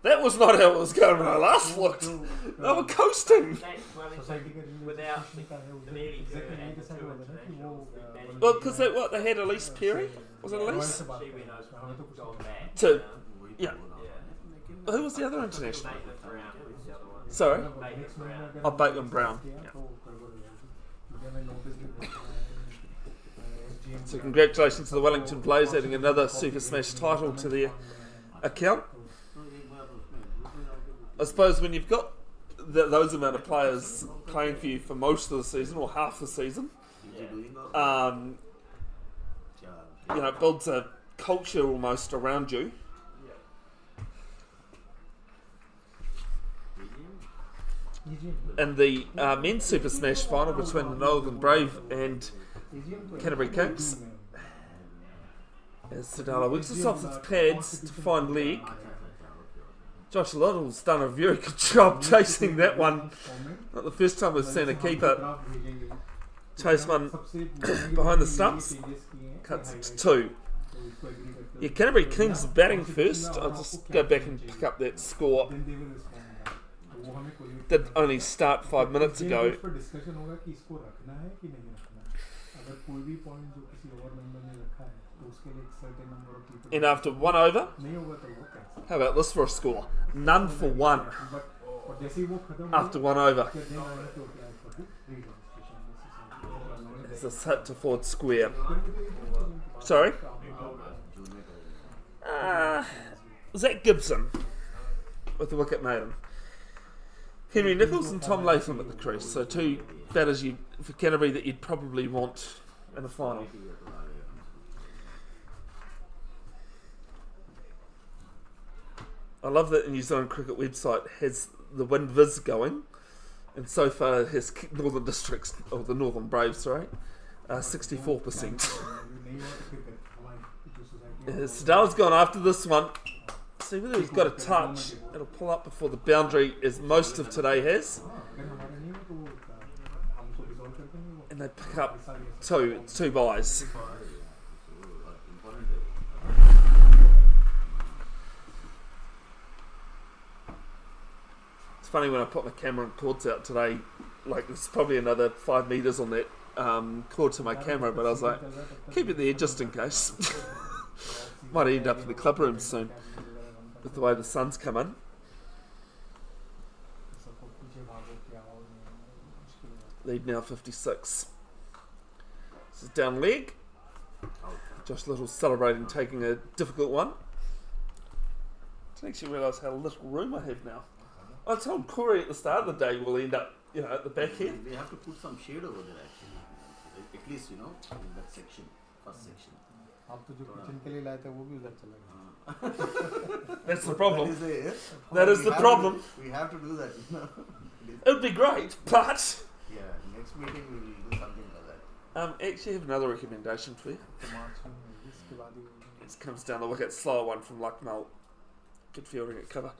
That was not how it was going when I last looked. They were coasting. Society के relationship without का है वो. the nearly Exactly and नहीं the decide two होगा ना कि वो internationals. Well, because they had Elise Perry. Was it royal Elise? से बात She कर went रहे हैं उसमें, over हमें तो कुछ gone नहीं. back. To- Yeah. Yeah. Who was the other international? Maitland Brown was the other one. Sorry? Next में अगर Oh, Bateman Brown. किया Yeah. तो गड़बड़ हो जाएगी. मुझे मैं notice भी करता हूँ. So congratulations to the Wellington Blaze adding another Super Smash title to their account. I suppose when you've got those amount of players playing for you for most of the season or half the season, it builds a culture almost around you. In the men's Super Smash final between the Northern Brave and Canterbury Kings, as Sadala works us off its pads to find leg. Josh Little's done a very good job chasing that one. Not the first time we've seen a keeper chase one behind the stumps. Cuts it to 2. Yeah, Canterbury Kings batting first. I'll just go back and pick up that score. Did only start 5 minutes ago. And after 1 over, how about this for a score? None for 1 after 1 over. It's a hit to forward square. Sorry? Zach Gibson with the wicket maiden. Henry Nichols and Tom Latham at the crease. So 2 batters for Canterbury that you'd probably want in a final. I love that the New Zealand Cricket website has the wind viz going, and so far has Northern Districts, or the Northern Braves, sorry, 64%. Sadala's gone after this one. See whether he's got a touch. It'll pull up before the boundary, as most of today has. And they pick up 2. It's 2 buys. It's funny when I put my camera and cords out today, like there's probably another 5 metres on that cord to my camera, but I was like, keep it there just in case. Might end up in the club room soon with the way the sun's come in. Lead now 56. This is down leg. Josh Little celebrating taking a difficult one. didn't actually realise how little room I have now. I told Corey at the start of the day we'll end up, at the back here. We have to put some shade over there actually. At least, in that section, first section. आप तो जो kitchen के लिए लाए थे वो भी उधर चला गया. That's the problem. That is the problem. We have to do that. It would be great, but Yeah, next meeting we will do something like that. actually I have another recommendation for you. तो मार्च में इसके बाद ही It comes down the wicket, slower one from Lucknow. Good fielding at cover.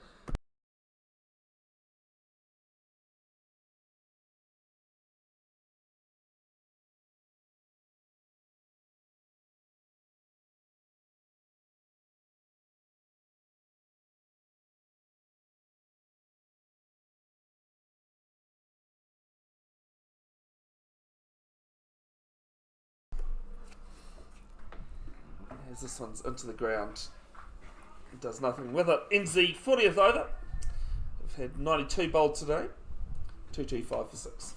As this one's into the ground, it does nothing with it. Ends the 40th over. We've had 92 bowled today. 225 for 6.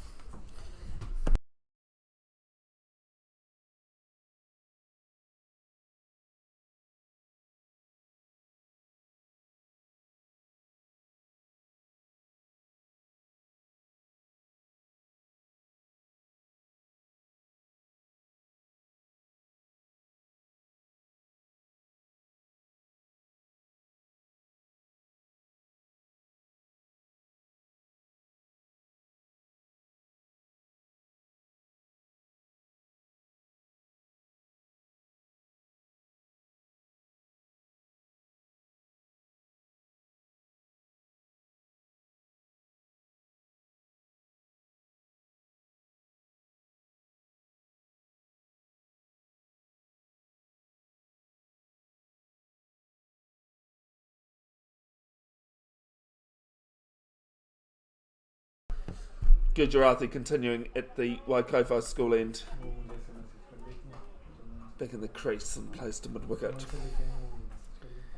Gujarati continuing at the Waikofo school end. वो जैसे message कर देखें तो Back in the crease and placed to mid wicket. से देखें वो message कर देता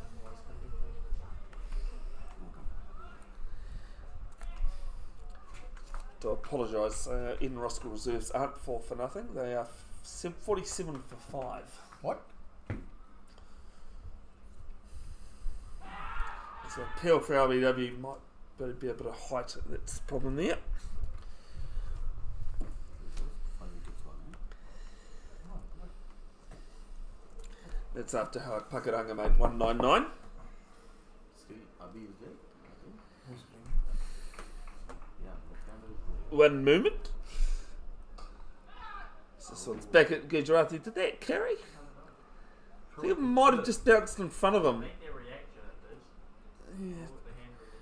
हूँ वॉइस कर देता हूँ. To apologise, Eden Roskill reserves aren't 4 for nothing. They are 47 for 5. What? So appeal for LBW might be a bit of height. That's the problem there. That's after Howard Pakaranga made 199. Still, Abhi is there? Who's playing? Yeah, left-hander is there. One movement. So this one's back at Gujarati. Did that carry? I think it might have just bounced in front of I him. think their reaction it did. Yeah. With the hand over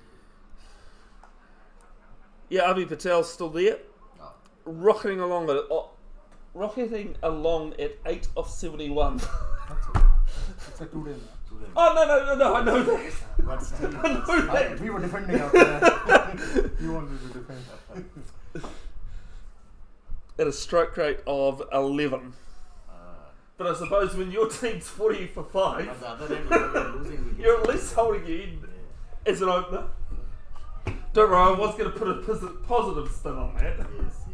Yeah, Abhi Patel's still there. Oh. Rocketing along at 8 off 71. That's it. It's a 2 day match. Oh, no, I know that. But still, I know that. We were defending out there. You wanted to defend. At a strike rate of 11. But I suppose when your team's 40 for 5, At the other end, when you're losing wickets, you're at least holding you in as an opener. Don't worry, I was going to put a positive spin on that. Yes.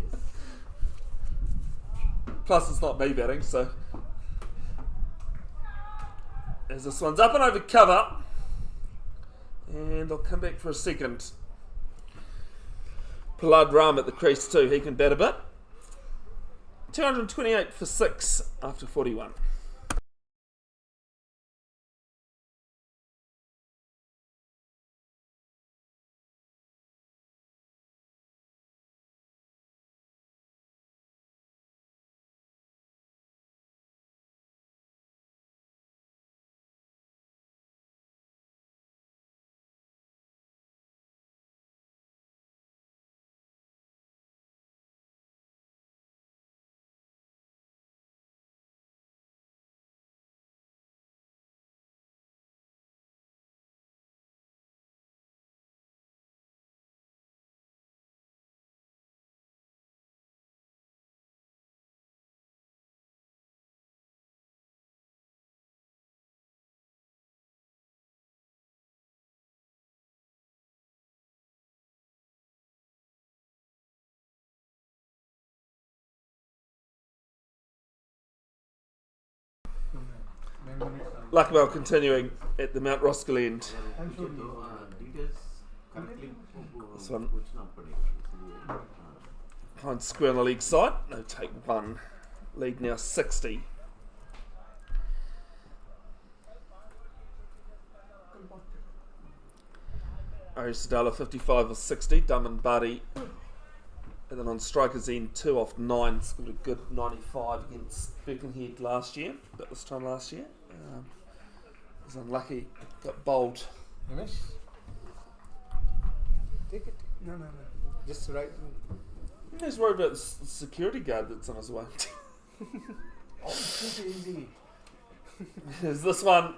Plus, it's not me batting, so. As this one's up and over cover. And I'll come back for a second. Prahlad Ram at the crease too, he can bat a bit. 228 for 6 after 41. Nine minutes. Luckabell continuing at the Mount Roskill end. I'm sure details correctly. This one. Which number? Behind square on the league side. They take one. Lead now 60. Arisadala 55 or 60. Dumb and Buddy. And then on strikers end, 2 off 9. Scored a good 95 against Birkenhead last year. About this time last year. Was unlucky. Got bowled. Ramesh? Take it. No. Just right. He's worried about the security guard that's on his way. Oh, it's too easy. Is this one?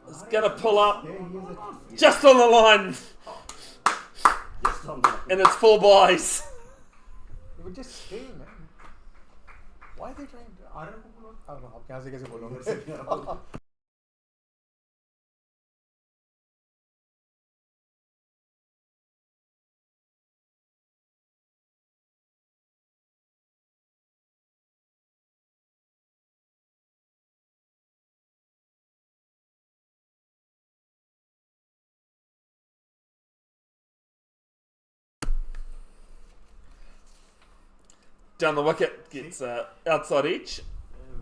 It's gonna pull up Yeah, he is a. just on the line, Just on the. and it's 4 byes. It would just stay, man. Why are they trying to? I don't know. I don't know. आप यहाँ से कैसे बोलोगे? Down the wicket, gets outside edge,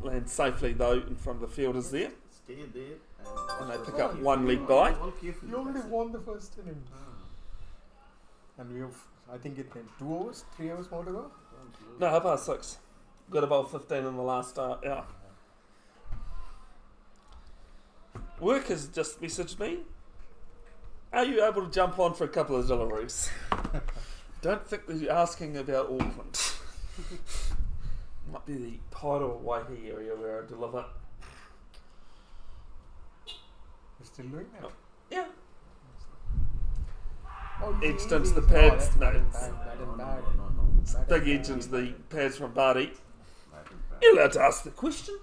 lands safely though in front of the fielders there, Stay there. and they pick up 1 league bye. All carefully. You already won the first inning. And we have, I think, 2 overs, 3 overs more to go. No, 6:30. Got about 15 in the last hour. Work has just messaged me. Are you able to jump on for a couple of deliveries? Don't think that you're asking about Auckland. Might be the Pairo Waihi area where I deliver. You're still doing that? Yeah. Oh, Edged easy, into the easy. pads. Oh, No, that's it's bad and bad. Bad big and edge bad. into the pads from Barty. Bad and bad. You're allowed to ask the question.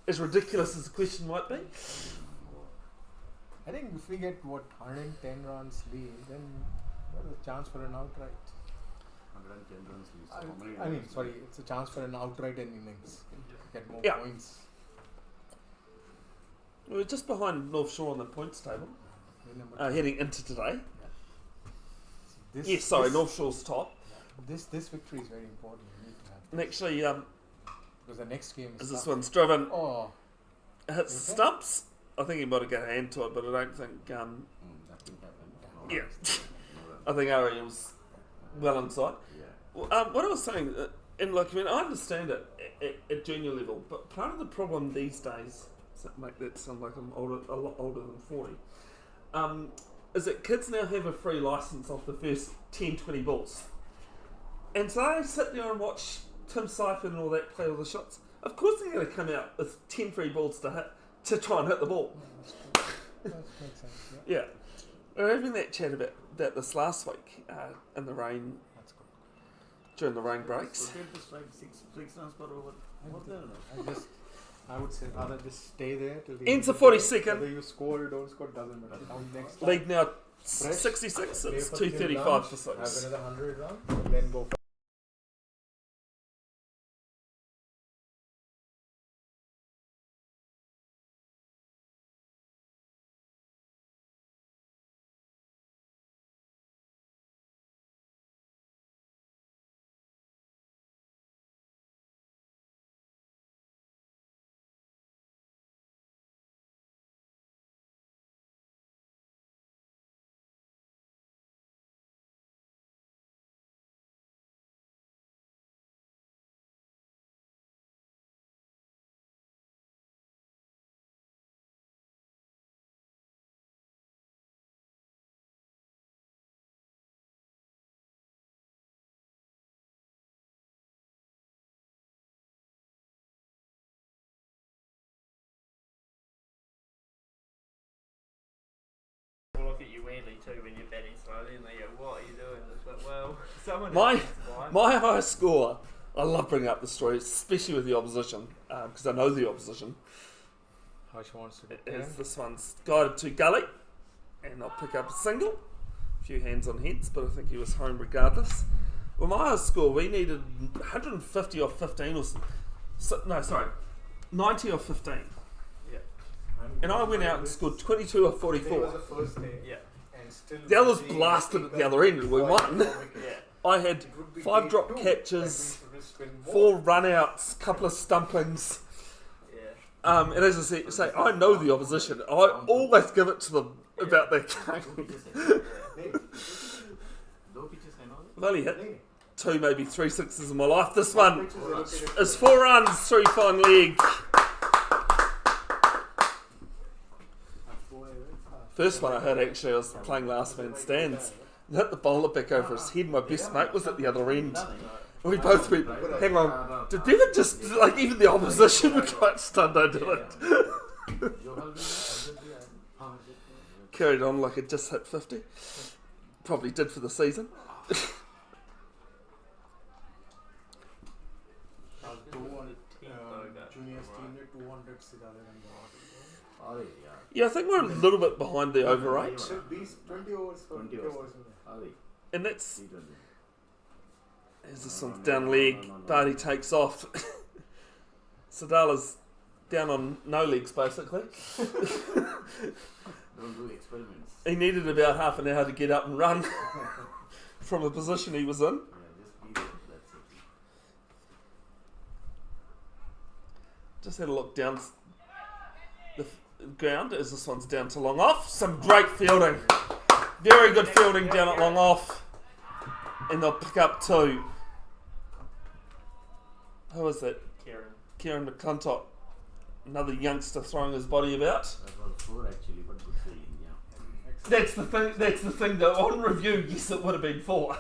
As ridiculous as the question might be. I think if we get 110 runs lead, then there's a chance for an outright. 110 runs lead. So how many I mean, runs? sorry, it's a chance for an outright in innings. Get more Yeah. points. We're just behind North Shore on the points table, Remember, heading into today. this, Yes, sorry, this, North Shore's top. This victory is very important. We need to have And actually, because the next game is as this tough. one's driven, Oh, hits Okay. stumps. I think he might have got a hand to it, but I don't think. That didn't happen. No Yeah. runs. No runs. I think Ari was well inside. Yeah. Well, what I was saying, and like, I mean, I understand it at junior level, but part of the problem these days, so make that sound like I'm a lot older than 40, is that kids now have a free license off the first 10, 20 balls. And so they sit there and watch Tim Seifert and all that play all the shots. Of course they're going to come out with 10 free balls to hit, to try and hit the ball. that makes sense. Yeah. Yeah. We were having that chat about this last week in the rain, That's good. during the rain breaks. So to strike six runs per over. More than enough. I would say rather just stay there till the Ends end the of the game. 42nd. Whether you score or don't score doesn't matter. Count next time. League now Fresh. 66, Play it's for the 235 lunch, for 6. Have another 100 runs, and then go for We'll look at you weirdly too when you're batting slowly and they go, what are you doing? It's like, well, someone My- else needs to buy. My high score, I love bringing up the story, especially with the opposition, because I know the opposition, how she wants to do is this one's guided to gully, and I'll pick up a single, a few hands on heads, but I think he was home regardless. Well, my high score, we needed 150 off 15 or no, sorry, 90 or 15. Yeah. And I went out and scored 22 or Today was 44. the first day, Yeah. and still The others the blasted at the feedback other end and we for won. wickets. Yeah. I had It would be 5 day drop 2, that catches, means we will win more. 4 run-outs, couple of stumpings. Yeah. And as I say, I know the opposition. I always give it to them about their game. No pitches and all. I've only hit Hey, 2, maybe 3 sixes in my life. This one pitches are located is 4 runs, 3 fine leg. First one I hit actually, I was playing last man stands. I hit the bowler back over his head. My best mate was at the other end. We both went, hang on, did Bevan just, like, even the opposition were quite stunned I did it. Carried on like it just hit 50. Probably did for the season. juniors team में 200 से ज़्यादा run बनाते हैं। Yeah, I think we're a little bit behind the over 8. So 20 overs for 20 20 overs. overs. And that's, as this one's down leg, Barty takes off. Sadala's down on no legs basically. Don't do experiments. He needed about half an hour to get up and run from the position he was in. Yeah, just be there. That's it. Just had a look down the ground as this one's down to long off. Some great fielding. Very good fielding down at long off. And they'll pick up 2. Who is that? Kieran McClintock. Another youngster throwing his body about. That was 4 actually, but good feeling, yeah. That's the thing that on review, yes it would have been 4.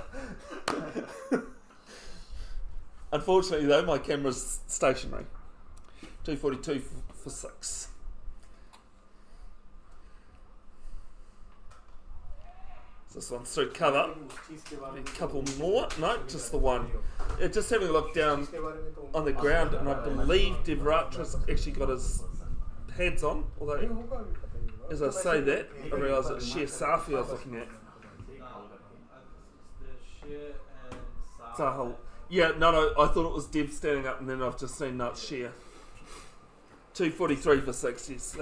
Unfortunately though, my camera's stationary. 242 for 6. This one's through cover. A couple more. No, just the one. Yeah, just having a look down on the ground, and I believe Devratra's actually got his pads on. Although, as I say that, I realise it's Sheer Safi I was looking at. The Sheer and Sahal. Yeah, no, I thought it was Dev standing up, and then I've just seen that's Sheer. 243 for 6. Yes,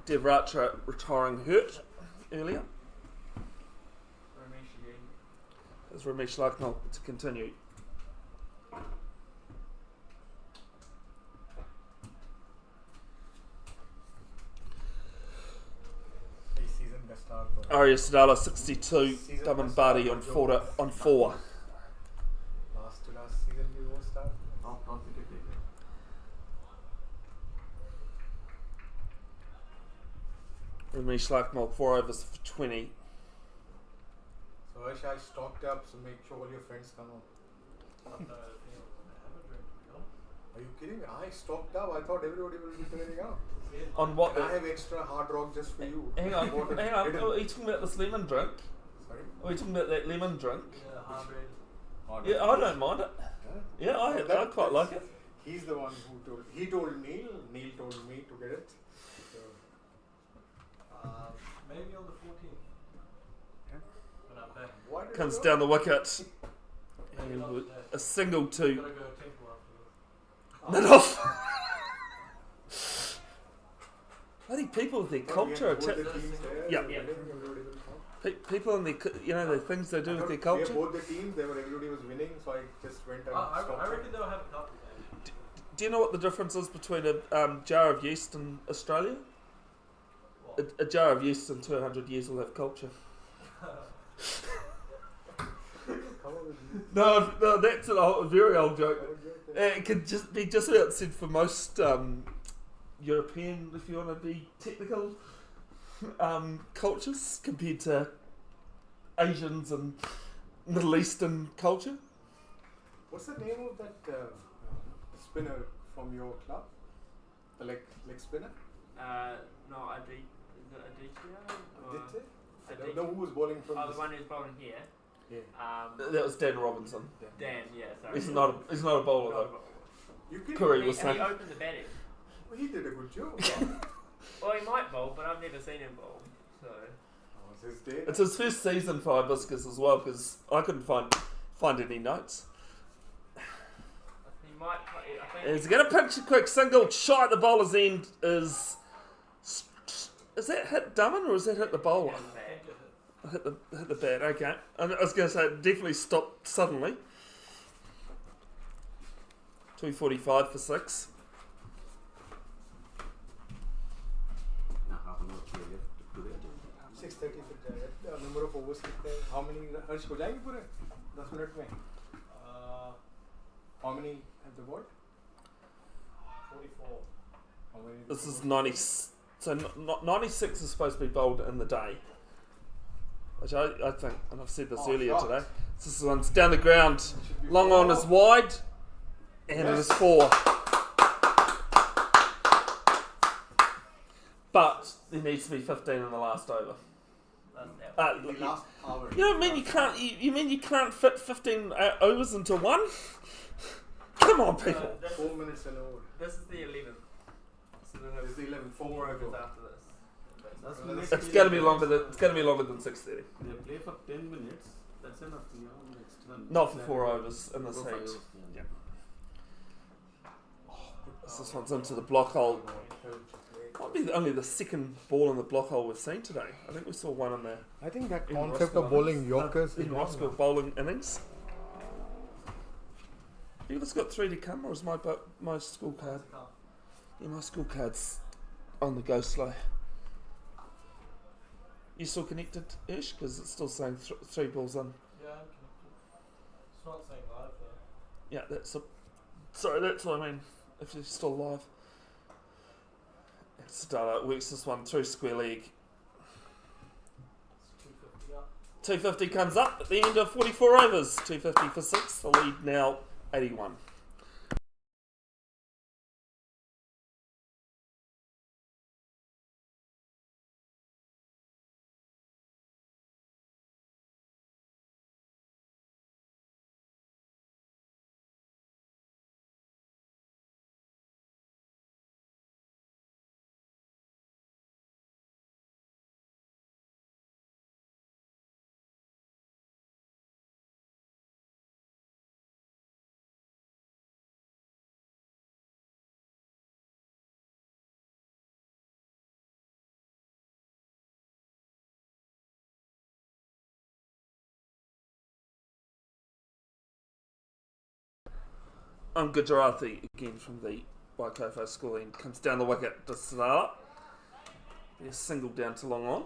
Devratra retiring hurt earlier. As Ramesh Lakmal to continue. Season का start हो। Arya Sadala 62, Daman Badi on 4. Last to last season भी वो start। Top wicket taker. Ramesh Lakmal 4 overs for 20. So Harsh, I stocked up, so make sure all your friends come up. Are you kidding me? I stocked up. I thought everybody will be turning up. On what? And I have extra hard rock just for you. Hang on, Bought it hang on. hidden. Are you talking about this lemon drink? Sorry? Are you talking about that lemon drink? Hard Yeah, rock. I don't mind it. Huh? Yeah, I That- quite like it. He's the one who told. He told Neil. Neil told me to get it. So, Maybe on the 14th. Yeah. When I'm back. why did Comes you down the wicket. Maybe And not with today. a single Gotta to go temple afterwards. mid off. I think people with their go? culture are Both the teams there, Yeah. everybody will come. people and their the things they do I with their thought we culture. had both the teams. Everybody was winning, so I just went and I stocked reckon up. they'll have a couple. Do you know what the difference is between a jar of yeast in Australia? A jar of yeast in 200 years will have culture. Come on with you. No, that's a very old joke. Come on, Jack. It could just be just about said for most European, if you want to be technical, cultures compared to Asians and Middle Eastern culture. What's the name of that spinner from your club? The leg spinner? No, Aditya? Aditya? I Aditya. don't know who was bowling from Oh, this. the one who's bowling here. Yeah. That was Dan Robinson. Dan, yeah, sorry. He's not a bowler though. You can. Curry He, was and he saying. opened the batting. Well, he did a good job. Well, he might bowl, but I've never seen him bowl. So Oh, it's his day. It's his first season for Hibiscus as well because I couldn't find any notes. he might play. think He's going to pitch a quick single. Shot at the bowler's end is that hit Dummin or is that hit the bowler? Hit the bat, okay. I was going to say it definitely stopped suddenly. 2:45 for 6. Now half an hour play left to the 6:30 फिर जाएगा number of overs कितने how many हर्ष हो जाएंगे पूरे 10 minute में how many at the board 44. how many This is 90. So 96 is supposed to be bowled in the day. Which I think, and I've said this earlier shots. today. This one's down the ground. Long on is wide. And it is 4. But there needs to be 15 in the last over. the last hour. You know what I mean? You mean you can't fit 15 overs into one? Come on, people. 4 minutes and over This is the 11th. So then this is the 11 4 four ago overs after this. That's Well, minutes. It's going to be longer than 6:30. They play for 10 minutes. That's enough. Next run. Not for 4 overs in this Four, five heat. overs, yeah. This one's into the block hole. Might be only the second ball in the block hole we've seen today. I think we saw one in there. I think that In concept Roskill of bowling innings. Yorkers In Roskill bowling innings. You guys got 3 to come, or is my school card? Yeah, my school card's on the go slow. You still connected, Ish? Because it's still saying 3 balls in. Yeah, I'm connected. It's not saying live though. Yeah, sorry, that's what I mean. If you're still live. Starlight works this one through square leg. It's 250 up. 250 comes up at the end of 44 overs. 250 for 6. The lead now 81. Gujarati again from the Waikofo school end comes down the wicket to Sadala. Be a single down to long on.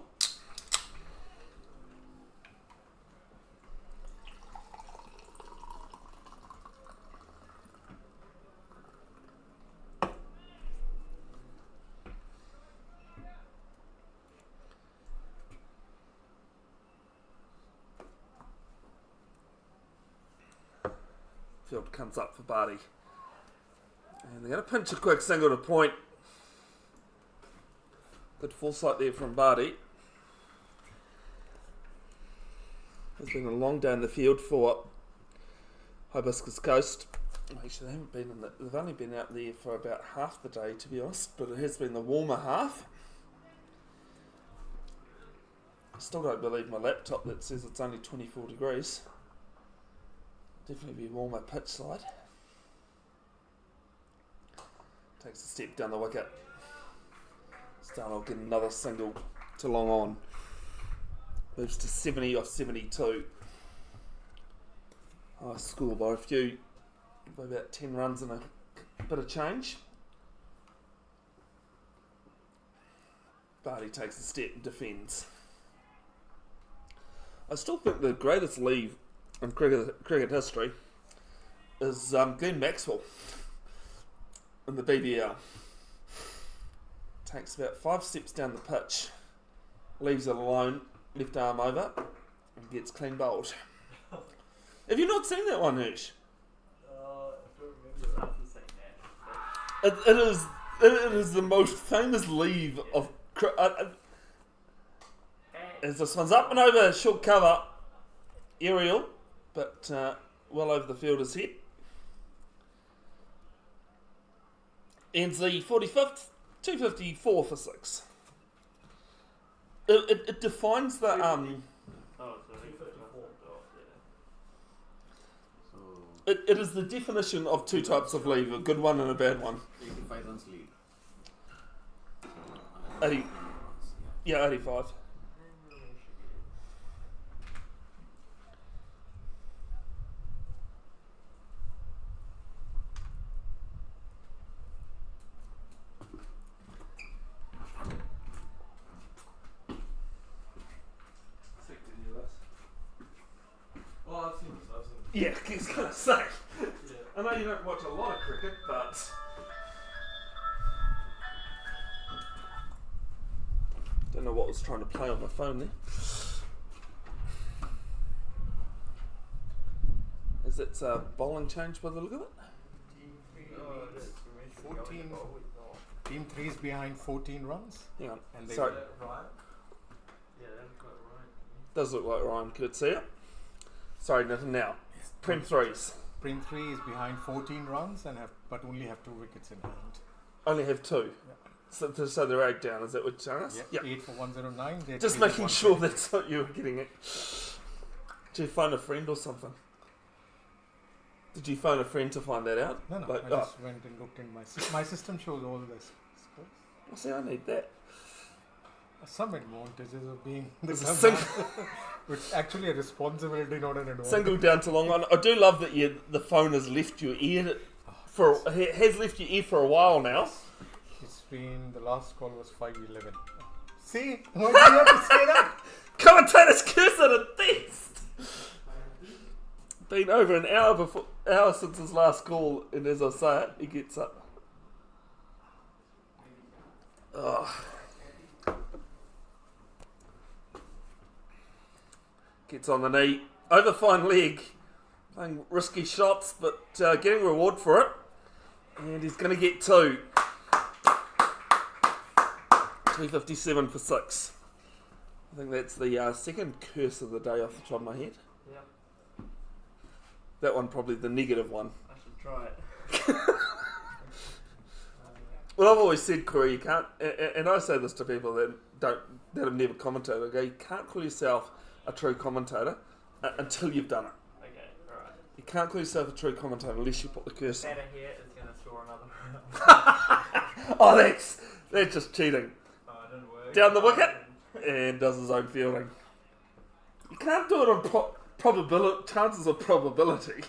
Field comes up for Barty. And they're going to pinch a quick single to point. Good foresight there from Barty. It's been a long day in the field for Hibiscus Coast. Actually, they've only been out there for about half the day, to be honest, but it has been the warmer half. I still don't believe my laptop that says it's only 24 degrees. Definitely be warmer pitch side. Takes a step down the wicket. Starnell get another single to long on. Moves to 70 off 72. Score by a few, by about 10 runs and a bit of change. Barty takes a step and defends. I still think the greatest leave in cricket history is Glenn Maxwell in the BBL. Takes about 5 steps down the pitch, leaves it alone, left arm over, and gets clean bowled. Have you not seen that one, Hirsch? I don't remember. It is the most famous leave of as this one's up and over, short cover, aerial, but well over the fielder's head. Ends the 45th, 254 for 6. It defines the Oh, so 254. So It is the definition of two types of lead, a good one and a bad one. 85 runs lead. 80, yeah, 85. Oh, I've seen this. Yeah, I was going to say. Yeah. I know you don't watch a lot of cricket, but don't know what I was trying to play on my phone there. Is it bowling change by the look of it? Oh, it is. 14. Team 3 is behind 14 runs. Hang on. And they Sorry, Right? Yeah, that's quite right. does look like Ryan could see it. Sorry, nothing now. Prem 3s. Prem 3 is behind 14 runs but only have 2 wickets in hand. Only have 2. Yeah. So they're 8 down, is that what you're telling us? Yeah. 8 for 109. They're Just 3 for making sure 120. that's what you were getting at. Did you phone a friend or something? Did you phone a friend to find that out? No, Like, I just went and looked in my system shows all this scores. see, I need that. Some advantages of being the It's a command, single, which is actually a responsibility, not an advantage. single down to long one. I do love that the phone has left your ear has left your ear for a while now. It's been, the last call was 5:11. See? Why do you have to say that? Commentator's curse at a test. Been over an hour since his last call, and as I say it, he gets up. Oh. Gets on the knee, over fine leg, playing risky shots, but getting reward for it. And he's going to get 2. 257 for 6. I think that's the second curse of the day off the top of my head. Yeah, That one probably the negative one. I should try it. Well, I've always said, Corey, you can't, and I say this to people that have never commentated. I go, you can't call yourself a true commentator until you've done it. Okay, alright. You can't call yourself a true commentator unless you put the curse on. Batter here is going to score another round. Oh, that's just cheating. Oh, it didn't work. Down the wicket and does his own fielding. You can't do it on probability, chances of probability.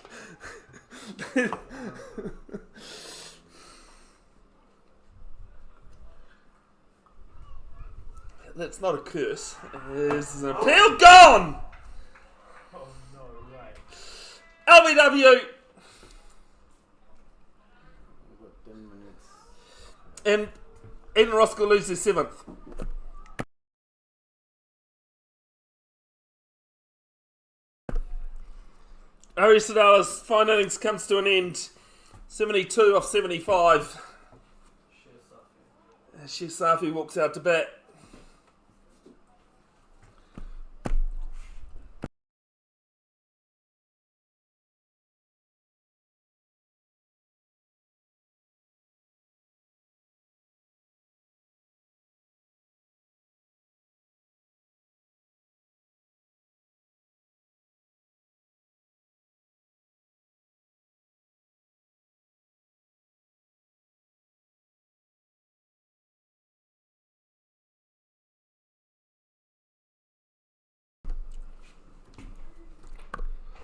That's not a curse. This is an appeal. Gone! Oh, no way. LBW! We've got 10 minutes. And Eden Roskill loses 7th. Ari Sadala's fine innings comes to an end. 72 off 75. Safi walks out to bat.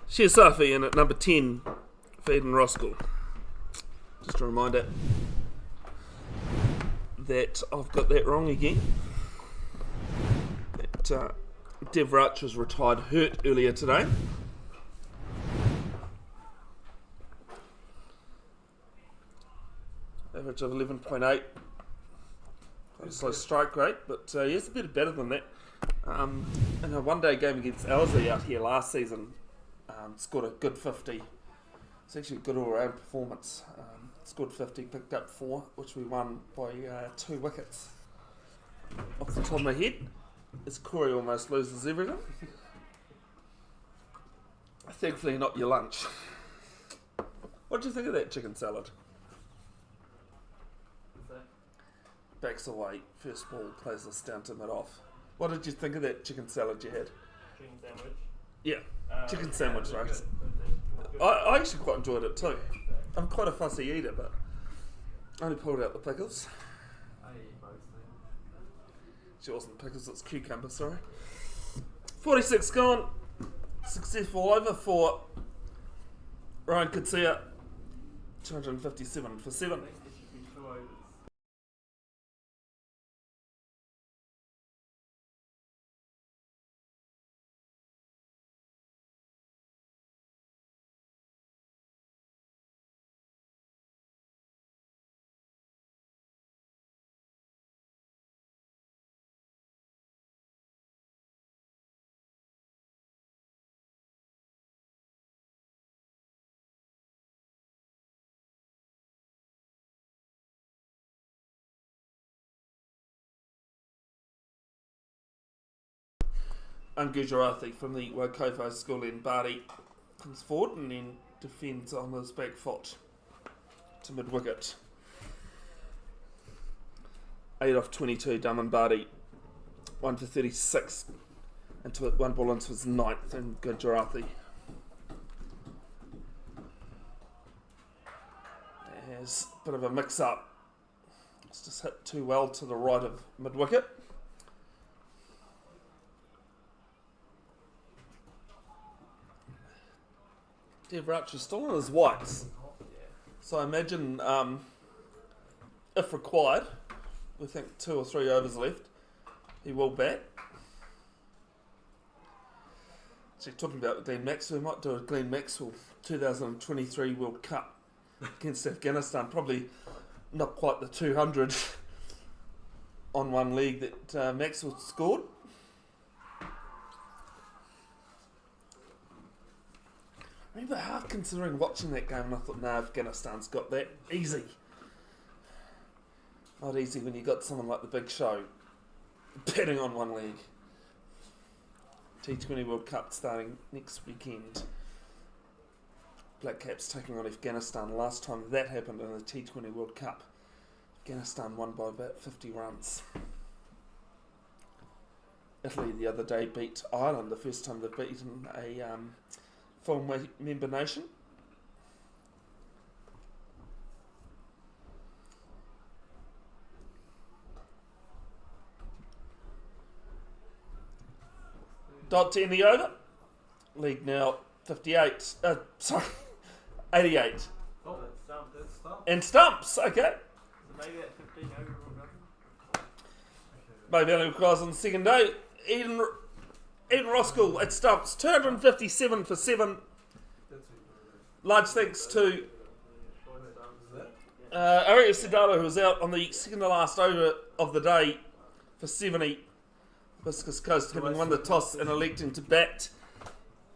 Safi in at number 10 for Eden Roskill. Just a reminder that I've got that wrong again. That Dev Rach was retired hurt earlier today. Average of 11.8. Quite a slow strike rate, but he's a bit better than that. In a one-day game against Ellerslie out here last season, scored a good 50. It's actually a good all-round performance. Scored 50, picked up 4, which we won by 2 wickets. Off the top of my head, as Corey almost loses everything. Thankfully not your lunch. What do you think of that chicken salad? Backs away, first ball, plays this down to mid-off. What did you think of that chicken salad you had? Chicken sandwich. Yeah, chicken sandwich, right? I actually quite enjoyed it too. I'm quite a fussy eater, but I only pulled out the pickles. I eat most things. She wasn't pickles, it's cucumber, sorry. 46 gone. Successful over for Ryan Katsia. 257 for 7. I think there should be 2 overs. And Gujarati from the Wakofo school in Bari comes forward and then defends on his back foot to mid wicket. 8 off 22, Daman Bari. 1 for 36 into it, 1 ball into his 9th, and Gujarati has a bit of a mix up. It's just hit too well to the right of mid wicket. Devrach is still in his whites, so I imagine if required, we think 2 or 3 overs left, he will bat. So talking about Glenn Maxwell, we might do a Glenn Maxwell 2023 World Cup against Afghanistan, probably not quite the 200 on one leg that Maxwell scored. I remember half considering watching that game and I thought, nah, Afghanistan's got that easy. Not easy when you got someone like the Big Show betting on one leg. T20 World Cup starting next weekend. Black Caps taking on Afghanistan. Last time that happened in the T20 World Cup, Afghanistan won by about 50 runs. Italy the other day beat Ireland, the first time they've beaten a full member nation. Dot to end the over. League now 58. 88. Oh, that's stumped. That's stumped. And stumps, okay. So maybe that 15 over will go. Maybe only requires on the second day. Eden Roskill at stumps. 257 for 7. Large thanks to Arias Sedano, who was out on the second to last over of the day for 70. Hibiscus Coast having won the toss and electing to bat.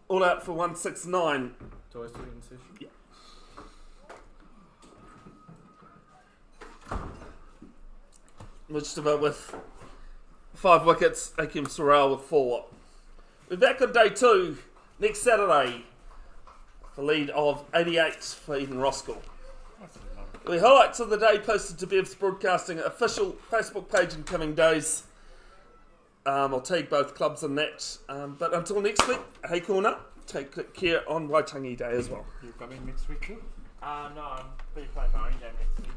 All out for 169. Do I still in session? Yeah. Mujtaba with 5 wickets, Akim Sorrell with 4. We're back on day 2 next Saturday. The lead of 88 for Eden Roskill. The highlights of the day posted to Bev's Broadcasting official Facebook page in coming days. I'll tag both clubs on that. But until next week, hey corner, take care on Waitangi Day as well. You coming next week too? No, I'm pretty playing my own game next week.